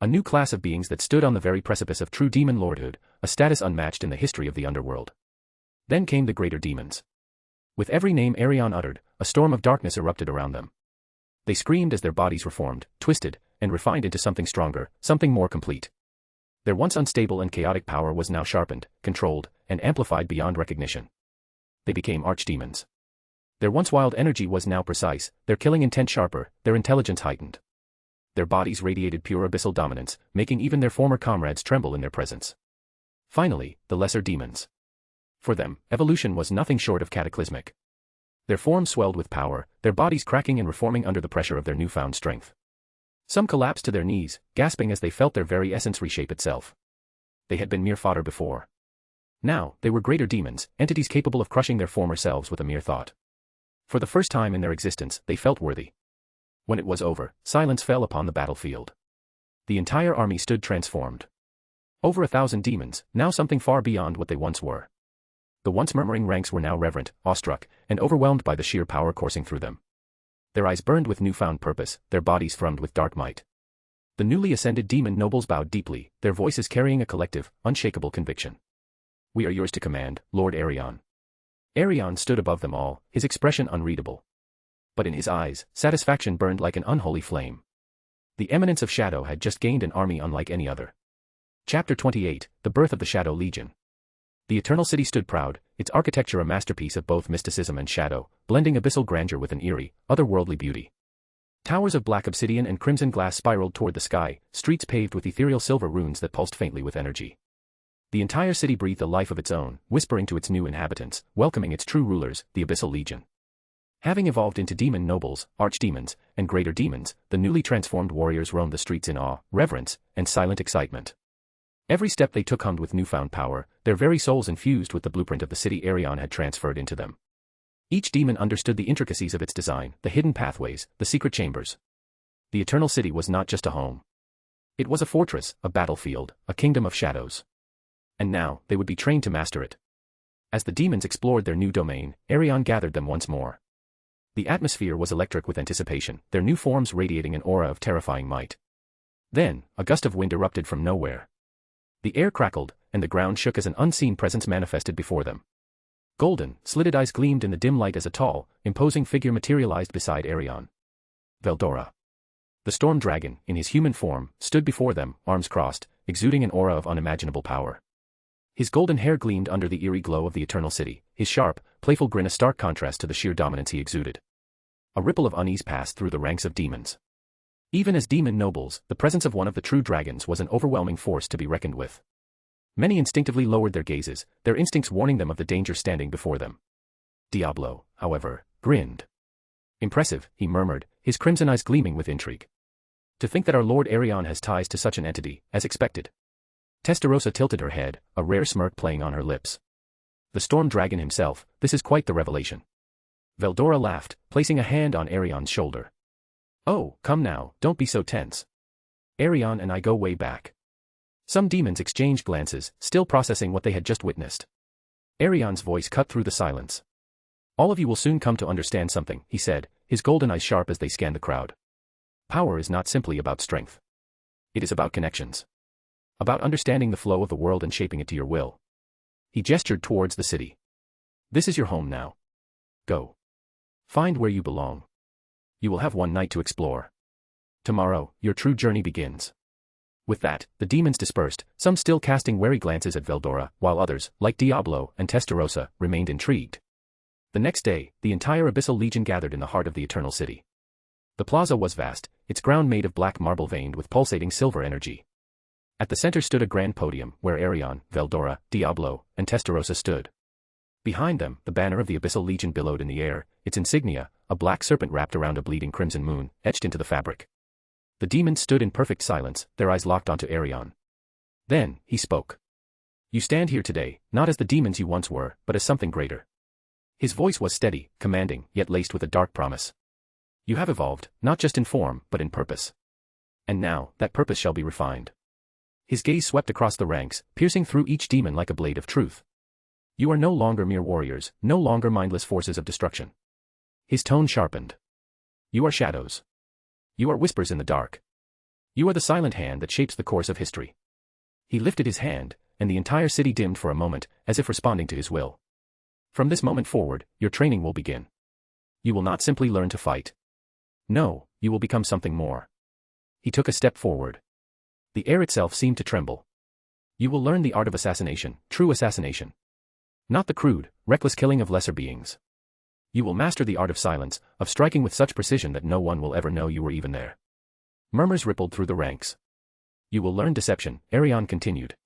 A new class of beings that stood on the very precipice of true demon lordhood, a status unmatched in the history of the underworld. Then came the greater demons. With every name Arion uttered, a storm of darkness erupted around them. They screamed as their bodies reformed, twisted, and refined into something stronger, something more complete. Their once unstable and chaotic power was now sharpened, controlled, and amplified beyond recognition. They became archdemons. Their once wild energy was now precise, their killing intent sharper, their intelligence heightened. Their bodies radiated pure abyssal dominance, making even their former comrades tremble in their presence. Finally, the lesser demons. For them, evolution was nothing short of cataclysmic. Their forms swelled with power, their bodies cracking and reforming under the pressure of their newfound strength. Some collapsed to their knees, gasping as they felt their very essence reshape itself. They had been mere fodder before. Now, they were greater demons, entities capable of crushing their former selves with a mere thought. For the first time in their existence, they felt worthy. When it was over, silence fell upon the battlefield. The entire army stood transformed. Over 1,000 demons, now something far beyond what they once were. The once murmuring ranks were now reverent, awestruck, and overwhelmed by the sheer power coursing through them. Their eyes burned with newfound purpose, their bodies thrummed with dark might. The newly ascended demon nobles bowed deeply, their voices carrying a collective, unshakable conviction. We are yours to command, Lord Arion. Arion stood above them all, his expression unreadable. But in his eyes, satisfaction burned like an unholy flame. The eminence of Shadow had just gained an army unlike any other. Chapter 28, The Birth of the Shadow Legion. The Eternal City stood proud, its architecture a masterpiece of both mysticism and shadow, blending abyssal grandeur with an eerie, otherworldly beauty. Towers of black obsidian and crimson glass spiraled toward the sky, streets paved with ethereal silver runes that pulsed faintly with energy. The entire city breathed a life of its own, whispering to its new inhabitants, welcoming its true rulers, the Abyssal Legion. Having evolved into demon nobles, archdemons, and greater demons, the newly transformed warriors roamed the streets in awe, reverence, and silent excitement. Every step they took hummed with newfound power, their very souls infused with the blueprint of the city Arion had transferred into them. Each demon understood the intricacies of its design, the hidden pathways, the secret chambers. The Eternal City was not just a home. It was a fortress, a battlefield, a kingdom of shadows. And now, they would be trained to master it. As the demons explored their new domain, Arion gathered them once more. The atmosphere was electric with anticipation, their new forms radiating an aura of terrifying might. Then, a gust of wind erupted from nowhere. The air crackled, and the ground shook as an unseen presence manifested before them. Golden, slitted eyes gleamed in the dim light as a tall, imposing figure materialized beside Arion. Veldora. The storm dragon, in his human form, stood before them, arms crossed, exuding an aura of unimaginable power. His golden hair gleamed under the eerie glow of the Eternal City, his sharp, playful grin a stark contrast to the sheer dominance he exuded. A ripple of unease passed through the ranks of demons. Even as demon nobles, the presence of one of the true dragons was an overwhelming force to be reckoned with. Many instinctively lowered their gazes, their instincts warning them of the danger standing before them. Diablo, however, grinned. Impressive, he murmured, his crimson eyes gleaming with intrigue. To think that our Lord Arion has ties to such an entity, as expected. Testarossa tilted her head, a rare smirk playing on her lips. The storm dragon himself, this is quite the revelation. Veldora laughed, placing a hand on Arion's shoulder. Oh, come now, don't be so tense. Arion and I go way back. Some demons exchanged glances, still processing what they had just witnessed. Arion's voice cut through the silence. All of you will soon come to understand something, he said, his golden eyes sharp as they scanned the crowd. Power is not simply about strength. It is about connections. About understanding the flow of the world and shaping it to your will. He gestured towards the city. This is your home now. Go. Find where you belong. You will have one night to explore. Tomorrow, your true journey begins. With that, the demons dispersed, some still casting wary glances at Veldora, while others, like Diablo and Testarossa, remained intrigued. The next day, the entire Abyssal Legion gathered in the heart of the Eternal City. The plaza was vast, its ground made of black marble veined with pulsating silver energy. At the center stood a grand podium, where Arion, Veldora, Diablo, and Testarossa stood. Behind them, the banner of the Abyssal Legion billowed in the air, its insignia, a black serpent wrapped around a bleeding crimson moon, etched into the fabric. The demons stood in perfect silence, their eyes locked onto Arion. Then, he spoke. You stand here today, not as the demons you once were, but as something greater. His voice was steady, commanding, yet laced with a dark promise. You have evolved, not just in form, but in purpose. And now, that purpose shall be refined. His gaze swept across the ranks, piercing through each demon like a blade of truth. You are no longer mere warriors, no longer mindless forces of destruction. His tone sharpened. You are shadows. You are whispers in the dark. You are the silent hand that shapes the course of history. He lifted his hand, and the entire city dimmed for a moment, as if responding to his will. From this moment forward, your training will begin. You will not simply learn to fight. No, you will become something more. He took a step forward. The air itself seemed to tremble. You will learn the art of assassination, true assassination. Not the crude, reckless killing of lesser beings. You will master the art of silence, of striking with such precision that no one will ever know you were even there. Murmurs rippled through the ranks. You will learn deception, Arion continued.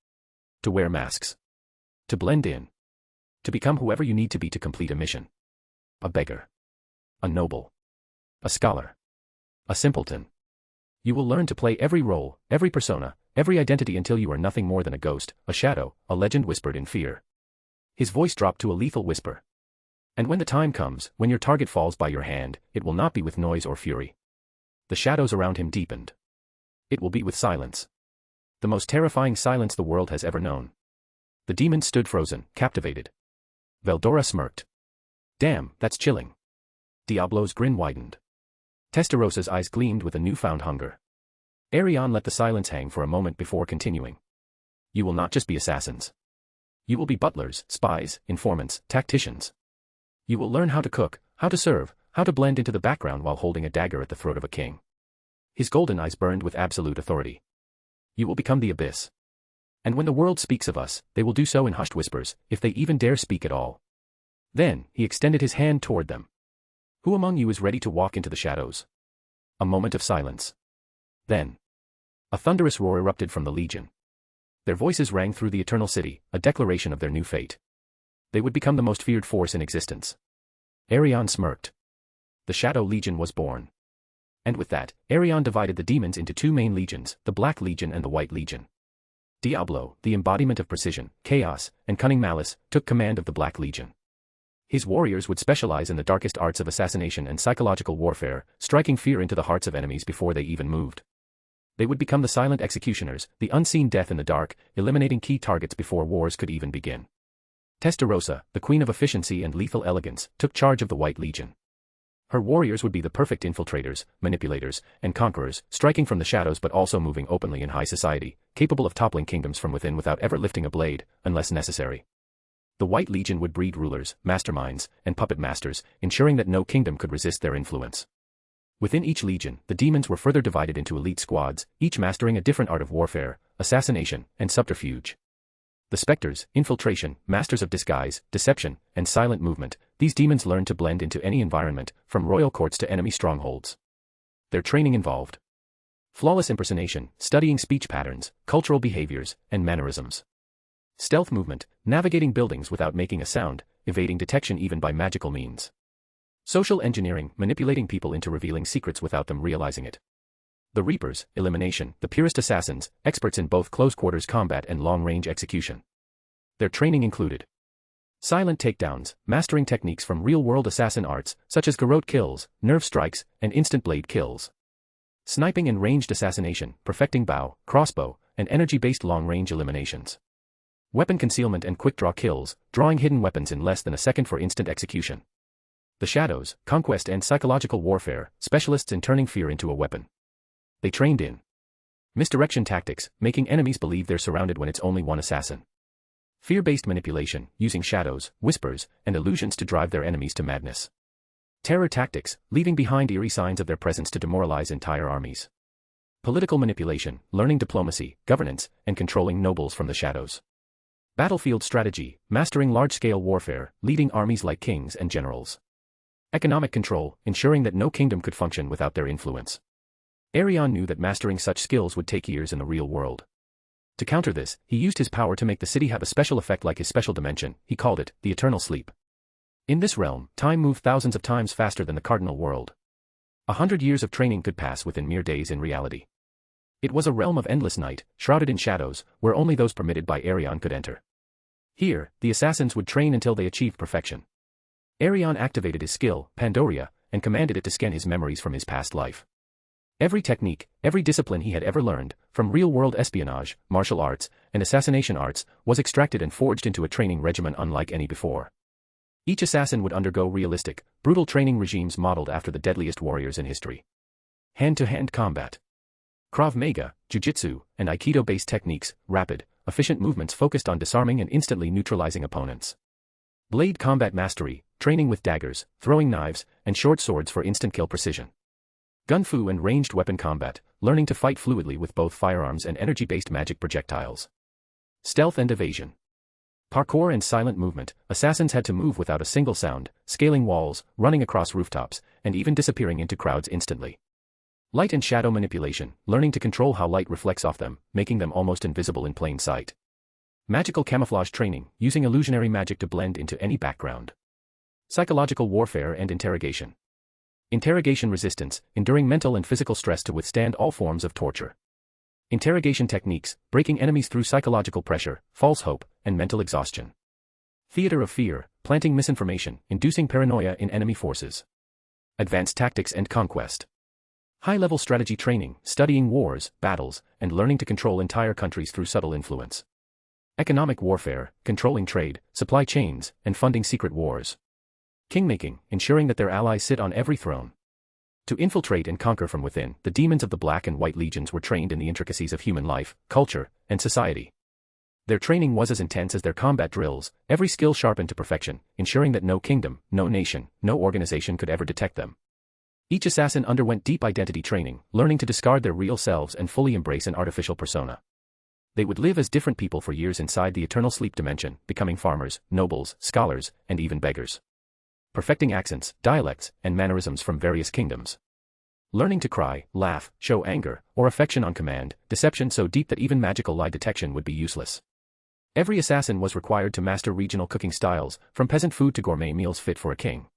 To wear masks. To blend in. To become whoever you need to be to complete a mission. A beggar. A noble. A scholar. A simpleton. You will learn to play every role, every persona, every identity until you are nothing more than a ghost, a shadow, a legend whispered in fear. His voice dropped to a lethal whisper. And when the time comes, when your target falls by your hand, it will not be with noise or fury. The shadows around him deepened. It will be with silence. The most terrifying silence the world has ever known. The demons stood frozen, captivated. Veldora smirked. Damn, that's chilling. Diablo's grin widened. Testarossa's eyes gleamed with a newfound hunger. Arion let the silence hang for a moment before continuing. You will not just be assassins. You will be butlers, spies, informants, tacticians. You will learn how to cook, how to serve, how to blend into the background while holding a dagger at the throat of a king. His golden eyes burned with absolute authority. You will become the abyss. And when the world speaks of us, they will do so in hushed whispers, if they even dare speak at all. Then, he extended his hand toward them. Who among you is ready to walk into the shadows? A moment of silence. Then, a thunderous roar erupted from the Legion. Their voices rang through the eternal city, a declaration of their new fate. They would become the most feared force in existence. Arion smirked. The Shadow Legion was born. And with that, Arion divided the demons into two main legions, the Black Legion and the White Legion. Diablo, the embodiment of precision, chaos, and cunning malice, took command of the Black Legion. His warriors would specialize in the darkest arts of assassination and psychological warfare, striking fear into the hearts of enemies before they even moved. They would become the silent executioners, the unseen death in the dark, eliminating key targets before wars could even begin. Testarossa, the queen of efficiency and lethal elegance, took charge of the White Legion. Her warriors would be the perfect infiltrators, manipulators, and conquerors, striking from the shadows but also moving openly in high society, capable of toppling kingdoms from within without ever lifting a blade, unless necessary. The White Legion would breed rulers, masterminds, and puppet masters, ensuring that no kingdom could resist their influence. Within each legion, the demons were further divided into elite squads, each mastering a different art of warfare, assassination, and subterfuge. The specters, infiltration, masters of disguise, deception, and silent movement, these demons learned to blend into any environment, from royal courts to enemy strongholds. Their training involved flawless impersonation, studying speech patterns, cultural behaviors, and mannerisms. Stealth movement, navigating buildings without making a sound, evading detection even by magical means. Social engineering, manipulating people into revealing secrets without them realizing it. The Reapers, elimination, the purest assassins, experts in both close-quarters combat and long-range execution. Their training included silent takedowns, mastering techniques from real-world assassin arts, such as garrote kills, nerve strikes, and instant blade kills. Sniping and ranged assassination, perfecting bow, crossbow, and energy-based long-range eliminations. Weapon concealment and quick-draw kills, drawing hidden weapons in less than a second for instant execution. The Shadows, conquest and psychological warfare, specialists in turning fear into a weapon. They trained in misdirection tactics, making enemies believe they're surrounded when it's only one assassin. Fear-based manipulation, using shadows, whispers, and illusions to drive their enemies to madness. Terror tactics, leaving behind eerie signs of their presence to demoralize entire armies. Political manipulation, learning diplomacy, governance, and controlling nobles from the shadows. Battlefield strategy, mastering large-scale warfare, leading armies like kings and generals. Economic control, ensuring that no kingdom could function without their influence. Arion knew that mastering such skills would take years in the real world. To counter this, he used his power to make the city have a special effect like his special dimension. He called it the Eternal Sleep. In this realm, time moved thousands of times faster than the cardinal world. 100 years of training could pass within mere days in reality. It was a realm of endless night, shrouded in shadows, where only those permitted by Arion could enter. Here, the assassins would train until they achieved perfection. Arion activated his skill, Pandoria, and commanded it to scan his memories from his past life. Every technique, every discipline he had ever learned, from real-world espionage, martial arts, and assassination arts, was extracted and forged into a training regimen unlike any before. Each assassin would undergo realistic, brutal training regimes modeled after the deadliest warriors in history. Hand-to-hand combat. Krav Maga, Jiu-Jitsu, and Aikido-based techniques, rapid, efficient movements focused on disarming and instantly neutralizing opponents. Blade combat mastery, training with daggers, throwing knives, and short swords for instant kill precision. Gunfu and ranged weapon combat, learning to fight fluidly with both firearms and energy-based magic projectiles. Stealth and evasion. Parkour and silent movement, assassins had to move without a single sound, scaling walls, running across rooftops, and even disappearing into crowds instantly. Light and shadow manipulation, learning to control how light reflects off them, making them almost invisible in plain sight. Magical camouflage training, using illusionary magic to blend into any background. Psychological warfare and interrogation. Interrogation resistance, enduring mental and physical stress to withstand all forms of torture. Interrogation techniques, breaking enemies through psychological pressure, false hope, and mental exhaustion. Theater of fear, planting misinformation, inducing paranoia in enemy forces. Advanced tactics and conquest. High-level strategy training, studying wars, battles, and learning to control entire countries through subtle influence. Economic warfare, controlling trade, supply chains, and funding secret wars. Kingmaking, ensuring that their allies sit on every throne. To infiltrate and conquer from within, the demons of the Black and White Legions were trained in the intricacies of human life, culture, and society. Their training was as intense as their combat drills, every skill sharpened to perfection, ensuring that no kingdom, no nation, no organization could ever detect them. Each assassin underwent deep identity training, learning to discard their real selves and fully embrace an artificial persona. They would live as different people for years inside the eternal sleep dimension, becoming farmers, nobles, scholars, and even beggars. Perfecting accents, dialects, and mannerisms from various kingdoms. Learning to cry, laugh, show anger, or affection on command, deception so deep that even magical lie detection would be useless. Every assassin was required to master regional cooking styles, from peasant food to gourmet meals fit for a king.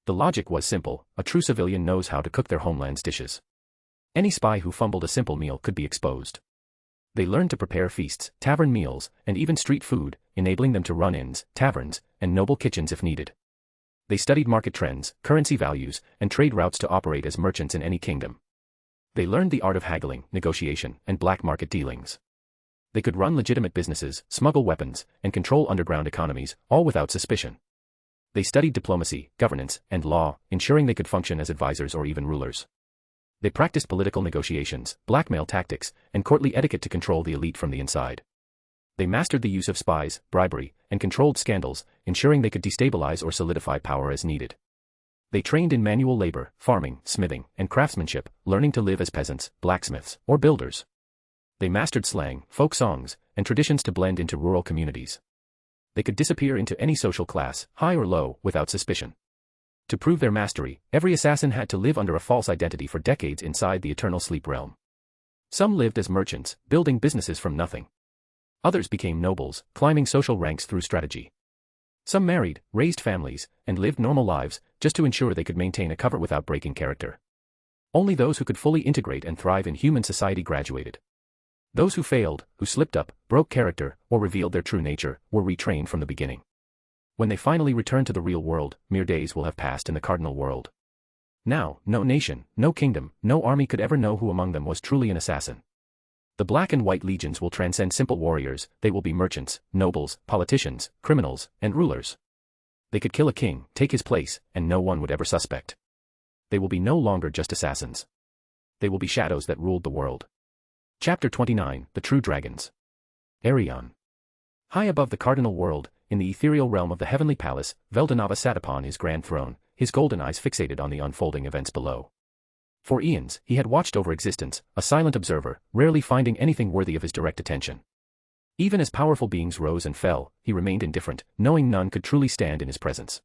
The logic was simple: a true civilian knows how to cook their homeland's dishes. Any spy who fumbled a simple meal could be exposed. They learned to prepare feasts, tavern meals, and even street food, enabling them to run inns, taverns, and noble kitchens if needed. They studied market trends, currency values, and trade routes to operate as merchants in any kingdom. They learned the art of haggling, negotiation, and black market dealings. They could run legitimate businesses, smuggle weapons, and control underground economies, all without suspicion. They studied diplomacy, governance, and law, ensuring they could function as advisors or even rulers. They practiced political negotiations, blackmail tactics, and courtly etiquette to control the elite from the inside. They mastered the use of spies, bribery, and controlled scandals, ensuring they could destabilize or solidify power as needed. They trained in manual labor, farming, smithing, and craftsmanship, learning to live as peasants, blacksmiths, or builders. They mastered slang, folk songs, and traditions to blend into rural communities. They could disappear into any social class, high or low, without suspicion. To prove their mastery, every assassin had to live under a false identity for decades inside the eternal sleep realm. Some lived as merchants, building businesses from nothing. Others became nobles, climbing social ranks through strategy. Some married, raised families, and lived normal lives, just to ensure they could maintain a cover without breaking character. Only those who could fully integrate and thrive in human society graduated. Those who failed, who slipped up, broke character, or revealed their true nature, were retrained from the beginning. When they finally returned to the real world, mere days will have passed in the cardinal world. Now, no nation, no kingdom, no army could ever know who among them was truly an assassin. The Black and White Legions will transcend simple warriors. They will be merchants, nobles, politicians, criminals, and rulers. They could kill a king, take his place, and no one would ever suspect. They will be no longer just assassins. They will be shadows that ruled the world. Chapter 29, The True Dragons. Arion. High above the cardinal world, in the ethereal realm of the heavenly palace, Veldonava sat upon his grand throne, his golden eyes fixated on the unfolding events below. For eons, he had watched over existence, a silent observer, rarely finding anything worthy of his direct attention. Even as powerful beings rose and fell, he remained indifferent, knowing none could truly stand in his presence.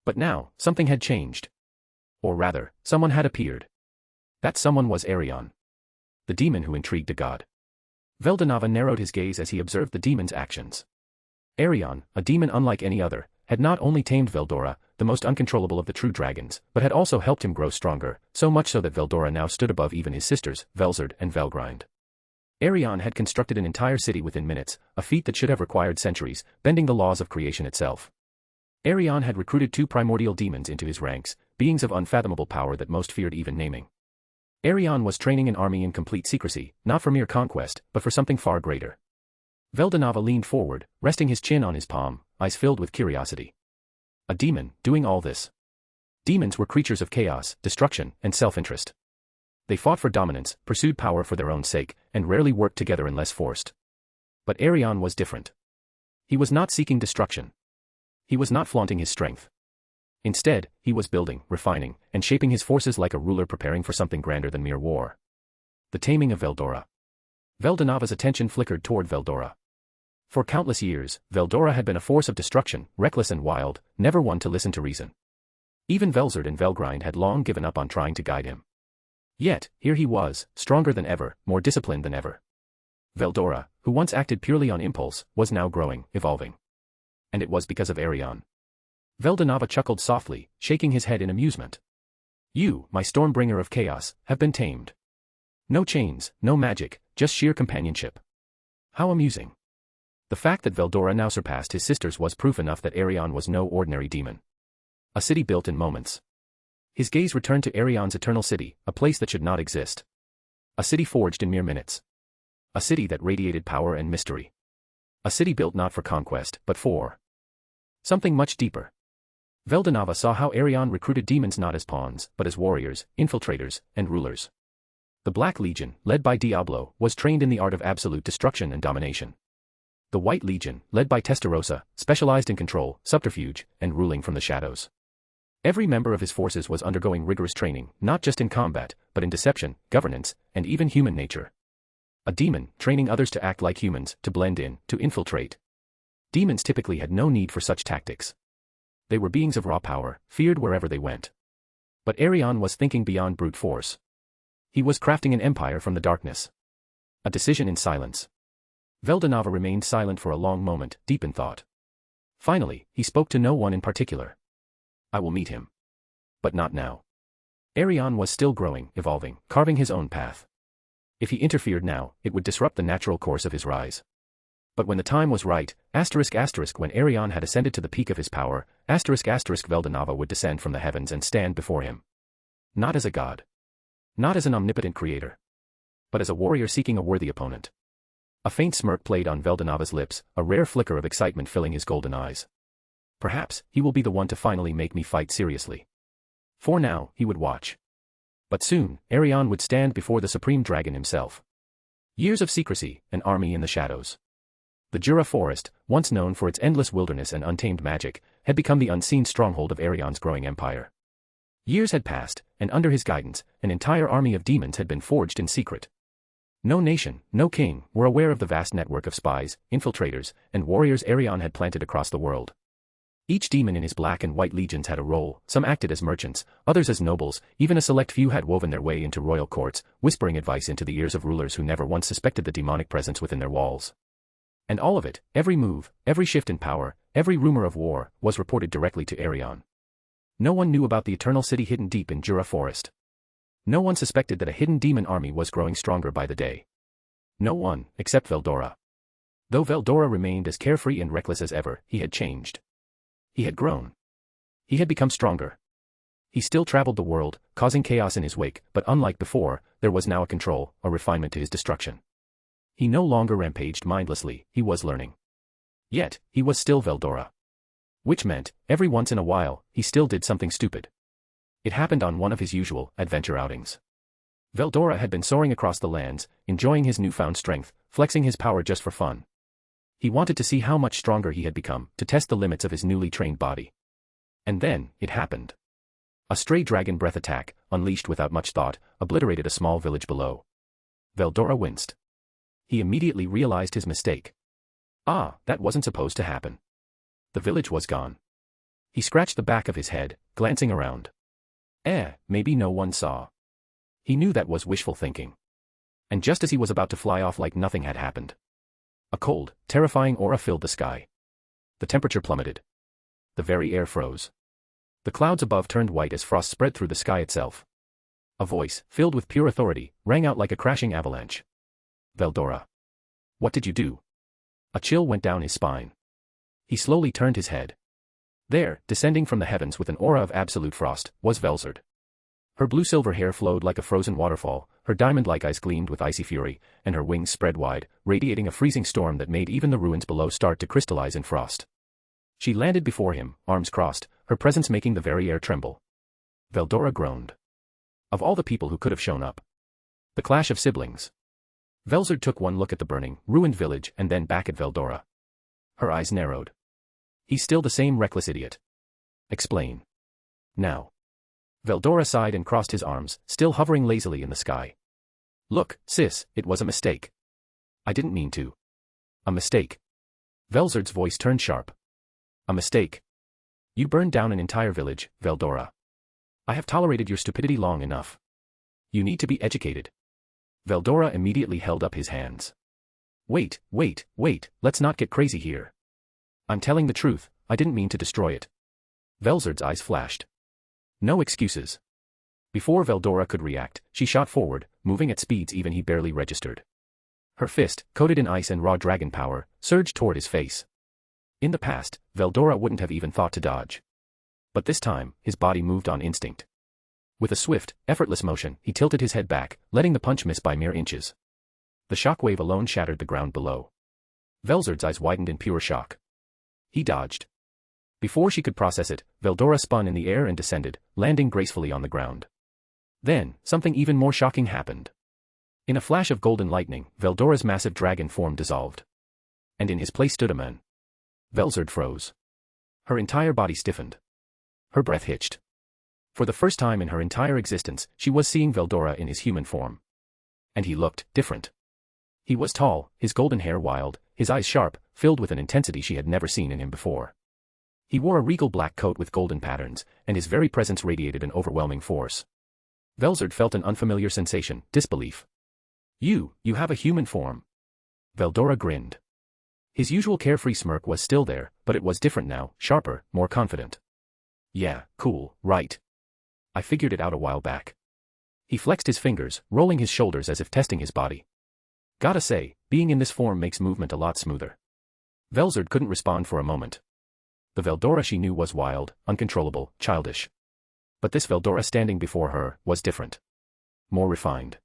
But now, something had changed. Or rather, someone had appeared. That someone was Arion. The demon who intrigued a god. Veldonava narrowed his gaze as he observed the demon's actions. Arion, a demon unlike any other, had not only tamed Veldora, the most uncontrollable of the true dragons, but had also helped him grow stronger, so much so that Veldora now stood above even his sisters, Velzard and Velgrind. Arion had constructed an entire city within minutes, a feat that should have required centuries, bending the laws of creation itself. Arion had recruited 2 primordial demons into his ranks, beings of unfathomable power that most feared even naming. Arion was training an army in complete secrecy, not for mere conquest, but for something far greater. Veldonava leaned forward, resting his chin on his palm, eyes filled with curiosity. A demon, doing all this. Demons were creatures of chaos, destruction, and self-interest. They fought for dominance, pursued power for their own sake, and rarely worked together unless forced. But Arion was different. He was not seeking destruction. He was not flaunting his strength. Instead, he was building, refining, and shaping his forces like a ruler preparing for something grander than mere war. The taming of Veldora. Veldonava's attention flickered toward Veldora. For countless years, Veldora had been a force of destruction, reckless and wild, never one to listen to reason. Even Velzard and Velgrind had long given up on trying to guide him. Yet, here he was, stronger than ever, more disciplined than ever. Veldora, who once acted purely on impulse, was now growing, evolving. And it was because of Arion. Veldonava chuckled softly, shaking his head in amusement. You, my Stormbringer of Chaos, have been tamed. No chains, no magic, just sheer companionship. How amusing. The fact that Veldora now surpassed his sisters was proof enough that Arion was no ordinary demon. A city built in moments. His gaze returned to Arion's eternal city, a place that should not exist. A city forged in mere minutes. A city that radiated power and mystery. A city built not for conquest, but for something much deeper. Veldonava saw how Arion recruited demons not as pawns, but as warriors, infiltrators, and rulers. The Black Legion, led by Diablo, was trained in the art of absolute destruction and domination. The White Legion, led by Testarossa, specialized in control, subterfuge, and ruling from the shadows. Every member of his forces was undergoing rigorous training, not just in combat, but in deception, governance, and even human nature. A demon, training others to act like humans, to blend in, to infiltrate. Demons typically had no need for such tactics. They were beings of raw power, feared wherever they went. But Arion was thinking beyond brute force. He was crafting an empire from the darkness. A decision in silence. Veldonava remained silent for a long moment, deep in thought. Finally, he spoke to no one in particular. I will meet him. But not now. Arion was still growing, evolving, carving his own path. If he interfered now, it would disrupt the natural course of his rise. But when the time was right, when Arion had ascended to the peak of his power, Veldonava would descend from the heavens and stand before him. Not as a god. Not as an omnipotent creator. But as a warrior seeking a worthy opponent. A faint smirk played on Veldonava's lips, a rare flicker of excitement filling his golden eyes. Perhaps, he will be the one to finally make me fight seriously. For now, he would watch. But soon, Arion would stand before the Supreme Dragon himself. Years of secrecy, an army in the shadows. The Jura Forest, once known for its endless wilderness and untamed magic, had become the unseen stronghold of Arion's growing empire. Years had passed, and under his guidance, an entire army of demons had been forged in secret. No nation, no king, were aware of the vast network of spies, infiltrators, and warriors Arion had planted across the world. Each demon in his Black and White legions had a role, some acted as merchants, others as nobles, even a select few had woven their way into royal courts, whispering advice into the ears of rulers who never once suspected the demonic presence within their walls. And all of it, every move, every shift in power, every rumor of war, was reported directly to Arion. No one knew about the eternal city hidden deep in Jura Forest. No one suspected that a hidden demon army was growing stronger by the day. No one, except Veldora. Though Veldora remained as carefree and reckless as ever, he had changed. He had grown. He had become stronger. He still traveled the world, causing chaos in his wake, but unlike before, there was now a control, a refinement to his destruction. He no longer rampaged mindlessly, he was learning. Yet, he was still Veldora. Which meant, every once in a while, he still did something stupid. It happened on one of his usual adventure outings. Veldora had been soaring across the lands, enjoying his newfound strength, flexing his power just for fun. He wanted to see how much stronger he had become, to test the limits of his newly trained body. And then, it happened. A stray dragon breath attack, unleashed without much thought, obliterated a small village below. Veldora winced. He immediately realized his mistake. Ah, that wasn't supposed to happen. The village was gone. He scratched the back of his head, glancing around. Maybe no one saw. He knew that was wishful thinking. And just as he was about to fly off like nothing had happened, a cold, terrifying aura filled the sky. The temperature plummeted. The very air froze. The clouds above turned white as frost spread through the sky itself. A voice, filled with pure authority, rang out like a crashing avalanche. Veldora. What did you do? A chill went down his spine. He slowly turned his head. There, descending from the heavens with an aura of absolute frost, was Velzard. Her blue-silver hair flowed like a frozen waterfall, her diamond-like eyes gleamed with icy fury, and her wings spread wide, radiating a freezing storm that made even the ruins below start to crystallize in frost. She landed before him, arms crossed, her presence making the very air tremble. Veldora groaned. Of all the people who could have shown up. The clash of siblings. Velzard took one look at the burning, ruined village and then back at Veldora. Her eyes narrowed. He's still the same reckless idiot. Explain. Now. Veldora sighed and crossed his arms, still hovering lazily in the sky. Look, sis, it was a mistake. I didn't mean to. A mistake. Velzard's voice turned sharp. A mistake. You burned down an entire village, Veldora. I have tolerated your stupidity long enough. You need to be educated. Veldora immediately held up his hands. Wait, let's not get crazy here. I'm telling the truth, I didn't mean to destroy it. Velzard's eyes flashed. No excuses. Before Veldora could react, she shot forward, moving at speeds even he barely registered. Her fist, coated in ice and raw dragon power, surged toward his face. In the past, Veldora wouldn't have even thought to dodge. But this time, his body moved on instinct. With a swift, effortless motion, he tilted his head back, letting the punch miss by mere inches. The shockwave alone shattered the ground below. Velzard's eyes widened in pure shock. He dodged. Before she could process it, Veldora spun in the air and descended, landing gracefully on the ground. Then, something even more shocking happened. In a flash of golden lightning, Veldora's massive dragon form dissolved. And in his place stood a man. Velzard froze. Her entire body stiffened. Her breath hitched. For the first time in her entire existence, she was seeing Veldora in his human form. And he looked different. He was tall, his golden hair wild, his eyes sharp, filled with an intensity she had never seen in him before. He wore a regal black coat with golden patterns, and his very presence radiated an overwhelming force. Velzard felt an unfamiliar sensation, disbelief. You have a human form. Veldora grinned. His usual carefree smirk was still there, but it was different now, sharper, more confident. Yeah, cool, right. I figured it out a while back. He flexed his fingers, rolling his shoulders as if testing his body. Gotta say, being in this form makes movement a lot smoother. Velzard couldn't respond for a moment. The Veldora she knew was wild, uncontrollable, childish. But this Veldora standing before her was different. More refined.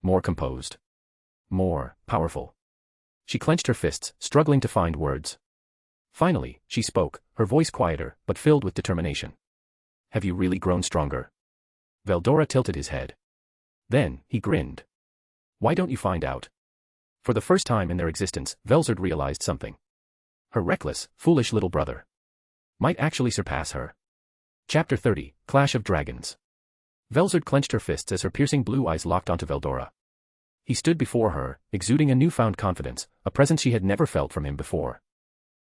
More composed. More powerful. She clenched her fists, struggling to find words. Finally, she spoke, her voice quieter, but filled with determination. Have you really grown stronger? Veldora tilted his head. Then, he grinned. Why don't you find out? For the first time in their existence, Velzard realized something. Her reckless, foolish little brother might actually surpass her. Chapter 30, Clash of Dragons. Velzard clenched her fists as her piercing blue eyes locked onto Veldora. He stood before her, exuding a newfound confidence, a presence she had never felt from him before.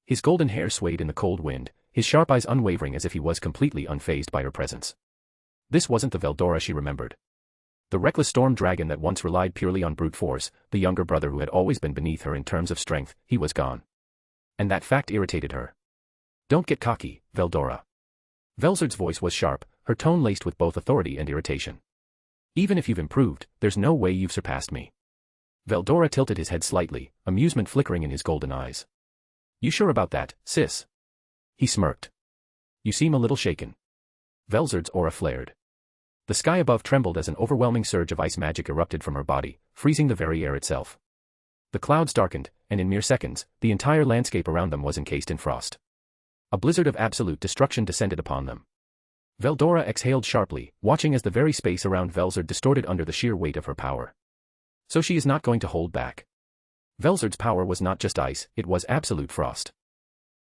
His golden hair swayed in the cold wind, his sharp eyes unwavering as if he was completely unfazed by her presence. This wasn't the Veldora she remembered. The reckless storm dragon that once relied purely on brute force, the younger brother who had always been beneath her in terms of strength, he was gone. And that fact irritated her. Don't get cocky, Veldora. Velzard's voice was sharp, her tone laced with both authority and irritation. Even if you've improved, there's no way you've surpassed me. Veldora tilted his head slightly, amusement flickering in his golden eyes. You sure about that, sis? He smirked. You seem a little shaken. Velzard's aura flared. The sky above trembled as an overwhelming surge of ice magic erupted from her body, freezing the very air itself. The clouds darkened, and in mere seconds, the entire landscape around them was encased in frost. A blizzard of absolute destruction descended upon them. Veldora exhaled sharply, watching as the very space around Velzard distorted under the sheer weight of her power. So she is not going to hold back. Velzard's power was not just ice, it was absolute frost.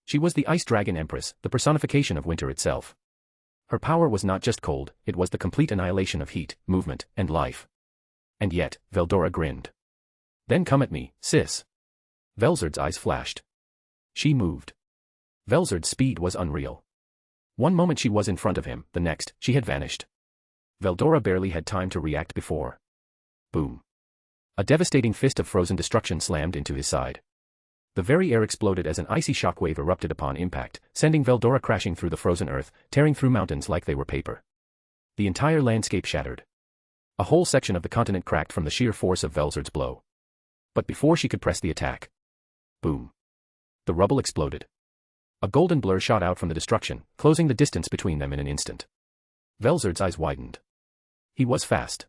She was the Ice Dragon Empress, the personification of winter itself. Her power was not just cold, it was the complete annihilation of heat, movement, and life. And yet, Veldora grinned. Then come at me, sis. Velzard's eyes flashed. She moved. Velzard's speed was unreal. One moment she was in front of him, the next, she had vanished. Veldora barely had time to react before. Boom. A devastating fist of frozen destruction slammed into his side. The very air exploded as an icy shockwave erupted upon impact, sending Veldora crashing through the frozen earth, tearing through mountains like they were paper. The entire landscape shattered. A whole section of the continent cracked from the sheer force of Velzard's blow. But before she could press the attack, boom. The rubble exploded. A golden blur shot out from the destruction, closing the distance between them in an instant. Velzard's eyes widened. He was fast.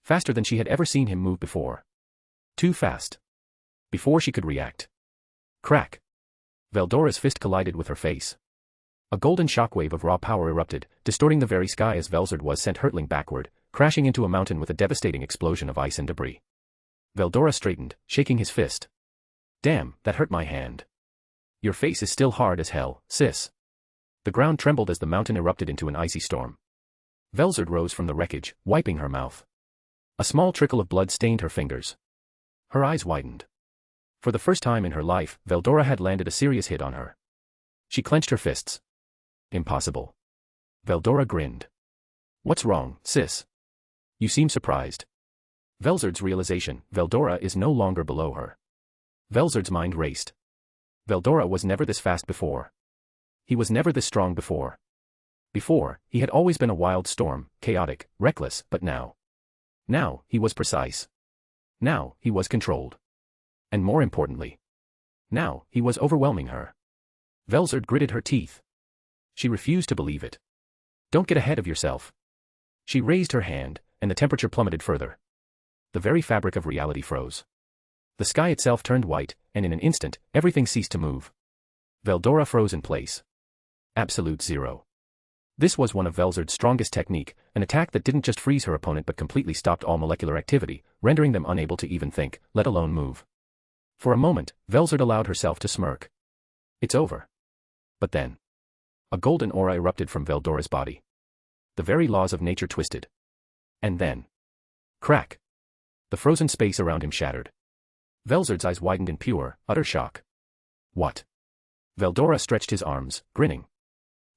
Faster than she had ever seen him move before. Too fast. Before she could react. Crack. Veldora's fist collided with her face. A golden shockwave of raw power erupted, distorting the very sky as Velzard was sent hurtling backward, crashing into a mountain with a devastating explosion of ice and debris. Veldora straightened, shaking his fist. Damn, that hurt my hand. Your face is still hard as hell, sis. The ground trembled as the mountain erupted into an icy storm. Velzard rose from the wreckage, wiping her mouth. A small trickle of blood stained her fingers. Her eyes widened. For the first time in her life, Veldora had landed a serious hit on her. She clenched her fists. Impossible. Veldora grinned. What's wrong, sis? You seem surprised. Velzard's realization, Veldora is no longer below her. Velzard's mind raced. Veldora was never this fast before. He was never this strong before. Before, he had always been a wild storm, chaotic, reckless, but now. Now, he was precise. Now, he was controlled. And more importantly, now, he was overwhelming her. Velzard gritted her teeth. She refused to believe it. Don't get ahead of yourself. She raised her hand, and the temperature plummeted further. The very fabric of reality froze. The sky itself turned white, and in an instant, everything ceased to move. Veldora froze in place. Absolute zero. This was one of Velzard's strongest technique, an attack that didn't just freeze her opponent but completely stopped all molecular activity, rendering them unable to even think, let alone move. For a moment, Velzard allowed herself to smirk. It's over. But then. A golden aura erupted from Veldora's body. The very laws of nature twisted. And then. Crack. The frozen space around him shattered. Velzard's eyes widened in pure, utter shock. What? Veldora stretched his arms, grinning.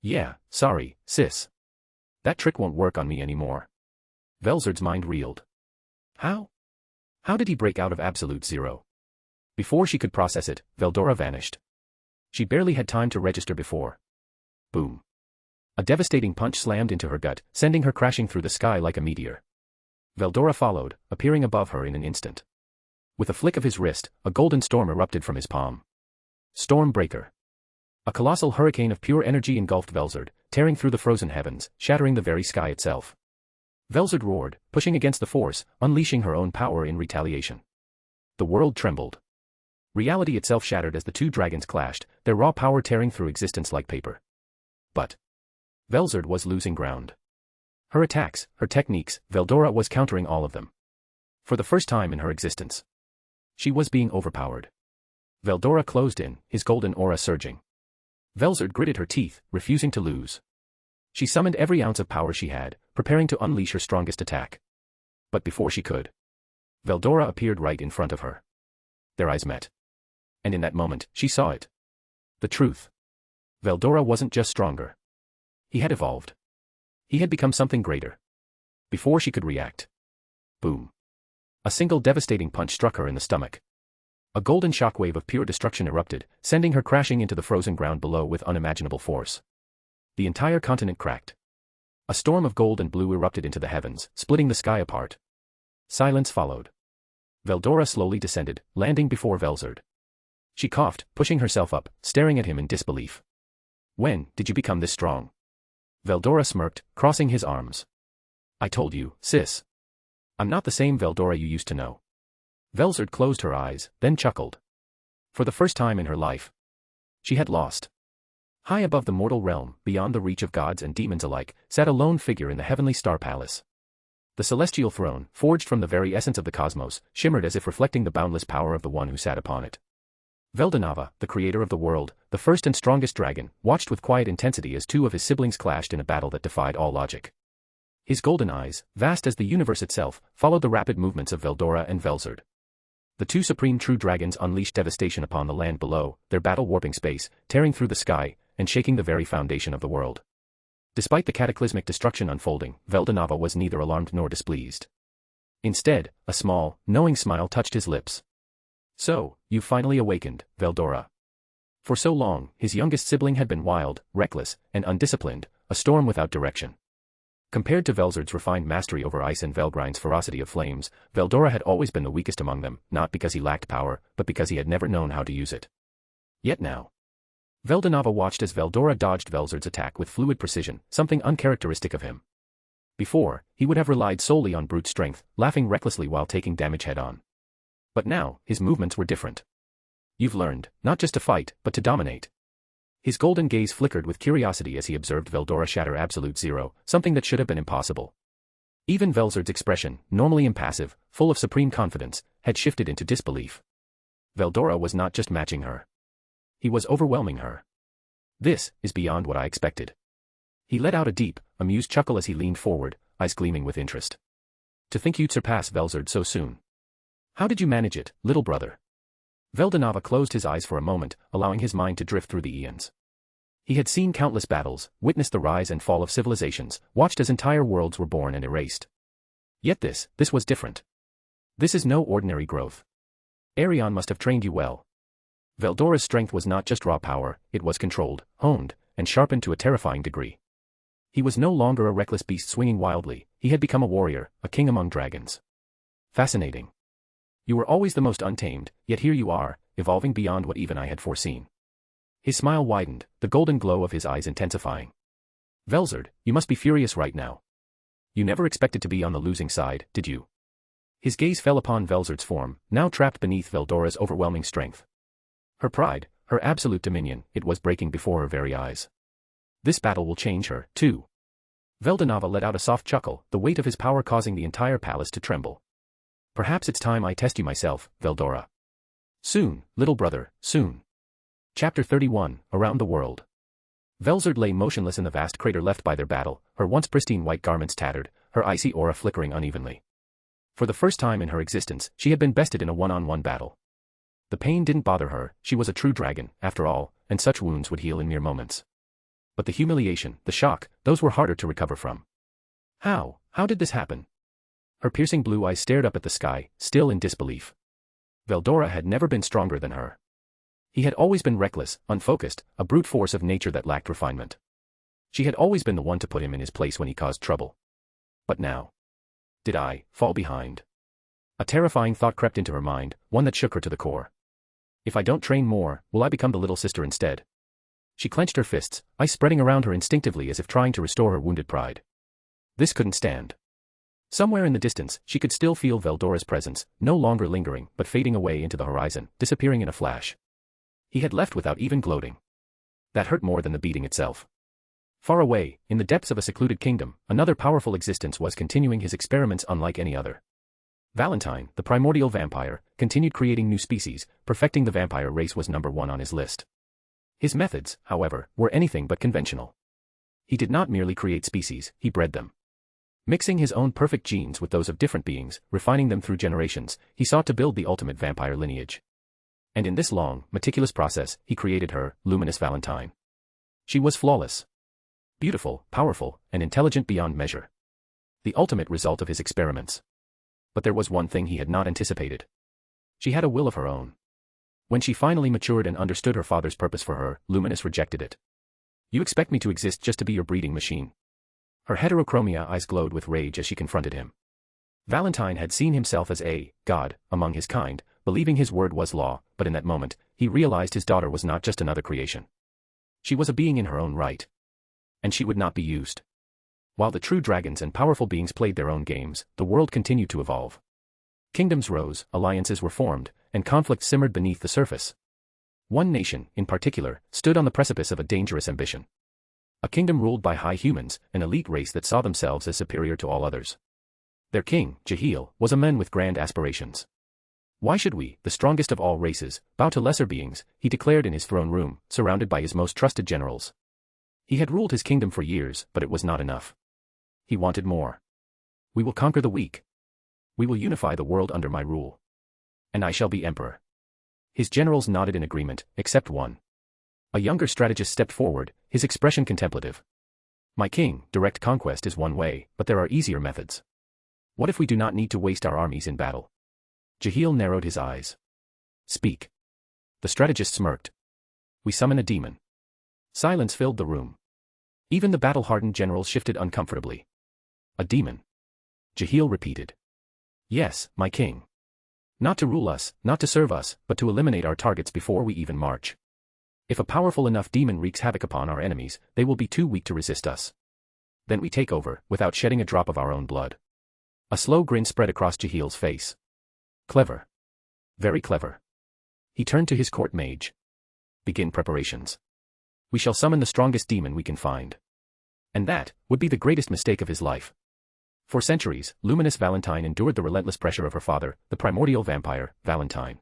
Yeah, sorry, sis. That trick won't work on me anymore. Velzard's mind reeled. How? How did he break out of absolute zero? Before she could process it, Veldora vanished. She barely had time to register before. Boom. A devastating punch slammed into her gut, sending her crashing through the sky like a meteor. Veldora followed, appearing above her in an instant. With a flick of his wrist, a golden storm erupted from his palm. Stormbreaker. A colossal hurricane of pure energy engulfed Velzard, tearing through the frozen heavens, shattering the very sky itself. Velzard roared, pushing against the force, unleashing her own power in retaliation. The world trembled. Reality itself shattered as the two dragons clashed, their raw power tearing through existence like paper. But Velzard was losing ground. Her attacks, her techniques, Veldora was countering all of them. For the first time in her existence, she was being overpowered. Veldora closed in, his golden aura surging. Velzard gritted her teeth, refusing to lose. She summoned every ounce of power she had, preparing to unleash her strongest attack. But before she could, Veldora appeared right in front of her. Their eyes met. And in that moment, she saw it. The truth. Veldora wasn't just stronger. He had evolved. He had become something greater. Before she could react. Boom. A single devastating punch struck her in the stomach. A golden shockwave of pure destruction erupted, sending her crashing into the frozen ground below with unimaginable force. The entire continent cracked. A storm of gold and blue erupted into the heavens, splitting the sky apart. Silence followed. Veldora slowly descended, landing before Velzard. She coughed, pushing herself up, staring at him in disbelief. When did you become this strong? Veldora smirked, crossing his arms. I told you, sis. I'm not the same Veldora you used to know. Velzard closed her eyes, then chuckled. For the first time in her life, she had lost. High above the mortal realm, beyond the reach of gods and demons alike, sat a lone figure in the heavenly star palace. The celestial throne, forged from the very essence of the cosmos, shimmered as if reflecting the boundless power of the one who sat upon it. Veldonava, the creator of the world, the first and strongest dragon, watched with quiet intensity as two of his siblings clashed in a battle that defied all logic. His golden eyes, vast as the universe itself, followed the rapid movements of Veldora and Velzard. The two supreme true dragons unleashed devastation upon the land below, their battle warping space, tearing through the sky, and shaking the very foundation of the world. Despite the cataclysmic destruction unfolding, Veldonava was neither alarmed nor displeased. Instead, a small, knowing smile touched his lips. So, you finally awakened, Veldora. For so long, his youngest sibling had been wild, reckless, and undisciplined, a storm without direction. Compared to Velzard's refined mastery over ice and Velgrind's ferocity of flames, Veldora had always been the weakest among them, not because he lacked power, but because he had never known how to use it. Yet now. Veldonava watched as Veldora dodged Velzard's attack with fluid precision, something uncharacteristic of him. Before, he would have relied solely on brute strength, laughing recklessly while taking damage head-on. But now, his movements were different. You've learned, not just to fight, but to dominate. His golden gaze flickered with curiosity as he observed Veldora shatter Absolute Zero, something that should have been impossible. Even Velzard's expression, normally impassive, full of supreme confidence, had shifted into disbelief. Veldora was not just matching her. He was overwhelming her. This is beyond what I expected. He let out a deep, amused chuckle as he leaned forward, eyes gleaming with interest. To think you'd surpass Velzard so soon. How did you manage it, little brother? Veldonava closed his eyes for a moment, allowing his mind to drift through the eons. He had seen countless battles, witnessed the rise and fall of civilizations, watched as entire worlds were born and erased. Yet this was different. This is no ordinary growth. Arion must have trained you well. Veldora's strength was not just raw power, it was controlled, honed, and sharpened to a terrifying degree. He was no longer a reckless beast swinging wildly, he had become a warrior, a king among dragons. Fascinating. You were always the most untamed, yet here you are, evolving beyond what even I had foreseen. His smile widened, the golden glow of his eyes intensifying. Velzard, you must be furious right now. You never expected to be on the losing side, did you? His gaze fell upon Velzard's form, now trapped beneath Veldora's overwhelming strength. Her pride, her absolute dominion, it was breaking before her very eyes. This battle will change her, too. Veldonava let out a soft chuckle, the weight of his power causing the entire palace to tremble. Perhaps it's time I test you myself, Veldora. Soon, little brother, soon. Chapter 31, Around the World. Velzard lay motionless in the vast crater left by their battle, her once pristine white garments tattered, her icy aura flickering unevenly. For the first time in her existence, she had been bested in a one-on-one battle. The pain didn't bother her, she was a true dragon, after all, and such wounds would heal in mere moments. But the humiliation, the shock, those were harder to recover from. How did this happen? Her piercing blue eyes stared up at the sky, still in disbelief. Veldora had never been stronger than her. He had always been reckless, unfocused, a brute force of nature that lacked refinement. She had always been the one to put him in his place when he caused trouble. But now. Did I fall behind? A terrifying thought crept into her mind, one that shook her to the core. If I don't train more, will I become the little sister instead? She clenched her fists, ice spreading around her instinctively as if trying to restore her wounded pride. This couldn't stand. Somewhere in the distance, she could still feel Veldora's presence, no longer lingering, but fading away into the horizon, disappearing in a flash. He had left without even gloating. That hurt more than the beating itself. Far away, in the depths of a secluded kingdom, another powerful existence was continuing his experiments unlike any other. Valentine, the primordial vampire, continued creating new species, perfecting the vampire race was number one on his list. His methods, however, were anything but conventional. He did not merely create species, he bred them. Mixing his own perfect genes with those of different beings, refining them through generations, he sought to build the ultimate vampire lineage. And in this long, meticulous process, he created her, Luminous Valentine. She was flawless. Beautiful, powerful, and intelligent beyond measure. The ultimate result of his experiments. But there was one thing he had not anticipated. She had a will of her own. When she finally matured and understood her father's purpose for her, Luminous rejected it. You expect me to exist just to be your breeding machine? Her heterochromia eyes glowed with rage as she confronted him. Valentine had seen himself as a god among his kind, believing his word was law, but in that moment, he realized his daughter was not just another creation. She was a being in her own right. And she would not be used. While the true dragons and powerful beings played their own games, the world continued to evolve. Kingdoms rose, alliances were formed, and conflict simmered beneath the surface. One nation, in particular, stood on the precipice of a dangerous ambition. A kingdom ruled by high humans, an elite race that saw themselves as superior to all others. Their king, Jahil, was a man with grand aspirations. Why should we, the strongest of all races, bow to lesser beings, he declared in his throne room, surrounded by his most trusted generals. He had ruled his kingdom for years, but it was not enough. He wanted more. We will conquer the weak. We will unify the world under my rule. And I shall be emperor. His generals nodded in agreement, except one. A younger strategist stepped forward, his expression contemplative. My king, direct conquest is one way, but there are easier methods. What if we do not need to waste our armies in battle? Jehiel narrowed his eyes. Speak. The strategist smirked. We summon a demon. Silence filled the room. Even the battle-hardened generals shifted uncomfortably. A demon. Jehiel repeated. Yes, my king. Not to rule us, not to serve us, but to eliminate our targets before we even march. If a powerful enough demon wreaks havoc upon our enemies, they will be too weak to resist us. Then we take over, without shedding a drop of our own blood. A slow grin spread across Jehiel's face. Clever. Very clever. He turned to his court mage. Begin preparations. We shall summon the strongest demon we can find. And that would be the greatest mistake of his life. For centuries, Luminous Valentine endured the relentless pressure of her father, the primordial vampire, Valentine.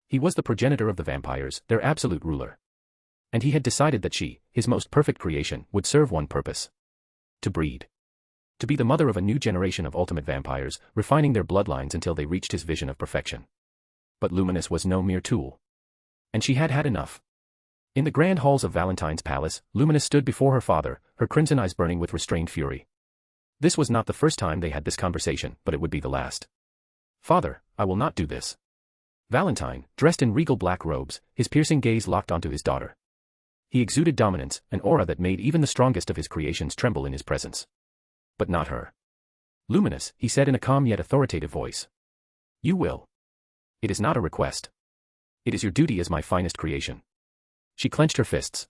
He was the progenitor of the vampires, their absolute ruler. And he had decided that she, his most perfect creation, would serve one purpose. To breed. To be the mother of a new generation of ultimate vampires, refining their bloodlines until they reached his vision of perfection. But Luminous was no mere tool. And she had had enough. In the grand halls of Valentine's palace, Luminous stood before her father, her crimson eyes burning with restrained fury. This was not the first time they had this conversation, but it would be the last. Father, I will not do this. Valentine, dressed in regal black robes, his piercing gaze locked onto his daughter. He exuded dominance, an aura that made even the strongest of his creations tremble in his presence. But not her. Luminous, he said in a calm yet authoritative voice. You will. It is not a request. It is your duty as my finest creation. She clenched her fists.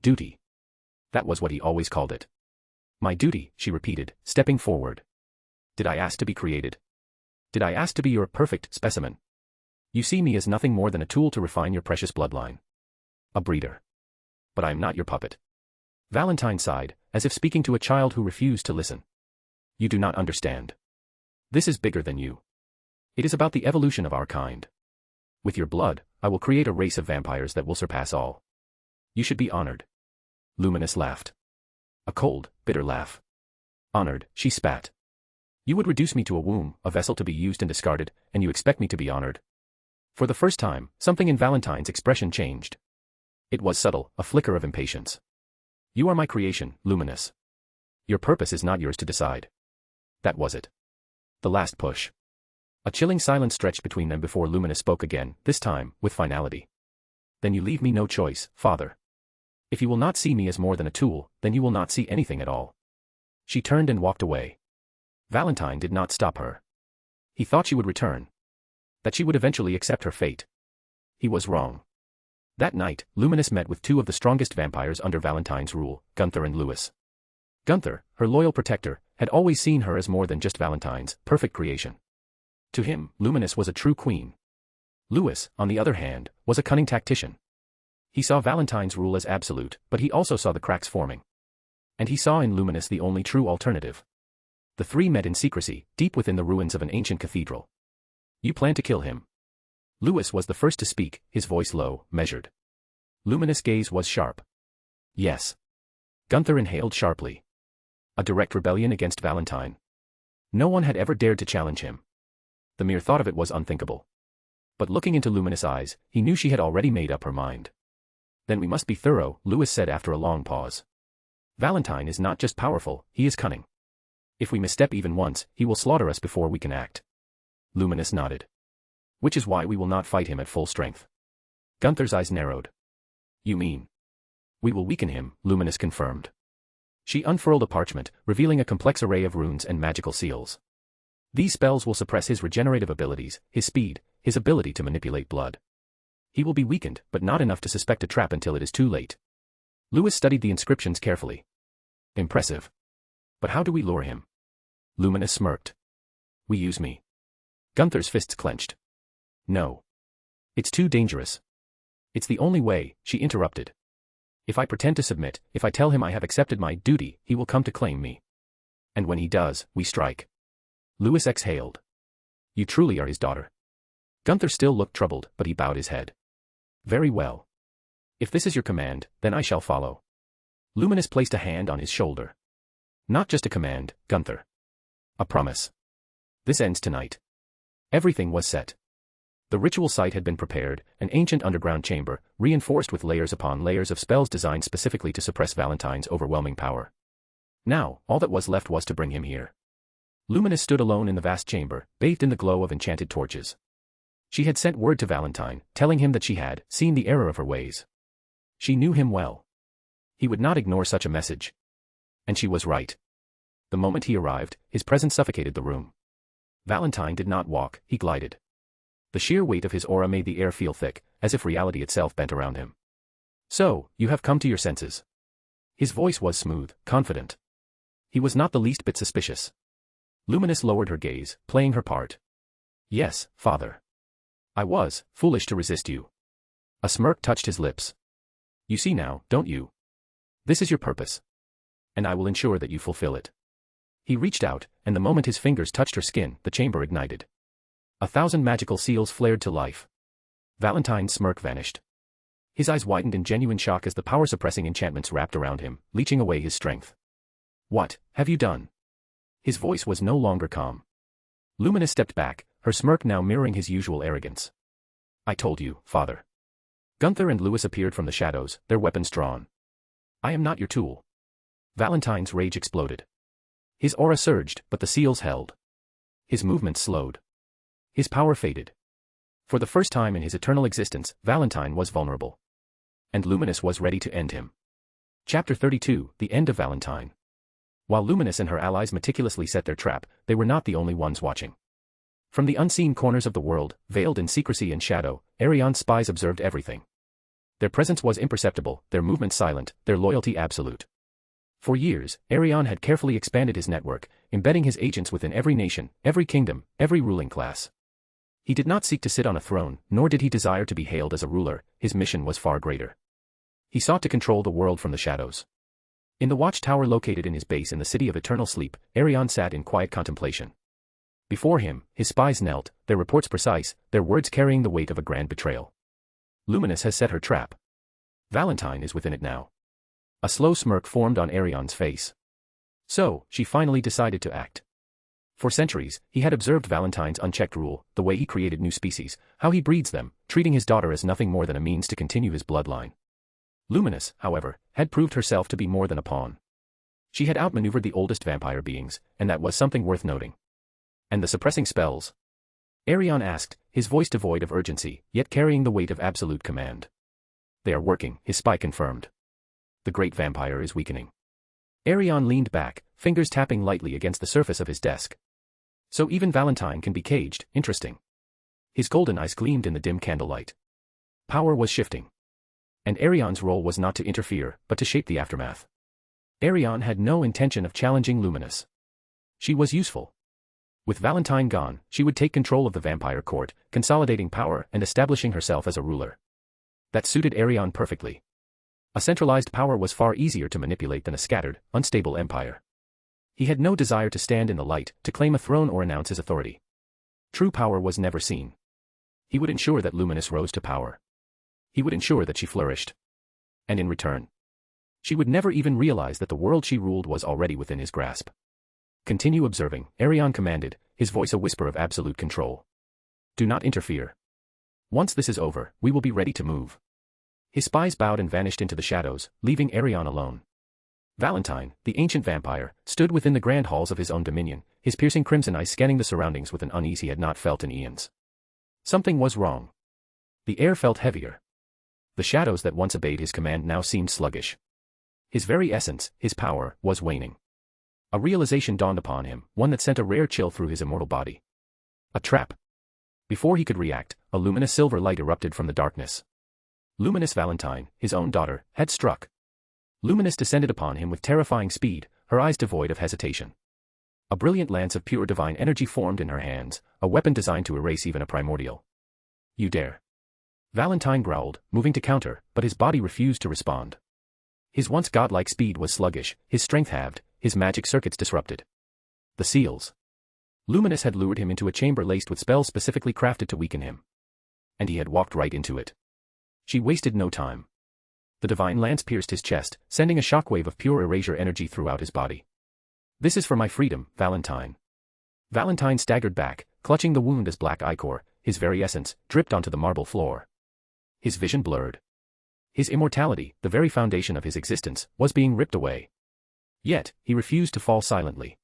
Duty. That was what he always called it. My duty, she repeated, stepping forward. Did I ask to be created? Did I ask to be your perfect specimen? You see me as nothing more than a tool to refine your precious bloodline. A breeder. But I am not your puppet. Valentine sighed, as if speaking to a child who refused to listen. You do not understand. This is bigger than you. It is about the evolution of our kind. With your blood, I will create a race of vampires that will surpass all. You should be honored. Luminous laughed. A cold, bitter laugh. Honored, she spat. You would reduce me to a womb, a vessel to be used and discarded, and you expect me to be honored. For the first time, something in Valentine's expression changed. It was subtle, a flicker of impatience. You are my creation, Luminous. Your purpose is not yours to decide. That was it. The last push. A chilling silence stretched between them before Luminous spoke again, this time, with finality. Then you leave me no choice, Father. If you will not see me as more than a tool, then you will not see anything at all. She turned and walked away. Valentine did not stop her. He thought she would return. That she would eventually accept her fate. He was wrong. That night, Luminous met with two of the strongest vampires under Valentine's rule, Gunther and Louis. Gunther, her loyal protector, had always seen her as more than just Valentine's perfect creation. To him, Luminous was a true queen. Louis, on the other hand, was a cunning tactician. He saw Valentine's rule as absolute, but he also saw the cracks forming. And he saw in Luminous the only true alternative. The three met in secrecy, deep within the ruins of an ancient cathedral. You plan to kill him. Louis was the first to speak, his voice low, measured. Luminous' gaze was sharp. Yes. Gunther inhaled sharply. A direct rebellion against Valentine. No one had ever dared to challenge him. The mere thought of it was unthinkable. But looking into Luminous' eyes, he knew she had already made up her mind. Then we must be thorough, Louis said after a long pause. Valentine is not just powerful, he is cunning. If we misstep even once, he will slaughter us before we can act. Luminous nodded. Which is why we will not fight him at full strength. Gunther's eyes narrowed. You mean? We will weaken him, Luminous confirmed. She unfurled a parchment, revealing a complex array of runes and magical seals. These spells will suppress his regenerative abilities, his speed, his ability to manipulate blood. He will be weakened, but not enough to suspect a trap until it is too late. Louis studied the inscriptions carefully. Impressive. But how do we lure him? Luminous smirked. We use me. Gunther's fists clenched. No. It's too dangerous. It's the only way, she interrupted. If I pretend to submit, if I tell him I have accepted my duty, he will come to claim me. And when he does, we strike. Louis exhaled. You truly are his daughter. Gunther still looked troubled, but he bowed his head. Very well. If this is your command, then I shall follow. Luminous placed a hand on his shoulder. Not just a command, Gunther. A promise. This ends tonight. Everything was set. The ritual site had been prepared, an ancient underground chamber, reinforced with layers upon layers of spells designed specifically to suppress Valentine's overwhelming power. Now, all that was left was to bring him here. Luminous stood alone in the vast chamber, bathed in the glow of enchanted torches. She had sent word to Valentine, telling him that she had seen the error of her ways. She knew him well. He would not ignore such a message. And she was right. The moment he arrived, his presence suffocated the room. Valentine did not walk, he glided. The sheer weight of his aura made the air feel thick, as if reality itself bent around him. So, you have come to your senses. His voice was smooth, confident. He was not the least bit suspicious. Luminous lowered her gaze, playing her part. Yes, father. I was foolish to resist you. A smirk touched his lips. You see now, don't you? This is your purpose. And I will ensure that you fulfill it. He reached out, and the moment his fingers touched her skin, the chamber ignited. 1,000 magical seals flared to life. Valentine's smirk vanished. His eyes widened in genuine shock as the power-suppressing enchantments wrapped around him, leeching away his strength. What have you done? His voice was no longer calm. Luminous stepped back, her smirk now mirroring his usual arrogance. I told you, father. Gunther and Lewis appeared from the shadows, their weapons drawn. I am not your tool. Valentine's rage exploded. His aura surged, but the seals held. His movements slowed. His power faded. For the first time in his eternal existence, Valentine was vulnerable. And Luminous was ready to end him. Chapter 32, The End of Valentine. While Luminous and her allies meticulously set their trap, they were not the only ones watching. From the unseen corners of the world, veiled in secrecy and shadow, Arion's spies observed everything. Their presence was imperceptible, their movements silent, their loyalty absolute. For years, Arion had carefully expanded his network, embedding his agents within every nation, every kingdom, every ruling class. He did not seek to sit on a throne, nor did he desire to be hailed as a ruler, his mission was far greater. He sought to control the world from the shadows. In the watchtower located in his base in the City of Eternal Sleep, Arion sat in quiet contemplation. Before him, his spies knelt, their reports precise, their words carrying the weight of a grand betrayal. Luminous has set her trap. Valentine is within it now. A slow smirk formed on Arion's face. So, she finally decided to act. For centuries, he had observed Valentine's unchecked rule, the way he created new species, how he breeds them, treating his daughter as nothing more than a means to continue his bloodline. Luminous, however, had proved herself to be more than a pawn. She had outmaneuvered the oldest vampire beings, and that was something worth noting. And the suppressing spells? Arion asked, his voice devoid of urgency, yet carrying the weight of absolute command. They are working, his spy confirmed. The great vampire is weakening. Arion leaned back, fingers tapping lightly against the surface of his desk. So even Valentine can be caged, interesting. His golden eyes gleamed in the dim candlelight. Power was shifting. And Arion's role was not to interfere, but to shape the aftermath. Arion had no intention of challenging Luminous. She was useful. With Valentine gone, she would take control of the vampire court, consolidating power and establishing herself as a ruler. That suited Arion perfectly. A centralized power was far easier to manipulate than a scattered, unstable empire. He had no desire to stand in the light, to claim a throne or announce his authority. True power was never seen. He would ensure that Luminous rose to power. He would ensure that she flourished. And in return, she would never even realize that the world she ruled was already within his grasp. Continue observing, Arion commanded, his voice a whisper of absolute control. Do not interfere. Once this is over, we will be ready to move. His spies bowed and vanished into the shadows, leaving Arion alone. Valentine, the ancient vampire, stood within the grand halls of his own dominion, his piercing crimson eyes scanning the surroundings with an unease he had not felt in eons. Something was wrong. The air felt heavier. The shadows that once obeyed his command now seemed sluggish. His very essence, his power, was waning. A realization dawned upon him, one that sent a rare chill through his immortal body. A trap. Before he could react, a luminous silver light erupted from the darkness. Luminous Valentine, his own daughter, had struck. Luminous descended upon him with terrifying speed, her eyes devoid of hesitation. A brilliant lance of pure divine energy formed in her hands, a weapon designed to erase even a primordial. You dare. Valentine growled, moving to counter, but his body refused to respond. His once godlike speed was sluggish, his strength halved, his magic circuits disrupted. The seals. Luminous had lured him into a chamber laced with spells specifically crafted to weaken him. And he had walked right into it. She wasted no time. The divine lance pierced his chest, sending a shockwave of pure erasure energy throughout his body. This is for my freedom, Valentine. Valentine staggered back, clutching the wound as black ichor, his very essence, dripped onto the marble floor. His vision blurred. His immortality, the very foundation of his existence, was being ripped away. Yet, he refused to fall silently.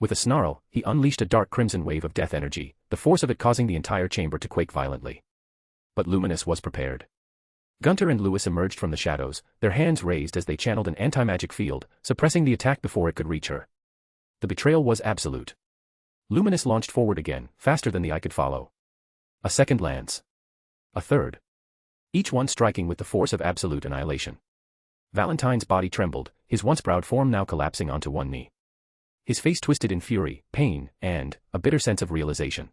With a snarl, he unleashed a dark crimson wave of death energy, the force of it causing the entire chamber to quake violently. But Luminous was prepared. Gunter and Lewis emerged from the shadows, their hands raised as they channeled an anti-magic field, suppressing the attack before it could reach her. The betrayal was absolute. Luminous launched forward again, faster than the eye could follow. A second lance. A third. Each one striking with the force of absolute annihilation. Valentine's body trembled, his once proud form now collapsing onto one knee. His face twisted in fury, pain, and a bitter sense of realization.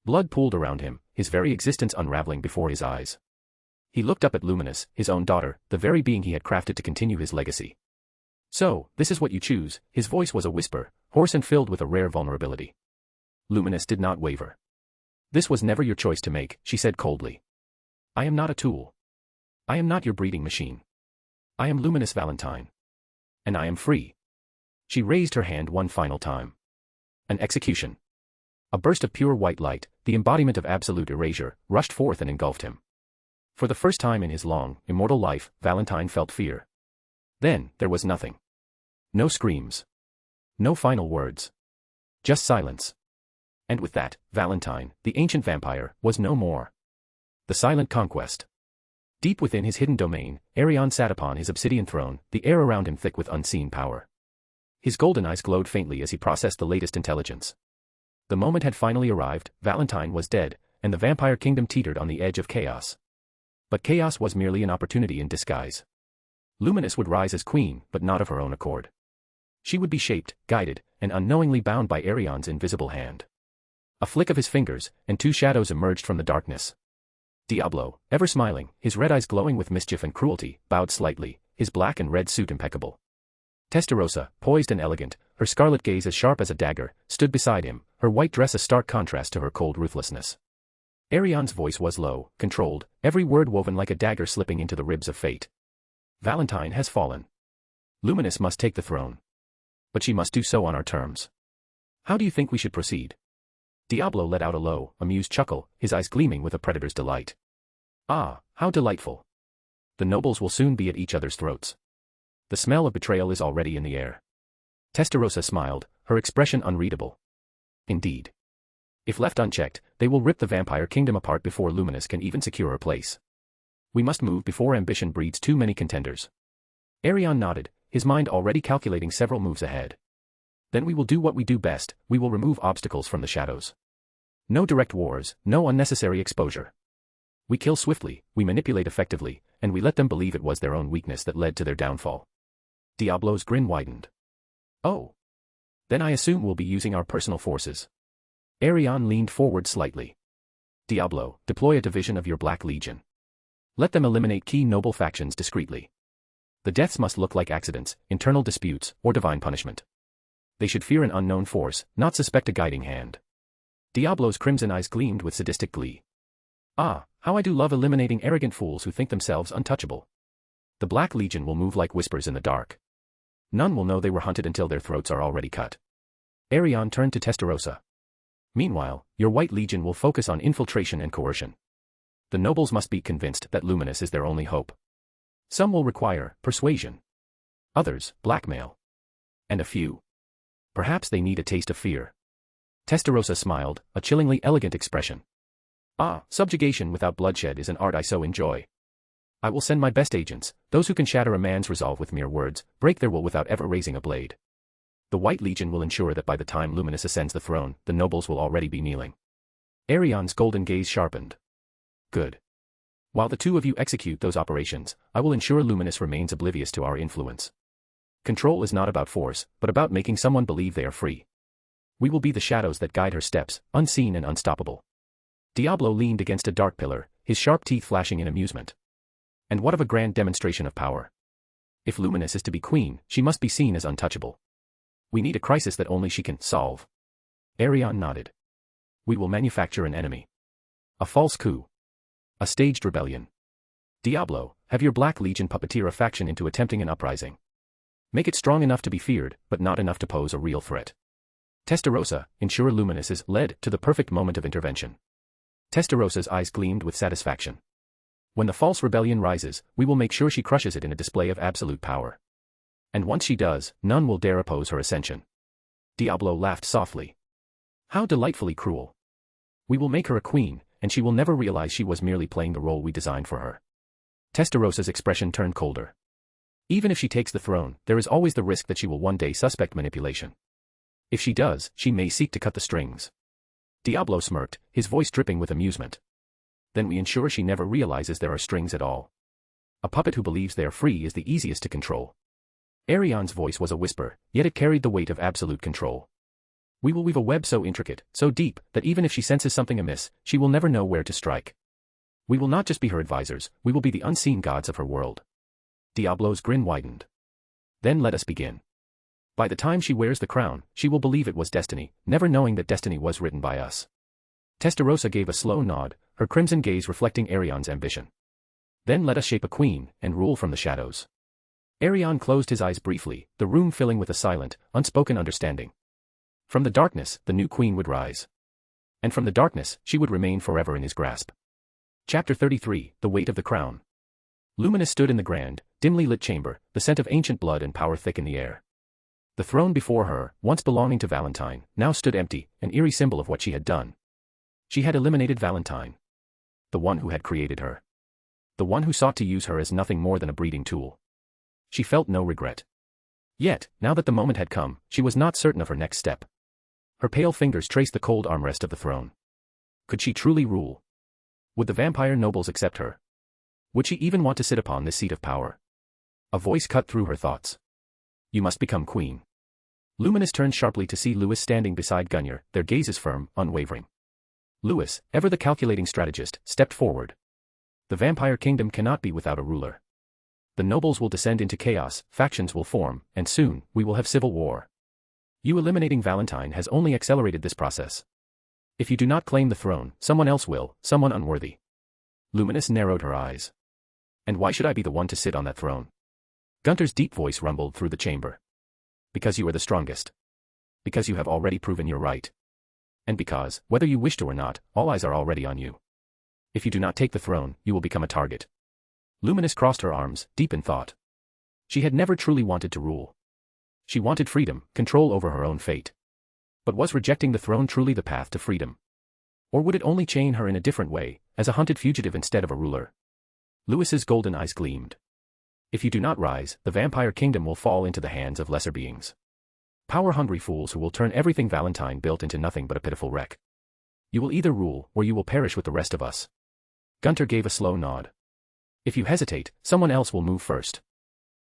Blood pooled around him, his very existence unraveling before his eyes. He looked up at Luminous, his own daughter, the very being he had crafted to continue his legacy. "So, this is what you choose," his voice was a whisper, hoarse and filled with a rare vulnerability. Luminous did not waver. "This was never your choice to make," she said coldly. "I am not a tool. I am not your breeding machine. I am Luminous Valentine. And I am free." She raised her hand one final time. An execution. A burst of pure white light, the embodiment of absolute erasure, rushed forth and engulfed him. For the first time in his long, immortal life, Valentine felt fear. Then, there was nothing. No screams. No final words. Just silence. And with that, Valentine, the ancient vampire, was no more. The silent conquest. Deep within his hidden domain, Arion sat upon his obsidian throne, the air around him thick with unseen power. His golden eyes glowed faintly as he processed the latest intelligence. The moment had finally arrived, Valentine was dead, and the vampire kingdom teetered on the edge of chaos. But chaos was merely an opportunity in disguise. Luminous would rise as queen, but not of her own accord. She would be shaped, guided, and unknowingly bound by Arion's invisible hand. A flick of his fingers, and two shadows emerged from the darkness. Diablo, ever smiling, his red eyes glowing with mischief and cruelty, bowed slightly, his black and red suit impeccable. Testarossa, poised and elegant, her scarlet gaze as sharp as a dagger, stood beside him, her white dress a stark contrast to her cold ruthlessness. Arion's voice was low, controlled, every word woven like a dagger slipping into the ribs of fate. "Valentine has fallen. Luminous must take the throne. But she must do so on our terms. How do you think we should proceed?" Diablo let out a low, amused chuckle, his eyes gleaming with a predator's delight. "Ah, how delightful. The nobles will soon be at each other's throats. The smell of betrayal is already in the air." Testarossa smiled, her expression unreadable. "Indeed. If left unchecked, they will rip the vampire kingdom apart before Luminous can even secure a place. We must move before ambition breeds too many contenders." Arion nodded, his mind already calculating several moves ahead. "Then we will do what we do best, we will remove obstacles from the shadows. No direct wars, no unnecessary exposure. We kill swiftly, we manipulate effectively, and we let them believe it was their own weakness that led to their downfall." Diablo's grin widened. "Oh. Then I assume we'll be using our personal forces." Arion leaned forward slightly. "Diablo, deploy a division of your Black Legion. Let them eliminate key noble factions discreetly. The deaths must look like accidents, internal disputes, or divine punishment. They should fear an unknown force, not suspect a guiding hand." Diablo's crimson eyes gleamed with sadistic glee. "Ah, how I do love eliminating arrogant fools who think themselves untouchable. The Black Legion will move like whispers in the dark. None will know they were hunted until their throats are already cut." Arion turned to Testarossa. "Meanwhile, your White Legion will focus on infiltration and coercion. The nobles must be convinced that Luminous is their only hope. Some will require persuasion. Others, blackmail. And a few. Perhaps they need a taste of fear." Testarossa smiled, a chillingly elegant expression. "Ah, subjugation without bloodshed is an art I so enjoy. I will send my best agents, those who can shatter a man's resolve with mere words, break their will without ever raising a blade. The White Legion will ensure that by the time Luminous ascends the throne, the nobles will already be kneeling." Arion's golden gaze sharpened. "Good. While the two of you execute those operations, I will ensure Luminous remains oblivious to our influence. Control is not about force, but about making someone believe they are free. We will be the shadows that guide her steps, unseen and unstoppable." Diablo leaned against a dark pillar, his sharp teeth flashing in amusement. "And what of a grand demonstration of power? If Luminous is to be queen, she must be seen as untouchable. We need a crisis that only she can solve." Arion nodded. "We will manufacture an enemy. A false coup. A staged rebellion. Diablo, have your Black Legion puppeteer a faction into attempting an uprising. Make it strong enough to be feared, but not enough to pose a real threat. Testarossa, ensure Luminous is led to the perfect moment of intervention." Testarossa's eyes gleamed with satisfaction. "When the false rebellion rises, we will make sure she crushes it in a display of absolute power. And once she does, none will dare oppose her ascension." Diablo laughed softly. How delightfully cruel. We will make her a queen, and she will never realize she was merely playing the role we designed for her. Testarosa's expression turned colder. Even if she takes the throne, there is always the risk that she will one day suspect manipulation. If she does, she may seek to cut the strings. Diablo smirked, his voice dripping with amusement. Then we ensure she never realizes there are strings at all. A puppet who believes they are free is the easiest to control. Arion's voice was a whisper, yet it carried the weight of absolute control. We will weave a web so intricate, so deep, that even if she senses something amiss, she will never know where to strike. We will not just be her advisors, we will be the unseen gods of her world. Diablo's grin widened. Then let us begin. By the time she wears the crown, she will believe it was destiny, never knowing that destiny was written by us. Testarosa gave a slow nod, her crimson gaze reflecting Arion's ambition. Then let us shape a queen, and rule from the shadows. Arion closed his eyes briefly, the room filling with a silent, unspoken understanding. From the darkness, the new queen would rise. And from the darkness, she would remain forever in his grasp. Chapter 33, The Weight of the Crown. Luminous stood in the grand, dimly lit chamber, the scent of ancient blood and power thick in the air. The throne before her, once belonging to Valentine, now stood empty, an eerie symbol of what she had done. She had eliminated Valentine. The one who had created her. The one who sought to use her as nothing more than a breeding tool. She felt no regret. Yet, now that the moment had come, she was not certain of her next step. Her pale fingers traced the cold armrest of the throne. Could she truly rule? Would the vampire nobles accept her? Would she even want to sit upon this seat of power? A voice cut through her thoughts. You must become queen. Luminous turned sharply to see Louis standing beside Gunnar, their gazes firm, unwavering. Louis, ever the calculating strategist, stepped forward. The vampire kingdom cannot be without a ruler. The nobles will descend into chaos, factions will form, and soon, we will have civil war. You eliminating Valentine has only accelerated this process. If you do not claim the throne, someone else will, someone unworthy. Luminous narrowed her eyes. And why should I be the one to sit on that throne? Gunter's deep voice rumbled through the chamber. Because you are the strongest. Because you have already proven your right. And because, whether you wish to or not, all eyes are already on you. If you do not take the throne, you will become a target. Luminous crossed her arms, deep in thought. She had never truly wanted to rule. She wanted freedom, control over her own fate. But was rejecting the throne truly the path to freedom? Or would it only chain her in a different way, as a hunted fugitive instead of a ruler? Louis's golden eyes gleamed. If you do not rise, the vampire kingdom will fall into the hands of lesser beings. Power-hungry fools who will turn everything Valentine built into nothing but a pitiful wreck. You will either rule, or you will perish with the rest of us. Gunter gave a slow nod. If you hesitate, someone else will move first.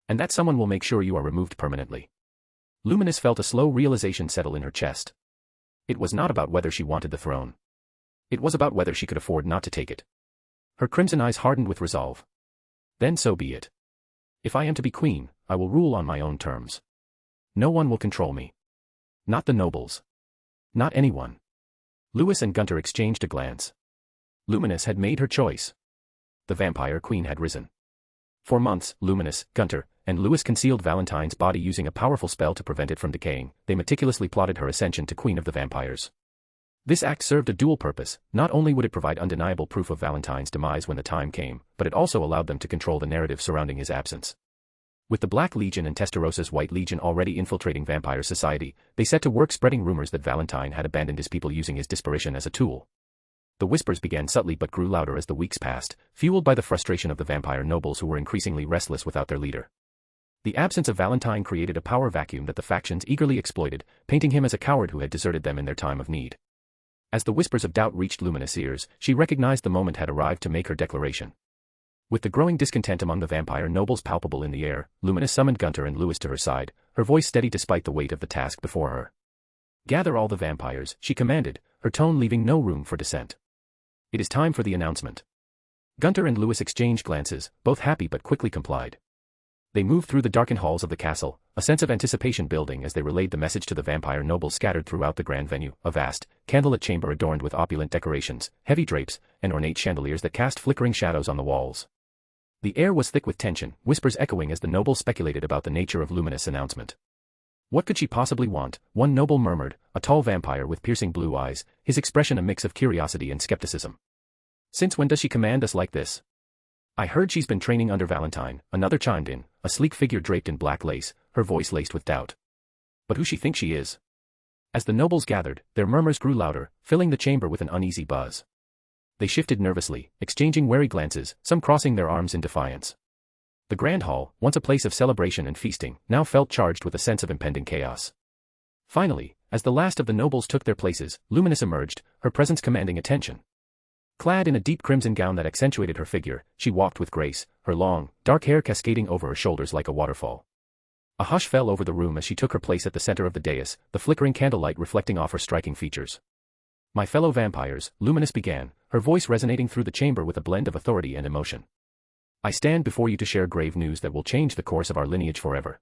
And that someone will make sure you are removed permanently. Luminous felt a slow realization settle in her chest. It was not about whether she wanted the throne. It was about whether she could afford not to take it. Her crimson eyes hardened with resolve. Then so be it. If I am to be queen, I will rule on my own terms. No one will control me. Not the nobles. Not anyone. Louis and Gunter exchanged a glance. Luminous had made her choice. The vampire queen had risen. For months, Luminous, Gunter, and Louis concealed Valentine's body using a powerful spell to prevent it from decaying. They meticulously plotted her ascension to Queen of the Vampires. This act served a dual purpose. Not only would it provide undeniable proof of Valentine's demise when the time came, but it also allowed them to control the narrative surrounding his absence. With the Black Legion and Testarosa's White Legion already infiltrating vampire society, they set to work spreading rumors that Valentine had abandoned his people using his disparition as a tool. The whispers began subtly but grew louder as the weeks passed, fueled by the frustration of the vampire nobles who were increasingly restless without their leader. The absence of Valentine created a power vacuum that the factions eagerly exploited, painting him as a coward who had deserted them in their time of need. As the whispers of doubt reached Luminous' ears, she recognized the moment had arrived to make her declaration. With the growing discontent among the vampire nobles palpable in the air, Luminous summoned Gunter and Louis to her side, her voice steady despite the weight of the task before her. Gather all the vampires, she commanded, her tone leaving no room for dissent. It is time for the announcement. Gunter and Louis exchanged glances, both happy but quickly complied. They moved through the darkened halls of the castle, a sense of anticipation building as they relayed the message to the vampire nobles scattered throughout the grand venue, a vast, candlelit chamber adorned with opulent decorations, heavy drapes, and ornate chandeliers that cast flickering shadows on the walls. The air was thick with tension, whispers echoing as the nobles speculated about the nature of Luminous' announcement. What could she possibly want? One noble murmured, a tall vampire with piercing blue eyes, his expression a mix of curiosity and skepticism. Since when does she command us like this? I heard she's been training under Valentine, another chimed in, a sleek figure draped in black lace, her voice laced with doubt. But who she thinks she is? As the nobles gathered, their murmurs grew louder, filling the chamber with an uneasy buzz. They shifted nervously, exchanging wary glances, some crossing their arms in defiance. The Grand Hall, once a place of celebration and feasting, now felt charged with a sense of impending chaos. Finally, as the last of the nobles took their places, Luminous emerged, her presence commanding attention. Clad in a deep crimson gown that accentuated her figure, she walked with grace, her long, dark hair cascading over her shoulders like a waterfall. A hush fell over the room as she took her place at the center of the dais, the flickering candlelight reflecting off her striking features. "My fellow vampires," Luminous began, her voice resonating through the chamber with a blend of authority and emotion. "I stand before you to share grave news that will change the course of our lineage forever."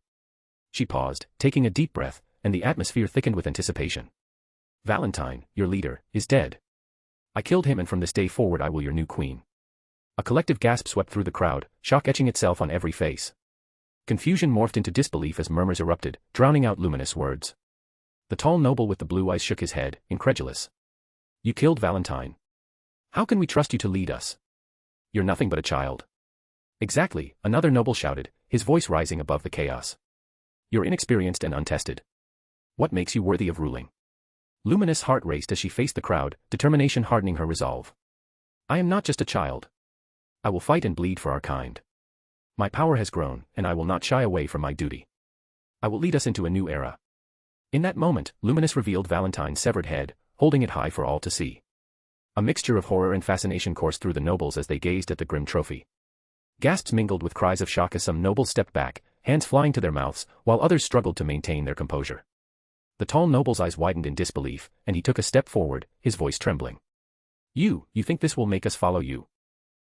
She paused, taking a deep breath, and the atmosphere thickened with anticipation. "Valentine, your leader, is dead. I killed him, and from this day forward I will your new queen." A collective gasp swept through the crowd, shock etching itself on every face. Confusion morphed into disbelief as murmurs erupted, drowning out Luminous words. The tall noble with the blue eyes shook his head, incredulous. "You killed Valentine? How can we trust you to lead us? You're nothing but a child." "Exactly," another noble shouted, his voice rising above the chaos. "You're inexperienced and untested. What makes you worthy of ruling?" Luminous' heart raced as she faced the crowd, determination hardening her resolve. "I am not just a child. I will fight and bleed for our kind. My power has grown, and I will not shy away from my duty. I will lead us into a new era." In that moment, Luminous revealed Valentine's severed head, holding it high for all to see. A mixture of horror and fascination coursed through the nobles as they gazed at the grim trophy. Gasps mingled with cries of shock as some nobles stepped back, hands flying to their mouths, while others struggled to maintain their composure. The tall noble's eyes widened in disbelief, and he took a step forward, his voice trembling. You think this will make us follow you?"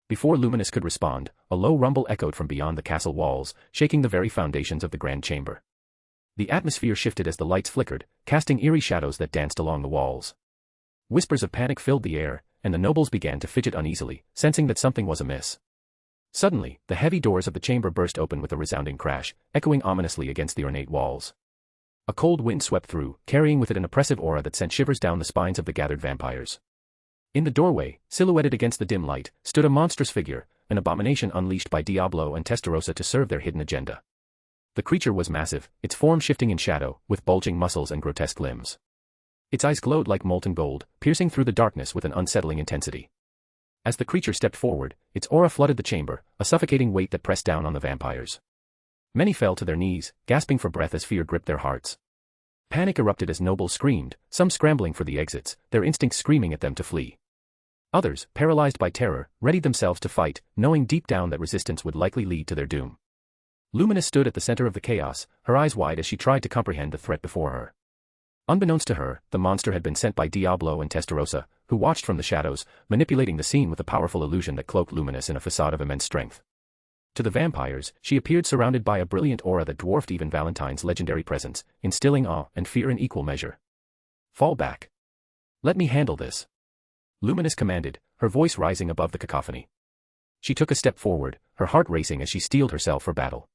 Before Luminous could respond, a low rumble echoed from beyond the castle walls, shaking the very foundations of the grand chamber. The atmosphere shifted as the lights flickered, casting eerie shadows that danced along the walls. Whispers of panic filled the air, and the nobles began to fidget uneasily, sensing that something was amiss. Suddenly, the heavy doors of the chamber burst open with a resounding crash, echoing ominously against the ornate walls. A cold wind swept through, carrying with it an oppressive aura that sent shivers down the spines of the gathered vampires. In the doorway, silhouetted against the dim light, stood a monstrous figure, an abomination unleashed by Diablo and Testarossa to serve their hidden agenda. The creature was massive, its form shifting in shadow, with bulging muscles and grotesque limbs. Its eyes glowed like molten gold, piercing through the darkness with an unsettling intensity. As the creature stepped forward, its aura flooded the chamber, a suffocating weight that pressed down on the vampires. Many fell to their knees, gasping for breath as fear gripped their hearts. Panic erupted as nobles screamed, some scrambling for the exits, their instincts screaming at them to flee. Others, paralyzed by terror, readied themselves to fight, knowing deep down that resistance would likely lead to their doom. Luminous stood at the center of the chaos, her eyes wide as she tried to comprehend the threat before her. Unbeknownst to her, the monster had been sent by Diablo and Testarossa, who watched from the shadows, manipulating the scene with a powerful illusion that cloaked Luminous in a facade of immense strength. To the vampires, she appeared surrounded by a brilliant aura that dwarfed even Valentine's legendary presence, instilling awe and fear in equal measure. "Fall back. Let me handle this," Luminous commanded, her voice rising above the cacophony. She took a step forward, her heart racing as she steeled herself for battle.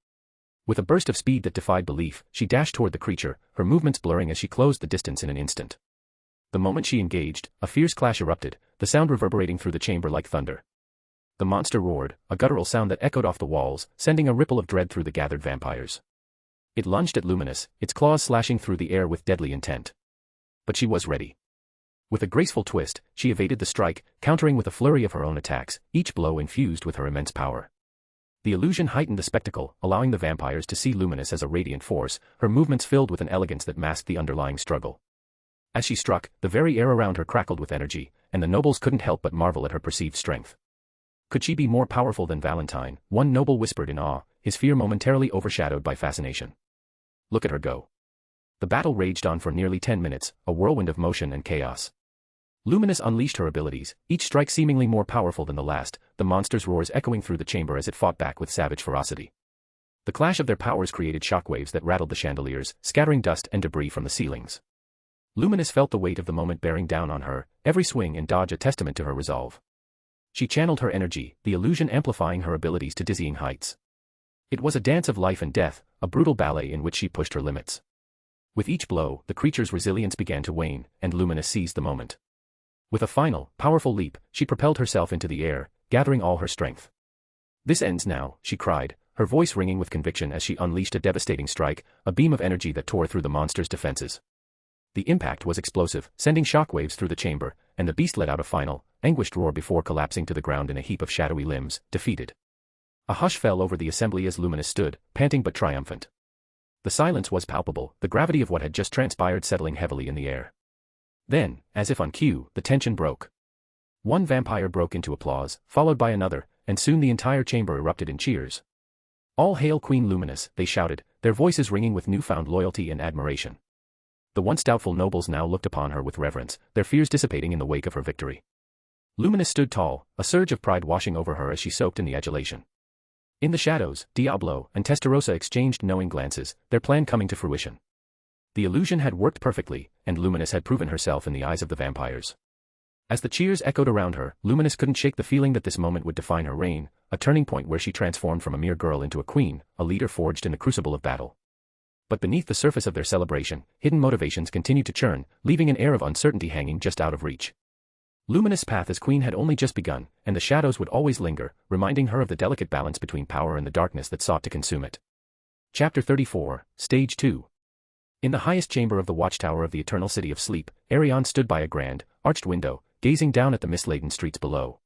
With a burst of speed that defied belief, she dashed toward the creature, her movements blurring as she closed the distance in an instant. The moment she engaged, a fierce clash erupted, the sound reverberating through the chamber like thunder. The monster roared, a guttural sound that echoed off the walls, sending a ripple of dread through the gathered vampires. It lunged at Luminous, its claws slashing through the air with deadly intent. But she was ready. With a graceful twist, she evaded the strike, countering with a flurry of her own attacks, each blow infused with her immense power. The illusion heightened the spectacle, allowing the vampires to see Luminous as a radiant force, her movements filled with an elegance that masked the underlying struggle. As she struck, the very air around her crackled with energy, and the nobles couldn't help but marvel at her perceived strength. Could she be more powerful than Valentine? One noble whispered in awe, his fear momentarily overshadowed by fascination. "Look at her go." The battle raged on for nearly 10 minutes, a whirlwind of motion and chaos. Luminous unleashed her abilities, each strike seemingly more powerful than the last, the monster's roars echoing through the chamber as it fought back with savage ferocity. The clash of their powers created shockwaves that rattled the chandeliers, scattering dust and debris from the ceilings. Luminous felt the weight of the moment bearing down on her, every swing and dodge a testament to her resolve. She channeled her energy, the illusion amplifying her abilities to dizzying heights. It was a dance of life and death, a brutal ballet in which she pushed her limits. With each blow, the creature's resilience began to wane, and Luminous seized the moment. With a final, powerful leap, she propelled herself into the air, gathering all her strength. "This ends now," she cried, her voice ringing with conviction as she unleashed a devastating strike, a beam of energy that tore through the monster's defenses. The impact was explosive, sending shockwaves through the chamber, and the beast let out a final, anguished roar before collapsing to the ground in a heap of shadowy limbs, defeated. A hush fell over the assembly as Luminous stood, panting but triumphant. The silence was palpable, the gravity of what had just transpired settling heavily in the air. Then, as if on cue, the tension broke. One vampire broke into applause, followed by another, and soon the entire chamber erupted in cheers. "All hail Queen Luminous," they shouted, their voices ringing with newfound loyalty and admiration. The once doubtful nobles now looked upon her with reverence, their fears dissipating in the wake of her victory. Luminous stood tall, a surge of pride washing over her as she soaked in the adulation. In the shadows, Diablo and Testarossa exchanged knowing glances, their plan coming to fruition. The illusion had worked perfectly, and Luminous had proven herself in the eyes of the vampires. As the cheers echoed around her, Luminous couldn't shake the feeling that this moment would define her reign, a turning point where she transformed from a mere girl into a queen, a leader forged in the crucible of battle. But beneath the surface of their celebration, hidden motivations continued to churn, leaving an air of uncertainty hanging just out of reach. Luminous' path as queen had only just begun, and the shadows would always linger, reminding her of the delicate balance between power and the darkness that sought to consume it. Chapter 34, Stage 2. In the highest chamber of the watchtower of the eternal city of sleep, Arion stood by a grand, arched window, gazing down at the mist-laden streets below.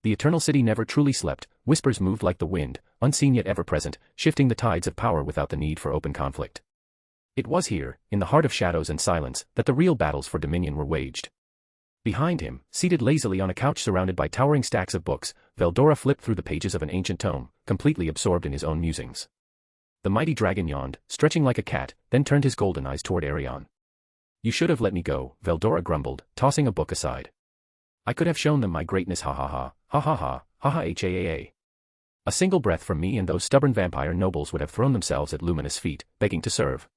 The eternal city never truly slept, whispers moved like the wind, unseen yet ever-present, shifting the tides of power without the need for open conflict. It was here, in the heart of shadows and silence, that the real battles for dominion were waged. Behind him, seated lazily on a couch surrounded by towering stacks of books, Veldora flipped through the pages of an ancient tome, completely absorbed in his own musings. The mighty dragon yawned, stretching like a cat, then turned his golden eyes toward Arion. "You should have let me go," Veldora grumbled, tossing a book aside. "I could have shown them my greatness, ha ha ha, ha ha ha, ha ha ha. A single breath from me and those stubborn vampire nobles would have thrown themselves at Luminous' feet, begging to serve."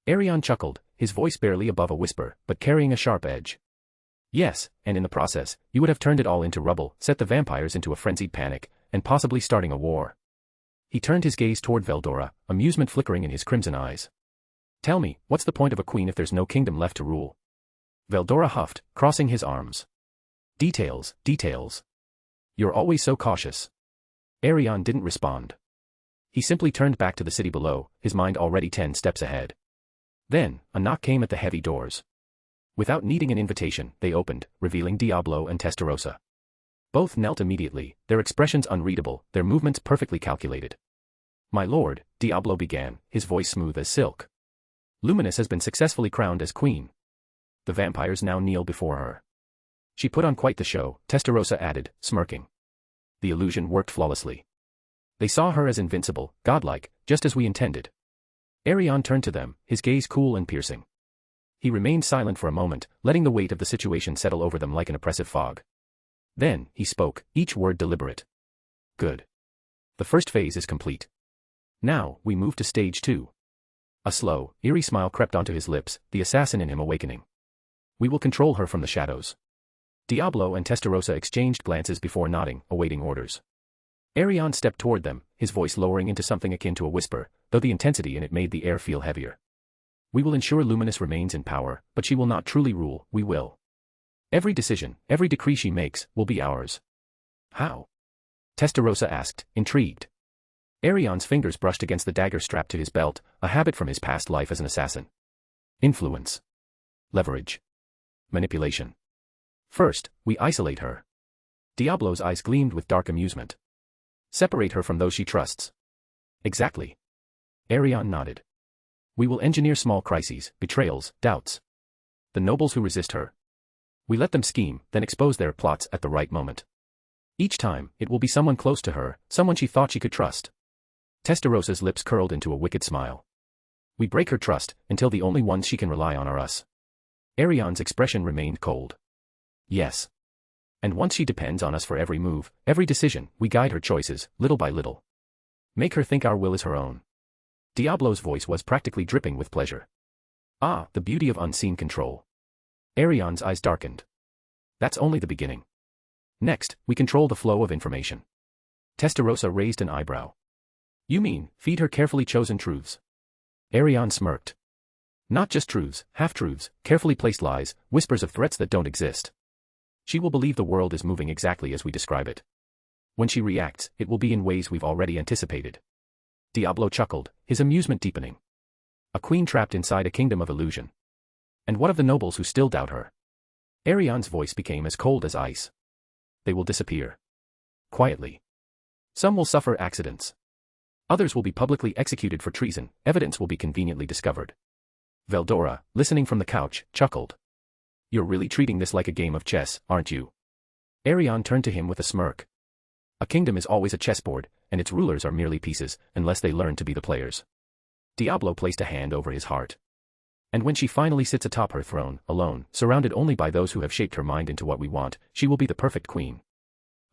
Arion chuckled, his voice barely above a whisper, but carrying a sharp edge. "Yes, and in the process, you would have turned it all into rubble, set the vampires into a frenzied panic, and possibly starting a war." He turned his gaze toward Veldora, amusement flickering in his crimson eyes. "Tell me, what's the point of a queen if there's no kingdom left to rule?" Veldora huffed, crossing his arms. "Details, details. You're always so cautious." Arion didn't respond. He simply turned back to the city below, his mind already 10 steps ahead. Then, a knock came at the heavy doors. Without needing an invitation, they opened, revealing Diablo and Testarossa. Both knelt immediately, their expressions unreadable, their movements perfectly calculated. "My lord," Diablo began, his voice smooth as silk. "Luminous has been successfully crowned as queen." The vampires now kneel before her. "She put on quite the show," Testarossa added, smirking. The illusion worked flawlessly. They saw her as invincible, godlike, just as we intended. Arion turned to them, his gaze cool and piercing. He remained silent for a moment, letting the weight of the situation settle over them like an oppressive fog. Then, he spoke, each word deliberate. "Good. The first phase is complete. Now, we move to stage 2. A slow, eerie smile crept onto his lips, the assassin in him awakening. "We will control her from the shadows." Diablo and Testarossa exchanged glances before nodding, awaiting orders. Arion stepped toward them, his voice lowering into something akin to a whisper, though the intensity in it made the air feel heavier. "We will ensure Luminous remains in power, but she will not truly rule, we will. Every decision, every decree she makes, will be ours." "How?" Testarossa asked, intrigued. Arion's fingers brushed against the dagger strapped to his belt, a habit from his past life as an assassin. "Influence. Leverage. Manipulation. First, we isolate her." Diablo's eyes gleamed with dark amusement. "Separate her from those she trusts." "Exactly." Arion nodded. "We will engineer small crises, betrayals, doubts. The nobles who resist her. We let them scheme, then expose their plots at the right moment. Each time, it will be someone close to her, someone she thought she could trust." Testarossa's lips curled into a wicked smile. "We break her trust, until the only ones she can rely on are us." Arion's expression remained cold. "Yes. And once she depends on us for every move, every decision, we guide her choices, little by little. Make her think our will is her own." Diablo's voice was practically dripping with pleasure. "Ah, the beauty of unseen control." Arion's eyes darkened. "That's only the beginning. Next, we control the flow of information." Testarossa raised an eyebrow. "You mean, feed her carefully chosen truths?" Arion smirked. "Not just truths, half-truths, carefully placed lies, whispers of threats that don't exist. She will believe the world is moving exactly as we describe it. When she reacts, it will be in ways we've already anticipated." Diablo chuckled, his amusement deepening. "A queen trapped inside a kingdom of illusion." And what of the nobles who still doubt her? Arion's voice became as cold as ice. They will disappear. Quietly. Some will suffer accidents. Others will be publicly executed for treason, evidence will be conveniently discovered. Veldora, listening from the couch, chuckled. You're really treating this like a game of chess, aren't you? Arion turned to him with a smirk. A kingdom is always a chessboard, and its rulers are merely pieces, unless they learn to be the players. Diablo placed a hand over his heart. And when she finally sits atop her throne, alone, surrounded only by those who have shaped her mind into what we want, she will be the perfect queen.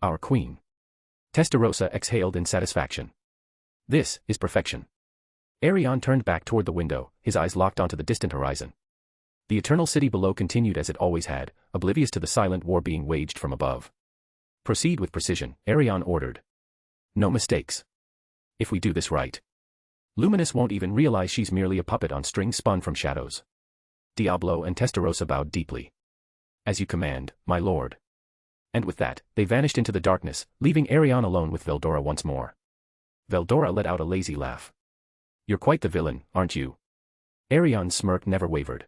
Our queen. Testarossa exhaled in satisfaction. This is perfection. Arion turned back toward the window, his eyes locked onto the distant horizon. The eternal city below continued as it always had, oblivious to the silent war being waged from above. Proceed with precision, Arion ordered. No mistakes. If we do this right, Luminous won't even realize she's merely a puppet on strings spun from shadows. Diablo and Testarossa bowed deeply. As you command, my lord. And with that, they vanished into the darkness, leaving Arion alone with Veldora once more. Veldora let out a lazy laugh. You're quite the villain, aren't you? Arion's smirk never wavered.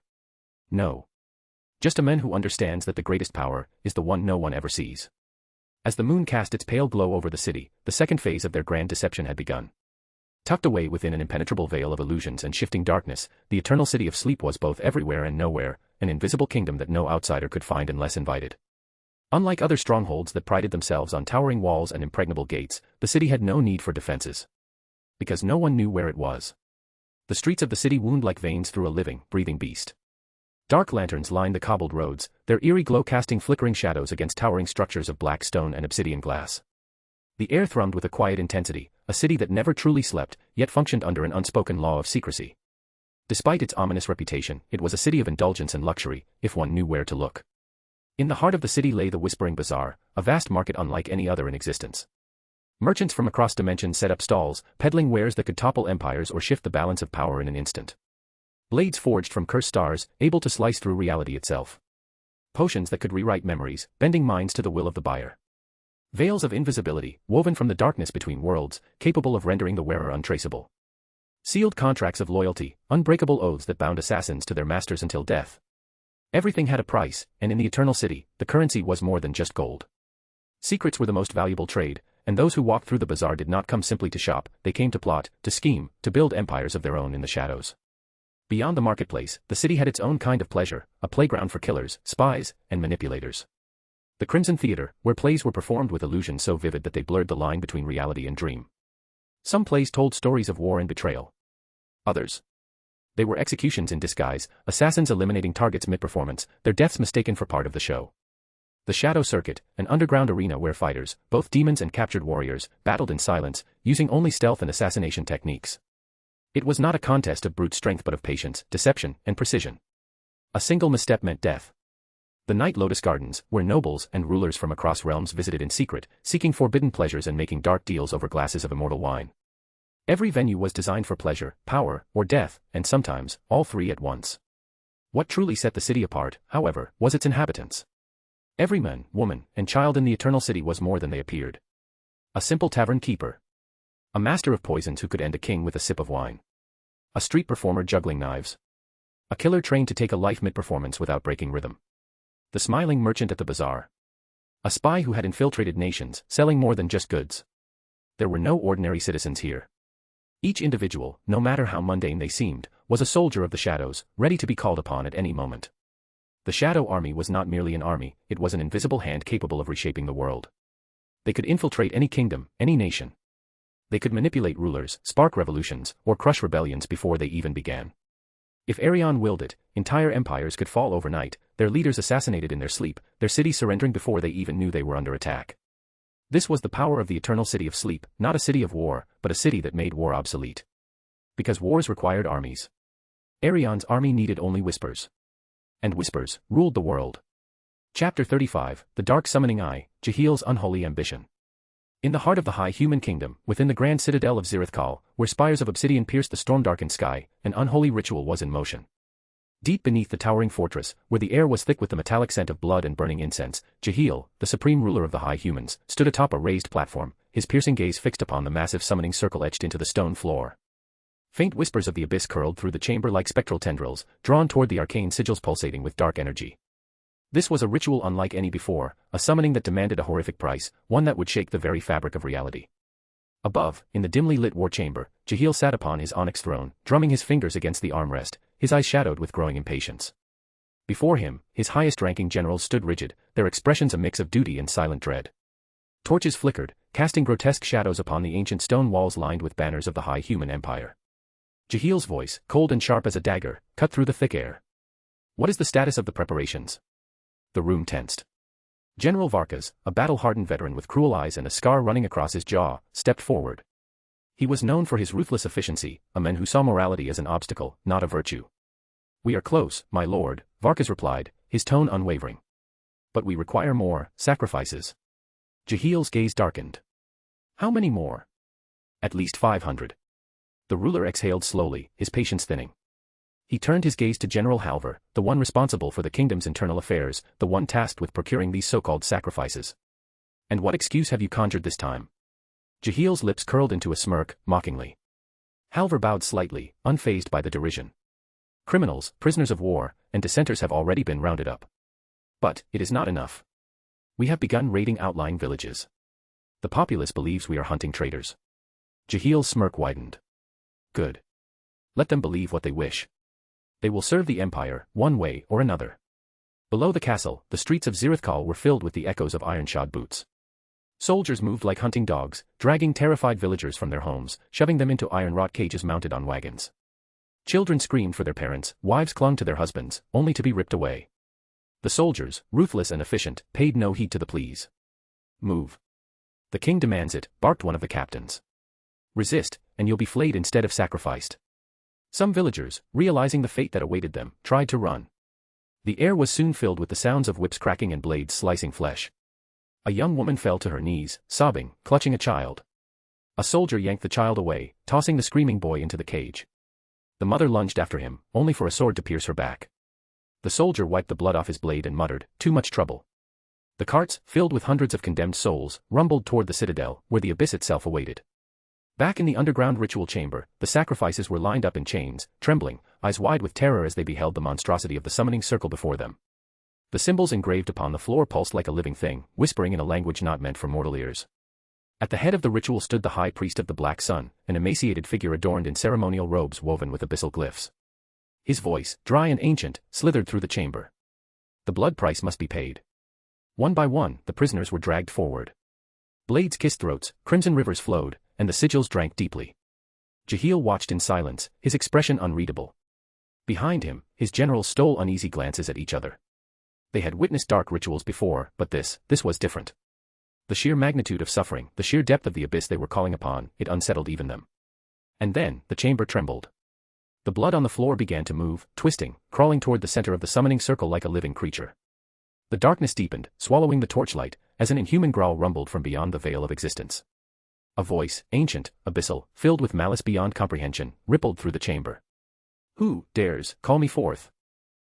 No. Just a man who understands that the greatest power is the one no one ever sees. As the moon cast its pale glow over the city, the second phase of their grand deception had begun. Tucked away within an impenetrable veil of illusions and shifting darkness, the eternal city of sleep was both everywhere and nowhere, an invisible kingdom that no outsider could find unless invited. Unlike other strongholds that prided themselves on towering walls and impregnable gates, the city had no need for defenses. Because no one knew where it was. The streets of the city wound like veins through a living, breathing beast. Dark lanterns lined the cobbled roads, their eerie glow casting flickering shadows against towering structures of black stone and obsidian glass. The air thrummed with a quiet intensity, a city that never truly slept, yet functioned under an unspoken law of secrecy. Despite its ominous reputation, it was a city of indulgence and luxury, if one knew where to look. In the heart of the city lay the Whispering Bazaar, a vast market unlike any other in existence. Merchants from across dimensions set up stalls, peddling wares that could topple empires or shift the balance of power in an instant. Blades forged from cursed stars, able to slice through reality itself. Potions that could rewrite memories, bending minds to the will of the buyer. Veils of invisibility, woven from the darkness between worlds, capable of rendering the wearer untraceable. Sealed contracts of loyalty, unbreakable oaths that bound assassins to their masters until death. Everything had a price, and in the Eternal City, the currency was more than just gold. Secrets were the most valuable trade, and those who walked through the bazaar did not come simply to shop, they came to plot, to scheme, to build empires of their own in the shadows. Beyond the marketplace, the city had its own kind of pleasure, a playground for killers, spies, and manipulators. The Crimson Theater, where plays were performed with illusions so vivid that they blurred the line between reality and dream. Some plays told stories of war and betrayal. Others. They were executions in disguise, assassins eliminating targets mid-performance, their deaths mistaken for part of the show. The Shadow Circuit, an underground arena where fighters, both demons and captured warriors, battled in silence, using only stealth and assassination techniques. It was not a contest of brute strength but of patience, deception, and precision. A single misstep meant death. The Night Lotus Gardens, where nobles and rulers from across realms visited in secret, seeking forbidden pleasures and making dark deals over glasses of immortal wine. Every venue was designed for pleasure, power, or death, and sometimes, all three at once. What truly set the city apart, however, was its inhabitants. Every man, woman, and child in the Eternal City was more than they appeared. A simple tavern keeper. A master of poisons who could end a king with a sip of wine. A street performer juggling knives. A killer trained to take a life mid-performance without breaking rhythm. The smiling merchant at the bazaar. A spy who had infiltrated nations, selling more than just goods. There were no ordinary citizens here. Each individual, no matter how mundane they seemed, was a soldier of the shadows, ready to be called upon at any moment. The Shadow Army was not merely an army, it was an invisible hand capable of reshaping the world. They could infiltrate any kingdom, any nation. They could manipulate rulers, spark revolutions, or crush rebellions before they even began. If Arion willed it, entire empires could fall overnight, their leaders assassinated in their sleep, their cities surrendering before they even knew they were under attack. This was the power of the Eternal City of Sleep, not a city of war, but a city that made war obsolete. Because wars required armies. Arion's army needed only whispers. And whispers ruled the world. Chapter 35, The Dark Summoning Eye, Jahil's Unholy Ambition. In the heart of the High Human Kingdom, within the Grand Citadel of Zirithkal, where spires of obsidian pierced the storm-darkened sky, an unholy ritual was in motion. Deep beneath the towering fortress, where the air was thick with the metallic scent of blood and burning incense, Jahil, the supreme ruler of the High Humans, stood atop a raised platform, his piercing gaze fixed upon the massive summoning circle etched into the stone floor. Faint whispers of the abyss curled through the chamber like spectral tendrils, drawn toward the arcane sigils pulsating with dark energy. This was a ritual unlike any before, a summoning that demanded a horrific price, one that would shake the very fabric of reality. Above, in the dimly lit war chamber, Jehiel sat upon his onyx throne, drumming his fingers against the armrest, his eyes shadowed with growing impatience. Before him, his highest-ranking generals stood rigid, their expressions a mix of duty and silent dread. Torches flickered, casting grotesque shadows upon the ancient stone walls lined with banners of the High Human Empire. Jehiel's voice, cold and sharp as a dagger, cut through the thick air. "What is the status of the preparations?" The room tensed. General Varkas, a battle-hardened veteran with cruel eyes and a scar running across his jaw, stepped forward. He was known for his ruthless efficiency, a man who saw morality as an obstacle, not a virtue. "We are close, my lord," Varkas replied, his tone unwavering. "But we require more sacrifices." Jehiel's gaze darkened. "How many more?" "At least 500. The ruler exhaled slowly, his patience thinning. He turned his gaze to General Halver, the one responsible for the kingdom's internal affairs, the one tasked with procuring these so-called sacrifices. "And what excuse have you conjured this time?" Jehiel's lips curled into a smirk, mockingly. Halver bowed slightly, unfazed by the derision. "Criminals, prisoners of war, and dissenters have already been rounded up. But it is not enough. We have begun raiding outlying villages. The populace believes we are hunting traitors." Jehiel's smirk widened. "Good. Let them believe what they wish. They will serve the Empire, one way or another." Below the castle, the streets of Zirithkal were filled with the echoes of iron-shod boots. Soldiers moved like hunting dogs, dragging terrified villagers from their homes, shoving them into iron-wrought cages mounted on wagons. Children screamed for their parents, wives clung to their husbands, only to be ripped away. The soldiers, ruthless and efficient, paid no heed to the pleas. "Move. The king demands it," barked one of the captains. "Resist, and you'll be flayed instead of sacrificed." Some villagers, realizing the fate that awaited them, tried to run. The air was soon filled with the sounds of whips cracking and blades slicing flesh. A young woman fell to her knees, sobbing, clutching a child. A soldier yanked the child away, tossing the screaming boy into the cage. The mother lunged after him, only for a sword to pierce her back. The soldier wiped the blood off his blade and muttered, "Too much trouble." The carts, filled with hundreds of condemned souls, rumbled toward the citadel, where the abyss itself awaited. Back in the underground ritual chamber, the sacrifices were lined up in chains, trembling, eyes wide with terror as they beheld the monstrosity of the summoning circle before them. The symbols engraved upon the floor pulsed like a living thing, whispering in a language not meant for mortal ears. At the head of the ritual stood the high priest of the Black Sun, an emaciated figure adorned in ceremonial robes woven with abyssal glyphs. His voice, dry and ancient, slithered through the chamber. The blood price must be paid. One by one, the prisoners were dragged forward. Blades kissed throats, crimson rivers flowed, and the sigils drank deeply. Jehiel watched in silence, his expression unreadable. Behind him, his generals stole uneasy glances at each other. They had witnessed dark rituals before, but this was different. The sheer magnitude of suffering, the sheer depth of the abyss they were calling upon, it unsettled even them. And then, the chamber trembled. The blood on the floor began to move, twisting, crawling toward the center of the summoning circle like a living creature. The darkness deepened, swallowing the torchlight, as an inhuman growl rumbled from beyond the veil of existence. A voice, ancient, abyssal, filled with malice beyond comprehension, rippled through the chamber. "Who dares call me forth?"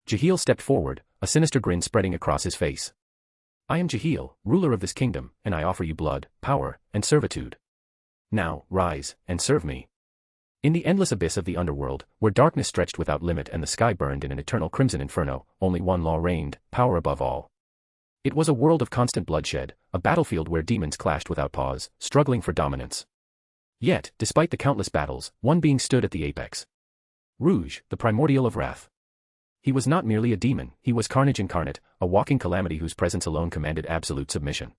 Jehiel stepped forward, a sinister grin spreading across his face. "I am Jehiel, ruler of this kingdom, and I offer you blood, power, and servitude. Now, rise, and serve me." In the endless abyss of the underworld, where darkness stretched without limit and the sky burned in an eternal crimson inferno, only one law reigned, power above all. It was a world of constant bloodshed, a battlefield where demons clashed without pause, struggling for dominance. Yet, despite the countless battles, one being stood at the apex. Rouge, the primordial of wrath. He was not merely a demon, he was carnage incarnate, a walking calamity whose presence alone commanded absolute submission.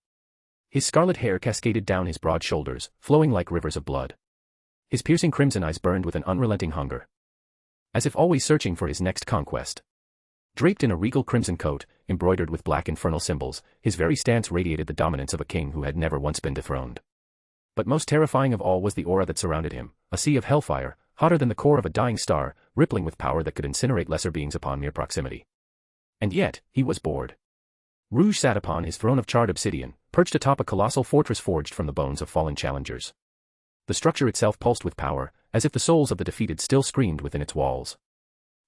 His scarlet hair cascaded down his broad shoulders, flowing like rivers of blood. His piercing crimson eyes burned with an unrelenting hunger. As if always searching for his next conquest. Draped in a regal crimson coat, embroidered with black infernal symbols, his very stance radiated the dominance of a king who had never once been dethroned. But most terrifying of all was the aura that surrounded him, a sea of hellfire, hotter than the core of a dying star, rippling with power that could incinerate lesser beings upon mere proximity. And yet, he was bored. Rouge sat upon his throne of charred obsidian, perched atop a colossal fortress forged from the bones of fallen challengers. The structure itself pulsed with power, as if the souls of the defeated still screamed within its walls.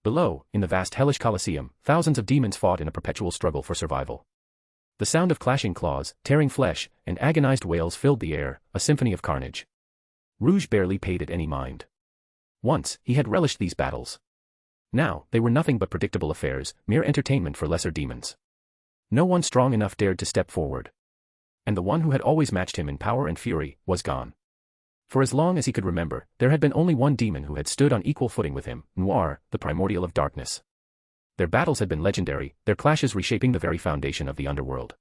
Below, in the vast hellish Colosseum, thousands of demons fought in a perpetual struggle for survival. The sound of clashing claws, tearing flesh, and agonized wails filled the air, a symphony of carnage. Rouge barely paid it any mind. Once, he had relished these battles. Now, they were nothing but predictable affairs, mere entertainment for lesser demons. No one strong enough dared to step forward. And the one who had always matched him in power and fury, was gone. For as long as he could remember, there had been only one demon who had stood on equal footing with him, Noir, the Primordial of Darkness. Their battles had been legendary, their clashes reshaping the very foundation of the underworld.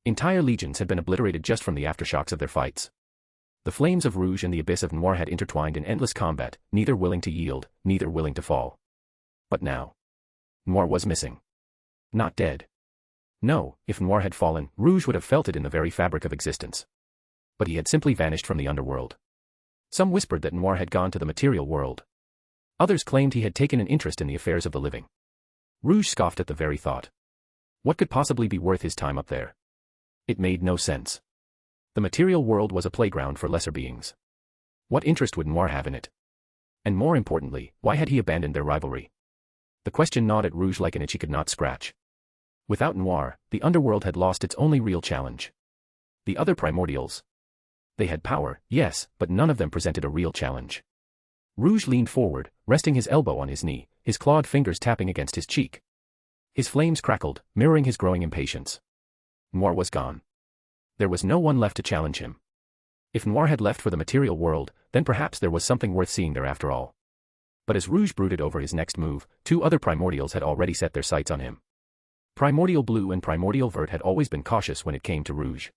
Entire legions had been obliterated just from the aftershocks of their fights. The flames of Rouge and the abyss of Noir had intertwined in endless combat, neither willing to yield, neither willing to fall. But now, Noir was missing. Not dead. No, if Noir had fallen, Rouge would have felt it in the very fabric of existence. But he had simply vanished from the underworld. Some whispered that Noir had gone to the material world. Others claimed he had taken an interest in the affairs of the living. Rouge scoffed at the very thought. What could possibly be worth his time up there? It made no sense. The material world was a playground for lesser beings. What interest would Noir have in it? And more importantly, why had he abandoned their rivalry? The question gnawed at Rouge like an itch he could not scratch. Without Noir, the underworld had lost its only real challenge. The other primordials. They had power, yes, but none of them presented a real challenge. Rouge leaned forward, resting his elbow on his knee, his clawed fingers tapping against his cheek. His flames crackled, mirroring his growing impatience. Noir was gone. There was no one left to challenge him. If Noir had left for the material world, then perhaps there was something worth seeing there after all. But as Rouge brooded over his next move, two other primordials had already set their sights on him. Primordial Blue and Primordial Vert had always been cautious when it came to Rouge.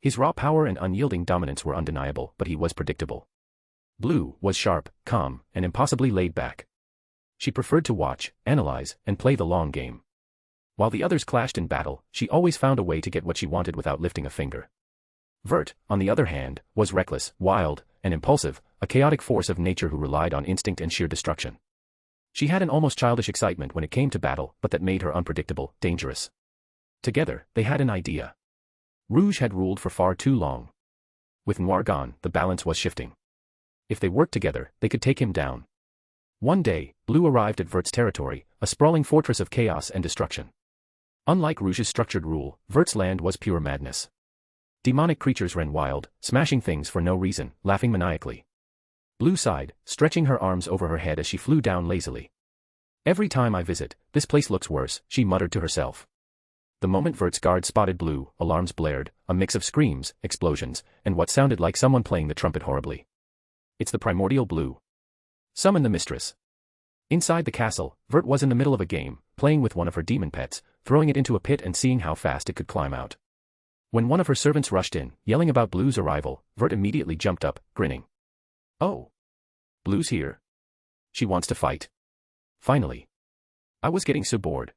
His raw power and unyielding dominance were undeniable, but he was predictable. Blue was sharp, calm, and impossibly laid back. She preferred to watch, analyze, and play the long game. While the others clashed in battle, she always found a way to get what she wanted without lifting a finger. Vert, on the other hand, was reckless, wild, and impulsive, a chaotic force of nature who relied on instinct and sheer destruction. She had an almost childish excitement when it came to battle, but that made her unpredictable, dangerous. Together, they had an idea. Rouge had ruled for far too long. With Noir gone, the balance was shifting. If they worked together, they could take him down. One day, Blue arrived at Vert's territory, a sprawling fortress of chaos and destruction. Unlike Rouge's structured rule, Vert's land was pure madness. Demonic creatures ran wild, smashing things for no reason, laughing maniacally. Blue sighed, stretching her arms over her head as she flew down lazily. Every time I visit, this place looks worse, she muttered to herself. The moment Vert's guard spotted Blue, alarms blared, a mix of screams, explosions, and what sounded like someone playing the trumpet horribly. It's the Primordial Blue. Summon the mistress. Inside the castle, Vert was in the middle of a game, playing with one of her demon pets, throwing it into a pit and seeing how fast it could climb out. When one of her servants rushed in, yelling about Blue's arrival, Vert immediately jumped up, grinning. Oh. Blue's here. She wants to fight. Finally. I was getting so bored.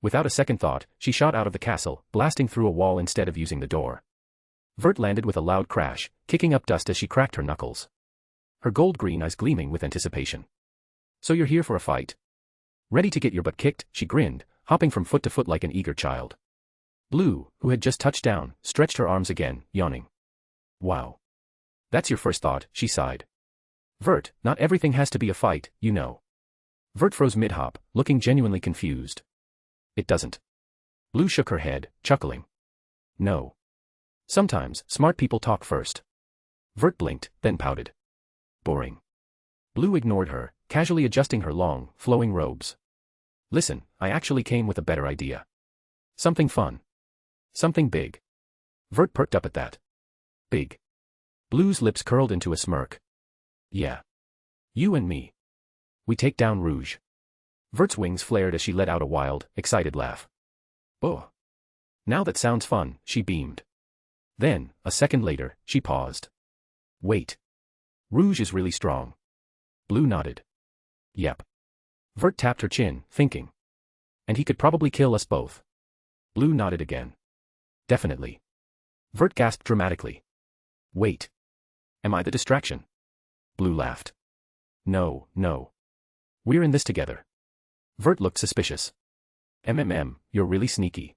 Without a second thought, she shot out of the castle, blasting through a wall instead of using the door. Vert landed with a loud crash, kicking up dust as she cracked her knuckles. Her gold-green eyes gleaming with anticipation. So you're here for a fight? Ready to get your butt kicked, she grinned, hopping from foot to foot like an eager child. Blue, who had just touched down, stretched her arms again, yawning. Wow. That's your first thought, she sighed. Vert, not everything has to be a fight, you know. Vert froze mid-hop, looking genuinely confused. It doesn't. Blue shook her head, chuckling. No. Sometimes, smart people talk first. Vert blinked, then pouted. Boring. Blue ignored her, casually adjusting her long, flowing robes. Listen, I actually came with a better idea. Something fun. Something big. Vert perked up at that. Big. Blue's lips curled into a smirk. Yeah. You and me. We take down Rouge. Vert's wings flared as she let out a wild, excited laugh. Oh. Now that sounds fun, she beamed. Then, a second later, she paused. Wait. Rouge is really strong. Blue nodded. Yep. Vert tapped her chin, thinking. And he could probably kill us both. Blue nodded again. Definitely. Vert gasped dramatically. Wait. Am I the distraction? Blue laughed. No, no. We're in this together. Vert looked suspicious. You're really sneaky.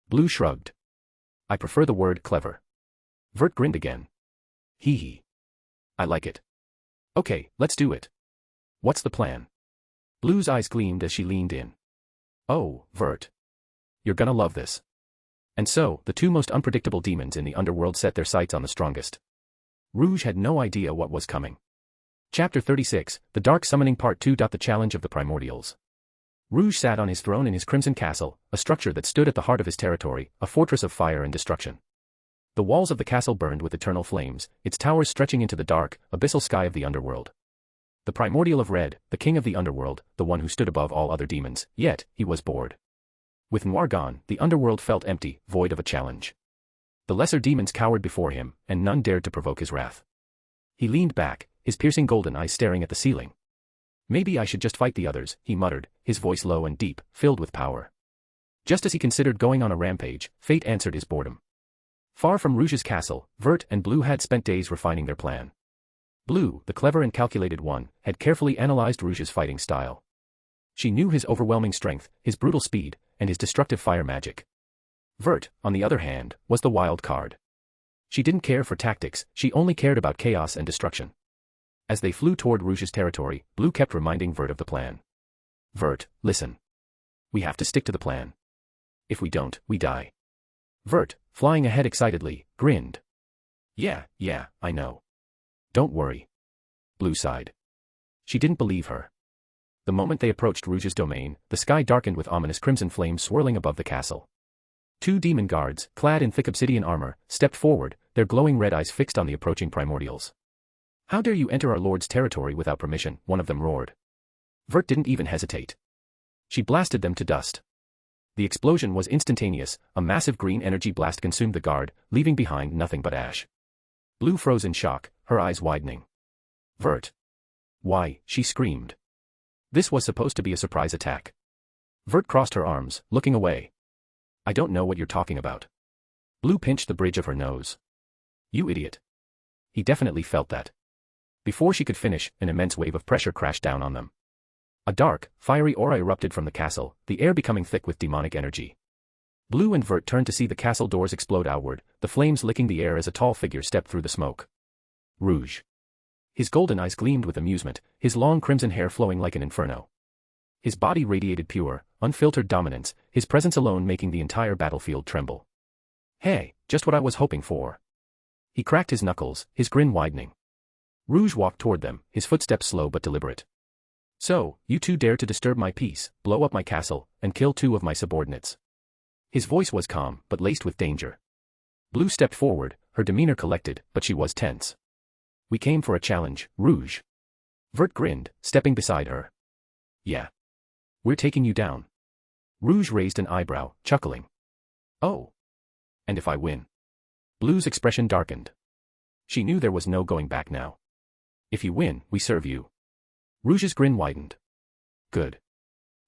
Blue shrugged. I prefer the word clever. Vert grinned again. Hee hee. I like it. Okay, let's do it. What's the plan? Blue's eyes gleamed as she leaned in. Oh, Vert. You're gonna love this. And so, the two most unpredictable demons in the underworld set their sights on the strongest. Rouge had no idea what was coming. Chapter 36, The Dark Summoning Part 2. The Challenge of the Primordials. Rouge sat on his throne in his crimson castle, a structure that stood at the heart of his territory, a fortress of fire and destruction. The walls of the castle burned with eternal flames, its towers stretching into the dark, abyssal sky of the underworld. The Primordial of Red, the king of the underworld, the one who stood above all other demons, yet, he was bored. With Noir gone, the underworld felt empty, void of a challenge. The lesser demons cowered before him, and none dared to provoke his wrath. He leaned back, his piercing golden eyes staring at the ceiling. Maybe I should just fight the others, he muttered, his voice low and deep, filled with power. Just as he considered going on a rampage, fate answered his boredom. Far from Rouge's castle, Vert and Blue had spent days refining their plan. Blue, the clever and calculated one, had carefully analyzed Rouge's fighting style. She knew his overwhelming strength, his brutal speed, and his destructive fire magic. Vert, on the other hand, was the wild card. She didn't care for tactics, she only cared about chaos and destruction. As they flew toward Rouge's territory, Blue kept reminding Vert of the plan. Vert, listen. We have to stick to the plan. If we don't, we die. Vert, flying ahead excitedly, grinned. Yeah, I know. Don't worry. Blue sighed. She didn't believe her. The moment they approached Rouge's domain, the sky darkened with ominous crimson flames swirling above the castle. Two demon guards, clad in thick obsidian armor, stepped forward, their glowing red eyes fixed on the approaching primordials. How dare you enter our lord's territory without permission, one of them roared. Vert didn't even hesitate. She blasted them to dust. The explosion was instantaneous, a massive green energy blast consumed the guard, leaving behind nothing but ash. Blue froze in shock, her eyes widening. Vert. Why, she screamed. This was supposed to be a surprise attack. Vert crossed her arms, looking away. I don't know what you're talking about. Blue pinched the bridge of her nose. You idiot. He definitely felt that. Before she could finish, an immense wave of pressure crashed down on them. A dark, fiery aura erupted from the castle, the air becoming thick with demonic energy. Blue and Vert turned to see the castle doors explode outward, the flames licking the air as a tall figure stepped through the smoke. Rouge. His golden eyes gleamed with amusement, his long crimson hair flowing like an inferno. His body radiated pure, unfiltered dominance, his presence alone making the entire battlefield tremble. Hey, just what I was hoping for. He cracked his knuckles, his grin widening. Rouge walked toward them, his footsteps slow but deliberate. So, you two dare to disturb my peace, blow up my castle, and kill two of my subordinates. His voice was calm, but laced with danger. Blue stepped forward, her demeanor collected, but she was tense. We came for a challenge, Rouge. Vert grinned, stepping beside her. Yeah. We're taking you down. Rouge raised an eyebrow, chuckling. Oh. And if I win? Blue's expression darkened. She knew there was no going back now. If you win, we serve you. Rouge's grin widened. Good.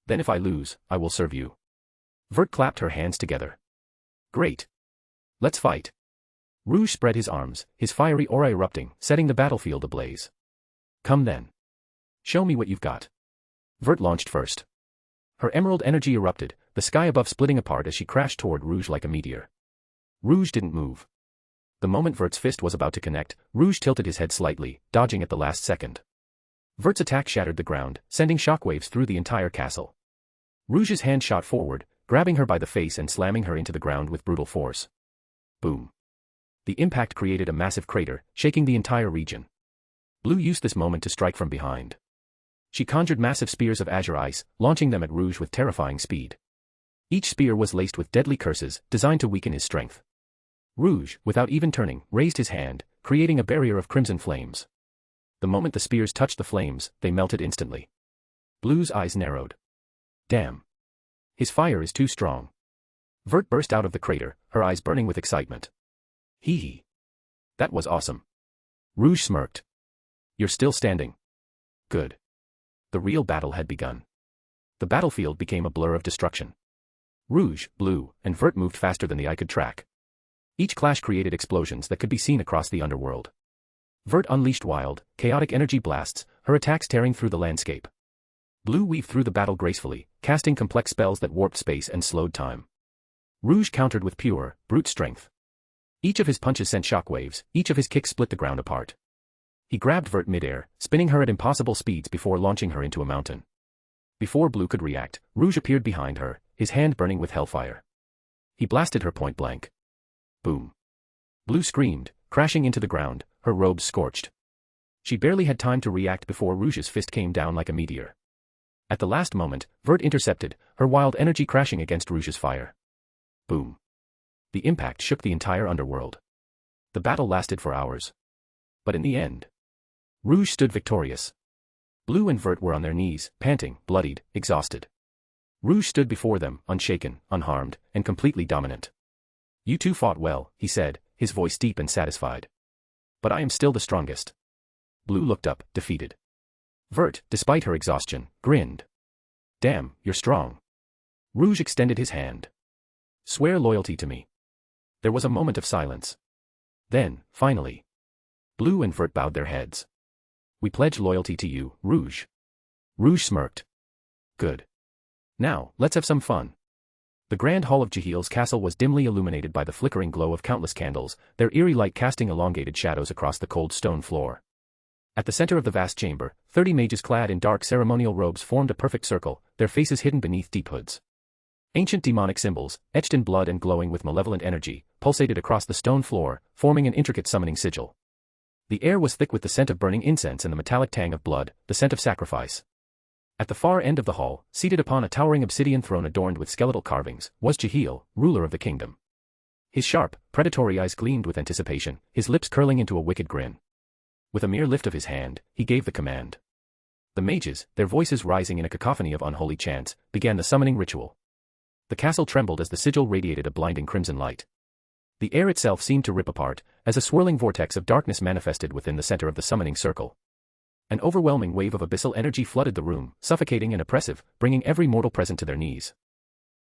Then if I lose, I will serve you. Vert clapped her hands together. Great. Let's fight. Rouge spread his arms, his fiery aura erupting, setting the battlefield ablaze. Come then. Show me what you've got. Vert launched first. Her emerald energy erupted, the sky above splitting apart as she crashed toward Rouge like a meteor. Rouge didn't move. The moment Vert's fist was about to connect, Rouge tilted his head slightly, dodging at the last second. Vert's attack shattered the ground, sending shockwaves through the entire castle. Rouge's hand shot forward, grabbing her by the face and slamming her into the ground with brutal force. Boom. The impact created a massive crater, shaking the entire region. Blue used this moment to strike from behind. She conjured massive spears of azure ice, launching them at Rouge with terrifying speed. Each spear was laced with deadly curses, designed to weaken his strength. Rouge, without even turning, raised his hand, creating a barrier of crimson flames. The moment the spears touched the flames, they melted instantly. Blue's eyes narrowed. Damn. His fire is too strong. Vert burst out of the crater, her eyes burning with excitement. Hee hee. That was awesome. Rouge smirked. You're still standing. Good. The real battle had begun. The battlefield became a blur of destruction. Rouge, Blue, and Vert moved faster than the eye could track. Each clash created explosions that could be seen across the underworld. Vert unleashed wild, chaotic energy blasts, her attacks tearing through the landscape. Blue weaved through the battle gracefully, casting complex spells that warped space and slowed time. Rouge countered with pure, brute strength. Each of his punches sent shockwaves, each of his kicks split the ground apart. He grabbed Vert midair, spinning her at impossible speeds before launching her into a mountain. Before Blue could react, Rouge appeared behind her, his hand burning with hellfire. He blasted her point blank. Boom. Blue screamed, crashing into the ground, her robes scorched. She barely had time to react before Rouge's fist came down like a meteor. At the last moment, Vert intercepted, her wild energy crashing against Rouge's fire. Boom. The impact shook the entire underworld. The battle lasted for hours. But in the end, Rouge stood victorious. Blue and Vert were on their knees, panting, bloodied, exhausted. Rouge stood before them, unshaken, unharmed, and completely dominant. "You two fought well," he said, his voice deep and satisfied. "But I am still the strongest." Blue looked up, defeated. Vert, despite her exhaustion, grinned. "Damn, you're strong." Rouge extended his hand. "Swear loyalty to me." There was a moment of silence. Then, finally, Blue and Vert bowed their heads. "We pledge loyalty to you, Rouge." Rouge smirked. "Good. Now, let's have some fun." The grand hall of Jahil's castle was dimly illuminated by the flickering glow of countless candles, their eerie light casting elongated shadows across the cold stone floor. At the center of the vast chamber, 30 mages clad in dark ceremonial robes formed a perfect circle, their faces hidden beneath deep hoods. Ancient demonic symbols, etched in blood and glowing with malevolent energy, pulsated across the stone floor, forming an intricate summoning sigil. The air was thick with the scent of burning incense and the metallic tang of blood, the scent of sacrifice. At the far end of the hall, seated upon a towering obsidian throne adorned with skeletal carvings, was Jahil, ruler of the kingdom. His sharp, predatory eyes gleamed with anticipation, his lips curling into a wicked grin. With a mere lift of his hand, he gave the command. The mages, their voices rising in a cacophony of unholy chants, began the summoning ritual. The castle trembled as the sigil radiated a blinding crimson light. The air itself seemed to rip apart, as a swirling vortex of darkness manifested within the center of the summoning circle. An overwhelming wave of abyssal energy flooded the room, suffocating and oppressive, bringing every mortal present to their knees.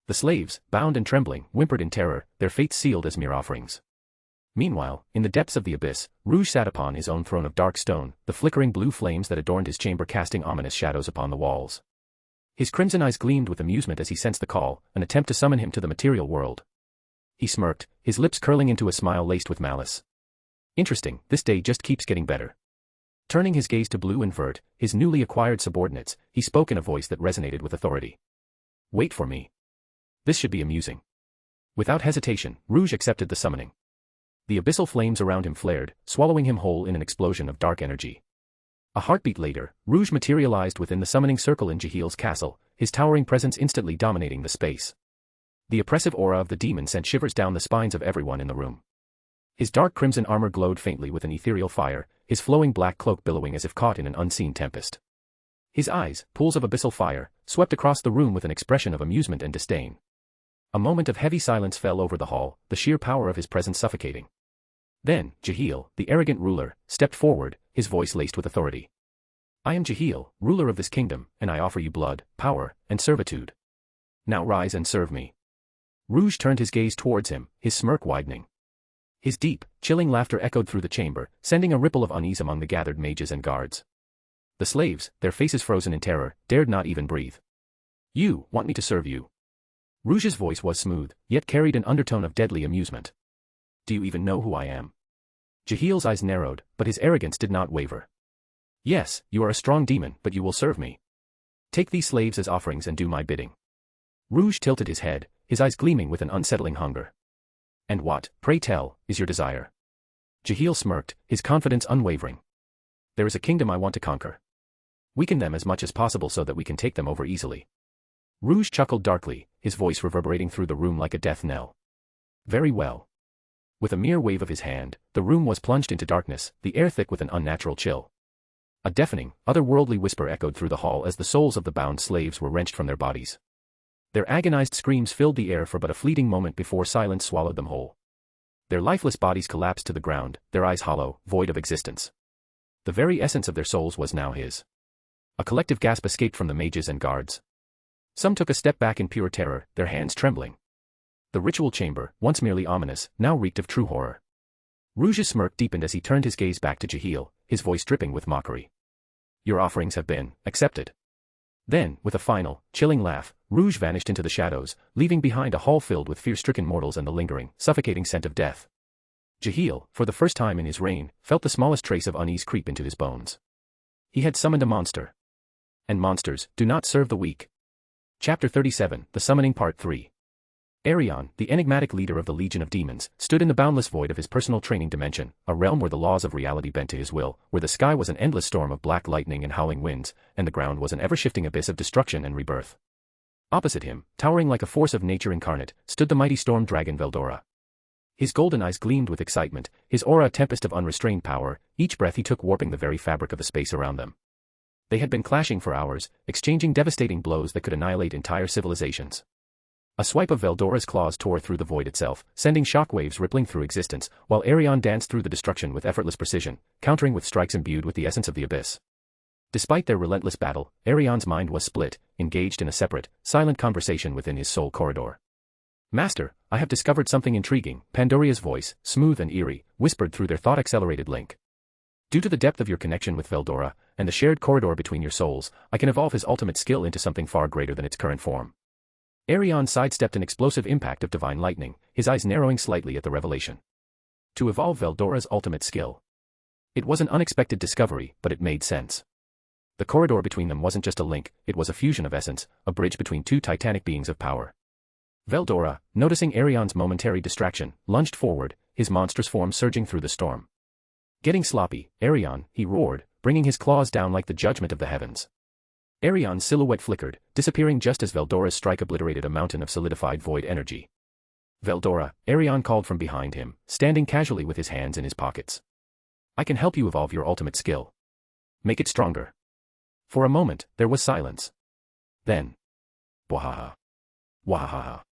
The slaves, bound and trembling, whimpered in terror, their fates sealed as mere offerings. Meanwhile, in the depths of the abyss, Rouge sat upon his own throne of dark stone, the flickering blue flames that adorned his chamber casting ominous shadows upon the walls. His crimson eyes gleamed with amusement as he sensed the call, an attempt to summon him to the material world. He smirked, his lips curling into a smile laced with malice. "Interesting, this day just keeps getting better." Turning his gaze to Blue and Vert, his newly acquired subordinates, he spoke in a voice that resonated with authority. "Wait for me. This should be amusing." Without hesitation, Rouge accepted the summoning. The abyssal flames around him flared, swallowing him whole in an explosion of dark energy. A heartbeat later, Rouge materialized within the summoning circle in Jahil's castle, his towering presence instantly dominating the space. The oppressive aura of the demon sent shivers down the spines of everyone in the room. His dark crimson armor glowed faintly with an ethereal fire, his flowing black cloak billowing as if caught in an unseen tempest. His eyes, pools of abyssal fire, swept across the room with an expression of amusement and disdain. A moment of heavy silence fell over the hall, the sheer power of his presence suffocating. Then, Jahil, the arrogant ruler, stepped forward, his voice laced with authority. "I am Jahil, ruler of this kingdom, and I offer you blood, power, and servitude. Now rise and serve me." Rouge turned his gaze towards him, his smirk widening. His deep, chilling laughter echoed through the chamber, sending a ripple of unease among the gathered mages and guards. The slaves, their faces frozen in terror, dared not even breathe. "You want me to serve you?" Rouge's voice was smooth, yet carried an undertone of deadly amusement. "Do you even know who I am?" Jahil's eyes narrowed, but his arrogance did not waver. "Yes, you are a strong demon, but you will serve me. Take these slaves as offerings and do my bidding." Rouge tilted his head, his eyes gleaming with an unsettling hunger. "And what, pray tell, is your desire?" Jahil smirked, his confidence unwavering. "There is a kingdom I want to conquer. Weaken them as much as possible so that we can take them over easily." Rouge chuckled darkly, his voice reverberating through the room like a death knell. "Very well." With a mere wave of his hand, the room was plunged into darkness, the air thick with an unnatural chill. A deafening, otherworldly whisper echoed through the hall as the souls of the bound slaves were wrenched from their bodies. Their agonized screams filled the air for but a fleeting moment before silence swallowed them whole. Their lifeless bodies collapsed to the ground, their eyes hollow, void of existence. The very essence of their souls was now his. A collective gasp escaped from the mages and guards. Some took a step back in pure terror, their hands trembling. The ritual chamber, once merely ominous, now reeked of true horror. Rouge's smirk deepened as he turned his gaze back to Jahil, his voice dripping with mockery. "Your offerings have been accepted." Then, with a final, chilling laugh, Rouge vanished into the shadows, leaving behind a hall filled with fear-stricken mortals and the lingering, suffocating scent of death. Jahil, for the first time in his reign, felt the smallest trace of unease creep into his bones. He had summoned a monster. And monsters do not serve the weak. Chapter 37, The Summoning Part 3. Arion, the enigmatic leader of the Legion of Demons, stood in the boundless void of his personal training dimension, a realm where the laws of reality bent to his will, where the sky was an endless storm of black lightning and howling winds, and the ground was an ever-shifting abyss of destruction and rebirth. Opposite him, towering like a force of nature incarnate, stood the mighty storm dragon Veldora. His golden eyes gleamed with excitement, his aura a tempest of unrestrained power, each breath he took warping the very fabric of the space around them. They had been clashing for hours, exchanging devastating blows that could annihilate entire civilizations. A swipe of Veldora's claws tore through the void itself, sending shockwaves rippling through existence, while Arion danced through the destruction with effortless precision, countering with strikes imbued with the essence of the abyss. Despite their relentless battle, Arion's mind was split, engaged in a separate, silent conversation within his soul corridor. "Master, I have discovered something intriguing," Pandoria's voice, smooth and eerie, whispered through their thought-accelerated link. "Due to the depth of your connection with Veldora, and the shared corridor between your souls, I can evolve his ultimate skill into something far greater than its current form." Arion sidestepped an explosive impact of divine lightning, his eyes narrowing slightly at the revelation. To evolve Veldora's ultimate skill. It was an unexpected discovery, but it made sense. The corridor between them wasn't just a link, it was a fusion of essence, a bridge between two titanic beings of power. Veldora, noticing Arion's momentary distraction, lunged forward, his monstrous form surging through the storm. "Getting sloppy, Arion," he roared, bringing his claws down like the judgment of the heavens. Arion's silhouette flickered, disappearing just as Veldora's strike obliterated a mountain of solidified void energy. "Veldora," Arion called from behind him, standing casually with his hands in his pockets. "I can help you evolve your ultimate skill. Make it stronger." For a moment, there was silence. Then, "Wahaha. Wahaha.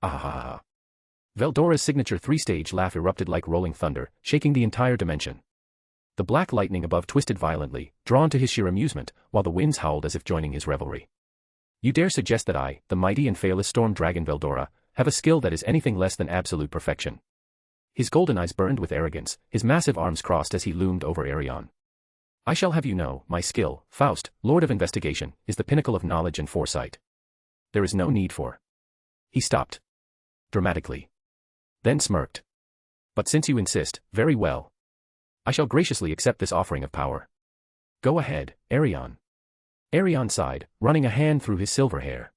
Ahaha." Veldora's signature three-stage laugh erupted like rolling thunder, shaking the entire dimension. The black lightning above twisted violently, drawn to his sheer amusement, while the winds howled as if joining his revelry. "You dare suggest that I, the mighty and faithless storm dragon Veldora, have a skill that is anything less than absolute perfection?" His golden eyes burned with arrogance, his massive arms crossed as he loomed over Arion. "I shall have you know, my skill, Faust, Lord of Investigation, is the pinnacle of knowledge and foresight. There is no need for..." He stopped. Dramatically. Then smirked. "But since you insist, very well. I shall graciously accept this offering of power. Go ahead, Arion." Arion sighed, running a hand through his silver hair.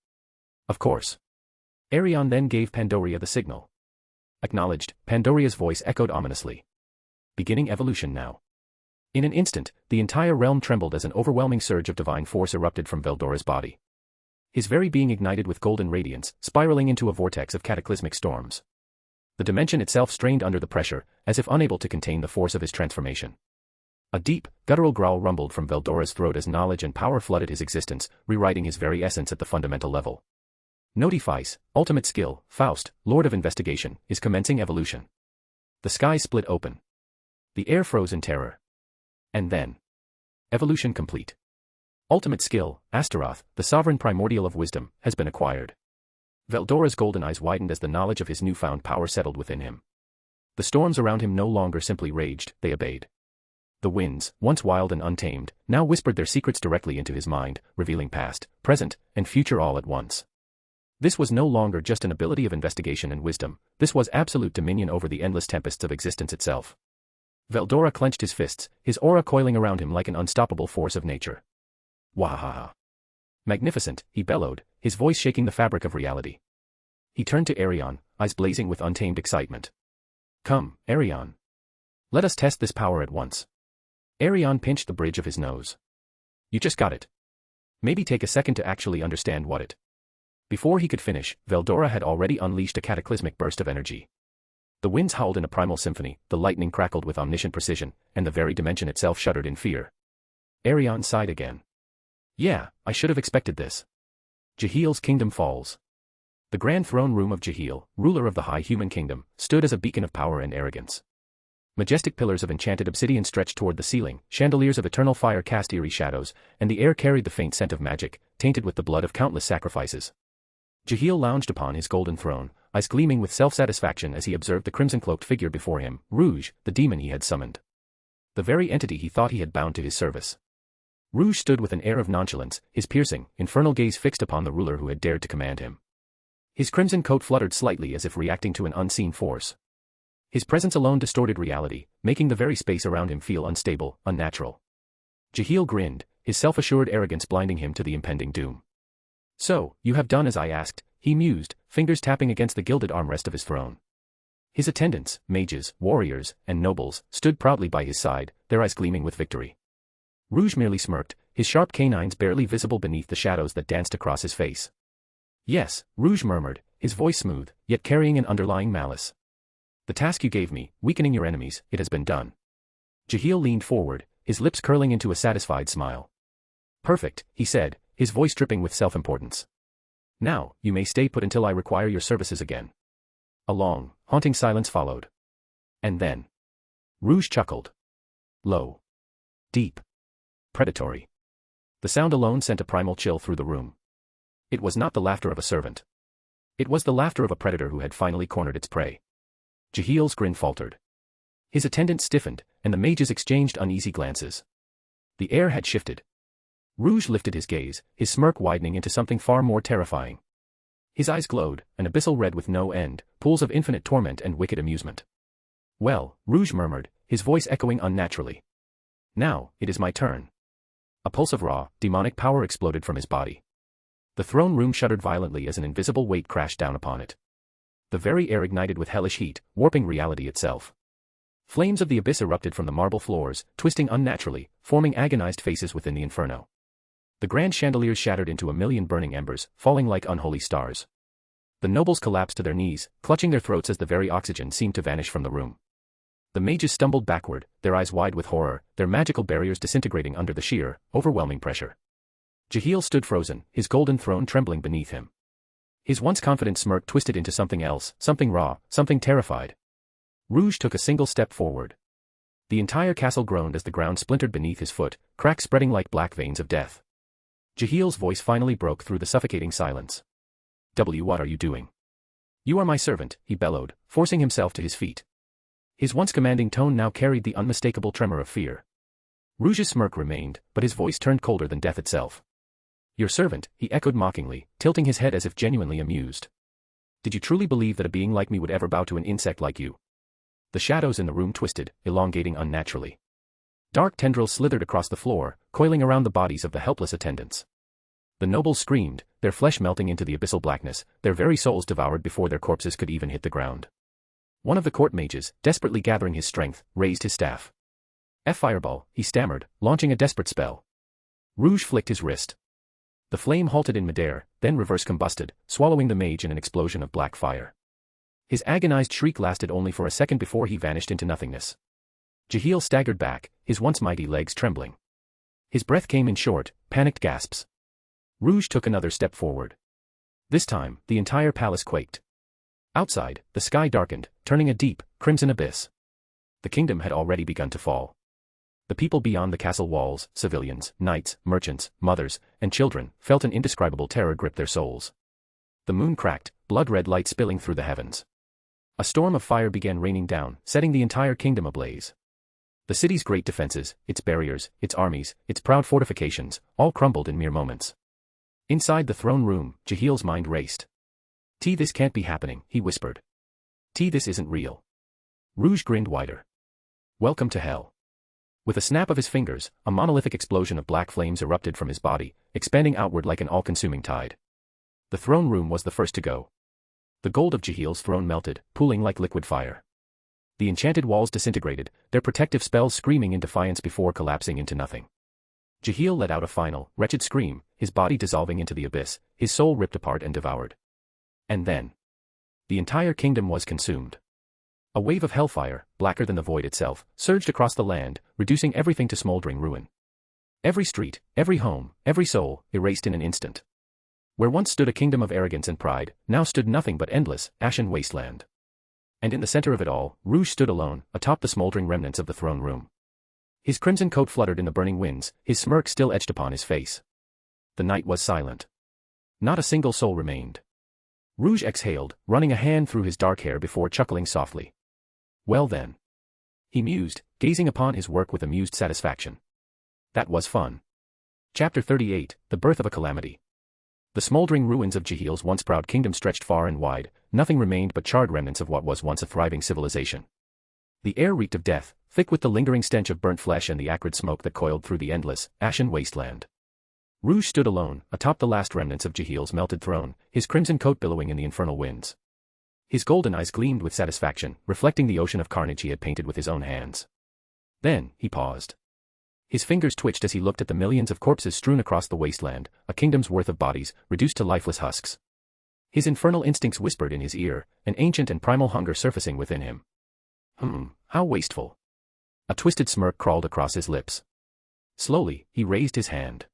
"Of course." Arion then gave Pandoria the signal. "Acknowledged," Pandoria's voice echoed ominously. "Beginning evolution now." In an instant, the entire realm trembled as an overwhelming surge of divine force erupted from Veldora's body. His very being ignited with golden radiance, spiraling into a vortex of cataclysmic storms. The dimension itself strained under the pressure, as if unable to contain the force of his transformation. A deep, guttural growl rumbled from Veldora's throat as knowledge and power flooded his existence, rewriting his very essence at the fundamental level. "Notifice, ultimate skill, Faust, Lord of Investigation, is commencing evolution." The sky split open. The air froze in terror. And then. Evolution complete. Ultimate skill, Astaroth, the sovereign primordial of wisdom, has been acquired. Veldora's golden eyes widened as the knowledge of his newfound power settled within him. The storms around him no longer simply raged, they obeyed. The winds, once wild and untamed, now whispered their secrets directly into his mind, revealing past, present, and future all at once. This was no longer just an ability of investigation and wisdom, this was absolute dominion over the endless tempests of existence itself. Veldora clenched his fists, his aura coiling around him like an unstoppable force of nature. "Wahaha. Magnificent," he bellowed, his voice shaking the fabric of reality. He turned to Arion, eyes blazing with untamed excitement. "Come, Arion. Let us test this power at once." Arion pinched the bridge of his nose. "You just got it. Maybe take a second to actually understand what it..." Before he could finish, Veldora had already unleashed a cataclysmic burst of energy. The winds howled in a primal symphony, the lightning crackled with omniscient precision, and the very dimension itself shuddered in fear. Arion sighed again. "Yeah, I should have expected this." Jahil's kingdom falls. The grand throne room of Jahil, ruler of the high human kingdom, stood as a beacon of power and arrogance. Majestic pillars of enchanted obsidian stretched toward the ceiling, chandeliers of eternal fire cast eerie shadows, and the air carried the faint scent of magic, tainted with the blood of countless sacrifices. Jahil lounged upon his golden throne, eyes gleaming with self-satisfaction as he observed the crimson-cloaked figure before him, Rouge, the demon he had summoned. The very entity he thought he had bound to his service. Rouge stood with an air of nonchalance, his piercing, infernal gaze fixed upon the ruler who had dared to command him. His crimson coat fluttered slightly as if reacting to an unseen force. His presence alone distorted reality, making the very space around him feel unstable, unnatural. Jahil grinned, his self-assured arrogance blinding him to the impending doom. "So, you have done as I asked," he mused, fingers tapping against the gilded armrest of his throne. His attendants, mages, warriors, and nobles, stood proudly by his side, their eyes gleaming with victory. Rouge merely smirked, his sharp canines barely visible beneath the shadows that danced across his face. Yes, Rouge murmured, his voice smooth, yet carrying an underlying malice. The task you gave me, weakening your enemies, it has been done. Jehiel leaned forward, his lips curling into a satisfied smile. Perfect, he said, his voice dripping with self-importance. Now, you may stay put until I require your services again. A long, haunting silence followed. And then. Rouge chuckled. Low. Deep. Predatory. The sound alone sent a primal chill through the room. It was not the laughter of a servant. It was the laughter of a predator who had finally cornered its prey. Jehiel's grin faltered. His attendants stiffened, and the mages exchanged uneasy glances. The air had shifted. Rouge lifted his gaze, his smirk widening into something far more terrifying. His eyes glowed, an abyssal red with no end, pools of infinite torment and wicked amusement. Well, Rouge murmured, his voice echoing unnaturally. Now, it is my turn. A pulse of raw, demonic power exploded from his body. The throne room shuddered violently as an invisible weight crashed down upon it. The very air ignited with hellish heat, warping reality itself. Flames of the abyss erupted from the marble floors, twisting unnaturally, forming agonized faces within the inferno. The grand chandeliers shattered into a million burning embers, falling like unholy stars. The nobles collapsed to their knees, clutching their throats as the very oxygen seemed to vanish from the room. The mages stumbled backward, their eyes wide with horror, their magical barriers disintegrating under the sheer, overwhelming pressure. Jehiel stood frozen, his golden throne trembling beneath him. His once confident smirk twisted into something else, something raw, something terrified. Rouge took a single step forward. The entire castle groaned as the ground splintered beneath his foot, cracks spreading like black veins of death. Jehiel's voice finally broke through the suffocating silence. What are you doing? You are my servant, he bellowed, forcing himself to his feet. His once commanding tone now carried the unmistakable tremor of fear. Rouge's smirk remained, but his voice turned colder than death itself. Your servant, he echoed mockingly, tilting his head as if genuinely amused. Did you truly believe that a being like me would ever bow to an insect like you? The shadows in the room twisted, elongating unnaturally. Dark tendrils slithered across the floor, coiling around the bodies of the helpless attendants. The nobles screamed, their flesh melting into the abyssal blackness, their very souls devoured before their corpses could even hit the ground. One of the court mages, desperately gathering his strength, raised his staff. Fireball, he stammered, launching a desperate spell. Rouge flicked his wrist. The flame halted in midair, then reverse combusted, swallowing the mage in an explosion of black fire. His agonized shriek lasted only for a second before he vanished into nothingness. Jehiel staggered back, his once mighty legs trembling. His breath came in short, panicked gasps. Rouge took another step forward. This time, the entire palace quaked. Outside, the sky darkened, turning a deep, crimson abyss. The kingdom had already begun to fall. The people beyond the castle walls, civilians, knights, merchants, mothers, and children, felt an indescribable terror grip their souls. The moon cracked, blood-red light spilling through the heavens. A storm of fire began raining down, setting the entire kingdom ablaze. The city's great defenses, its barriers, its armies, its proud fortifications, all crumbled in mere moments. Inside the throne room, Jehiel's mind raced. This can't be happening, he whispered. This isn't real. Rouge grinned wider. Welcome to hell. With a snap of his fingers, a monolithic explosion of black flames erupted from his body, expanding outward like an all-consuming tide. The throne room was the first to go. The gold of Jehiel's throne melted, pooling like liquid fire. The enchanted walls disintegrated, their protective spells screaming in defiance before collapsing into nothing. Jehiel let out a final, wretched scream, his body dissolving into the abyss, his soul ripped apart and devoured. And then. The entire kingdom was consumed. A wave of hellfire, blacker than the void itself, surged across the land, reducing everything to smoldering ruin. Every street, every home, every soul, erased in an instant. Where once stood a kingdom of arrogance and pride, now stood nothing but endless, ashen wasteland. And in the center of it all, Rouge stood alone, atop the smoldering remnants of the throne room. His crimson coat fluttered in the burning winds, his smirk still etched upon his face. The night was silent. Not a single soul remained. Rouge exhaled, running a hand through his dark hair before chuckling softly. Well then. He mused, gazing upon his work with amused satisfaction. That was fun. Chapter 38, The Birth of a Calamity. The smoldering ruins of Jehiel's once proud kingdom stretched far and wide, nothing remained but charred remnants of what was once a thriving civilization. The air reeked of death, thick with the lingering stench of burnt flesh and the acrid smoke that coiled through the endless, ashen wasteland. Rouge stood alone, atop the last remnants of Jahil's melted throne, his crimson coat billowing in the infernal winds. His golden eyes gleamed with satisfaction, reflecting the ocean of carnage he had painted with his own hands. Then, he paused. His fingers twitched as he looked at the millions of corpses strewn across the wasteland, a kingdom's worth of bodies, reduced to lifeless husks. His infernal instincts whispered in his ear, an ancient and primal hunger surfacing within him. How wasteful. A twisted smirk crawled across his lips. Slowly, he raised his hand.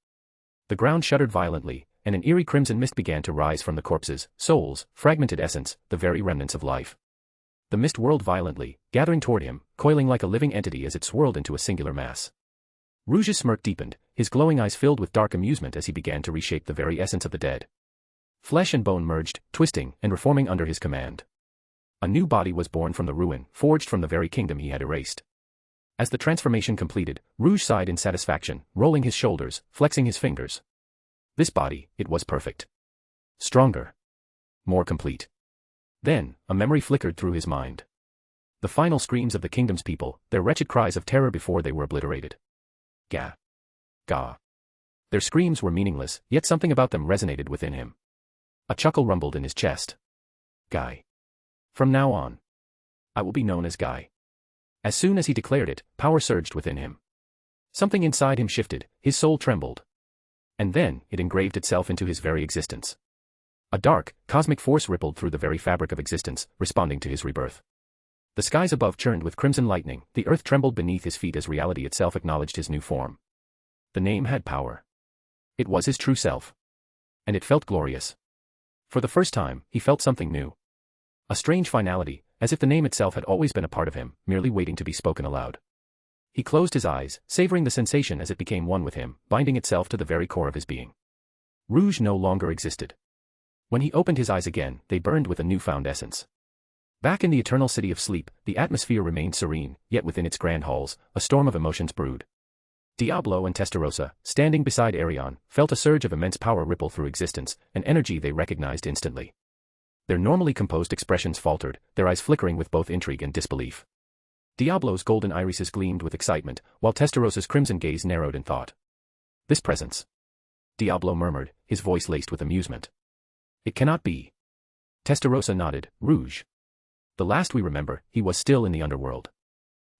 The ground shuddered violently, and an eerie crimson mist began to rise from the corpses, souls, fragmented essence, the very remnants of life. The mist whirled violently, gathering toward him, coiling like a living entity as it swirled into a singular mass. Rouge's smirk deepened, his glowing eyes filled with dark amusement as he began to reshape the very essence of the dead. Flesh and bone merged, twisting and reforming under his command. A new body was born from the ruin, forged from the very kingdom he had erased. As the transformation completed, Rouge sighed in satisfaction, rolling his shoulders, flexing his fingers. This body, it was perfect. Stronger. More complete. Then, a memory flickered through his mind. The final screams of the kingdom's people, their wretched cries of terror before they were obliterated. Gah. Gah. Their screams were meaningless, yet something about them resonated within him. A chuckle rumbled in his chest. Guy. From now on, I will be known as Guy. As soon as he declared it, power surged within him. Something inside him shifted, his soul trembled. And then, it engraved itself into his very existence. A dark, cosmic force rippled through the very fabric of existence, responding to his rebirth. The skies above churned with crimson lightning, the earth trembled beneath his feet as reality itself acknowledged his new form. The name had power. It was his true self. And it felt glorious. For the first time, he felt something new. A strange finality, as if the name itself had always been a part of him, merely waiting to be spoken aloud. He closed his eyes, savoring the sensation as it became one with him, binding itself to the very core of his being. Rouge no longer existed. When he opened his eyes again, they burned with a newfound essence. Back in the eternal city of sleep, the atmosphere remained serene, yet within its grand halls, a storm of emotions brewed. Diablo and Testarossa, standing beside Arion, felt a surge of immense power ripple through existence, an energy they recognized instantly. Their normally composed expressions faltered, their eyes flickering with both intrigue and disbelief. Diablo's golden irises gleamed with excitement, while Testarossa's crimson gaze narrowed in thought. This presence. Diablo murmured, his voice laced with amusement. It cannot be. Testarossa nodded, Rouge. The last we remember, he was still in the underworld.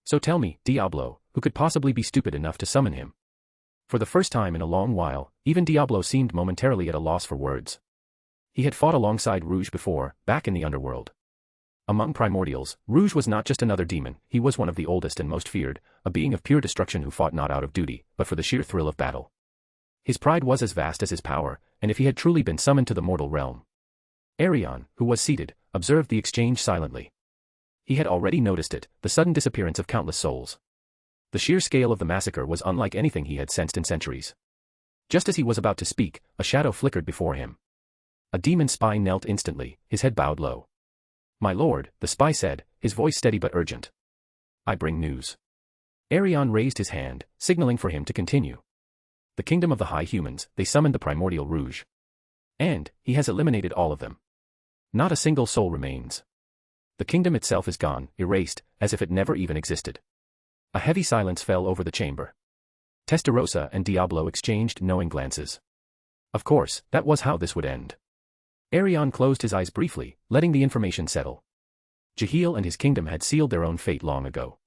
So tell me, Diablo, who could possibly be stupid enough to summon him? For the first time in a long while, even Diablo seemed momentarily at a loss for words. He had fought alongside Rouge before, back in the underworld. Among primordials, Rouge was not just another demon, he was one of the oldest and most feared, a being of pure destruction who fought not out of duty, but for the sheer thrill of battle. His pride was as vast as his power, and if he had truly been summoned to the mortal realm. Arion, who was seated, observed the exchange silently. He had already noticed it, the sudden disappearance of countless souls. The sheer scale of the massacre was unlike anything he had sensed in centuries. Just as he was about to speak, a shadow flickered before him. A demon spy knelt instantly, his head bowed low. My lord, the spy said, his voice steady but urgent. I bring news. Arion raised his hand, signaling for him to continue. The kingdom of the high humans, they summoned the primordial Rouge. And, he has eliminated all of them. Not a single soul remains. The kingdom itself is gone, erased, as if it never even existed. A heavy silence fell over the chamber. Testarossa and Diablo exchanged knowing glances. Of course, that was how this would end. Arion closed his eyes briefly, letting the information settle. Jahil and his kingdom had sealed their own fate long ago.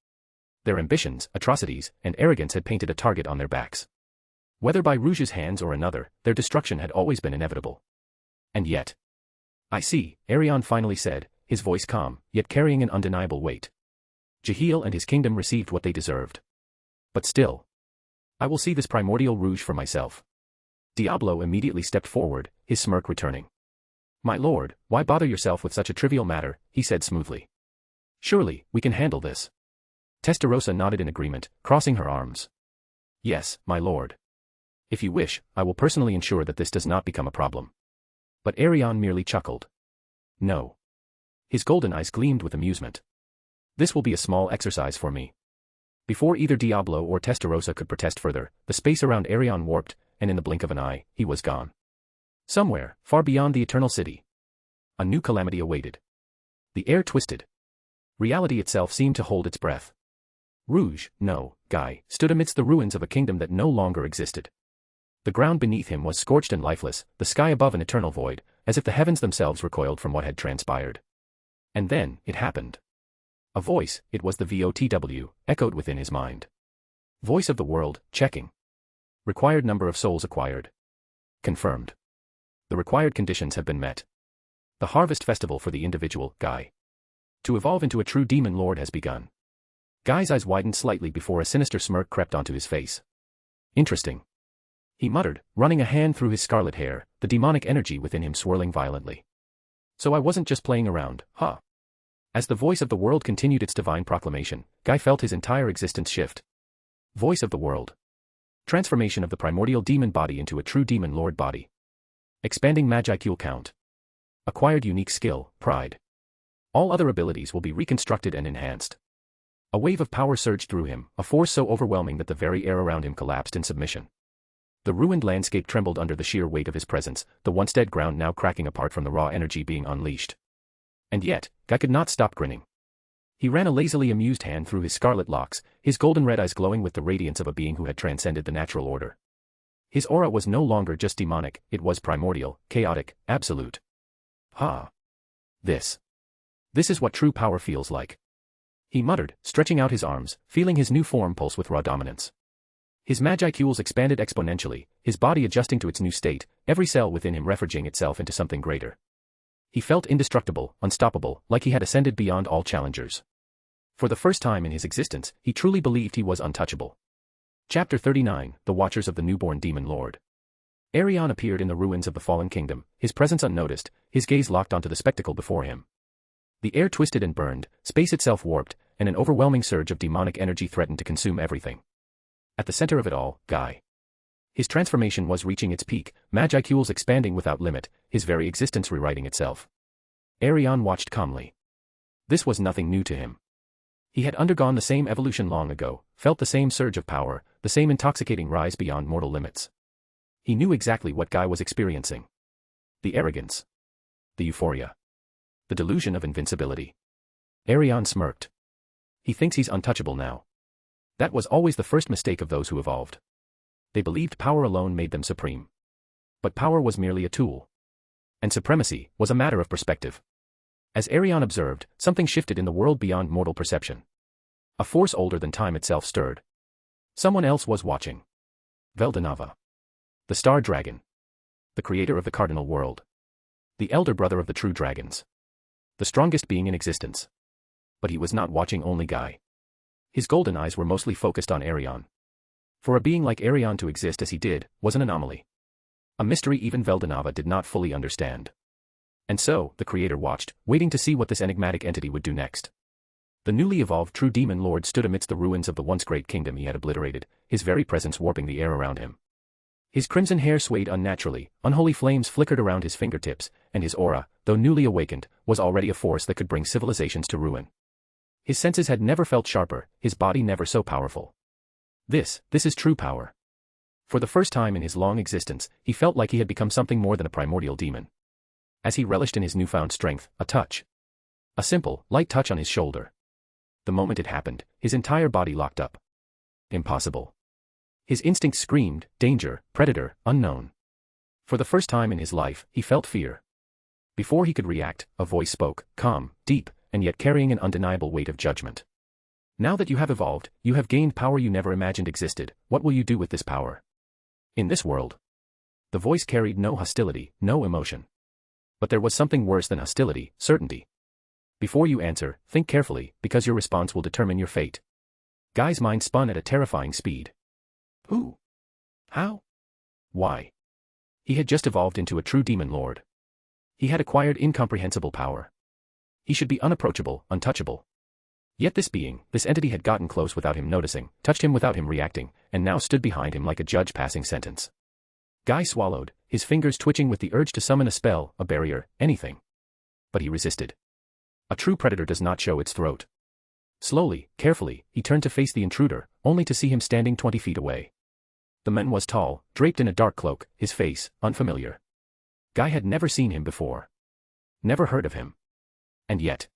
Their ambitions, atrocities, and arrogance had painted a target on their backs. Whether by Rouge's hands or another, their destruction had always been inevitable. And yet. I see, Arion finally said, his voice calm, yet carrying an undeniable weight. Jahil and his kingdom received what they deserved. But still. I will see this primordial Rouge for myself. Diablo immediately stepped forward, his smirk returning. My lord, why bother yourself with such a trivial matter, he said smoothly. Surely, we can handle this. Testarossa nodded in agreement, crossing her arms. Yes, my lord. If you wish, I will personally ensure that this does not become a problem. But Arion merely chuckled. No. His golden eyes gleamed with amusement. This will be a small exercise for me. Before either Diablo or Testarossa could protest further, the space around Arion warped, and in the blink of an eye, he was gone. Somewhere, far beyond the eternal city. A new calamity awaited. The air twisted. Reality itself seemed to hold its breath. Rouge, no, Guy, stood amidst the ruins of a kingdom that no longer existed. The ground beneath him was scorched and lifeless, the sky above an eternal void, as if the heavens themselves recoiled from what had transpired. And then, it happened. A voice, it was the VOTW, echoed within his mind. Voice of the world, checking. Required number of souls acquired. Confirmed. The required conditions have been met. The harvest festival for the individual, Guy. To evolve into a true demon lord has begun. Guy's eyes widened slightly before a sinister smirk crept onto his face. Interesting. He muttered, running a hand through his scarlet hair, the demonic energy within him swirling violently. So I wasn't just playing around, huh? As the voice of the world continued its divine proclamation, Guy felt his entire existence shift. Voice of the world. Transformation of the primordial demon body into a true demon lord body. Expanding Magicule count. Acquired unique skill, pride. All other abilities will be reconstructed and enhanced. A wave of power surged through him, a force so overwhelming that the very air around him collapsed in submission. The ruined landscape trembled under the sheer weight of his presence, the once dead ground now cracking apart from the raw energy being unleashed. And yet, Guy could not stop grinning. He ran a lazily amused hand through his scarlet locks, his golden red eyes glowing with the radiance of a being who had transcended the natural order. His aura was no longer just demonic, it was primordial, chaotic, absolute. Ha! This is what true power feels like. He muttered, stretching out his arms, feeling his new form pulse with raw dominance. His magicules expanded exponentially, his body adjusting to its new state, every cell within him refurbishing itself into something greater. He felt indestructible, unstoppable, like he had ascended beyond all challengers. For the first time in his existence, he truly believed he was untouchable. Chapter 39, The Watchers of the Newborn Demon Lord. Arion appeared in the ruins of the fallen kingdom, his presence unnoticed, his gaze locked onto the spectacle before him. The air twisted and burned, space itself warped, and an overwhelming surge of demonic energy threatened to consume everything. At the center of it all, Guy. His transformation was reaching its peak, magicules expanding without limit, his very existence rewriting itself. Arion watched calmly. This was nothing new to him. He had undergone the same evolution long ago, felt the same surge of power, the same intoxicating rise beyond mortal limits. He knew exactly what Guy was experiencing. The arrogance. The euphoria. The delusion of invincibility. Arion smirked. He thinks he's untouchable now. That was always the first mistake of those who evolved. They believed power alone made them supreme. But power was merely a tool. And supremacy was a matter of perspective. As Arion observed, something shifted in the world beyond mortal perception. A force older than time itself stirred. Someone else was watching. Veldonava. The Star Dragon. The creator of the cardinal world. The elder brother of the true dragons. The strongest being in existence. But he was not watching only Guy. His golden eyes were mostly focused on Arion. For a being like Arion to exist as he did, was an anomaly. A mystery even Veldonava did not fully understand. And so, the creator watched, waiting to see what this enigmatic entity would do next. The newly evolved true demon lord stood amidst the ruins of the once great kingdom he had obliterated, his very presence warping the air around him. His crimson hair swayed unnaturally, unholy flames flickered around his fingertips, and his aura, though newly awakened, was already a force that could bring civilizations to ruin. His senses had never felt sharper, his body never so powerful. This is true power. For the first time in his long existence, he felt like he had become something more than a primordial demon. As he relished in his newfound strength, a touch. A simple, light touch on his shoulder. The moment it happened, his entire body locked up. Impossible. His instincts screamed, danger, predator, unknown. For the first time in his life, he felt fear. Before he could react, a voice spoke, calm, deep, and yet carrying an undeniable weight of judgment. Now that you have evolved, you have gained power you never imagined existed, what will you do with this power? In this world. The voice carried no hostility, no emotion. But there was something worse than hostility, certainty. Before you answer, think carefully, because your response will determine your fate. Guy's mind spun at a terrifying speed. Who? How? Why? He had just evolved into a true demon lord. He had acquired incomprehensible power. He should be unapproachable, untouchable. Yet this being, this entity had gotten close without him noticing, touched him without him reacting, and now stood behind him like a judge passing sentence. Guy swallowed, his fingers twitching with the urge to summon a spell, a barrier, anything. But he resisted. A true predator does not show its throat. Slowly, carefully, he turned to face the intruder, only to see him standing 20 feet away. The man was tall, draped in a dark cloak, his face, unfamiliar. Guy had never seen him before. Never heard of him. And yet,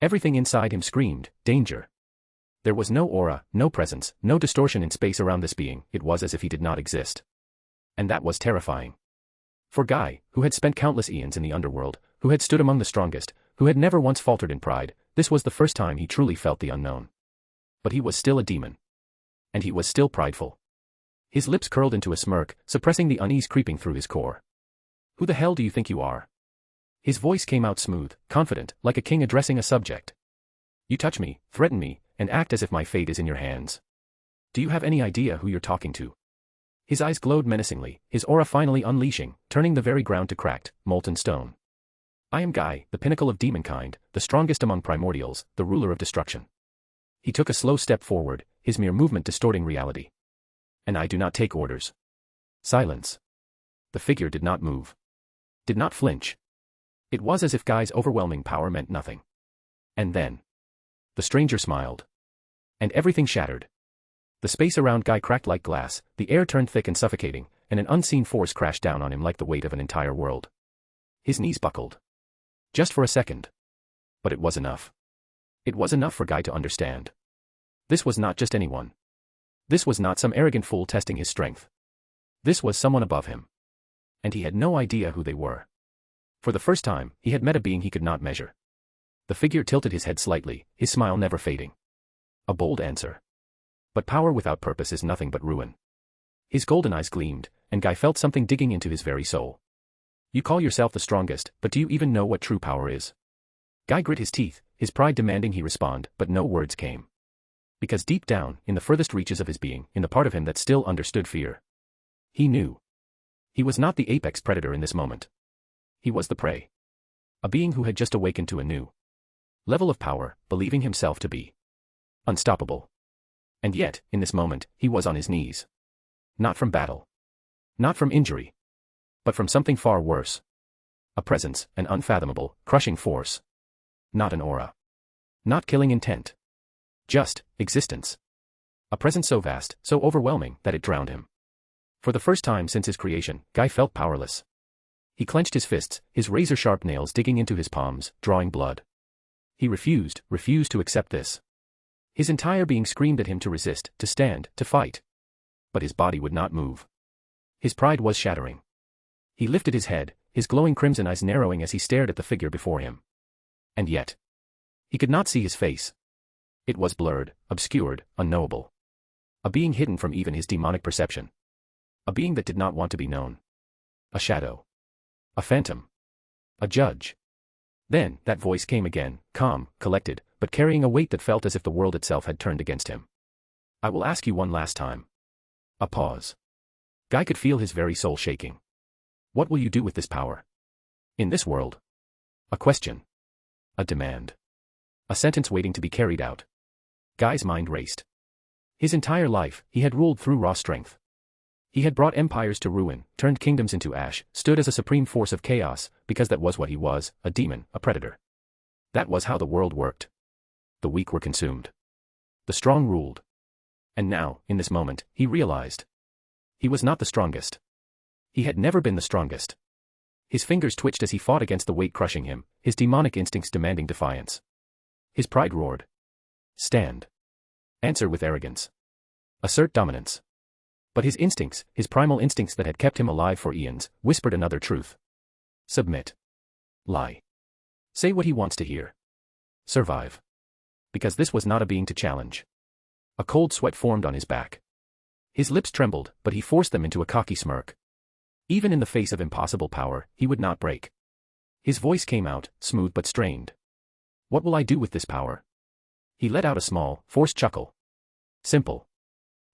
everything inside him screamed, danger. There was no aura, no presence, no distortion in space around this being, it was as if he did not exist. And that was terrifying. For Guy, who had spent countless eons in the underworld, who had stood among the strongest, who had never once faltered in pride, this was the first time he truly felt the unknown. But he was still a demon. And he was still prideful. His lips curled into a smirk, suppressing the unease creeping through his core. Who the hell do you think you are? His voice came out smooth, confident, like a king addressing a subject. You touch me, threaten me, and act as if my fate is in your hands. Do you have any idea who you're talking to? His eyes glowed menacingly, his aura finally unleashing, turning the very ground to cracked, molten stone. I am Guy, the pinnacle of demonkind, the strongest among primordials, the ruler of destruction. He took a slow step forward, his mere movement distorting reality. And I do not take orders. Silence. The figure did not move. Did not flinch. It was as if Guy's overwhelming power meant nothing. And then. The stranger smiled. And everything shattered. The space around Guy cracked like glass, the air turned thick and suffocating, and an unseen force crashed down on him like the weight of an entire world. His knees buckled. Just for a second. But it was enough. It was enough for Guy to understand. This was not just anyone. This was not some arrogant fool testing his strength. This was someone above him. And he had no idea who they were. For the first time, he had met a being he could not measure. The figure tilted his head slightly, his smile never fading. A bold answer. But power without purpose is nothing but ruin. His golden eyes gleamed, and Guy felt something digging into his very soul. You call yourself the strongest, but do you even know what true power is? Guy grit his teeth, his pride demanding he respond, but no words came. Because deep down, in the furthest reaches of his being, in the part of him that still understood fear, he knew. He was not the apex predator in this moment. He was the prey. A being who had just awakened to a new level of power, believing himself to be unstoppable. And yet, in this moment, he was on his knees. Not from battle. Not from injury. But from something far worse. A presence, an unfathomable, crushing force. Not an aura. Not killing intent. Just existence. A presence so vast, so overwhelming, that it drowned him. For the first time since his creation, Guy felt powerless. He clenched his fists, his razor-sharp nails digging into his palms, drawing blood. He refused to accept this. His entire being screamed at him to resist, to stand, to fight. But his body would not move. His pride was shattering. He lifted his head, his glowing crimson eyes narrowing as he stared at the figure before him. And yet, he could not see his face. It was blurred, obscured, unknowable. A being hidden from even his demonic perception. A being that did not want to be known. A shadow. A phantom. A judge. Then, that voice came again, calm, collected, but carrying a weight that felt as if the world itself had turned against him. I will ask you one last time. A pause. Guy could feel his very soul shaking. What will you do with this power? In this world? A question. A demand. A sentence waiting to be carried out. Guy's mind raced. His entire life, he had ruled through raw strength. He had brought empires to ruin, turned kingdoms into ash, stood as a supreme force of chaos, because that was what he was, a demon, a predator. That was how the world worked. The weak were consumed. The strong ruled. And now, in this moment, he realized. He was not the strongest. He had never been the strongest. His fingers twitched as he fought against the weight crushing him, his demonic instincts demanding defiance. His pride roared. Stand. Answer with arrogance. Assert dominance. But his instincts, his primal instincts that had kept him alive for eons, whispered another truth. Submit. Lie. Say what he wants to hear. Survive. Because this was not a being to challenge. A cold sweat formed on his back. His lips trembled, but he forced them into a cocky smirk. Even in the face of impossible power, he would not break. His voice came out, smooth but strained. What will I do with this power? He let out a small, forced chuckle. Simple.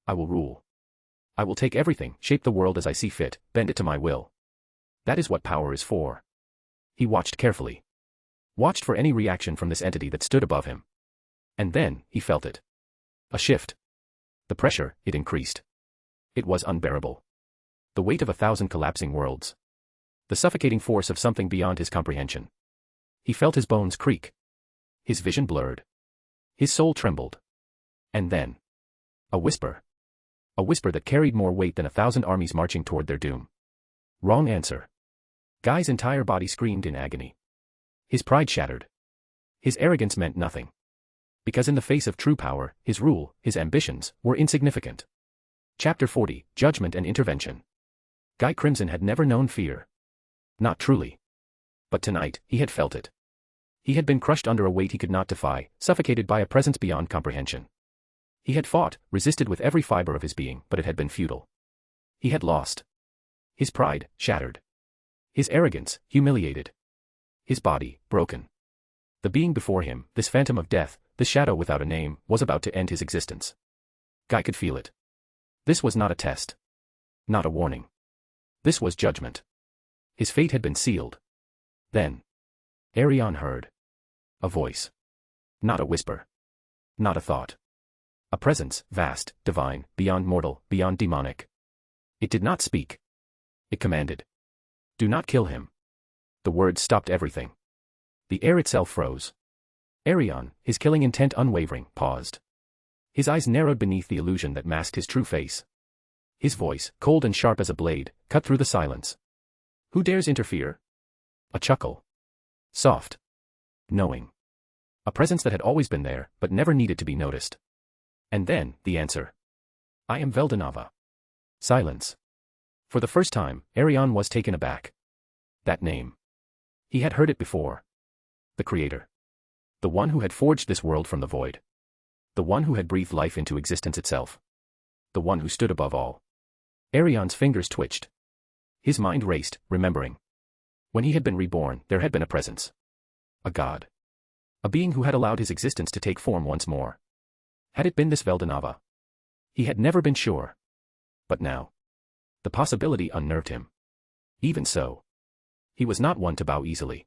I will rule. I will take everything, shape the world as I see fit, bend it to my will. That is what power is for. He watched carefully. Watched for any reaction from this entity that stood above him. And then, he felt it. A shift. The pressure, it increased. It was unbearable. The weight of 1,000 collapsing worlds. The suffocating force of something beyond his comprehension. He felt his bones creak. His vision blurred. His soul trembled. And then. A whisper. A whisper that carried more weight than 1,000 armies marching toward their doom. Wrong answer. Guy's entire body screamed in agony. His pride shattered. His arrogance meant nothing. Because in the face of true power, his rule, his ambitions, were insignificant. Chapter 40, Judgment and Intervention. Guy Crimson had never known fear. Not truly. But tonight, he had felt it. He had been crushed under a weight he could not defy, suffocated by a presence beyond comprehension. He had fought, resisted with every fiber of his being, but it had been futile. He had lost. His pride, shattered. His arrogance, humiliated. His body, broken. The being before him, this phantom of death, this shadow without a name, was about to end his existence. Guy could feel it. This was not a test. Not a warning. This was judgment. His fate had been sealed. Then Arion heard. A voice. Not a whisper. Not a thought. A presence, vast, divine, beyond mortal, beyond demonic. It did not speak. It commanded. Do not kill him. The words stopped everything. The air itself froze. Arion, his killing intent unwavering, paused. His eyes narrowed beneath the illusion that masked his true face. His voice, cold and sharp as a blade, cut through the silence. Who dares interfere? A chuckle. Soft. Knowing. A presence that had always been there, but never needed to be noticed. And then, the answer. I am Veldonava. Silence. For the first time, Arion was taken aback. That name. He had heard it before. The Creator. The one who had forged this world from the void. The one who had breathed life into existence itself. The one who stood above all. Arion's fingers twitched. His mind raced, remembering. When he had been reborn, there had been a presence. A god. A being who had allowed his existence to take form once more. Had it been this Veldonava? He had never been sure. But now. The possibility unnerved him. Even so. He was not one to bow easily.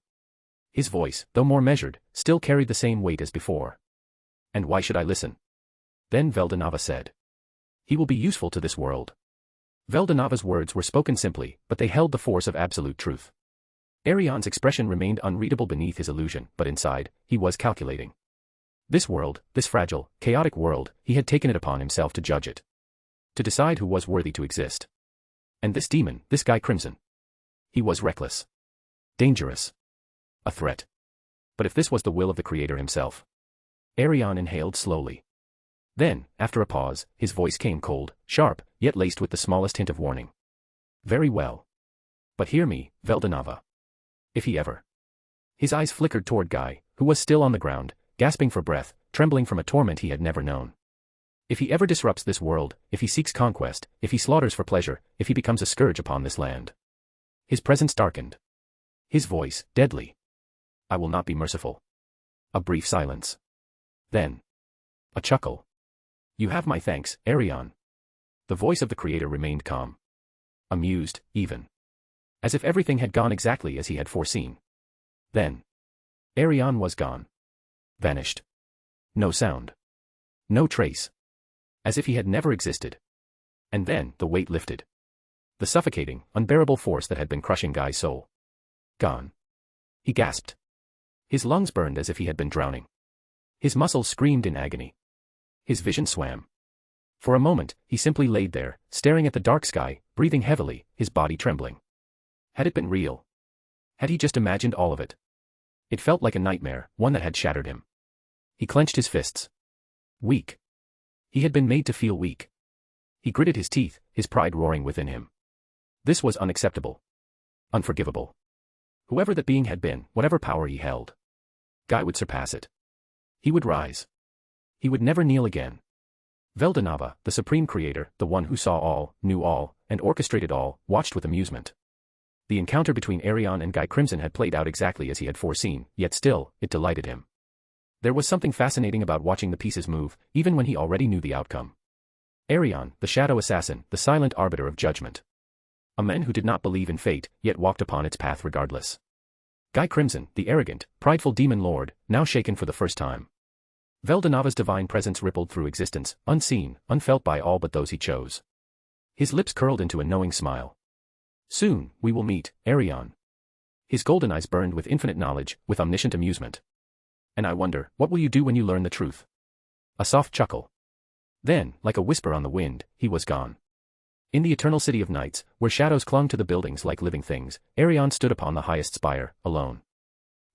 His voice, though more measured, still carried the same weight as before. And why should I listen? Then Veldonava said. He will be useful to this world. Veldonava's words were spoken simply, but they held the force of absolute truth. Arion's expression remained unreadable beneath his illusion, but inside, he was calculating. This world, this fragile, chaotic world, he had taken it upon himself to judge it. To decide who was worthy to exist. And this demon, this Guy Crimson. He was reckless. Dangerous. A threat. But if this was the will of the Creator himself. Arion inhaled slowly. Then, after a pause, his voice came cold, sharp, yet laced with the smallest hint of warning. Very well. But hear me, Veldonava. If he ever. His eyes flickered toward Guy, who was still on the ground, gasping for breath, trembling from a torment he had never known. If he ever disrupts this world, if he seeks conquest, if he slaughters for pleasure, if he becomes a scourge upon this land. His presence darkened. His voice, deadly. I will not be merciful. A brief silence. Then. A chuckle. You have my thanks, Arion. The voice of the Creator remained calm. Amused, even. As if everything had gone exactly as he had foreseen. Then. Arion was gone. Vanished. No sound. No trace. As if he had never existed. And then, the weight lifted. The suffocating, unbearable force that had been crushing Guy's soul. Gone. He gasped. His lungs burned as if he had been drowning. His muscles screamed in agony. His vision swam. For a moment, he simply laid there, staring at the dark sky, breathing heavily, his body trembling. Had it been real? Had he just imagined all of it? It felt like a nightmare, one that had shattered him. He clenched his fists. Weak. He had been made to feel weak. He gritted his teeth, his pride roaring within him. This was unacceptable. Unforgivable. Whoever that being had been, whatever power he held. Guy would surpass it. He would rise. He would never kneel again. Veldonava, the Supreme Creator, the one who saw all, knew all, and orchestrated all, watched with amusement. The encounter between Arion and Guy Crimson had played out exactly as he had foreseen, yet still, it delighted him. There was something fascinating about watching the pieces move, even when he already knew the outcome. Arion, the shadow assassin, the silent arbiter of judgment. A man who did not believe in fate, yet walked upon its path regardless. Guy Crimson, the arrogant, prideful demon lord, now shaken for the first time. Veldonava's divine presence rippled through existence, unseen, unfelt by all but those he chose. His lips curled into a knowing smile. Soon, we will meet, Arion. His golden eyes burned with infinite knowledge, with omniscient amusement. And I wonder, what will you do when you learn the truth? A soft chuckle. Then, like a whisper on the wind, he was gone. In the eternal city of nights, where shadows clung to the buildings like living things, Arion stood upon the highest spire, alone.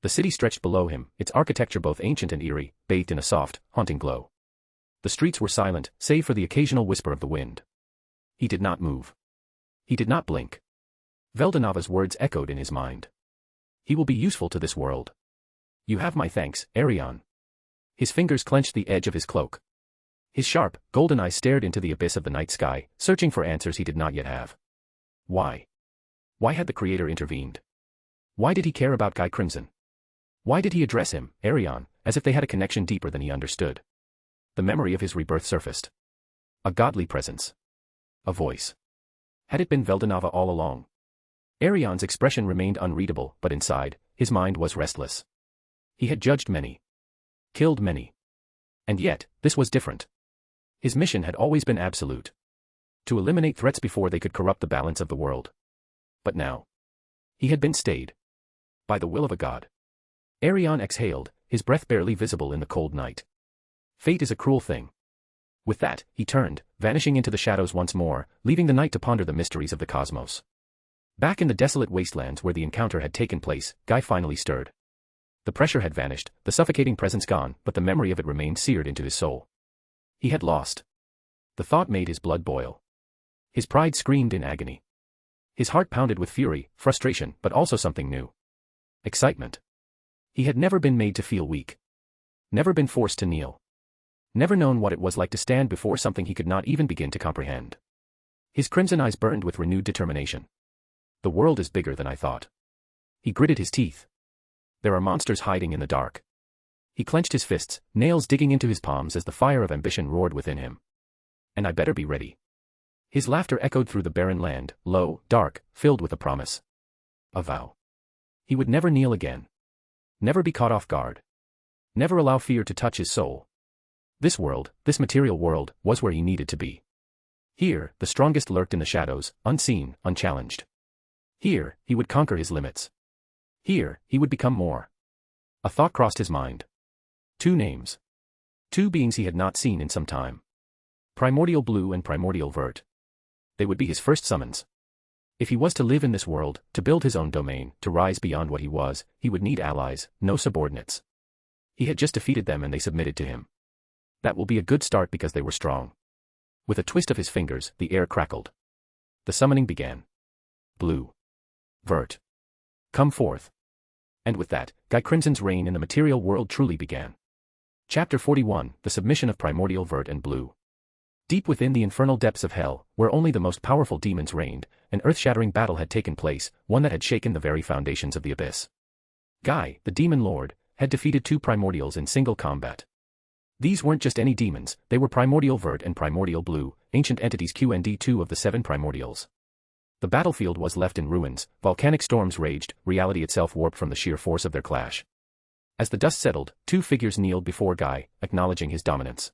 The city stretched below him, its architecture both ancient and eerie, bathed in a soft, haunting glow. The streets were silent, save for the occasional whisper of the wind. He did not move. He did not blink. Veldonava's words echoed in his mind. He will be useful to this world. You have my thanks, Arion. His fingers clenched the edge of his cloak. His sharp, golden eyes stared into the abyss of the night sky, searching for answers he did not yet have. Why? Why had the Creator intervened? Why did he care about Guy Crimson? Why did he address him, Arion, as if they had a connection deeper than he understood? The memory of his rebirth surfaced. A godly presence. A voice. Had it been Veldonava all along? Arion's expression remained unreadable, but inside, his mind was restless. He had judged many. Killed many. And yet, this was different. His mission had always been absolute. To eliminate threats before they could corrupt the balance of the world. But now. He had been stayed. By the will of a god. Arion exhaled, his breath barely visible in the cold night. Fate is a cruel thing. With that, he turned, vanishing into the shadows once more, leaving the night to ponder the mysteries of the cosmos. Back in the desolate wastelands where the encounter had taken place, Guy finally stirred. The pressure had vanished, the suffocating presence gone, but the memory of it remained seared into his soul. He had lost. The thought made his blood boil. His pride screamed in agony. His heart pounded with fury, frustration, but also something new. Excitement. He had never been made to feel weak. Never been forced to kneel. Never known what it was like to stand before something he could not even begin to comprehend. His crimson eyes burned with renewed determination. The world is bigger than I thought. He gritted his teeth. There are monsters hiding in the dark. He clenched his fists, nails digging into his palms as the fire of ambition roared within him. And I better be ready. His laughter echoed through the barren land, low, dark, filled with a promise. A vow. He would never kneel again. Never be caught off guard. Never allow fear to touch his soul. This world, this material world, was where he needed to be. Here, the strongest lurked in the shadows, unseen, unchallenged. Here, he would conquer his limits. Here, he would become more. A thought crossed his mind. Two names. Two beings he had not seen in some time. Primordial Blue and Primordial Vert. They would be his first summons. If he was to live in this world, to build his own domain, to rise beyond what he was, he would need allies, no subordinates. He had just defeated them and they submitted to him. That will be a good start because they were strong. With a twist of his fingers, the air crackled. The summoning began. Blue. Vert. Come forth. And with that, Guy Crimson's reign in the material world truly began. Chapter 41, The Submission of Primordial Vert and Blue. Deep within the infernal depths of hell, where only the most powerful demons reigned, an earth-shattering battle had taken place, one that had shaken the very foundations of the abyss. Guy, the demon lord, had defeated two primordials in single combat. These weren't just any demons, they were Primordial Vert and Primordial Blue, ancient entities QND2 of the seven primordials. The battlefield was left in ruins, volcanic storms raged, reality itself warped from the sheer force of their clash. As the dust settled, two figures kneeled before Guy, acknowledging his dominance.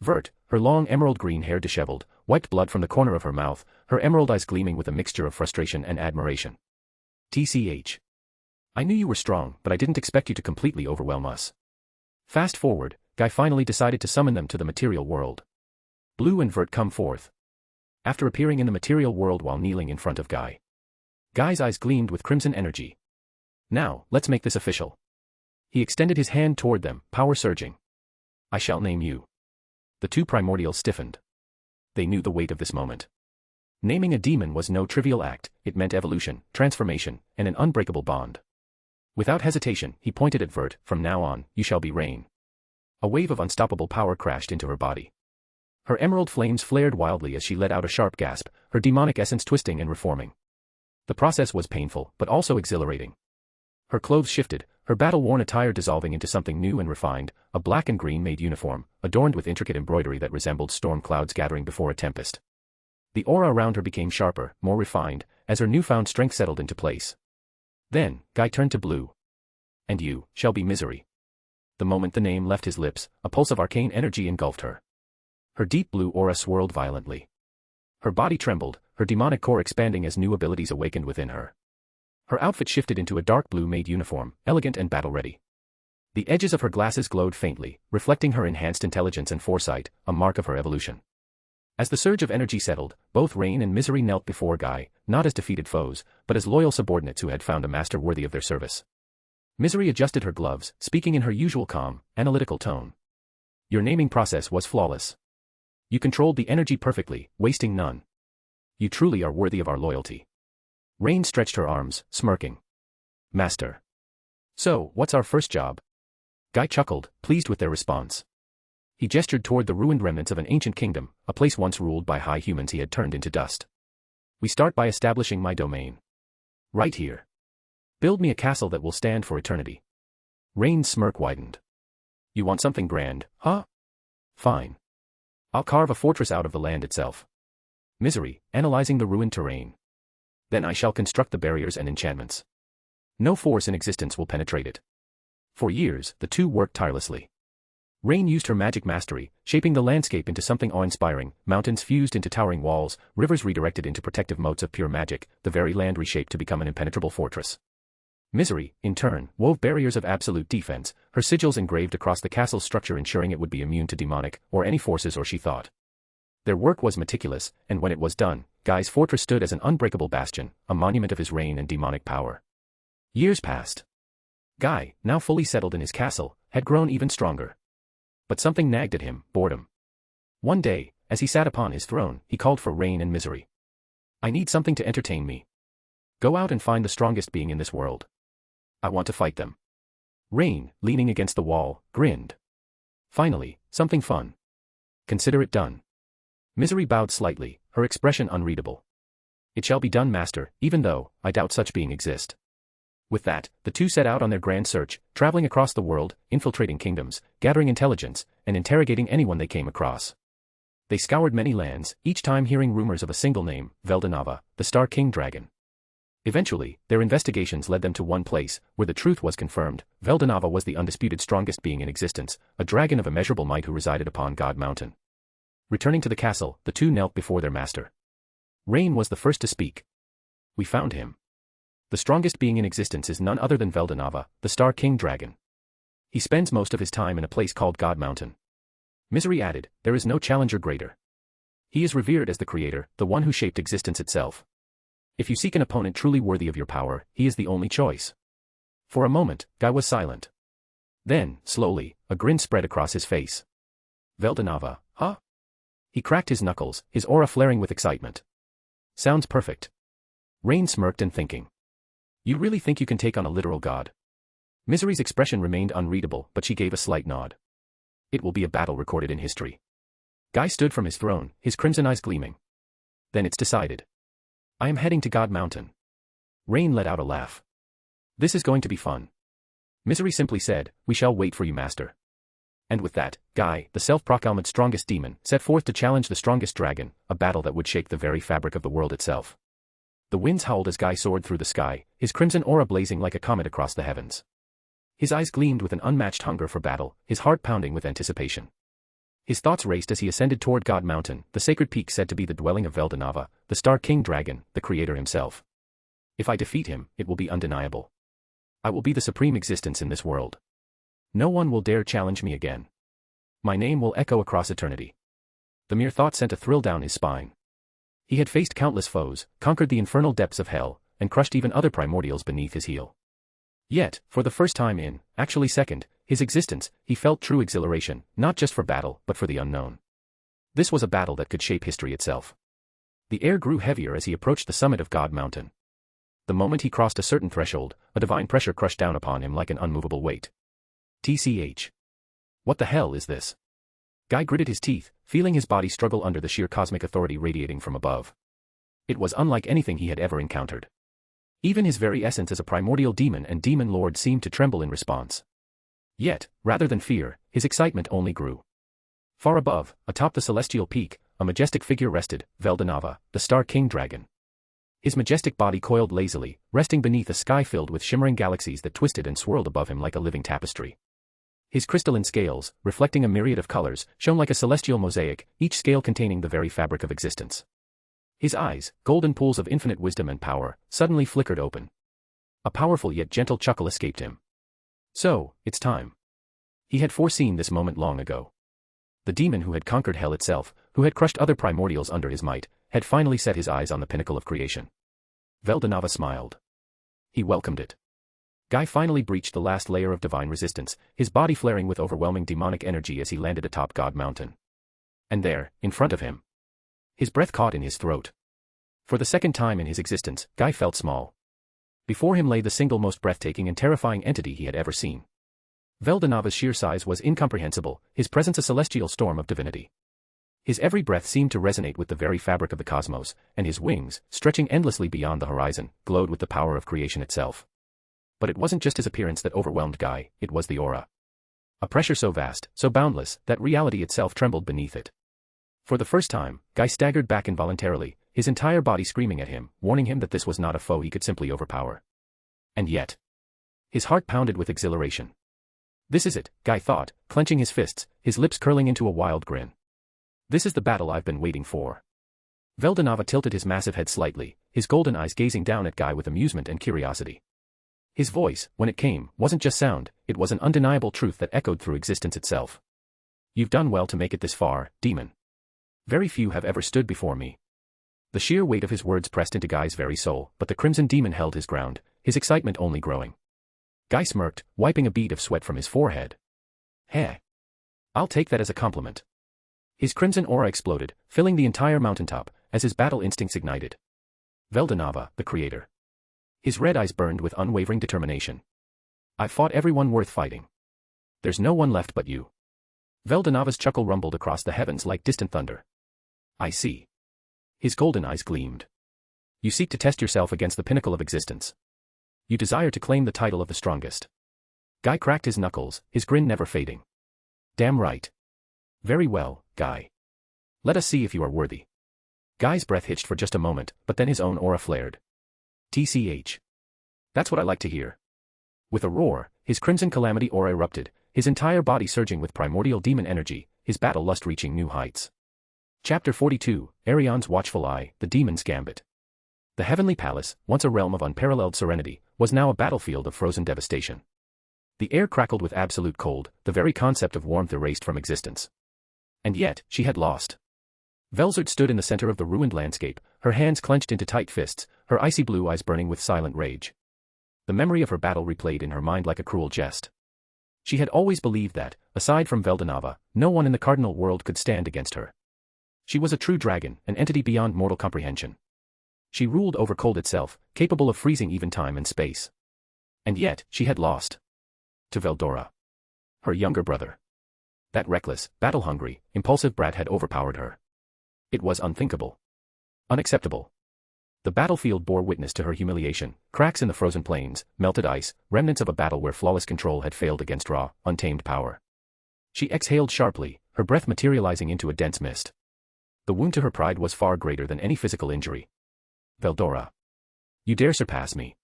Vert, her long emerald green hair disheveled, wiped blood from the corner of her mouth, her emerald eyes gleaming with a mixture of frustration and admiration. TCH. I knew you were strong, but I didn't expect you to completely overwhelm us. Fast forward, Guy finally decided to summon them to the material world. Blue and Vert come forth. After appearing in the material world while kneeling in front of Guy. Guy's eyes gleamed with crimson energy. Now, let's make this official. He extended his hand toward them, power surging. I shall name you. The two primordials stiffened. They knew the weight of this moment. Naming a demon was no trivial act, it meant evolution, transformation, and an unbreakable bond. Without hesitation, he pointed at Vert, from now on, you shall be Rain. A wave of unstoppable power crashed into her body. Her emerald flames flared wildly as she let out a sharp gasp, her demonic essence twisting and reforming. The process was painful, but also exhilarating. Her clothes shifted, her battle-worn attire dissolving into something new and refined, a black and green made uniform, adorned with intricate embroidery that resembled storm clouds gathering before a tempest. The aura around her became sharper, more refined, as her newfound strength settled into place. Then, Guy turned to Blue. And you shall be Misery. The moment the name left his lips, a pulse of arcane energy engulfed her. Her deep blue aura swirled violently. Her body trembled, her demonic core expanding as new abilities awakened within her. Her outfit shifted into a dark blue-made uniform, elegant and battle-ready. The edges of her glasses glowed faintly, reflecting her enhanced intelligence and foresight, a mark of her evolution. As the surge of energy settled, both Rain and Misery knelt before Guy, not as defeated foes, but as loyal subordinates who had found a master worthy of their service. Misery adjusted her gloves, speaking in her usual calm, analytical tone. Your naming process was flawless. You controlled the energy perfectly, wasting none. You truly are worthy of our loyalty. Rain stretched her arms, smirking. Master. So, what's our first job? Guy chuckled, pleased with their response. He gestured toward the ruined remnants of an ancient kingdom, a place once ruled by high humans he had turned into dust. We start by establishing my domain. Right here. Build me a castle that will stand for eternity. Rain's smirk widened. You want something grand, huh? Fine. I'll carve a fortress out of the land itself. Misery, analyzing the ruined terrain. Then I shall construct the barriers and enchantments. No force in existence will penetrate it. For years, the two worked tirelessly. Rain used her magic mastery, shaping the landscape into something awe-inspiring, mountains fused into towering walls, rivers redirected into protective moats of pure magic, the very land reshaped to become an impenetrable fortress. Misery, in turn, wove barriers of absolute defense, her sigils engraved across the castle's structure ensuring it would be immune to demonic, or any forces or she thought. Their work was meticulous, and when it was done, Guy's fortress stood as an unbreakable bastion, a monument of his reign and demonic power. Years passed. Guy, now fully settled in his castle, had grown even stronger. But something nagged at him, boredom. One day, as he sat upon his throne, he called for Rain and Misery. I need something to entertain me. Go out and find the strongest being in this world. I want to fight them. Rain, leaning against the wall, grinned. Finally, something fun. Consider it done. Misery bowed slightly, her expression unreadable. It shall be done, master, even though I doubt such being exist. With that, the two set out on their grand search, traveling across the world, infiltrating kingdoms, gathering intelligence, and interrogating anyone they came across. They scoured many lands, each time hearing rumors of a single name, Veldonava, the Star King Dragon. Eventually, their investigations led them to one place, where the truth was confirmed. Veldonava was the undisputed strongest being in existence, a dragon of immeasurable might who resided upon God Mountain. Returning to the castle, the two knelt before their master. Rain was the first to speak. We found him. The strongest being in existence is none other than Veldonava, the Star King Dragon. He spends most of his time in a place called God Mountain. Misery added, there is no challenger greater. He is revered as the creator, the one who shaped existence itself. If you seek an opponent truly worthy of your power, he is the only choice. For a moment, Guy was silent. Then, slowly, a grin spread across his face. Veldonava, huh? He cracked his knuckles, his aura flaring with excitement. Sounds perfect. Rain smirked and thinking. You really think you can take on a literal god? Misery's expression remained unreadable, but she gave a slight nod. It will be a battle recorded in history. Guy stood from his throne, his crimson eyes gleaming. Then it's decided. I am heading to God Mountain. Rain let out a laugh. This is going to be fun. Misery simply said, we shall wait for you, master. And with that, Guy, the self-proclaimed strongest demon, set forth to challenge the strongest dragon, a battle that would shake the very fabric of the world itself. The winds howled as Guy soared through the sky, his crimson aura blazing like a comet across the heavens. His eyes gleamed with an unmatched hunger for battle, his heart pounding with anticipation. His thoughts raced as he ascended toward God Mountain, the sacred peak said to be the dwelling of Veldonava, the Star King Dragon, the creator himself. If I defeat him, it will be undeniable. I will be the supreme existence in this world. No one will dare challenge me again. My name will echo across eternity. The mere thought sent a thrill down his spine. He had faced countless foes, conquered the infernal depths of hell, and crushed even other primordials beneath his heel. Yet, for the first time in, actually second, his existence, he felt true exhilaration, not just for battle, but for the unknown. This was a battle that could shape history itself. The air grew heavier as he approached the summit of God Mountain. The moment he crossed a certain threshold, a divine pressure crushed down upon him like an unmovable weight. TCH. What the hell is this? Guy gritted his teeth, feeling his body struggle under the sheer cosmic authority radiating from above. It was unlike anything he had ever encountered. Even his very essence as a primordial demon and demon lord seemed to tremble in response. Yet, rather than fear, his excitement only grew. Far above, atop the celestial peak, a majestic figure rested, Veldonava, the Star King Dragon. His majestic body coiled lazily, resting beneath a sky filled with shimmering galaxies that twisted and swirled above him like a living tapestry. His crystalline scales, reflecting a myriad of colors, shone like a celestial mosaic, each scale containing the very fabric of existence. His eyes, golden pools of infinite wisdom and power, suddenly flickered open. A powerful yet gentle chuckle escaped him. So, it's time. He had foreseen this moment long ago. The demon who had conquered hell itself, who had crushed other primordials under his might, had finally set his eyes on the pinnacle of creation. Veldonava smiled. He welcomed it. Guy finally breached the last layer of divine resistance, his body flaring with overwhelming demonic energy as he landed atop God Mountain. And there, in front of him. His breath caught in his throat. For the second time in his existence, Guy felt small. Before him lay the single most breathtaking and terrifying entity he had ever seen. Veldonava's sheer size was incomprehensible, his presence a celestial storm of divinity. His every breath seemed to resonate with the very fabric of the cosmos, and his wings, stretching endlessly beyond the horizon, glowed with the power of creation itself. But it wasn't just his appearance that overwhelmed Guy, it was the aura. A pressure so vast, so boundless, that reality itself trembled beneath it. For the first time, Guy staggered back involuntarily, his entire body screaming at him, warning him that this was not a foe he could simply overpower. And yet, his heart pounded with exhilaration. This is it, Guy thought, clenching his fists, his lips curling into a wild grin. This is the battle I've been waiting for. Veldonava tilted his massive head slightly, his golden eyes gazing down at Guy with amusement and curiosity. His voice, when it came, wasn't just sound, it was an undeniable truth that echoed through existence itself. You've done well to make it this far, demon. Very few have ever stood before me. The sheer weight of his words pressed into Guy's very soul, but the crimson demon held his ground, his excitement only growing. Guy smirked, wiping a bead of sweat from his forehead. Heh. I'll take that as a compliment. His crimson aura exploded, filling the entire mountaintop, as his battle instincts ignited. Veldonava, the creator. His red eyes burned with unwavering determination. I've fought everyone worth fighting. There's no one left but you. Veldonava's chuckle rumbled across the heavens like distant thunder. I see. His golden eyes gleamed. You seek to test yourself against the pinnacle of existence. You desire to claim the title of the strongest. Guy cracked his knuckles, his grin never fading. Damn right. Very well, Guy. Let us see if you are worthy. Guy's breath hitched for just a moment, but then his own aura flared. TCH. That's what I like to hear. With a roar, his crimson calamity aura erupted, his entire body surging with primordial demon energy, his battle lust reaching new heights. Chapter 42, Arion's Watchful Eye, the Demon's Gambit. The Heavenly Palace, once a realm of unparalleled serenity, was now a battlefield of frozen devastation. The air crackled with absolute cold, the very concept of warmth erased from existence. And yet, she had lost. Veldora stood in the center of the ruined landscape, her hands clenched into tight fists, her icy blue eyes burning with silent rage. The memory of her battle replayed in her mind like a cruel jest. She had always believed that, aside from Veldonava, no one in the cardinal world could stand against her. She was a true dragon, an entity beyond mortal comprehension. She ruled over cold itself, capable of freezing even time and space. And yet, she had lost. To Veldora. Her younger brother. That reckless, battle-hungry, impulsive brat had overpowered her. It was unthinkable. Unacceptable. The battlefield bore witness to her humiliation, cracks in the frozen plains, melted ice, remnants of a battle where flawless control had failed against raw, untamed power. She exhaled sharply, her breath materializing into a dense mist. The wound to her pride was far greater than any physical injury. Veldora. You dare surpass me.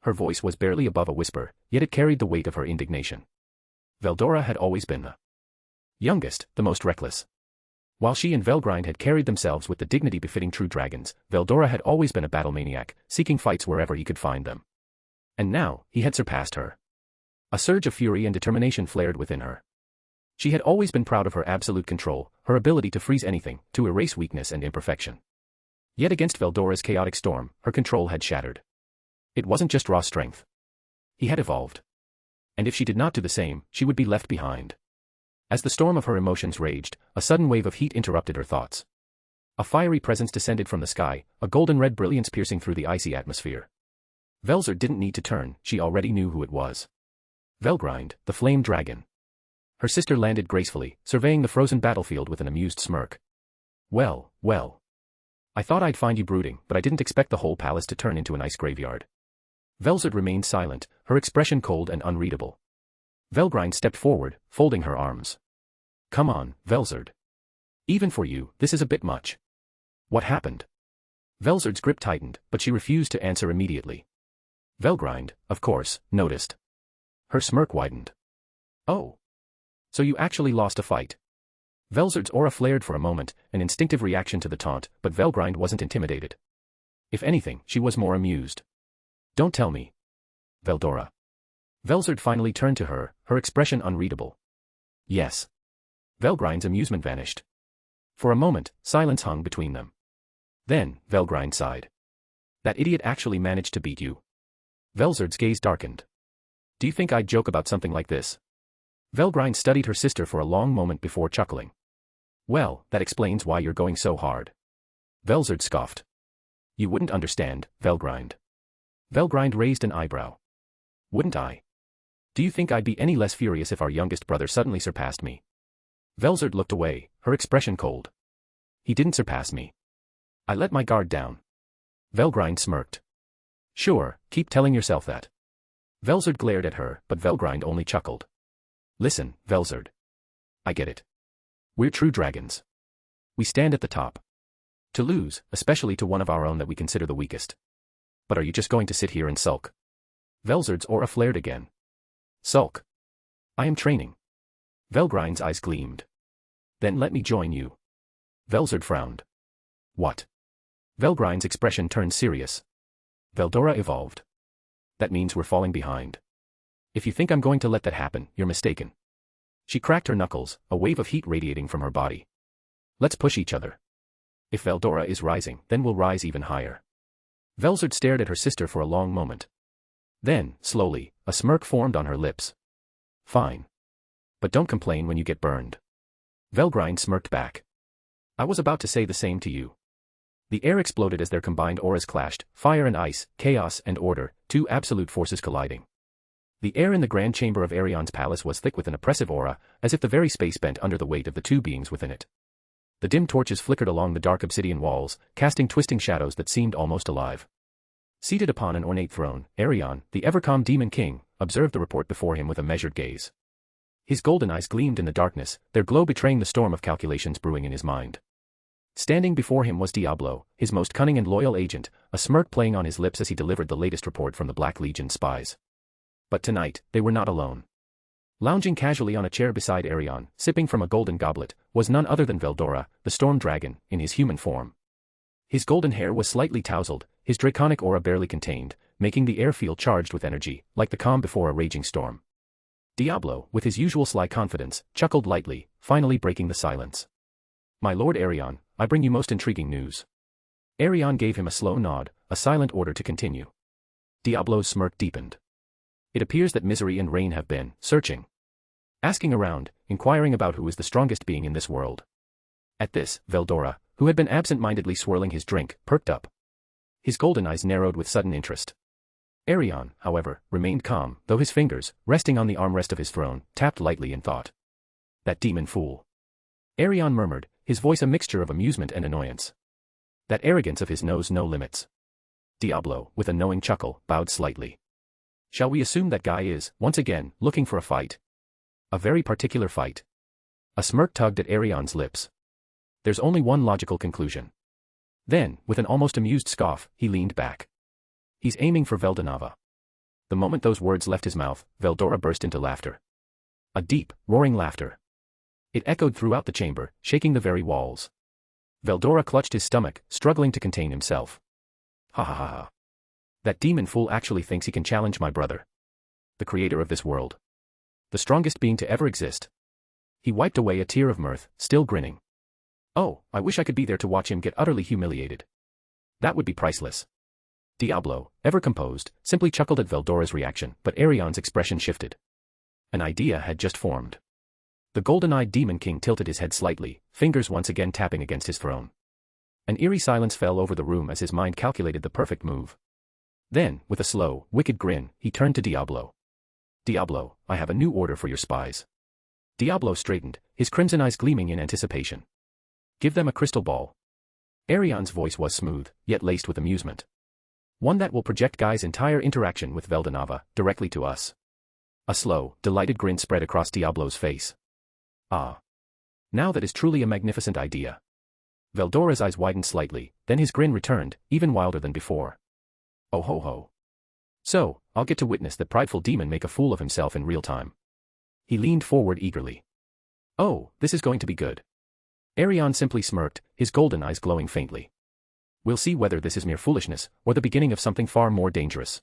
Her voice was barely above a whisper, yet it carried the weight of her indignation. Veldora had always been the youngest, the most reckless. While she and Velgrind had carried themselves with the dignity befitting true dragons, Veldora had always been a battle maniac, seeking fights wherever he could find them. And now, he had surpassed her. A surge of fury and determination flared within her. She had always been proud of her absolute control, her ability to freeze anything, to erase weakness and imperfection. Yet against Veldora's chaotic storm, her control had shattered. It wasn't just raw strength. He had evolved. And if she did not do the same, she would be left behind. As the storm of her emotions raged, a sudden wave of heat interrupted her thoughts. A fiery presence descended from the sky, a golden-red brilliance piercing through the icy atmosphere. Veldora didn't need to turn, she already knew who it was. Velgrind, the flame dragon. Her sister landed gracefully, surveying the frozen battlefield with an amused smirk. Well, well. I thought I'd find you brooding, but I didn't expect the whole palace to turn into an ice graveyard. Veldora remained silent, her expression cold and unreadable. Velgrind stepped forward, folding her arms. Come on, Veldora. Even for you, this is a bit much. What happened? Veldora's grip tightened, but she refused to answer immediately. Velgrind, of course, noticed. Her smirk widened. Oh. So you actually lost a fight. Veldora's aura flared for a moment, an instinctive reaction to the taunt, but Velgrind wasn't intimidated. If anything, she was more amused. Don't tell me. Veldora. Veldora finally turned to her, her expression unreadable. Yes. Velgrind's amusement vanished. For a moment, silence hung between them. Then, Velgrind sighed. That idiot actually managed to beat you. Veldora's gaze darkened. Do you think I'd joke about something like this? Velgrind studied her sister for a long moment before chuckling. Well, that explains why you're going so hard. Veldora scoffed. You wouldn't understand, Velgrind. Velgrind raised an eyebrow. Wouldn't I? Do you think I'd be any less furious if our youngest brother suddenly surpassed me? Velzard looked away, her expression cold. He didn't surpass me. I let my guard down. Velgrind smirked. Sure, keep telling yourself that. Velzard glared at her, but Velgrind only chuckled. Listen, Velzard. I get it. We're true dragons. We stand at the top. To lose, especially to one of our own that we consider the weakest. But are you just going to sit here and sulk? Velzard's aura flared again. Sulk. I am training. Velgrind's eyes gleamed. Then let me join you. Velzard frowned. What? Velgrind's expression turned serious. Veldora evolved. That means we're falling behind. If you think I'm going to let that happen, you're mistaken. She cracked her knuckles, a wave of heat radiating from her body. Let's push each other. If Veldora is rising, then we'll rise even higher. Velzard stared at her sister for a long moment. Then, slowly, a smirk formed on her lips. Fine. But don't complain when you get burned. Velgrind smirked back. I was about to say the same to you. The air exploded as their combined auras clashed, fire and ice, chaos and order, two absolute forces colliding. The air in the grand chamber of Arion's palace was thick with an oppressive aura, as if the very space bent under the weight of the two beings within it. The dim torches flickered along the dark obsidian walls, casting twisting shadows that seemed almost alive. Seated upon an ornate throne, Arion, the ever-calm demon king, observed the report before him with a measured gaze. His golden eyes gleamed in the darkness, their glow betraying the storm of calculations brewing in his mind. Standing before him was Diablo, his most cunning and loyal agent, a smirk playing on his lips as he delivered the latest report from the Black Legion spies. But tonight, they were not alone. Lounging casually on a chair beside Arion, sipping from a golden goblet, was none other than Veldora, the storm dragon, in his human form. His golden hair was slightly tousled, his draconic aura barely contained, making the air feel charged with energy, like the calm before a raging storm. Diablo, with his usual sly confidence, chuckled lightly, finally breaking the silence. My lord Arion, I bring you most intriguing news. Arion gave him a slow nod, a silent order to continue. Diablo's smirk deepened. It appears that Misery and Rain have been searching. Asking around, inquiring about who is the strongest being in this world. At this, Veldora, who had been absent-mindedly swirling his drink, perked up. His golden eyes narrowed with sudden interest. Arion, however, remained calm, though his fingers, resting on the armrest of his throne, tapped lightly in thought. That demon fool. Arion murmured, his voice a mixture of amusement and annoyance. That arrogance of his knows no limits. Diablo, with a knowing chuckle, bowed slightly. Shall we assume that guy is, once again, looking for a fight? A very particular fight. A smirk tugged at Arion's lips. There's only one logical conclusion. Then, with an almost amused scoff, he leaned back. He's aiming for Veldonava. The moment those words left his mouth, Veldora burst into laughter. A deep, roaring laughter. It echoed throughout the chamber, shaking the very walls. Veldora clutched his stomach, struggling to contain himself. Ha ha ha ha. That demon fool actually thinks he can challenge my brother. The creator of this world. The strongest being to ever exist. He wiped away a tear of mirth, still grinning. Oh, I wish I could be there to watch him get utterly humiliated. That would be priceless. Diablo, ever composed, simply chuckled at Veldora's reaction, but Arion's expression shifted. An idea had just formed. The golden-eyed demon king tilted his head slightly, fingers once again tapping against his throne. An eerie silence fell over the room as his mind calculated the perfect move. Then, with a slow, wicked grin, he turned to Diablo. Diablo, I have a new order for your spies. Diablo straightened, his crimson eyes gleaming in anticipation. Give them a crystal ball. Arion's voice was smooth, yet laced with amusement. One that will project Guy's entire interaction with Veldonava, directly to us. A slow, delighted grin spread across Diablo's face. Ah. Now that is truly a magnificent idea. Veldora's eyes widened slightly, then his grin returned, even wilder than before. Oh ho ho. So, I'll get to witness the prideful demon make a fool of himself in real time. He leaned forward eagerly. Oh, this is going to be good. Arion simply smirked, his golden eyes glowing faintly. We'll see whether this is mere foolishness, or the beginning of something far more dangerous.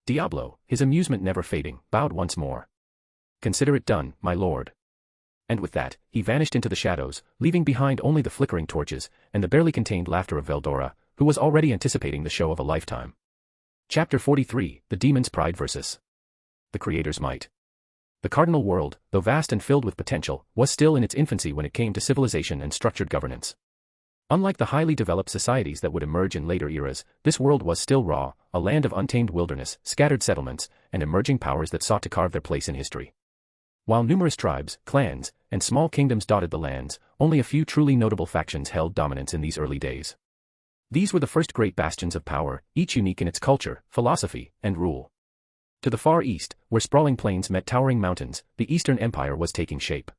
Diablo, his amusement never fading, bowed once more. Consider it done, my lord. And with that, he vanished into the shadows, leaving behind only the flickering torches, and the barely contained laughter of Veldora, who was already anticipating the show of a lifetime. Chapter 43, The Demon's Pride vs. The Creator's Might. The cardinal world, though vast and filled with potential, was still in its infancy when it came to civilization and structured governance. Unlike the highly developed societies that would emerge in later eras, this world was still raw, a land of untamed wilderness, scattered settlements, and emerging powers that sought to carve their place in history. While numerous tribes, clans, and small kingdoms dotted the lands, only a few truly notable factions held dominance in these early days. These were the first great bastions of power, each unique in its culture, philosophy, and rule. To the far east, where sprawling plains met towering mountains, the Eastern Empire was taking shape.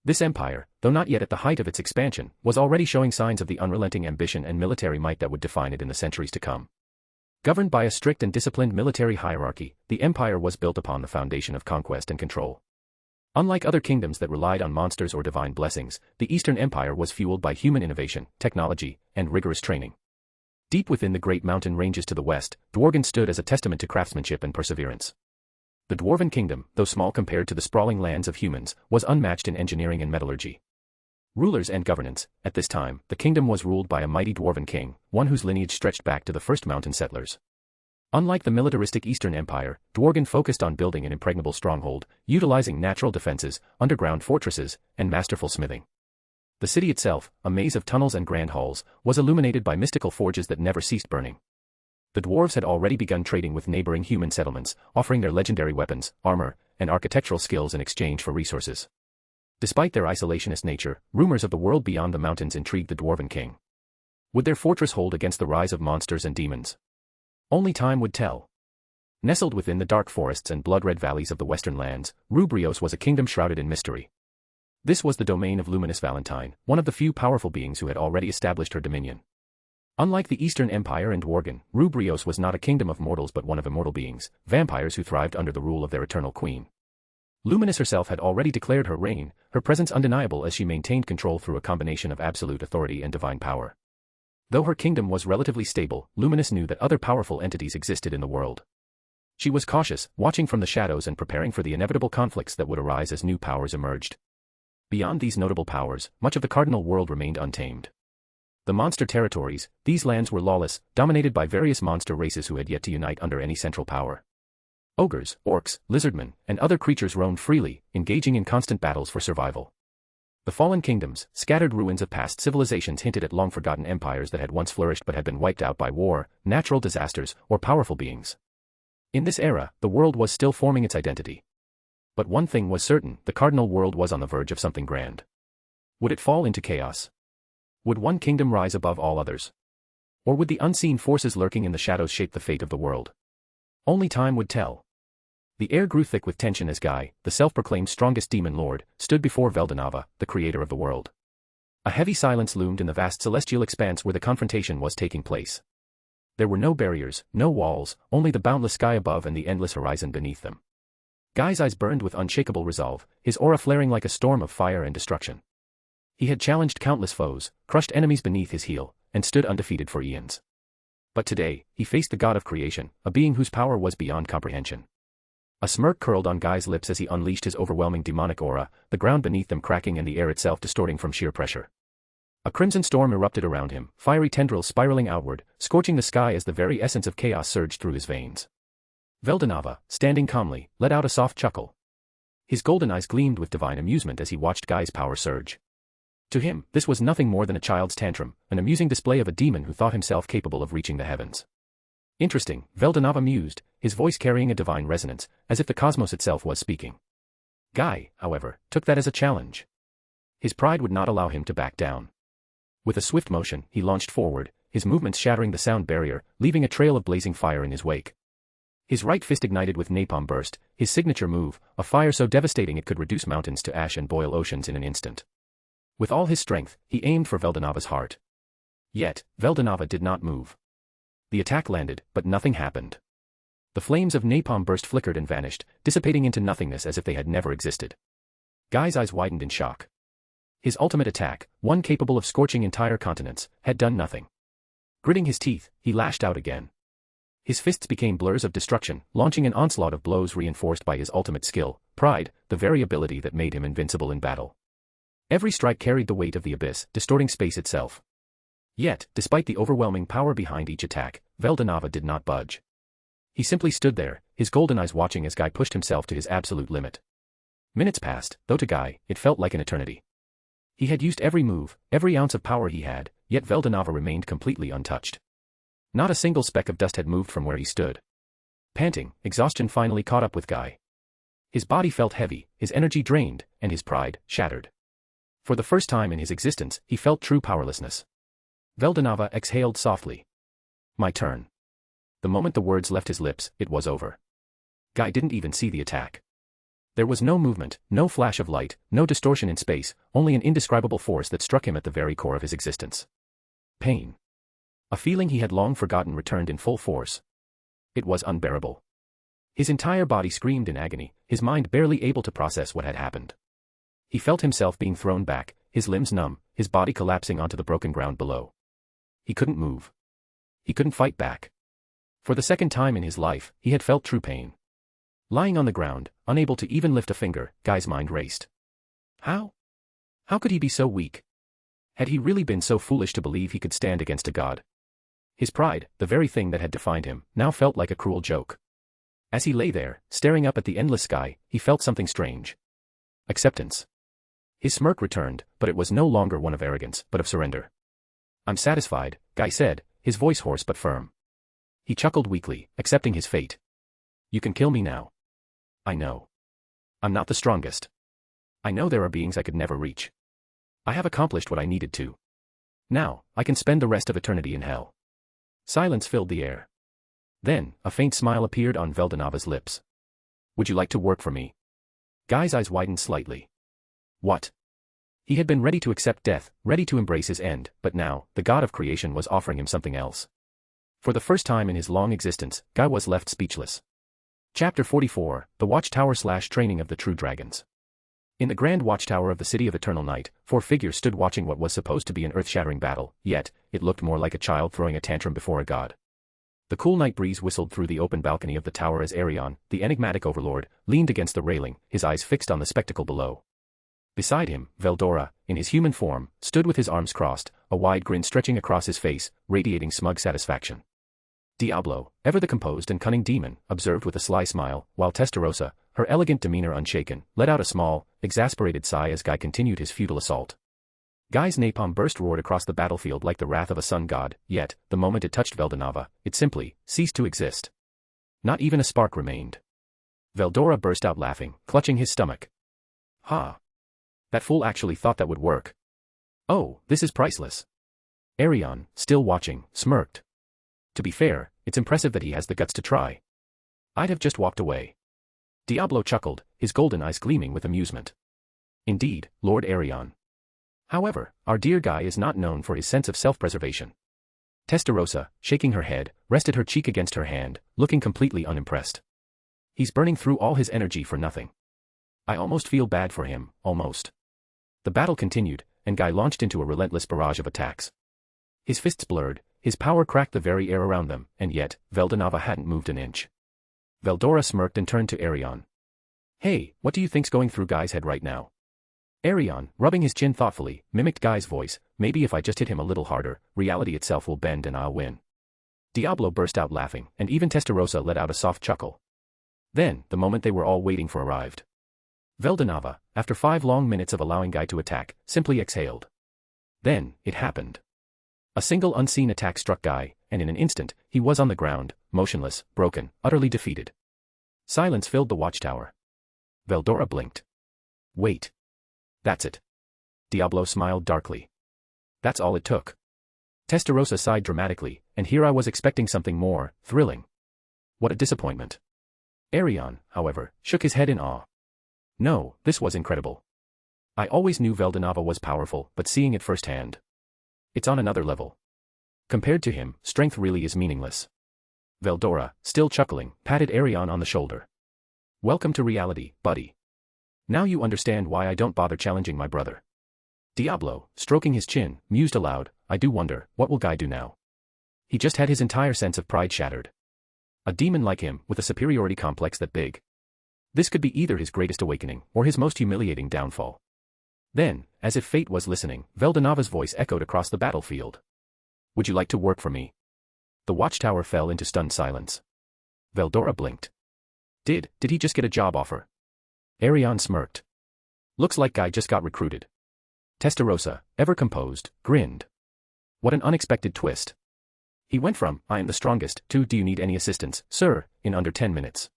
This empire, though not yet at the height of its expansion, was already showing signs of the unrelenting ambition and military might that would define it in the centuries to come. Governed by a strict and disciplined military hierarchy, the empire was built upon the foundation of conquest and control. Unlike other kingdoms that relied on monsters or divine blessings, the Eastern Empire was fueled by human innovation, technology, and rigorous training. Deep within the great mountain ranges to the west, Dworgen stood as a testament to craftsmanship and perseverance. The Dwarven Kingdom, though small compared to the sprawling lands of humans, was unmatched in engineering and metallurgy. Rulers and governance, at this time, the kingdom was ruled by a mighty Dwarven king, one whose lineage stretched back to the first mountain settlers. Unlike the militaristic Eastern Empire, Dworgen focused on building an impregnable stronghold, utilizing natural defenses, underground fortresses, and masterful smithing. The city itself, a maze of tunnels and grand halls, was illuminated by mystical forges that never ceased burning. The dwarves had already begun trading with neighboring human settlements, offering their legendary weapons, armor, and architectural skills in exchange for resources. Despite their isolationist nature, rumors of the world beyond the mountains intrigued the Dwarven king. Would their fortress hold against the rise of monsters and demons? Only time would tell. Nestled within the dark forests and blood-red valleys of the western lands, Rubio was a kingdom shrouded in mystery. This was the domain of Luminous Valentine, one of the few powerful beings who had already established her dominion. Unlike the Eastern Empire and Dworgen, Rubio was not a kingdom of mortals but one of immortal beings, vampires who thrived under the rule of their eternal queen. Luminous herself had already declared her reign, her presence undeniable as she maintained control through a combination of absolute authority and divine power. Though her kingdom was relatively stable, Luminous knew that other powerful entities existed in the world. She was cautious, watching from the shadows and preparing for the inevitable conflicts that would arise as new powers emerged. Beyond these notable powers, much of the cardinal world remained untamed. The monster territories, these lands were lawless, dominated by various monster races who had yet to unite under any central power. Ogres, orcs, lizardmen, and other creatures roamed freely, engaging in constant battles for survival. The fallen kingdoms, scattered ruins of past civilizations hinted at long-forgotten empires that had once flourished but had been wiped out by war, natural disasters, or powerful beings. In this era, the world was still forming its identity. But one thing was certain, the cardinal world was on the verge of something grand. Would it fall into chaos? Would one kingdom rise above all others? Or would the unseen forces lurking in the shadows shape the fate of the world? Only time would tell. The air grew thick with tension as Guy, the self-proclaimed strongest demon lord, stood before Veldonava, the creator of the world. A heavy silence loomed in the vast celestial expanse where the confrontation was taking place. There were no barriers, no walls, only the boundless sky above and the endless horizon beneath them. Guy's eyes burned with unshakable resolve, his aura flaring like a storm of fire and destruction. He had challenged countless foes, crushed enemies beneath his heel, and stood undefeated for eons. But today, he faced the god of creation, a being whose power was beyond comprehension. A smirk curled on Guy's lips as he unleashed his overwhelming demonic aura, the ground beneath them cracking and the air itself distorting from sheer pressure. A crimson storm erupted around him, fiery tendrils spiraling outward, scorching the sky as the very essence of chaos surged through his veins. Veldonava, standing calmly, let out a soft chuckle. His golden eyes gleamed with divine amusement as he watched Guy's power surge. To him, this was nothing more than a child's tantrum, an amusing display of a demon who thought himself capable of reaching the heavens. Interesting, Veldonava mused, his voice carrying a divine resonance, as if the cosmos itself was speaking. Guy, however, took that as a challenge. His pride would not allow him to back down. With a swift motion, he launched forward, his movements shattering the sound barrier, leaving a trail of blazing fire in his wake. His right fist ignited with napalm burst, his signature move, a fire so devastating it could reduce mountains to ash and boil oceans in an instant. With all his strength, he aimed for Veldonava's heart. Yet, Veldonava did not move. The attack landed, but nothing happened. The flames of napalm burst flickered and vanished, dissipating into nothingness as if they had never existed. Guy's eyes widened in shock. His ultimate attack, one capable of scorching entire continents, had done nothing. Gritting his teeth, he lashed out again. His fists became blurs of destruction, launching an onslaught of blows reinforced by his ultimate skill, pride, the very ability that made him invincible in battle. Every strike carried the weight of the abyss, distorting space itself. Yet, despite the overwhelming power behind each attack, Veldonava did not budge. He simply stood there, his golden eyes watching as Guy pushed himself to his absolute limit. Minutes passed, though to Guy, it felt like an eternity. He had used every move, every ounce of power he had, yet Veldonava remained completely untouched. Not a single speck of dust had moved from where he stood. Panting, exhaustion finally caught up with Guy. His body felt heavy, his energy drained, and his pride shattered. For the first time in his existence, he felt true powerlessness. Veldonava exhaled softly. My turn. The moment the words left his lips, it was over. Guy didn't even see the attack. There was no movement, no flash of light, no distortion in space, only an indescribable force that struck him at the very core of his existence. Pain. A feeling he had long forgotten returned in full force. It was unbearable. His entire body screamed in agony, his mind barely able to process what had happened. He felt himself being thrown back, his limbs numb, his body collapsing onto the broken ground below. He couldn't move. He couldn't fight back. For the second time in his life, he had felt true pain. Lying on the ground, unable to even lift a finger, Guy's mind raced. How? How could he be so weak? Had he really been so foolish to believe he could stand against a god? His pride, the very thing that had defined him, now felt like a cruel joke. As he lay there, staring up at the endless sky, he felt something strange. Acceptance. His smirk returned, but it was no longer one of arrogance, but of surrender. I'm satisfied, Guy said, his voice hoarse but firm. He chuckled weakly, accepting his fate. You can kill me now. I know. I'm not the strongest. I know there are beings I could never reach. I have accomplished what I needed to. Now, I can spend the rest of eternity in hell. Silence filled the air. Then, a faint smile appeared on Veldonava's lips. Would you like to work for me? Guy's eyes widened slightly. What? He had been ready to accept death, ready to embrace his end, but now, the god of creation was offering him something else. For the first time in his long existence, Guy was left speechless. Chapter 44, The Watchtower/Training of the True Dragons. In the grand watchtower of the City of Eternal Night, 4 figures stood watching what was supposed to be an earth-shattering battle, yet, it looked more like a child throwing a tantrum before a god. The cool night breeze whistled through the open balcony of the tower as Arion, the enigmatic overlord, leaned against the railing, his eyes fixed on the spectacle below. Beside him, Veldora, in his human form, stood with his arms crossed, a wide grin stretching across his face, radiating smug satisfaction. Diablo, ever the composed and cunning demon, observed with a sly smile, while Testarossa, her elegant demeanor unshaken, let out a small, exasperated sigh as Guy continued his futile assault. Guy's napalm burst roared across the battlefield like the wrath of a sun god, yet, the moment it touched Veldonava, it simply ceased to exist. Not even a spark remained. Veldora burst out laughing, clutching his stomach. Ha! That fool actually thought that would work. Oh, this is priceless. Arion, still watching, smirked. To be fair, it's impressive that he has the guts to try. I'd have just walked away. Diablo chuckled, his golden eyes gleaming with amusement. Indeed, Lord Arion. However, our dear Guy is not known for his sense of self-preservation. Testarossa, shaking her head, rested her cheek against her hand, looking completely unimpressed. He's burning through all his energy for nothing. I almost feel bad for him, almost. The battle continued, and Guy launched into a relentless barrage of attacks. His fists blurred, his power cracked the very air around them, and yet, Veldonava hadn't moved an inch. Veldora smirked and turned to Arion. Hey, what do you think's going through Guy's head right now? Arion, rubbing his chin thoughtfully, mimicked Guy's voice, maybe if I just hit him a little harder, reality itself will bend and I'll win. Diablo burst out laughing, and even Testarossa let out a soft chuckle. Then, the moment they were all waiting for arrived. Veldonava, after 5 long minutes of allowing Guy to attack, simply exhaled. Then, it happened. A single unseen attack struck Guy, and in an instant, he was on the ground, motionless, broken, utterly defeated. Silence filled the watchtower. Veldora blinked. Wait. That's it. Diablo smiled darkly. That's all it took. Testarossa sighed dramatically, and here I was expecting something more thrilling. What a disappointment. Arion, however, shook his head in awe. No, this was incredible. I always knew Veldonava was powerful, but seeing it firsthand. It's on another level. Compared to him, strength really is meaningless. Veldora, still chuckling, patted Arion on the shoulder. Welcome to reality, buddy. Now you understand why I don't bother challenging my brother. Diablo, stroking his chin, mused aloud, I do wonder, what will Guy do now? He just had his entire sense of pride shattered. A demon like him, with a superiority complex that big. This could be either his greatest awakening, or his most humiliating downfall. Then, as if fate was listening, Veldonava's voice echoed across the battlefield. Would you like to work for me? The watchtower fell into stunned silence. Veldora blinked. Did he just get a job offer? Arion smirked. Looks like Guy just got recruited. Testarossa, ever composed, grinned. What an unexpected twist. He went from, I am the strongest, to, do you need any assistance, sir, in under 10 minutes.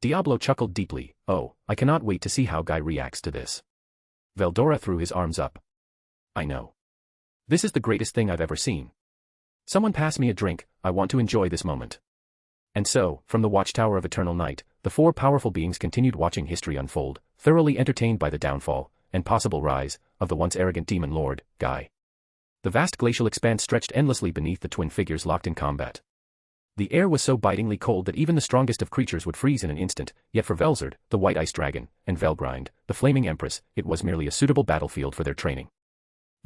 Diablo chuckled deeply. Oh, I cannot wait to see how Guy reacts to this. Veldora threw his arms up. I know. This is the greatest thing I've ever seen. Someone pass me a drink, I want to enjoy this moment. And so, from the watchtower of eternal night, the four powerful beings continued watching history unfold, thoroughly entertained by the downfall, and possible rise, of the once arrogant demon lord, Guy. The vast glacial expanse stretched endlessly beneath the twin figures locked in combat. The air was so bitingly cold that even the strongest of creatures would freeze in an instant, yet for Velzard, the white ice dragon, and Velgrind, the flaming empress, it was merely a suitable battlefield for their training.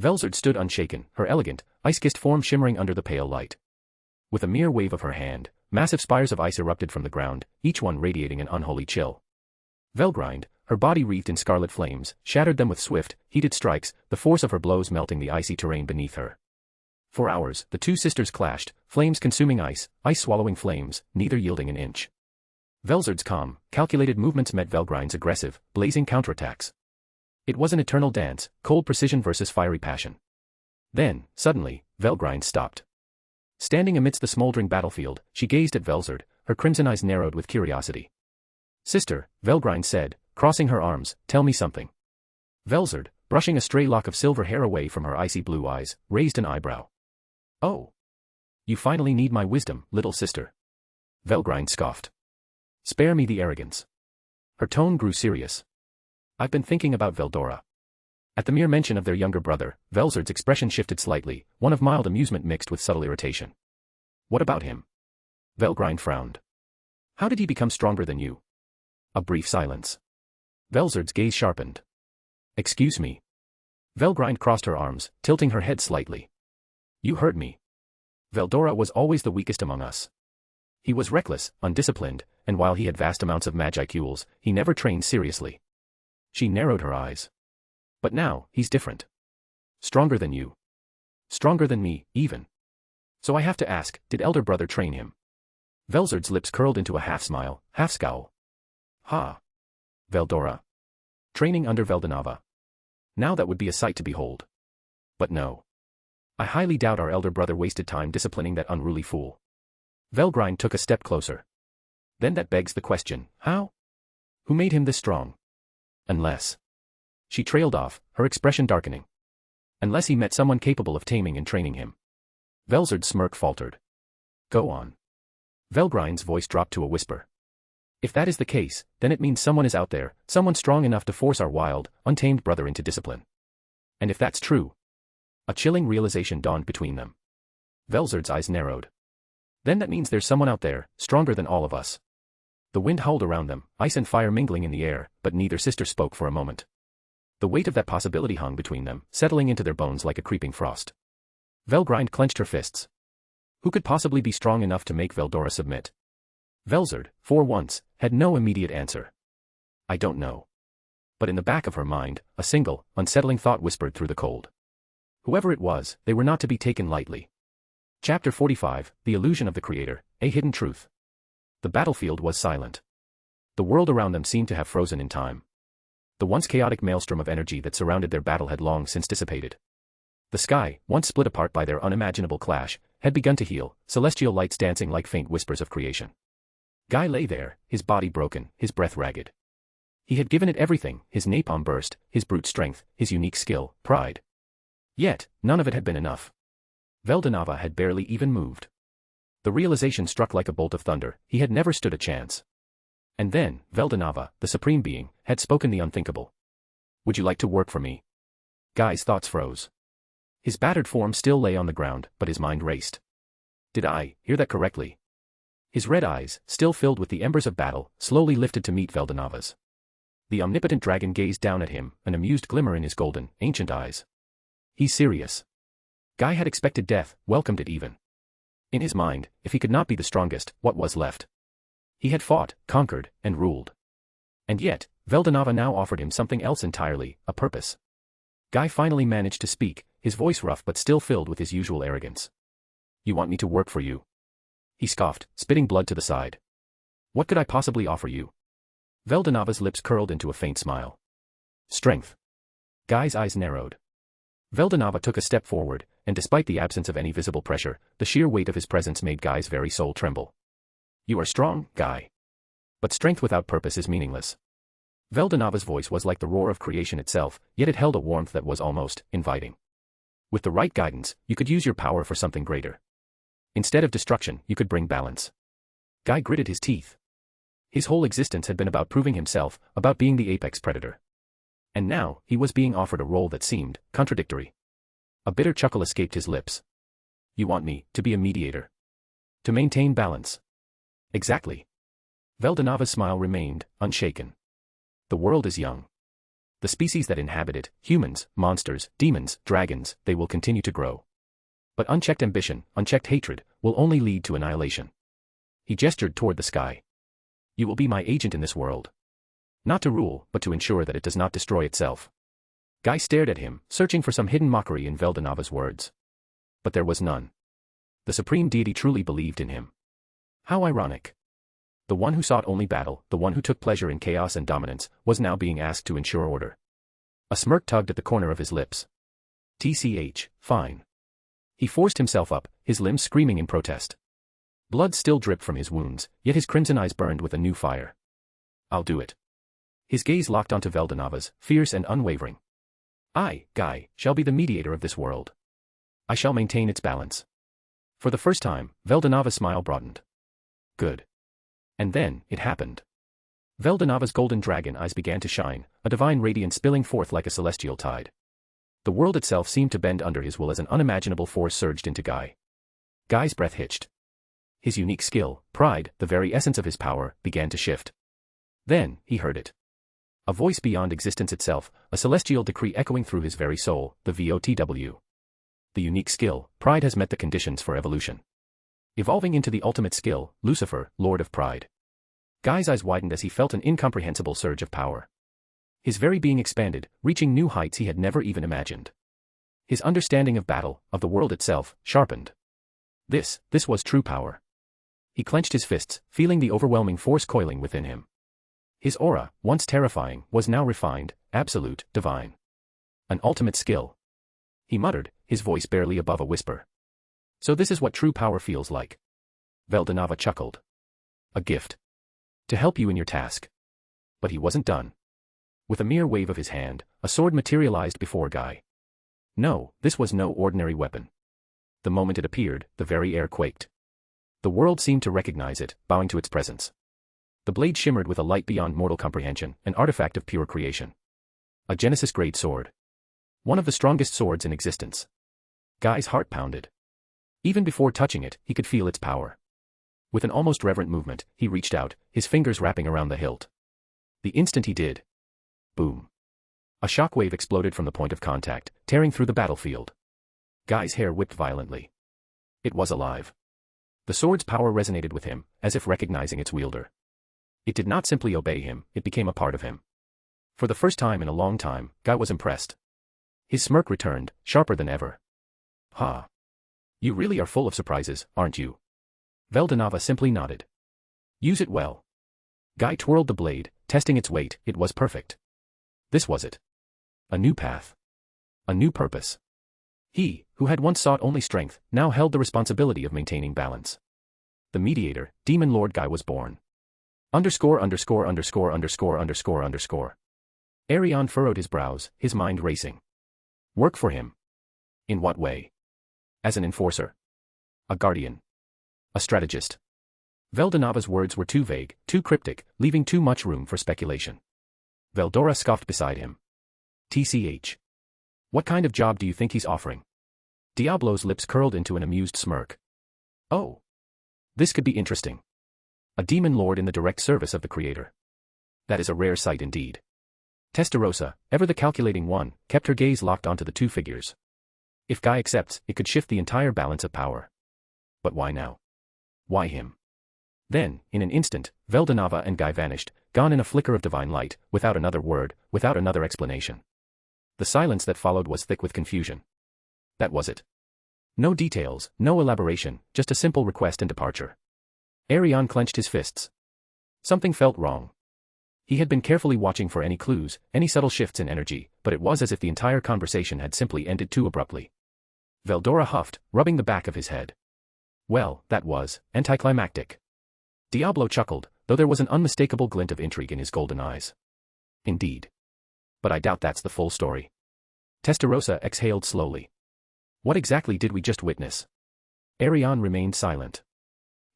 Velzard stood unshaken, her elegant, ice-kissed form shimmering under the pale light. With a mere wave of her hand, massive spires of ice erupted from the ground, each one radiating an unholy chill. Velgrind, her body wreathed in scarlet flames, shattered them with swift, heated strikes, the force of her blows melting the icy terrain beneath her. For hours, the two sisters clashed, flames consuming ice, ice swallowing flames, neither yielding an inch. Velzard's calm, calculated movements met Velgrind's aggressive, blazing counterattacks. It was an eternal dance, cold precision versus fiery passion. Then, suddenly, Velgrind stopped. Standing amidst the smoldering battlefield, she gazed at Velzard, her crimson eyes narrowed with curiosity. Sister, Velgrind said, crossing her arms, tell me something. Velzard, brushing a stray lock of silver hair away from her icy blue eyes, raised an eyebrow. Oh. You finally need my wisdom, little sister. Velgrind scoffed. Spare me the arrogance. Her tone grew serious. I've been thinking about Veldora. At the mere mention of their younger brother, Velzard's expression shifted slightly, one of mild amusement mixed with subtle irritation. What about him? Velgrind frowned. How did he become stronger than you? A brief silence. Velzard's gaze sharpened. Excuse me. Velgrind crossed her arms, tilting her head slightly. You heard me. Veldora was always the weakest among us. He was reckless, undisciplined, and while he had vast amounts of magicules, he never trained seriously. She narrowed her eyes. But now, he's different. Stronger than you. Stronger than me, even. So I have to ask, did elder brother train him? Velzard's lips curled into a half-smile, half-scowl. Ha. Veldora. Training under Veldonava. Now that would be a sight to behold. But no. I highly doubt our elder brother wasted time disciplining that unruly fool. Velgrind took a step closer. Then that begs the question, how? Who made him this strong? Unless. She trailed off, her expression darkening. Unless he met someone capable of taming and training him. Velzard's smirk faltered. Go on. Velgrind's voice dropped to a whisper. If that is the case, then it means someone is out there, someone strong enough to force our wild, untamed brother into discipline. And if that's true. A chilling realization dawned between them. Velzard's eyes narrowed. Then that means there's someone out there, stronger than all of us. The wind howled around them, ice and fire mingling in the air, but neither sister spoke for a moment. The weight of that possibility hung between them, settling into their bones like a creeping frost. Velgrind clenched her fists. Who could possibly be strong enough to make Veldora submit? Velzard, for once, had no immediate answer. I don't know. But in the back of her mind, a single, unsettling thought whispered through the cold. Whoever it was, they were not to be taken lightly. Chapter 45, The Illusion of the Creator, A Hidden Truth. The battlefield was silent. The world around them seemed to have frozen in time. The once chaotic maelstrom of energy that surrounded their battle had long since dissipated. The sky, once split apart by their unimaginable clash, had begun to heal, celestial lights dancing like faint whispers of creation. Guy lay there, his body broken, his breath ragged. He had given it everything, his napalm burst, his brute strength, his unique skill, pride. Yet, none of it had been enough. Veldonava had barely even moved. The realization struck like a bolt of thunder, he had never stood a chance. And then, Veldonava, the supreme being, had spoken the unthinkable. Would you like to work for me? Guy's thoughts froze. His battered form still lay on the ground, but his mind raced. Did I hear that correctly? His red eyes, still filled with the embers of battle, slowly lifted to meet Veldonava's. The omnipotent dragon gazed down at him, an amused glimmer in his golden, ancient eyes. He's serious. Guy had expected death, welcomed it even. In his mind, if he could not be the strongest, what was left? He had fought, conquered, and ruled. And yet, Veldonava now offered him something else entirely, a purpose. Guy finally managed to speak, his voice rough but still filled with his usual arrogance. You want me to work for you? He scoffed, spitting blood to the side. What could I possibly offer you? Veldonava's lips curled into a faint smile. Strength. Guy's eyes narrowed. Veldonava took a step forward, and despite the absence of any visible pressure, the sheer weight of his presence made Guy's very soul tremble. You are strong, Guy. But strength without purpose is meaningless. Veldonava's voice was like the roar of creation itself, yet it held a warmth that was almost inviting. With the right guidance, you could use your power for something greater. Instead of destruction, you could bring balance. Guy gritted his teeth. His whole existence had been about proving himself, about being the apex predator. And now, he was being offered a role that seemed contradictory. A bitter chuckle escaped his lips. You want me to be a mediator? To maintain balance? Exactly. Veldonava's smile remained unshaken. The world is young. The species that inhabit it, humans, monsters, demons, dragons, they will continue to grow. But unchecked ambition, unchecked hatred, will only lead to annihilation. He gestured toward the sky. You will be my agent in this world. Not to rule, but to ensure that it does not destroy itself. Guy stared at him, searching for some hidden mockery in Veldonava's words. But there was none. The supreme deity truly believed in him. How ironic. The one who sought only battle, the one who took pleasure in chaos and dominance, was now being asked to ensure order. A smirk tugged at the corner of his lips. TCH, fine. He forced himself up, his limbs screaming in protest. Blood still dripped from his wounds, yet his crimson eyes burned with a new fire. I'll do it. His gaze locked onto Veldonava's, fierce and unwavering. I, Guy, shall be the mediator of this world. I shall maintain its balance. For the first time, Veldonava's smile broadened. Good. And then, it happened. Veldonava's golden dragon eyes began to shine, a divine radiance spilling forth like a celestial tide. The world itself seemed to bend under his will as an unimaginable force surged into Guy. Guy's breath hitched. His unique skill, pride, the very essence of his power, began to shift. Then, he heard it. A voice beyond existence itself, a celestial decree echoing through his very soul, the VOTW. The unique skill, pride has met the conditions for evolution. Evolving into the ultimate skill, Lucifer, Lord of Pride. Guy's eyes widened as he felt an incomprehensible surge of power. His very being expanded, reaching new heights he had never even imagined. His understanding of battle, of the world itself, sharpened. This was true power. He clenched his fists, feeling the overwhelming force coiling within him. His aura, once terrifying, was now refined, absolute, divine. An ultimate skill. He muttered, his voice barely above a whisper. So this is what true power feels like. Veldonava chuckled. A gift. To help you in your task. But he wasn't done. With a mere wave of his hand, a sword materialized before Guy. No, this was no ordinary weapon. The moment it appeared, the very air quaked. The world seemed to recognize it, bowing to its presence. The blade shimmered with a light beyond mortal comprehension, an artifact of pure creation. A Genesis-grade sword. One of the strongest swords in existence. Guy's heart pounded. Even before touching it, he could feel its power. With an almost reverent movement, he reached out, his fingers wrapping around the hilt. The instant he did. Boom. A shockwave exploded from the point of contact, tearing through the battlefield. Guy's hair whipped violently. It was alive. The sword's power resonated with him, as if recognizing its wielder. It did not simply obey him, it became a part of him. For the first time in a long time, Guy was impressed. His smirk returned, sharper than ever. Ha. You really are full of surprises, aren't you? Veldonava simply nodded. Use it well. Guy twirled the blade, testing its weight, it was perfect. This was it. A new path. A new purpose. He, who had once sought only strength, now held the responsibility of maintaining balance. The mediator, Demon Lord Guy was born. ___________. Arion furrowed his brows, his mind racing. Work for him. In what way? As an enforcer. A guardian. A strategist. Veldonava's words were too vague, too cryptic, leaving too much room for speculation. Veldora scoffed beside him. TCH. What kind of job do you think he's offering? Diablo's lips curled into an amused smirk. Oh. This could be interesting. A demon lord in the direct service of the creator. That is a rare sight indeed. Testarossa, ever the calculating one, kept her gaze locked onto the two figures. If Guy accepts, it could shift the entire balance of power. But why now? Why him? Then, in an instant, Veldonava and Guy vanished, gone in a flicker of divine light, without another word, without another explanation. The silence that followed was thick with confusion. That was it. No details, no elaboration, just a simple request and departure. Arion clenched his fists. Something felt wrong. He had been carefully watching for any clues, any subtle shifts in energy, but it was as if the entire conversation had simply ended too abruptly. Veldora huffed, rubbing the back of his head. Well, that was anticlimactic. Diablo chuckled, though there was an unmistakable glint of intrigue in his golden eyes. Indeed. But I doubt that's the full story. Testarossa exhaled slowly. What exactly did we just witness? Arion remained silent.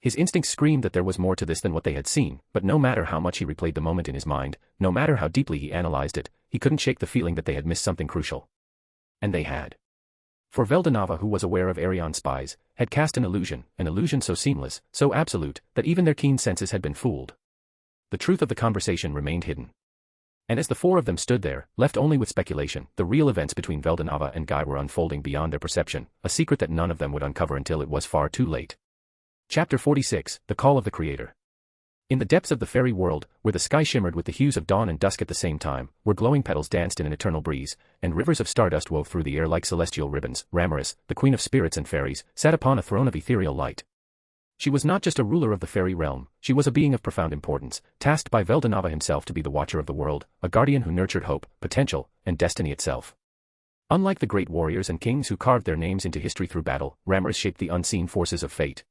His instincts screamed that there was more to this than what they had seen, but no matter how much he replayed the moment in his mind, no matter how deeply he analyzed it, he couldn't shake the feeling that they had missed something crucial. And they had. For Veldonava, who was aware of Arion's spies, had cast an illusion so seamless, so absolute, that even their keen senses had been fooled. The truth of the conversation remained hidden. And as the four of them stood there, left only with speculation, the real events between Veldonava and Guy were unfolding beyond their perception, a secret that none of them would uncover until it was far too late. Chapter 46, The Call of the Creator. In the depths of the fairy world, where the sky shimmered with the hues of dawn and dusk at the same time, where glowing petals danced in an eternal breeze, and rivers of stardust wove through the air like celestial ribbons, Ramiris, the queen of spirits and fairies, sat upon a throne of ethereal light. She was not just a ruler of the fairy realm, she was a being of profound importance, tasked by Veldonava himself to be the watcher of the world, a guardian who nurtured hope, potential, and destiny itself. Unlike the great warriors and kings who carved their names into history through battle, Ramiris shaped the unseen forces of fate.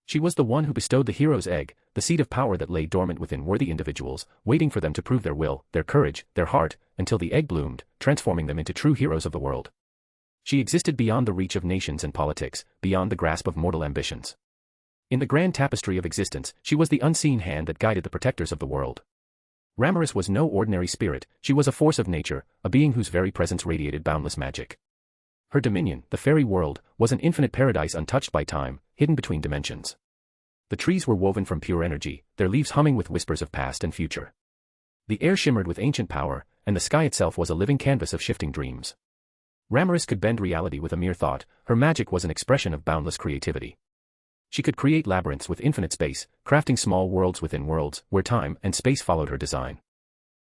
She was the one who bestowed the hero's egg, the seed of power that lay dormant within worthy individuals, waiting for them to prove their will, their courage, their heart, until the egg bloomed, transforming them into true heroes of the world. She existed beyond the reach of nations and politics, beyond the grasp of mortal ambitions. In the grand tapestry of existence, she was the unseen hand that guided the protectors of the world. Ramiris was no ordinary spirit, she was a force of nature, a being whose very presence radiated boundless magic. Her dominion, the fairy world, was an infinite paradise untouched by time, hidden between dimensions. The trees were woven from pure energy, their leaves humming with whispers of past and future. The air shimmered with ancient power, and the sky itself was a living canvas of shifting dreams. Ramiris could bend reality with a mere thought, her magic was an expression of boundless creativity. She could create labyrinths with infinite space, crafting small worlds within worlds, where time and space followed her design.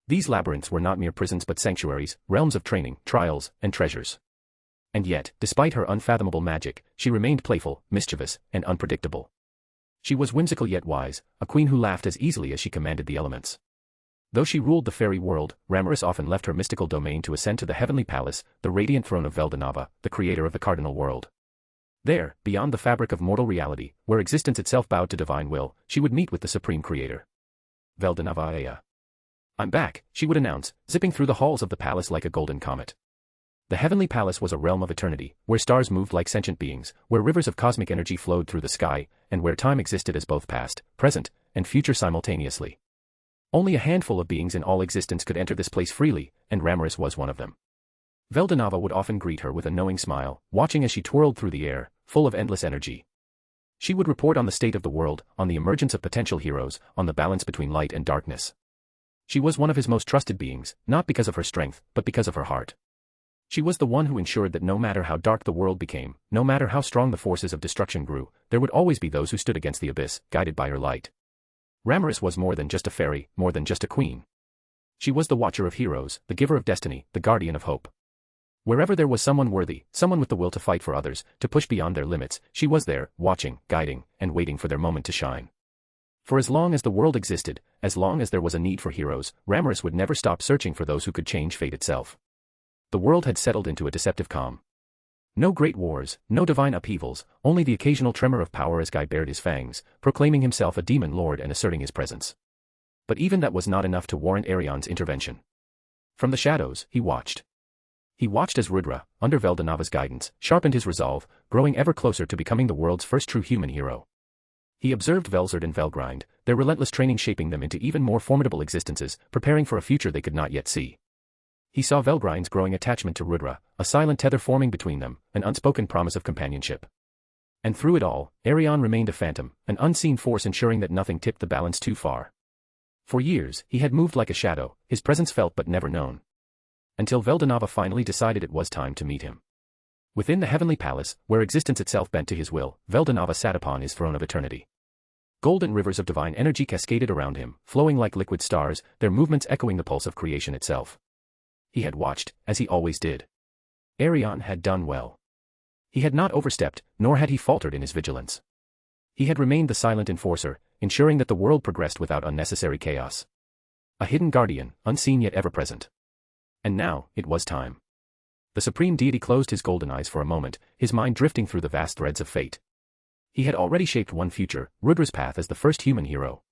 These labyrinths were not mere prisons but sanctuaries, realms of training, trials, and treasures. And yet, despite her unfathomable magic, she remained playful, mischievous, and unpredictable. She was whimsical yet wise, a queen who laughed as easily as she commanded the elements. Though she ruled the fairy world, Ramiris often left her mystical domain to ascend to the heavenly palace, the radiant throne of Veldonava, the creator of the cardinal world. There, beyond the fabric of mortal reality, where existence itself bowed to divine will, she would meet with the supreme creator. Veldonava. I'm back, she would announce, zipping through the halls of the palace like a golden comet. The heavenly palace was a realm of eternity, where stars moved like sentient beings, where rivers of cosmic energy flowed through the sky, and where time existed as both past, present, and future simultaneously. Only a handful of beings in all existence could enter this place freely, and Ramiris was one of them. Veldonava would often greet her with a knowing smile, watching as she twirled through the air, full of endless energy. She would report on the state of the world, on the emergence of potential heroes, on the balance between light and darkness. She was one of his most trusted beings, not because of her strength, but because of her heart. She was the one who ensured that no matter how dark the world became, no matter how strong the forces of destruction grew, there would always be those who stood against the abyss, guided by her light. Ramiris was more than just a fairy, more than just a queen. She was the watcher of heroes, the giver of destiny, the guardian of hope. Wherever there was someone worthy, someone with the will to fight for others, to push beyond their limits, she was there, watching, guiding, and waiting for their moment to shine. For as long as the world existed, as long as there was a need for heroes, Ramiris would never stop searching for those who could change fate itself. The world had settled into a deceptive calm. No great wars, no divine upheavals, only the occasional tremor of power as Guy bared his fangs, proclaiming himself a demon lord and asserting his presence. But even that was not enough to warrant Arion's intervention. From the shadows, he watched. He watched as Rudra, under Veldonava's guidance, sharpened his resolve, growing ever closer to becoming the world's first true human hero. He observed Velzard and Velgrind, their relentless training shaping them into even more formidable existences, preparing for a future they could not yet see. He saw Velgrind's growing attachment to Rudra, a silent tether forming between them, an unspoken promise of companionship. And through it all, Arion remained a phantom, an unseen force ensuring that nothing tipped the balance too far. For years, he had moved like a shadow, his presence felt but never known. Until Veldonava finally decided it was time to meet him. Within the heavenly palace, where existence itself bent to his will, Veldonava sat upon his throne of eternity. Golden rivers of divine energy cascaded around him, flowing like liquid stars, their movements echoing the pulse of creation itself. He had watched, as he always did. Arion had done well. He had not overstepped, nor had he faltered in his vigilance. He had remained the silent enforcer, ensuring that the world progressed without unnecessary chaos. A hidden guardian, unseen yet ever present. And now, it was time. The supreme deity closed his golden eyes for a moment, his mind drifting through the vast threads of fate. He had already shaped one future, Rudra's path as the first human hero.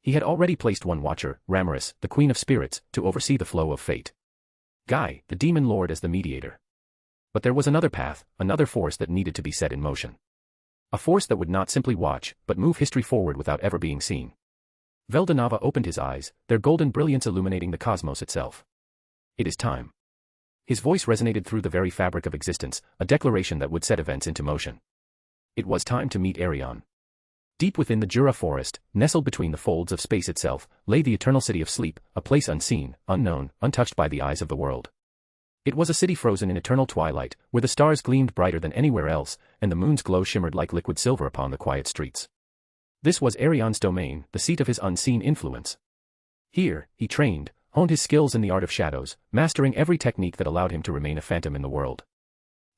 He had already placed one watcher, Ramaris, the queen of spirits, to oversee the flow of fate. Guy, the demon lord, as the mediator. But there was another path, another force that needed to be set in motion. A force that would not simply watch, but move history forward without ever being seen. Veldonava opened his eyes, their golden brilliance illuminating the cosmos itself. It is time. His voice resonated through the very fabric of existence, a declaration that would set events into motion. It was time to meet Arion. Deep within the Jura forest, nestled between the folds of space itself, lay the eternal city of sleep, a place unseen, unknown, untouched by the eyes of the world. It was a city frozen in eternal twilight, where the stars gleamed brighter than anywhere else, and the moon's glow shimmered like liquid silver upon the quiet streets. This was Arion's domain, the seat of his unseen influence. Here, he trained, honed his skills in the art of shadows, mastering every technique that allowed him to remain a phantom in the world.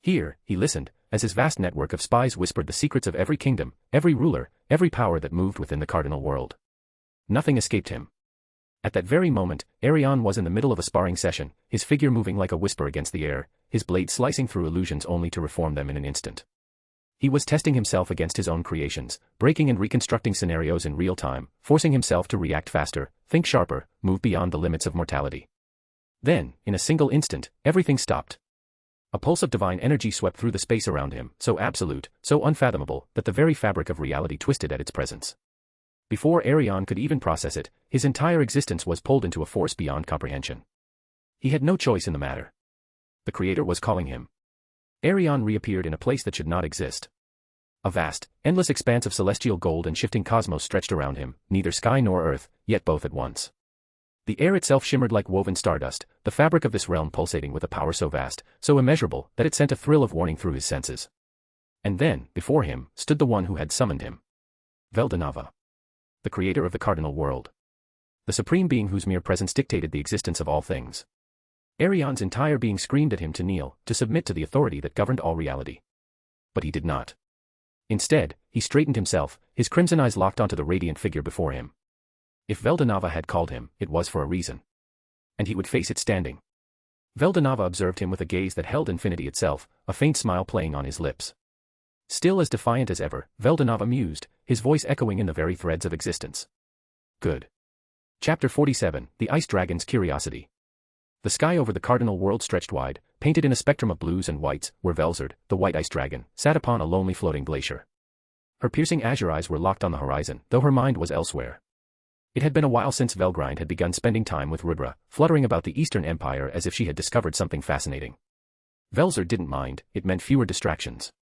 Here, he listened, as his vast network of spies whispered the secrets of every kingdom, every ruler, every power that moved within the cardinal world. Nothing escaped him. At that very moment, Arion was in the middle of a sparring session, his figure moving like a whisper against the air, his blade slicing through illusions only to reform them in an instant. He was testing himself against his own creations, breaking and reconstructing scenarios in real time, forcing himself to react faster, think sharper, move beyond the limits of mortality. Then, in a single instant, everything stopped. A pulse of divine energy swept through the space around him, so absolute, so unfathomable, that the very fabric of reality twisted at its presence. Before Arion could even process it, his entire existence was pulled into a force beyond comprehension. He had no choice in the matter. The Creator was calling him. Arion reappeared in a place that should not exist. A vast, endless expanse of celestial gold and shifting cosmos stretched around him, neither sky nor earth, yet both at once. The air itself shimmered like woven stardust, the fabric of this realm pulsating with a power so vast, so immeasurable, that it sent a thrill of warning through his senses. And then, before him, stood the one who had summoned him. Veldonava. The creator of the cardinal world. The supreme being whose mere presence dictated the existence of all things. Arion's entire being screamed at him to kneel, to submit to the authority that governed all reality. But he did not. Instead, he straightened himself, his crimson eyes locked onto the radiant figure before him. If Veldonava had called him, it was for a reason. And he would face it standing. Veldonava observed him with a gaze that held infinity itself, a faint smile playing on his lips. Still as defiant as ever, Veldonava mused, his voice echoing in the very threads of existence. Good. Chapter 47, The Ice Dragon's Curiosity. The sky over the cardinal world stretched wide, painted in a spectrum of blues and whites, where Velzard, the white ice dragon, sat upon a lonely floating glacier. Her piercing azure eyes were locked on the horizon, though her mind was elsewhere. It had been a while since Velgrind had begun spending time with Rudra, fluttering about the Eastern Empire as if she had discovered something fascinating. Velzard didn't mind, it meant fewer distractions.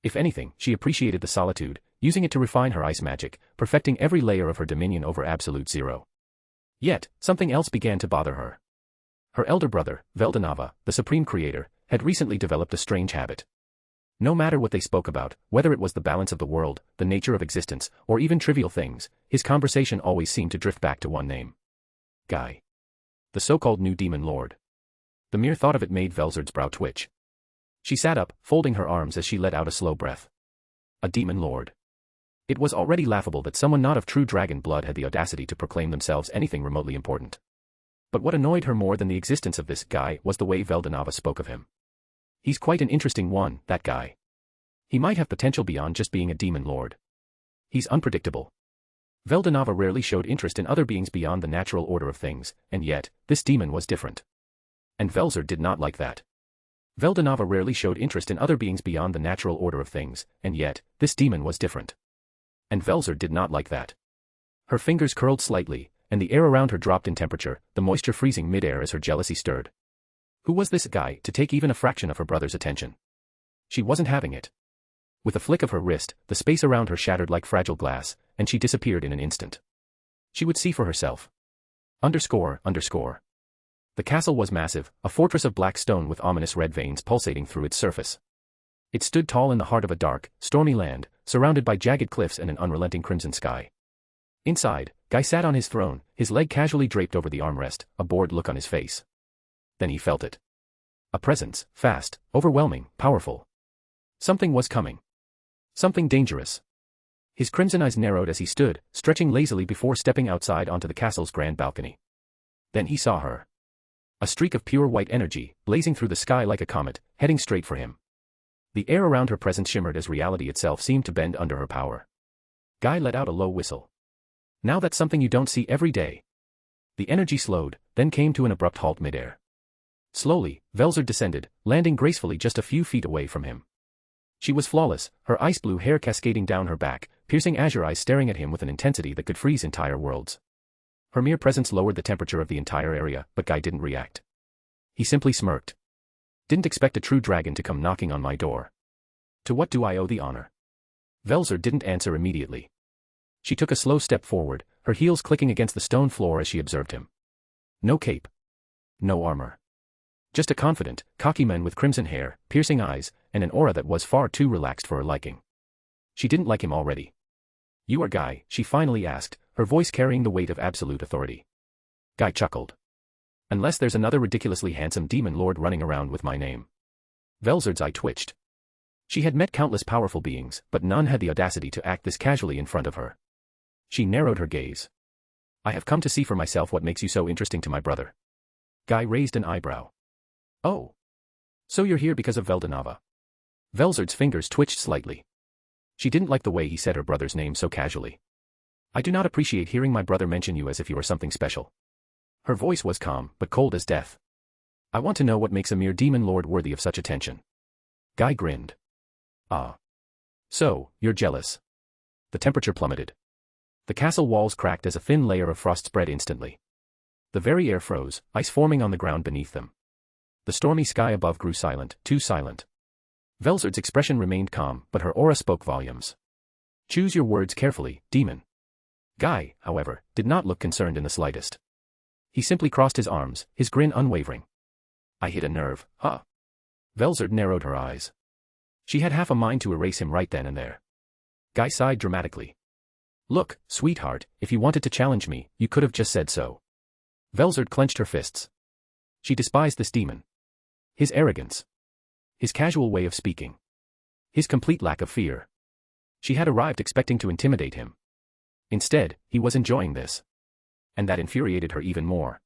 If anything, she appreciated the solitude, using it to refine her ice magic, perfecting every layer of her dominion over absolute zero. Yet, something else began to bother her. Her elder brother, Veldonava, the supreme creator, had recently developed a strange habit. No matter what they spoke about, whether it was the balance of the world, the nature of existence, or even trivial things, his conversation always seemed to drift back to one name. Guy. The so-called new demon lord. The mere thought of it made Velzard's brow twitch. She sat up, folding her arms as she let out a slow breath. A demon lord. It was already laughable that someone not of true dragon blood had the audacity to proclaim themselves anything remotely important. But what annoyed her more than the existence of this guy was the way Veldonava spoke of him. He's quite an interesting one, that guy. He might have potential beyond just being a demon lord. He's unpredictable. Veldonava rarely showed interest in other beings beyond the natural order of things, and yet, this demon was different. And Velzard did not like that. Veldonava rarely showed interest in other beings beyond the natural order of things, and yet, this demon was different. And Velzard did not like that. Her fingers curled slightly, and the air around her dropped in temperature, the moisture freezing mid-air as her jealousy stirred. Who was this guy to take even a fraction of her brother's attention? She wasn't having it. With a flick of her wrist, the space around her shattered like fragile glass, and she disappeared in an instant. She would see for herself. __. The castle was massive, a fortress of black stone with ominous red veins pulsating through its surface. It stood tall in the heart of a dark, stormy land, surrounded by jagged cliffs and an unrelenting crimson sky. Inside, Guy sat on his throne, his leg casually draped over the armrest, a bored look on his face. Then he felt it. A presence, fast, overwhelming, powerful. Something was coming. Something dangerous. His crimson eyes narrowed as he stood, stretching lazily before stepping outside onto the castle's grand balcony. Then he saw her. A streak of pure white energy, blazing through the sky like a comet, heading straight for him. The air around her presence shimmered as reality itself seemed to bend under her power. Guy let out a low whistle. Now that's something you don't see every day. The energy slowed, then came to an abrupt halt midair. Slowly, Veldora descended, landing gracefully just a few feet away from him. She was flawless, her ice blue hair cascading down her back, piercing azure eyes staring at him with an intensity that could freeze entire worlds. Her mere presence lowered the temperature of the entire area, but Guy didn't react. He simply smirked. Didn't expect a true dragon to come knocking on my door. To what do I owe the honor? Veldora didn't answer immediately. She took a slow step forward, her heels clicking against the stone floor as she observed him. No cape. No armor. Just a confident, cocky man with crimson hair, piercing eyes, and an aura that was far too relaxed for her liking. She didn't like him already. You are Guy, she finally asked, her voice carrying the weight of absolute authority. Guy chuckled. Unless there's another ridiculously handsome demon lord running around with my name. Veldora's eye twitched. She had met countless powerful beings, but none had the audacity to act this casually in front of her. She narrowed her gaze. I have come to see for myself what makes you so interesting to my brother. Guy raised an eyebrow. Oh. So you're here because of Veldonava. Veldora's fingers twitched slightly. She didn't like the way he said her brother's name so casually. I do not appreciate hearing my brother mention you as if you are something special. Her voice was calm, but cold as death. I want to know what makes a mere demon lord worthy of such attention. Guy grinned. Ah. So, you're jealous. The temperature plummeted. The castle walls cracked as a thin layer of frost spread instantly. The very air froze, ice forming on the ground beneath them. The stormy sky above grew silent, too silent. Veldora's expression remained calm, but her aura spoke volumes. Choose your words carefully, demon. Guy, however, did not look concerned in the slightest. He simply crossed his arms, his grin unwavering. I hit a nerve, huh? Veldora narrowed her eyes. She had half a mind to erase him right then and there. Guy sighed dramatically. Look, sweetheart, if you wanted to challenge me, you could have just said so. Veldora clenched her fists. She despised this demon. His arrogance. His casual way of speaking. His complete lack of fear. She had arrived expecting to intimidate him. Instead, he was enjoying this. And that infuriated her even more.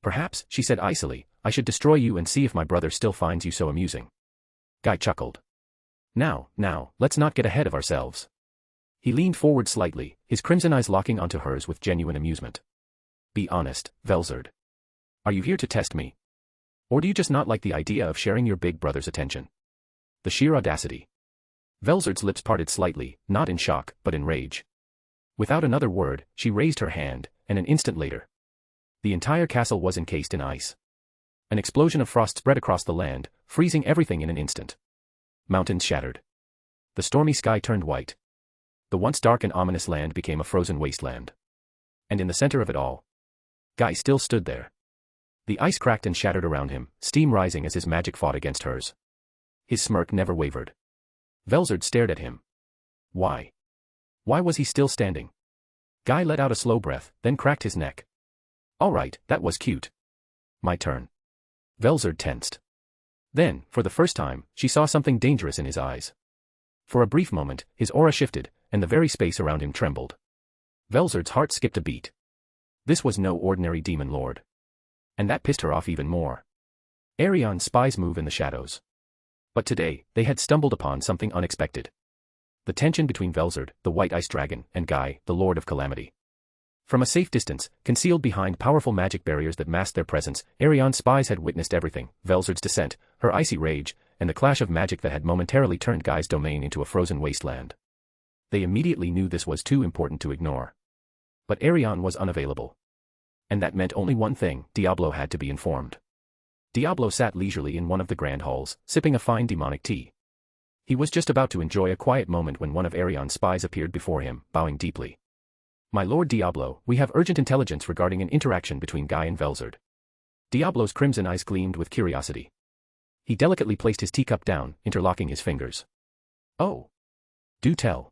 Perhaps, she said icily, I should destroy you and see if my brother still finds you so amusing. Guy chuckled. Now, let's not get ahead of ourselves. He leaned forward slightly, his crimson eyes locking onto hers with genuine amusement. Be honest, Veldora. Are you here to test me? Or do you just not like the idea of sharing your big brother's attention? The sheer audacity. Veldora's lips parted slightly, not in shock, but in rage. Without another word, she raised her hand, and an instant later. The entire castle was encased in ice. An explosion of frost spread across the land, freezing everything in an instant. Mountains shattered. The stormy sky turned white. The once dark and ominous land became a frozen wasteland. And in the center of it all, Guy still stood there. The ice cracked and shattered around him, steam rising as his magic fought against hers. His smirk never wavered. Veldora stared at him. Why? Why was he still standing? Guy let out a slow breath, then cracked his neck. All right, that was cute. My turn. Veldora tensed. Then, for the first time, she saw something dangerous in his eyes. For a brief moment, his aura shifted, and the very space around him trembled. Veldora's heart skipped a beat. This was no ordinary demon lord. And that pissed her off even more. Arion's spies move in the shadows. But today, they had stumbled upon something unexpected. The tension between Veldora, the white ice dragon, and Guy, the Lord of Calamity. From a safe distance, concealed behind powerful magic barriers that masked their presence, Arion's spies had witnessed everything, Veldora's descent, her icy rage, and the clash of magic that had momentarily turned Guy's domain into a frozen wasteland. They immediately knew this was too important to ignore. But Arion was unavailable. And that meant only one thing, Diablo had to be informed. Diablo sat leisurely in one of the grand halls, sipping a fine demonic tea. He was just about to enjoy a quiet moment when one of Arion's spies appeared before him, bowing deeply. My lord Diablo, we have urgent intelligence regarding an interaction between Guy and Veldora. Diablo's crimson eyes gleamed with curiosity. He delicately placed his teacup down, interlocking his fingers. Oh. Do tell.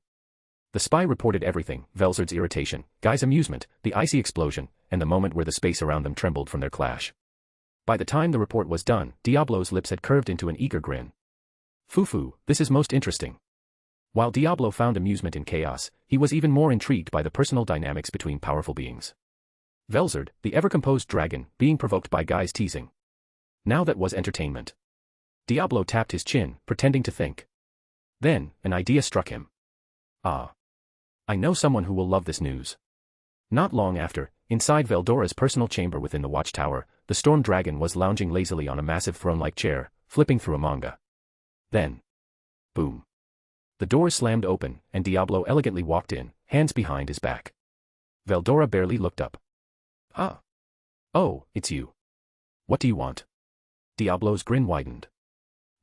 The spy reported everything, Veldora's irritation, Guy's amusement, the icy explosion, and the moment where the space around them trembled from their clash. By the time the report was done, Diablo's lips had curved into an eager grin. Foo-foo, this is most interesting. While Diablo found amusement in chaos, he was even more intrigued by the personal dynamics between powerful beings. Velzard, the ever-composed dragon, being provoked by Guy's teasing. Now that was entertainment. Diablo tapped his chin, pretending to think. Then, an idea struck him. Ah. I know someone who will love this news. Not long after, inside Veldora's personal chamber within the watchtower, the storm dragon was lounging lazily on a massive throne-like chair, flipping through a manga. Then. Boom. The doors slammed open, and Diablo elegantly walked in, hands behind his back. Veldora barely looked up. Ah. Oh, it's you. What do you want? Diablo's grin widened.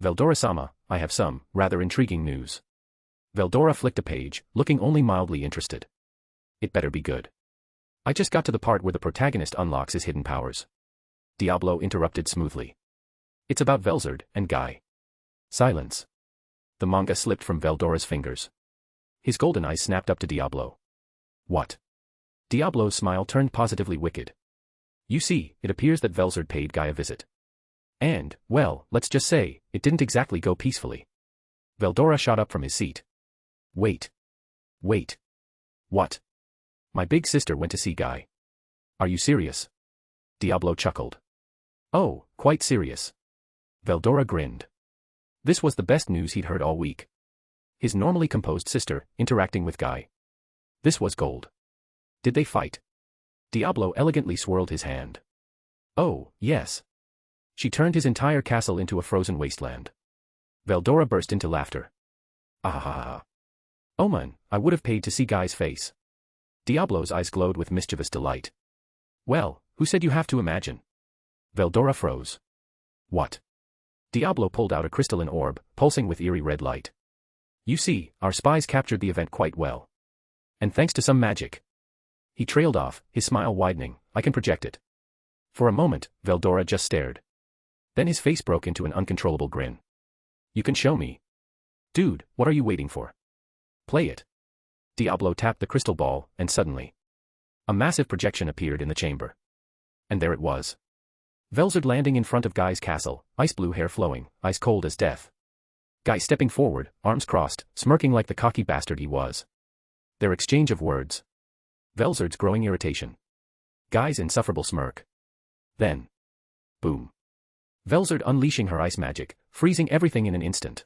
Veldora-sama, I have some, rather intriguing news. Veldora flicked a page, looking only mildly interested. It better be good. I just got to the part where the protagonist unlocks his hidden powers. Diablo interrupted smoothly. It's about Velzard and Guy. Silence. The manga slipped from Veldora's fingers. His golden eyes snapped up to Diablo. What? Diablo's smile turned positively wicked. You see, it appears that Velzard paid Guy a visit. And, well, let's just say, it didn't exactly go peacefully. Veldora shot up from his seat. Wait. Wait. What? My big sister went to see Guy. Are you serious? Diablo chuckled. Oh, quite serious. Veldora grinned. This was the best news he'd heard all week. His normally composed sister, interacting with Guy. This was gold. Did they fight? Diablo elegantly swirled his hand. Oh, yes. She turned his entire castle into a frozen wasteland. Veldora burst into laughter. Ah. Oh man, I would have paid to see Guy's face. Diablo's eyes glowed with mischievous delight. Well, who said you have to imagine? Veldora froze. What? Diablo pulled out a crystalline orb, pulsing with eerie red light. You see, our spies captured the event quite well. And thanks to some magic. He trailed off, his smile widening. I can project it. For a moment, Veldora just stared. Then his face broke into an uncontrollable grin. You can show me. Dude, what are you waiting for? Play it. Diablo tapped the crystal ball, and suddenly, a massive projection appeared in the chamber. And there it was. Velzard landing in front of Guy's castle, ice blue hair flowing, ice cold as death. Guy stepping forward, arms crossed, smirking like the cocky bastard he was. Their exchange of words. Velzard's growing irritation. Guy's insufferable smirk. Then. Boom. Velzard unleashing her ice magic, freezing everything in an instant.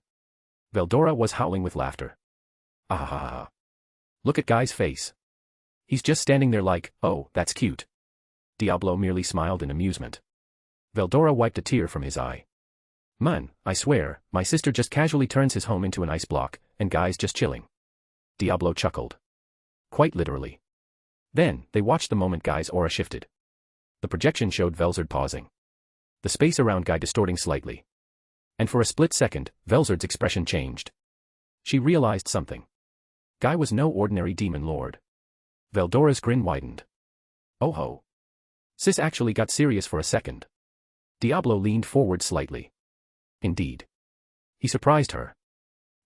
Veldora was howling with laughter. Ah. Look at Guy's face. He's just standing there like, oh, that's cute. Diablo merely smiled in amusement. Veldora wiped a tear from his eye. Man, I swear, my sister just casually turns his home into an ice block, and Guy's just chilling. Diablo chuckled. Quite literally. Then, they watched the moment Guy's aura shifted. The projection showed Velzard pausing. The space around Guy distorting slightly. And for a split second, Velzard's expression changed. She realized something. Guy was no ordinary demon lord. Veldora's grin widened. Oh ho. Sis actually got serious for a second. Diablo leaned forward slightly. Indeed. He surprised her.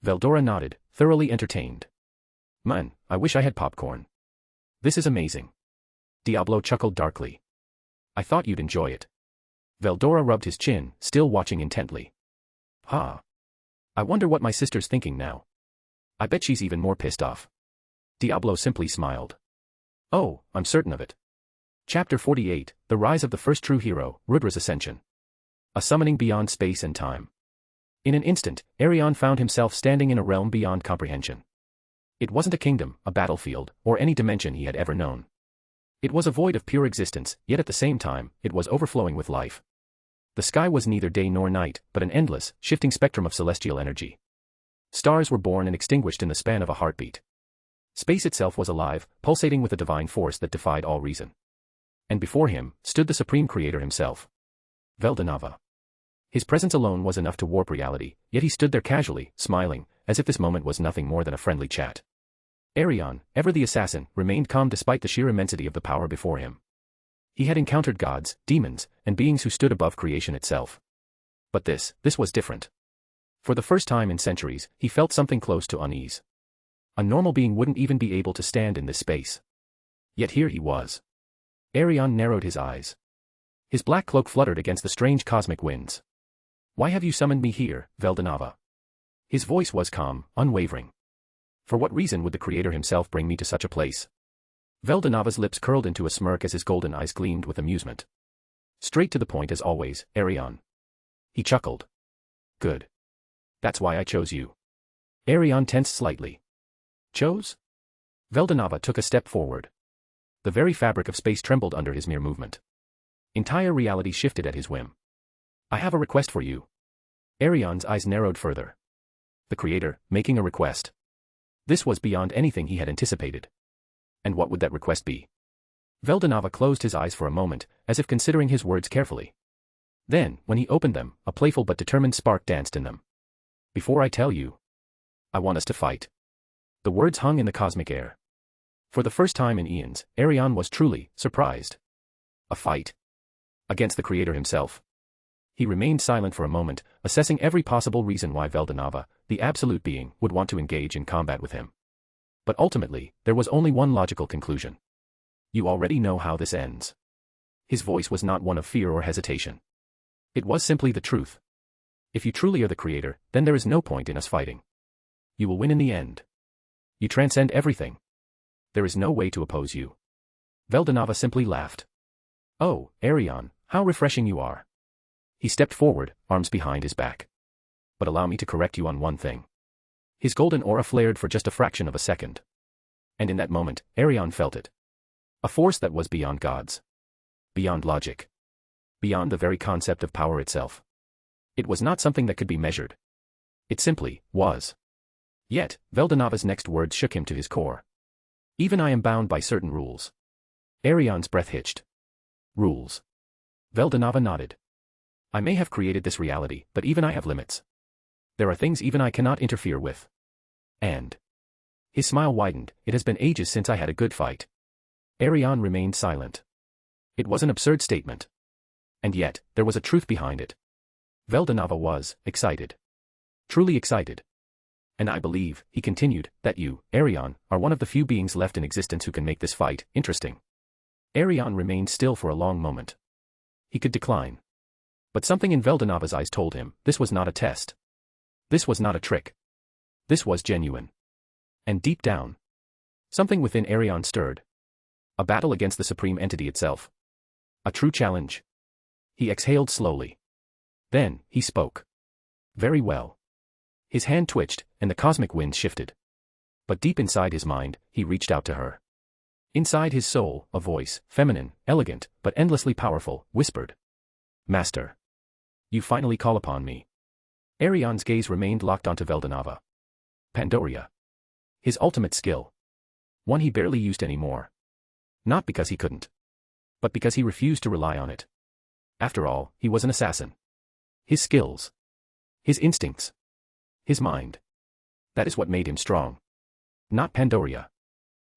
Veldora nodded, thoroughly entertained. Man, I wish I had popcorn. This is amazing. Diablo chuckled darkly. I thought you'd enjoy it. Veldora rubbed his chin, still watching intently. Ha. I wonder what my sister's thinking now. I bet she's even more pissed off. Diablo simply smiled. Oh, I'm certain of it. Chapter 48, The Rise of the First True Hero, Rudra's Ascension. A summoning beyond space and time. In an instant, Arion found himself standing in a realm beyond comprehension. It wasn't a kingdom, a battlefield, or any dimension he had ever known. It was a void of pure existence, yet at the same time, it was overflowing with life. The sky was neither day nor night, but an endless, shifting spectrum of celestial energy. Stars were born and extinguished in the span of a heartbeat. Space itself was alive, pulsating with a divine force that defied all reason. And before him, stood the Supreme Creator himself. Veldonava. His presence alone was enough to warp reality, yet he stood there casually, smiling, as if this moment was nothing more than a friendly chat. Arion, ever the assassin, remained calm despite the sheer immensity of the power before him. He had encountered gods, demons, and beings who stood above creation itself. But this was different. For the first time in centuries, he felt something close to unease. A normal being wouldn't even be able to stand in this space. Yet here he was. Arion narrowed his eyes. His black cloak fluttered against the strange cosmic winds. Why have you summoned me here, Veldonava? His voice was calm, unwavering. For what reason would the Creator himself bring me to such a place? Veldonava's lips curled into a smirk as his golden eyes gleamed with amusement. Straight to the point as always, Arion. He chuckled. Good. That's why I chose you. Arion tensed slightly. Chose? Veldonava took a step forward. The very fabric of space trembled under his mere movement. Entire reality shifted at his whim. I have a request for you. Arion's eyes narrowed further. The creator, making a request. This was beyond anything he had anticipated. And what would that request be? Veldonava closed his eyes for a moment, as if considering his words carefully. Then, when he opened them, a playful but determined spark danced in them. Before I tell you, I want us to fight. The words hung in the cosmic air. For the first time in eons, Arion was truly surprised. A fight? Against the creator himself. He remained silent for a moment, assessing every possible reason why Veldonava, the absolute being, would want to engage in combat with him. But ultimately, there was only one logical conclusion. You already know how this ends. His voice was not one of fear or hesitation. It was simply the truth. If you truly are the creator, then there is no point in us fighting. You will win in the end. You transcend everything. There is no way to oppose you. Veldonava simply laughed. Oh, Arion, how refreshing you are. He stepped forward, arms behind his back. But allow me to correct you on one thing. His golden aura flared for just a fraction of a second. And in that moment, Arion felt it. A force that was beyond gods. Beyond logic. Beyond the very concept of power itself. It was not something that could be measured. It simply was. Yet, Veldonava's next words shook him to his core. Even I am bound by certain rules. Arion's breath hitched. Rules. Veldonava nodded. I may have created this reality, but even I have limits. There are things even I cannot interfere with. And. His smile widened. It has been ages since I had a good fight. Arion remained silent. It was an absurd statement. And yet, there was a truth behind it. Veldonava was excited. Truly excited. And I believe, he continued, that you, Arion, are one of the few beings left in existence who can make this fight interesting. Arion remained still for a long moment. He could decline. But something in Veldonava's eyes told him, this was not a test. This was not a trick. This was genuine. And deep down, something within Arion stirred. A battle against the supreme entity itself. A true challenge. He exhaled slowly. Then, he spoke. Very well. His hand twitched, and the cosmic wind shifted. But deep inside his mind, he reached out to her. Inside his soul, a voice, feminine, elegant, but endlessly powerful, whispered. Master. You finally call upon me. Arion's gaze remained locked onto Veldonava. Pandoria. His ultimate skill. One he barely used anymore. Not because he couldn't. But because he refused to rely on it. After all, he was an assassin. His skills. His instincts. His mind. That is what made him strong. Not Pandoria.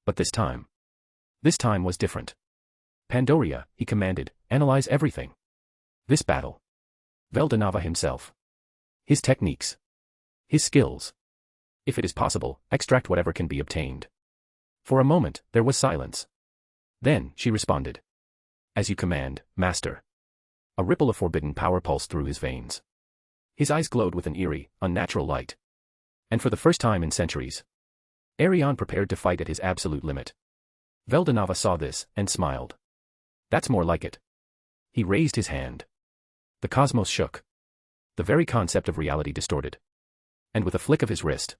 But this time. This time was different. Pandoria, he commanded, analyze everything. This battle. Veldonava himself. His techniques. His skills. If it is possible, extract whatever can be obtained. For a moment, there was silence. Then, she responded. As you command, Master. A ripple of forbidden power pulsed through his veins. His eyes glowed with an eerie, unnatural light. And for the first time in centuries, Arion prepared to fight at his absolute limit. Veldonava saw this, and smiled. That's more like it. He raised his hand. The cosmos shook. The very concept of reality distorted. And with a flick of his wrist,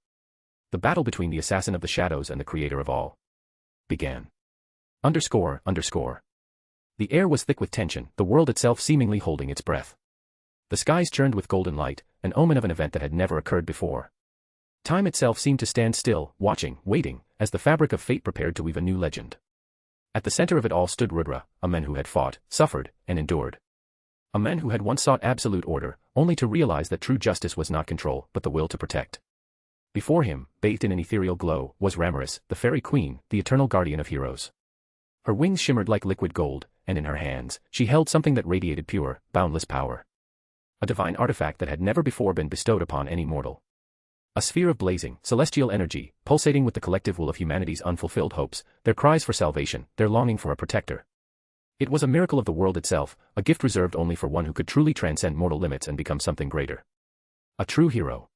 the battle between the assassin of the shadows and the creator of all began. Underscore. The air was thick with tension, the world itself seemingly holding its breath. The skies churned with golden light, an omen of an event that had never occurred before. Time itself seemed to stand still, watching, waiting, as the fabric of fate prepared to weave a new legend. At the center of it all stood Rudra, a man who had fought, suffered, and endured. A man who had once sought absolute order, only to realize that true justice was not control, but the will to protect. Before him, bathed in an ethereal glow, was Ramiris, the fairy queen, the eternal guardian of heroes. Her wings shimmered like liquid gold, and in her hands, she held something that radiated pure, boundless power. A divine artifact that had never before been bestowed upon any mortal. A sphere of blazing, celestial energy, pulsating with the collective will of humanity's unfulfilled hopes, their cries for salvation, their longing for a protector. It was a miracle of the world itself, a gift reserved only for one who could truly transcend mortal limits and become something greater. A true hero.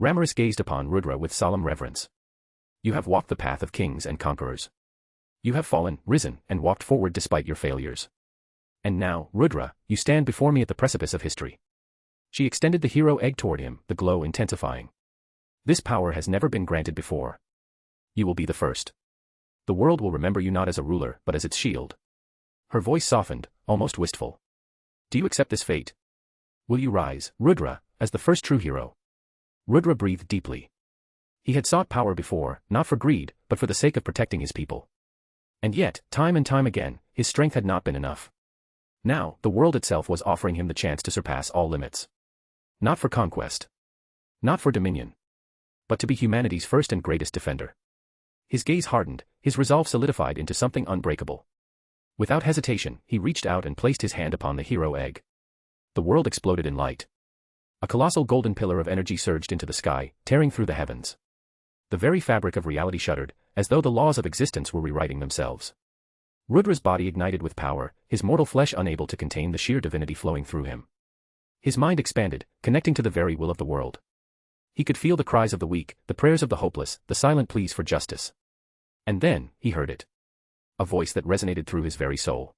Ramiris gazed upon Rudra with solemn reverence. You have walked the path of kings and conquerors. You have fallen, risen, and walked forward despite your failures. And now, Rudra, you stand before me at the precipice of history. She extended the hero egg toward him, the glow intensifying. This power has never been granted before. You will be the first. The world will remember you not as a ruler, but as its shield. Her voice softened, almost wistful. Do you accept this fate? Will you rise, Rudra, as the first true hero? Rudra breathed deeply. He had sought power before, not for greed, but for the sake of protecting his people. And yet, time and time again, his strength had not been enough. Now, the world itself was offering him the chance to surpass all limits. Not for conquest. Not for dominion. But to be humanity's first and greatest defender. His gaze hardened, his resolve solidified into something unbreakable. Without hesitation, he reached out and placed his hand upon the hero egg. The world exploded in light. A colossal golden pillar of energy surged into the sky, tearing through the heavens. The very fabric of reality shuddered, as though the laws of existence were rewriting themselves. Rudra's body ignited with power, his mortal flesh unable to contain the sheer divinity flowing through him. His mind expanded, connecting to the very will of the world. He could feel the cries of the weak, the prayers of the hopeless, the silent pleas for justice. And then, he heard it. A voice that resonated through his very soul.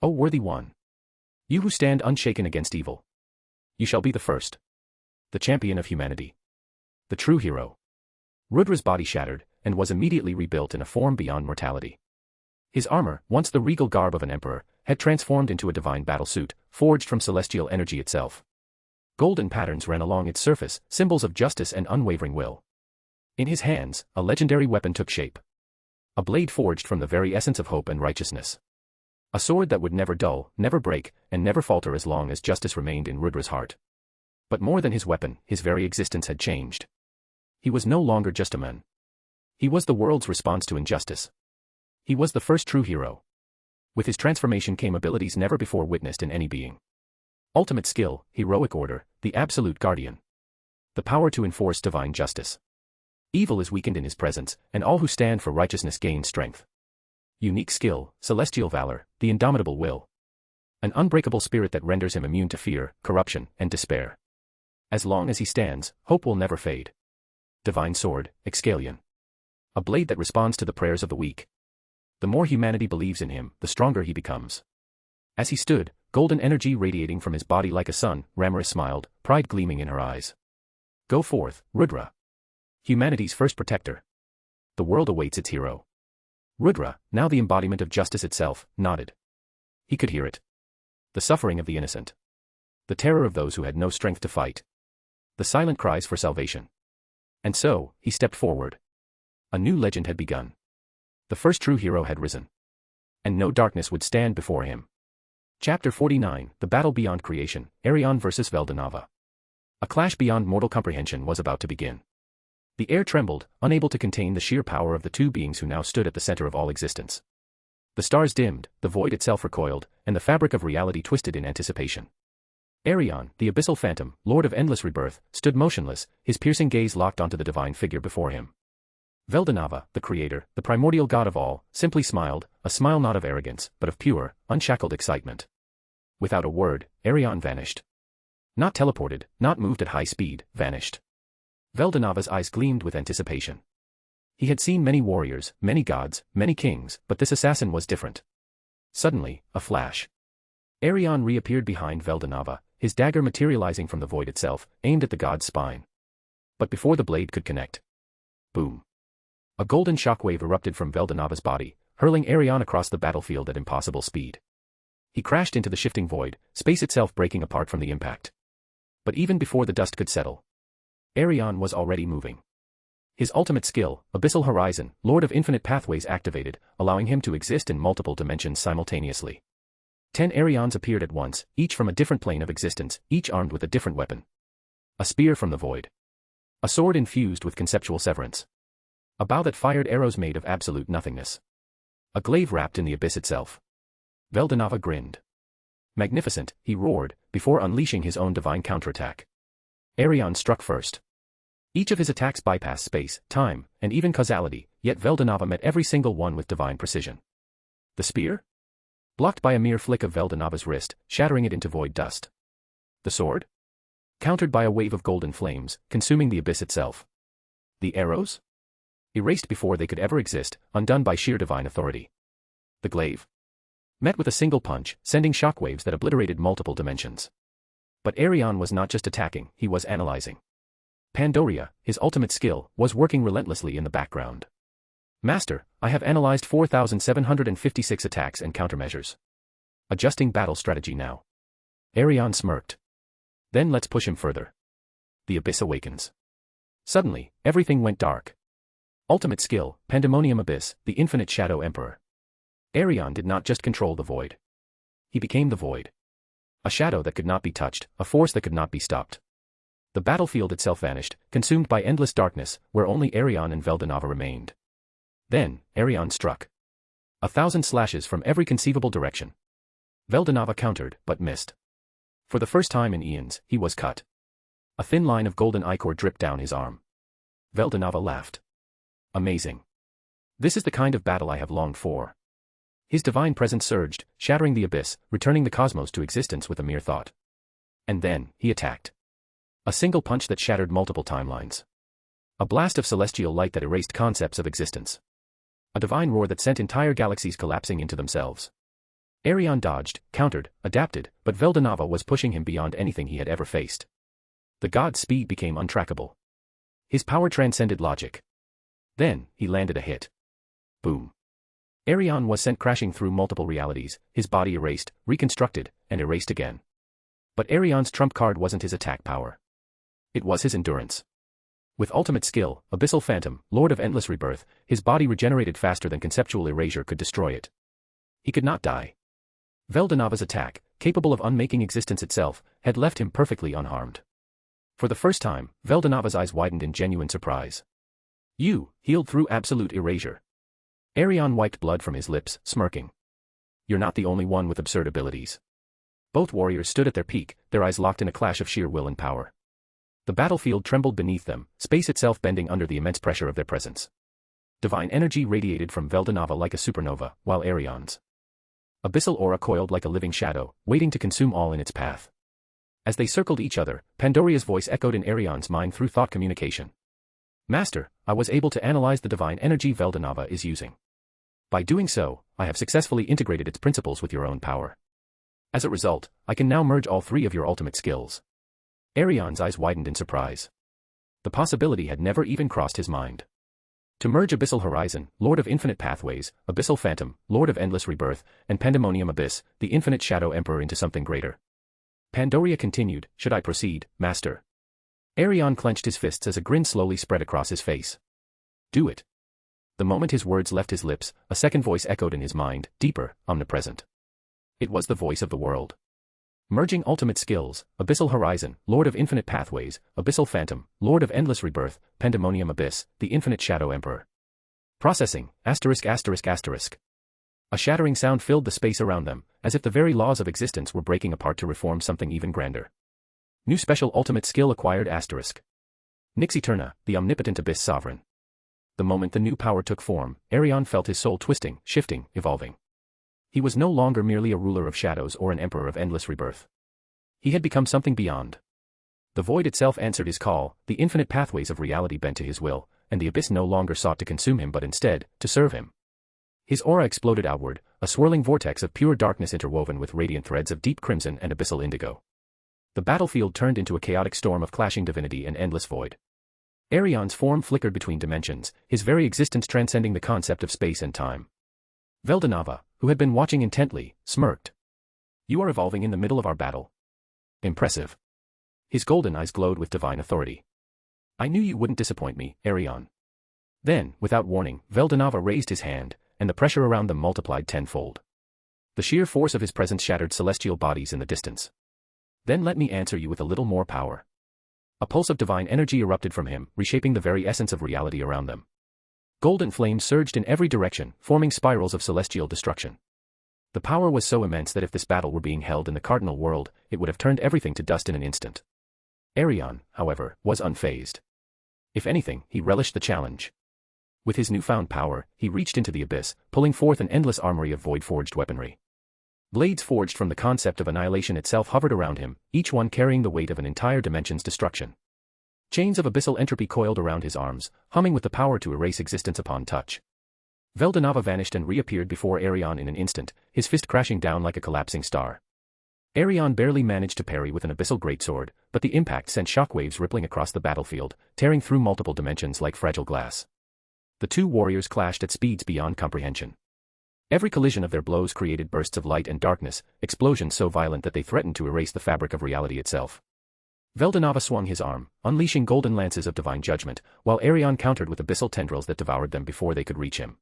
O worthy one! You who stand unshaken against evil. You shall be the first. The champion of humanity. The true hero. Rudra's body shattered, and was immediately rebuilt in a form beyond mortality. His armor, once the regal garb of an emperor, had transformed into a divine battlesuit, forged from celestial energy itself. Golden patterns ran along its surface, symbols of justice and unwavering will. In his hands, a legendary weapon took shape. A blade forged from the very essence of hope and righteousness. A sword that would never dull, never break, and never falter as long as justice remained in Rudra's heart. But more than his weapon, his very existence had changed. He was no longer just a man. He was the world's response to injustice. He was the first true hero. With his transformation came abilities never before witnessed in any being. Ultimate skill, heroic order, the absolute guardian. The power to enforce divine justice. Evil is weakened in his presence, and all who stand for righteousness gain strength. Unique skill, celestial valor, the indomitable will. An unbreakable spirit that renders him immune to fear, corruption, and despair. As long as he stands, hope will never fade. Divine sword, Excalion. A blade that responds to the prayers of the weak. The more humanity believes in him, the stronger he becomes. As he stood, golden energy radiating from his body like a sun, Ramaris smiled, pride gleaming in her eyes. Go forth, Rudra. Humanity's first protector. The world awaits its hero. Rudra, now the embodiment of justice itself, nodded. He could hear it. The suffering of the innocent. The terror of those who had no strength to fight. The silent cries for salvation. And so, he stepped forward. A new legend had begun. The first true hero had risen. And no darkness would stand before him. Chapter 49, The Battle Beyond Creation, Arion versus Veldonava. A clash beyond mortal comprehension was about to begin. The air trembled, unable to contain the sheer power of the two beings who now stood at the center of all existence. The stars dimmed, the void itself recoiled, and the fabric of reality twisted in anticipation. Arion, the abyssal phantom, lord of endless rebirth, stood motionless, his piercing gaze locked onto the divine figure before him. Veldonava, the creator, the primordial god of all, simply smiled, a smile not of arrogance, but of pure, unshackled excitement. Without a word, Arion vanished. Not teleported, not moved at high speed, vanished. Veldonava's eyes gleamed with anticipation. He had seen many warriors, many gods, many kings, but this assassin was different. Suddenly, a flash. Arion reappeared behind Veldonava, his dagger materializing from the void itself, aimed at the god's spine. But before the blade could connect. Boom. A golden shockwave erupted from Veldonava's body, hurling Arion across the battlefield at impossible speed. He crashed into the shifting void, space itself breaking apart from the impact. But even before the dust could settle, Arion was already moving. His ultimate skill, Abyssal Horizon, Lord of Infinite Pathways activated, allowing him to exist in multiple dimensions simultaneously. 10 Arions appeared at once, each from a different plane of existence, each armed with a different weapon. A spear from the void. A sword infused with conceptual severance. A bow that fired arrows made of absolute nothingness. A glaive wrapped in the abyss itself. Veldonava grinned. Magnificent, he roared, before unleashing his own divine counterattack. Arion struck first. Each of his attacks bypassed space, time, and even causality, yet Veldonava met every single one with divine precision. The spear? Blocked by a mere flick of Veldonava's wrist, shattering it into void dust. The sword? Countered by a wave of golden flames, consuming the abyss itself. The arrows? Erased before they could ever exist, undone by sheer divine authority. The glaive met with a single punch, sending shockwaves that obliterated multiple dimensions. But Arion was not just attacking, he was analyzing. Pandoria, his ultimate skill, was working relentlessly in the background. Master, I have analyzed 4,756 attacks and countermeasures. Adjusting battle strategy now. Arion smirked. Then let's push him further. The abyss awakens. Suddenly, everything went dark. Ultimate skill, Pandemonium Abyss, the infinite Shadow Emperor. Arion did not just control the void. He became the void. A shadow that could not be touched, a force that could not be stopped. The battlefield itself vanished, consumed by endless darkness, where only Arion and Veldonava remained. Then, Arion struck. 1,000 slashes from every conceivable direction. Veldonava countered, but missed. For the first time in eons, he was cut. A thin line of golden ichor dripped down his arm. Veldonava laughed. Amazing. This is the kind of battle I have longed for. His divine presence surged, shattering the abyss, returning the cosmos to existence with a mere thought. And then, he attacked. A single punch that shattered multiple timelines. A blast of celestial light that erased concepts of existence. A divine roar that sent entire galaxies collapsing into themselves. Arion dodged, countered, adapted, but Veldonava was pushing him beyond anything he had ever faced. The god's speed became untrackable. His power transcended logic. Then, he landed a hit. Boom. Arion was sent crashing through multiple realities, his body erased, reconstructed, and erased again. But Arion's trump card wasn't his attack power. It was his endurance. With ultimate skill, Abyssal Phantom, Lord of Endless Rebirth, his body regenerated faster than conceptual erasure could destroy it. He could not die. Veldonava's attack, capable of unmaking existence itself, had left him perfectly unharmed. For the first time, Veldonava's eyes widened in genuine surprise. You, healed through absolute erasure. Arion wiped blood from his lips, smirking. You're not the only one with absurd abilities. Both warriors stood at their peak, their eyes locked in a clash of sheer will and power. The battlefield trembled beneath them, space itself bending under the immense pressure of their presence. Divine energy radiated from Veldonava like a supernova, while Arion's abyssal aura coiled like a living shadow, waiting to consume all in its path. As they circled each other, Pandoria's voice echoed in Arion's mind through thought communication. Master, I was able to analyze the divine energy Veldonava is using. By doing so, I have successfully integrated its principles with your own power. As a result, I can now merge all three of your ultimate skills. Arion's eyes widened in surprise. The possibility had never even crossed his mind. To merge Abyssal Horizon, Lord of Infinite Pathways, Abyssal Phantom, Lord of Endless Rebirth, and Pandemonium Abyss, the Infinite Shadow Emperor into something greater. Pandoria continued, should I proceed, Master? Arion clenched his fists as a grin slowly spread across his face. Do it. The moment his words left his lips, a second voice echoed in his mind, deeper, omnipresent. It was the voice of the world. Merging ultimate skills, Abyssal Horizon, Lord of Infinite Pathways, Abyssal Phantom, Lord of Endless Rebirth, Pandemonium Abyss, the Infinite Shadow Emperor. Processing, *****. A shattering sound filled the space around them, as if the very laws of existence were breaking apart to reform something even grander. New special ultimate skill acquired ****. Nix Eterna, the omnipotent Abyss Sovereign. The moment the new power took form, Arion felt his soul twisting, shifting, evolving. He was no longer merely a ruler of shadows or an emperor of endless rebirth. He had become something beyond. The void itself answered his call, the infinite pathways of reality bent to his will, and the abyss no longer sought to consume him but instead, to serve him. His aura exploded outward, a swirling vortex of pure darkness interwoven with radiant threads of deep crimson and abyssal indigo. The battlefield turned into a chaotic storm of clashing divinity and endless void. Arion's form flickered between dimensions, his very existence transcending the concept of space and time. Veldonava, who had been watching intently, smirked. You are evolving in the middle of our battle. Impressive. His golden eyes glowed with divine authority. I knew you wouldn't disappoint me, Arion. Then, without warning, Veldonava raised his hand, and the pressure around them multiplied tenfold. The sheer force of his presence shattered celestial bodies in the distance. Then let me answer you with a little more power. A pulse of divine energy erupted from him, reshaping the very essence of reality around them. Golden flames surged in every direction, forming spirals of celestial destruction. The power was so immense that if this battle were being held in the cardinal world, it would have turned everything to dust in an instant. Arion, however, was unfazed. If anything, he relished the challenge. With his newfound power, he reached into the abyss, pulling forth an endless armory of void-forged weaponry. Blades forged from the concept of annihilation itself hovered around him, each one carrying the weight of an entire dimension's destruction. Chains of abyssal entropy coiled around his arms, humming with the power to erase existence upon touch. Veldonava vanished and reappeared before Arion in an instant, his fist crashing down like a collapsing star. Arion barely managed to parry with an abyssal greatsword, but the impact sent shockwaves rippling across the battlefield, tearing through multiple dimensions like fragile glass. The two warriors clashed at speeds beyond comprehension. Every collision of their blows created bursts of light and darkness, explosions so violent that they threatened to erase the fabric of reality itself. Veldonava swung his arm, unleashing golden lances of divine judgment, while Arion countered with abyssal tendrils that devoured them before they could reach him.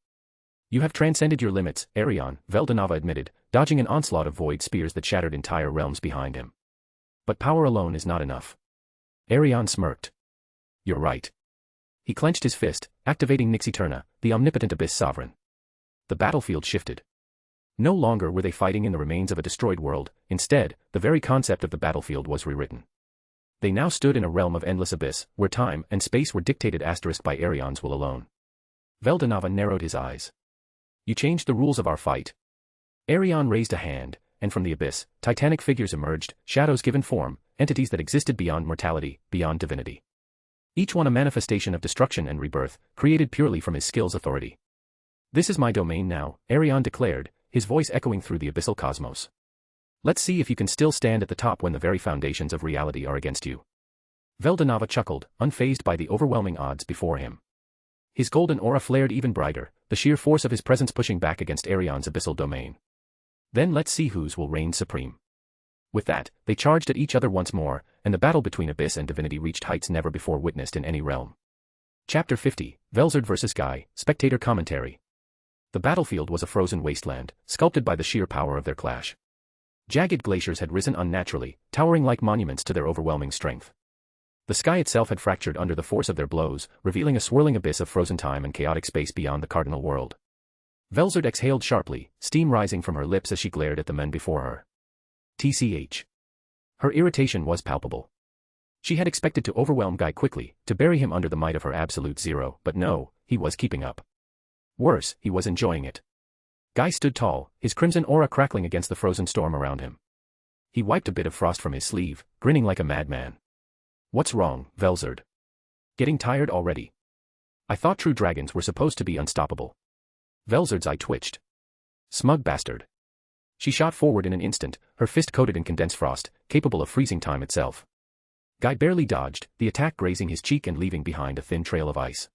"You have transcended your limits, Arion," Veldonava admitted, dodging an onslaught of void spears that shattered entire realms behind him. "But power alone is not enough." Arion smirked. "You're right." He clenched his fist, activating Nix Eterna, the omnipotent abyss sovereign. The battlefield shifted. No longer were they fighting in the remains of a destroyed world, instead, the very concept of the battlefield was rewritten. They now stood in a realm of endless abyss, where time and space were dictated by Arion's will alone. Veldonava narrowed his eyes. "You changed the rules of our fight." Arion raised a hand, and from the abyss, titanic figures emerged, shadows given form, entities that existed beyond mortality, beyond divinity. Each one a manifestation of destruction and rebirth, created purely from his skill's authority. "This is my domain now," Arion declared, his voice echoing through the abyssal cosmos. "Let's see if you can still stand at the top when the very foundations of reality are against you." Veldonava chuckled, unfazed by the overwhelming odds before him. His golden aura flared even brighter, the sheer force of his presence pushing back against Arion's abyssal domain. "Then let's see whose will reign supreme." With that, they charged at each other once more, and the battle between abyss and divinity reached heights never before witnessed in any realm. Chapter 50, Velzard vs. Guy, Spectator Commentary. The battlefield was a frozen wasteland, sculpted by the sheer power of their clash. Jagged glaciers had risen unnaturally, towering like monuments to their overwhelming strength. The sky itself had fractured under the force of their blows, revealing a swirling abyss of frozen time and chaotic space beyond the cardinal world. Velzard exhaled sharply, steam rising from her lips as she glared at the men before her. TCH. Her irritation was palpable. She had expected to overwhelm Guy quickly, to bury him under the might of her absolute zero, but no, he was keeping up. Worse, he was enjoying it. Guy stood tall, his crimson aura crackling against the frozen storm around him. He wiped a bit of frost from his sleeve, grinning like a madman. "What's wrong, Velzard? Getting tired already? I thought true dragons were supposed to be unstoppable." Velzard's eye twitched. Smug bastard. She shot forward in an instant, her fist coated in condensed frost, capable of freezing time itself. Guy barely dodged, the attack grazing his cheek and leaving behind a thin trail of ice.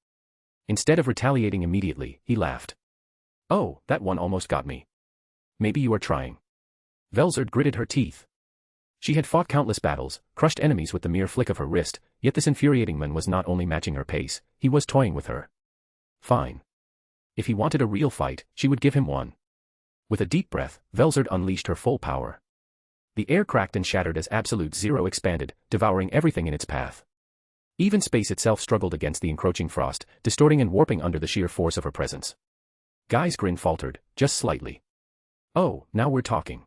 Instead of retaliating immediately, he laughed. "Oh, that one almost got me. Maybe you are trying." Velzard gritted her teeth. She had fought countless battles, crushed enemies with the mere flick of her wrist, yet this infuriating man was not only matching her pace, he was toying with her. Fine. If he wanted a real fight, she would give him one. With a deep breath, Velzard unleashed her full power. The air cracked and shattered as absolute zero expanded, devouring everything in its path. Even space itself struggled against the encroaching frost, distorting and warping under the sheer force of her presence. Guy's grin faltered, just slightly. "Oh, now we're talking."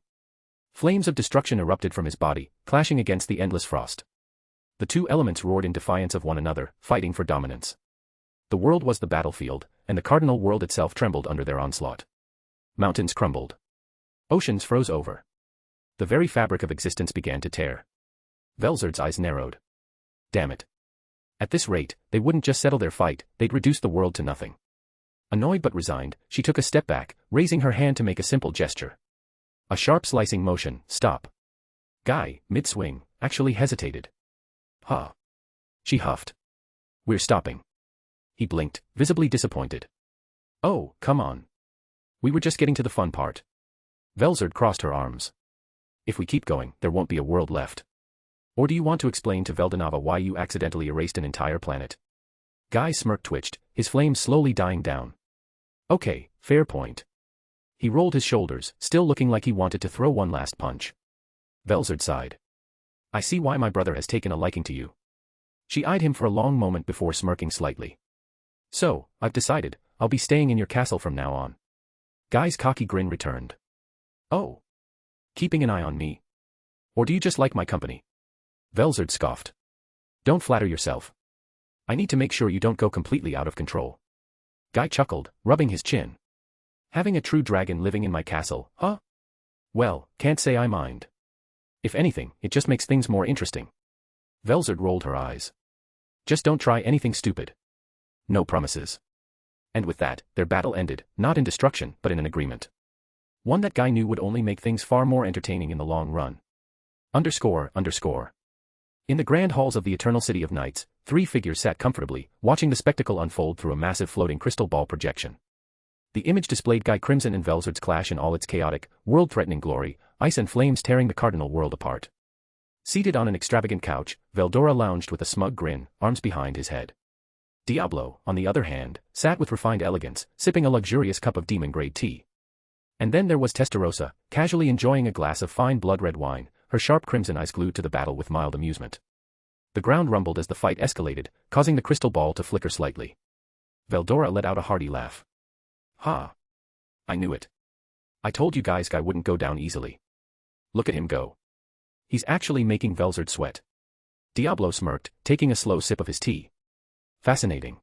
Flames of destruction erupted from his body, clashing against the endless frost. The two elements roared in defiance of one another, fighting for dominance. The world was the battlefield, and the cardinal world itself trembled under their onslaught. Mountains crumbled. Oceans froze over. The very fabric of existence began to tear. Velzard's eyes narrowed. Damn it. At this rate, they wouldn't just settle their fight, they'd reduce the world to nothing. Annoyed but resigned, she took a step back, raising her hand to make a simple gesture. A sharp slicing motion, stop. Guy, mid-swing, actually hesitated. Huh. She huffed. "We're stopping." He blinked, visibly disappointed. "Oh, come on. We were just getting to the fun part." Velzard crossed her arms. "If we keep going, there won't be a world left. Or do you want to explain to Veldonava why you accidentally erased an entire planet?" Guy's smirk twitched, his flames slowly dying down. "Okay, fair point." He rolled his shoulders, still looking like he wanted to throw one last punch. Velzard sighed. "I see why my brother has taken a liking to you." She eyed him for a long moment before smirking slightly. "So, I've decided, I'll be staying in your castle from now on." Guy's cocky grin returned. "Oh. Keeping an eye on me? Or do you just like my company?" Velzard scoffed. "Don't flatter yourself. I need to make sure you don't go completely out of control." Guy chuckled, rubbing his chin. "Having a true dragon living in my castle, huh? Well, can't say I mind. If anything, it just makes things more interesting." Velzard rolled her eyes. Just don't try anything stupid. No promises. And with that, their battle ended, not in destruction, but in an agreement. One that Guy knew would only make things far more entertaining in the long run. Underscore. In the grand halls of the Eternal City of Knights, three figures sat comfortably, watching the spectacle unfold through a massive floating crystal ball projection. The image displayed Guy Crimson and Velzard's clash in all its chaotic, world-threatening glory, ice and flames tearing the cardinal world apart. Seated on an extravagant couch, Veldora lounged with a smug grin, arms behind his head. Diablo, on the other hand, sat with refined elegance, sipping a luxurious cup of demon-grade tea. And then there was Testarossa, casually enjoying a glass of fine blood-red wine, her sharp crimson eyes glued to the battle with mild amusement. The ground rumbled as the fight escalated, causing the crystal ball to flicker slightly. Veldora let out a hearty laugh. Ha! I knew it. I told you guys Guy wouldn't go down easily. Look at him go. He's actually making Velzard sweat. Diablo smirked, taking a slow sip of his tea. Fascinating.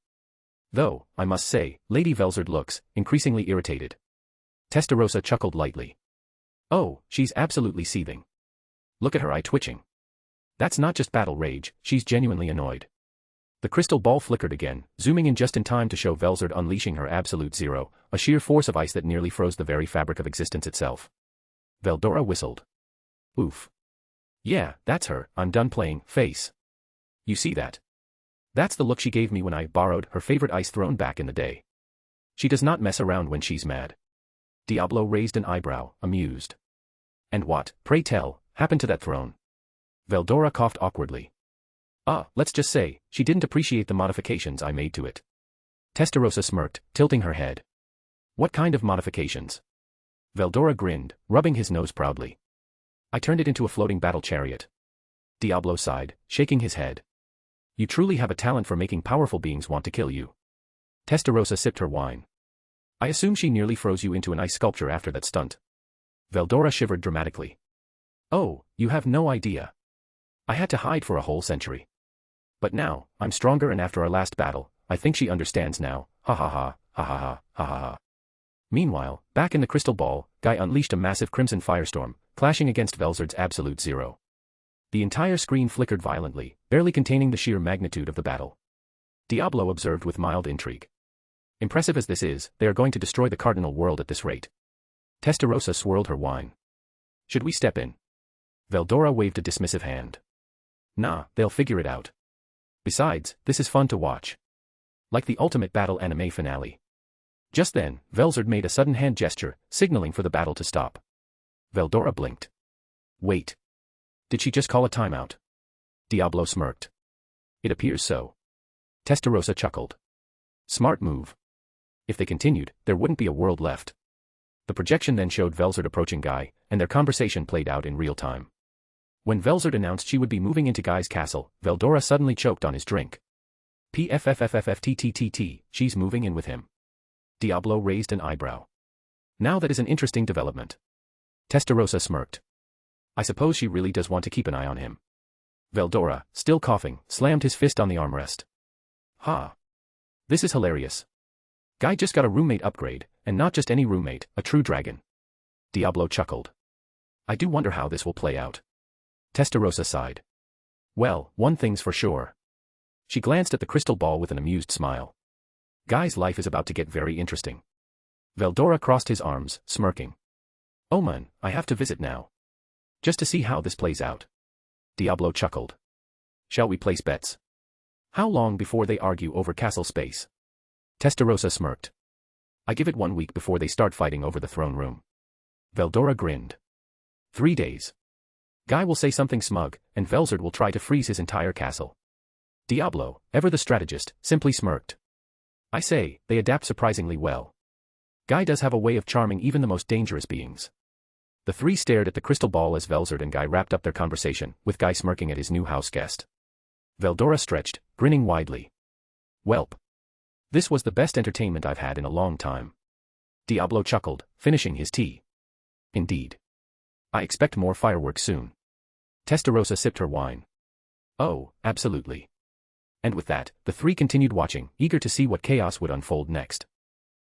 Though, I must say, Lady Velzard looks increasingly irritated. Testarossa chuckled lightly. Oh, she's absolutely seething. Look at her eye twitching. That's not just battle rage, she's genuinely annoyed. The crystal ball flickered again, zooming in just in time to show Velzard unleashing her absolute zero, a sheer force of ice that nearly froze the very fabric of existence itself. Veldora whistled. Oof. Yeah, that's her, I'm done playing, face. You see that? That's the look she gave me when I borrowed her favorite ice throne back in the day. She does not mess around when she's mad. Diablo raised an eyebrow, amused. And what, pray tell, happened to that throne? Veldora coughed awkwardly. Let's just say, she didn't appreciate the modifications I made to it. Testarossa smirked, tilting her head. What kind of modifications? Veldora grinned, rubbing his nose proudly. I turned it into a floating battle chariot. Diablo sighed, shaking his head. You truly have a talent for making powerful beings want to kill you. Testarossa sipped her wine. I assume she nearly froze you into an ice sculpture after that stunt. Veldora shivered dramatically. Oh, you have no idea. I had to hide for a whole century. But now, I'm stronger, and after our last battle, I think she understands now, ha ha ha, ha ha ha, ha ha ha. Meanwhile, back in the crystal ball, Guy unleashed a massive crimson firestorm, clashing against Velzard's absolute zero. The entire screen flickered violently, barely containing the sheer magnitude of the battle. Diablo observed with mild intrigue. Impressive as this is, they are going to destroy the cardinal world at this rate. Testarossa swirled her wine. Should we step in? Veldora waved a dismissive hand. Nah, they'll figure it out. Besides, this is fun to watch. Like the ultimate battle anime finale. Just then, Velzard made a sudden hand gesture, signaling for the battle to stop. Veldora blinked. Wait. Did she just call a timeout? Diablo smirked. It appears so. Testarossa chuckled. Smart move. If they continued, there wouldn't be a world left. The projection then showed Velzard approaching Guy, and their conversation played out in real time. When Velzard announced she would be moving into Guy's castle, Veldora suddenly choked on his drink. PFFFFFTTTT, she's moving in with him. Diablo raised an eyebrow. Now that is an interesting development. Testarossa smirked. I suppose she really does want to keep an eye on him. Veldora, still coughing, slammed his fist on the armrest. Ha! This is hilarious. Guy just got a roommate upgrade, and not just any roommate, a true dragon. Diablo chuckled. I do wonder how this will play out. Testarossa sighed. Well, one thing's for sure. She glanced at the crystal ball with an amused smile. Guy's life is about to get very interesting. Veldora crossed his arms, smirking. Oh man, I have to visit now. Just to see how this plays out. Diablo chuckled. Shall we place bets? How long before they argue over castle space? Testarossa smirked. I give it 1 week before they start fighting over the throne room. Veldora grinned. 3 days. Guy will say something smug, and Velzard will try to freeze his entire castle. Diablo, ever the strategist, simply smirked. I say, they adapt surprisingly well. Guy does have a way of charming even the most dangerous beings. The three stared at the crystal ball as Velzard and Guy wrapped up their conversation, with Guy smirking at his new house guest. Veldora stretched, grinning widely. Welp. This was the best entertainment I've had in a long time. Diablo chuckled, finishing his tea. Indeed. I expect more fireworks soon. Testarossa sipped her wine. Oh, absolutely. And with that, the three continued watching, eager to see what chaos would unfold next.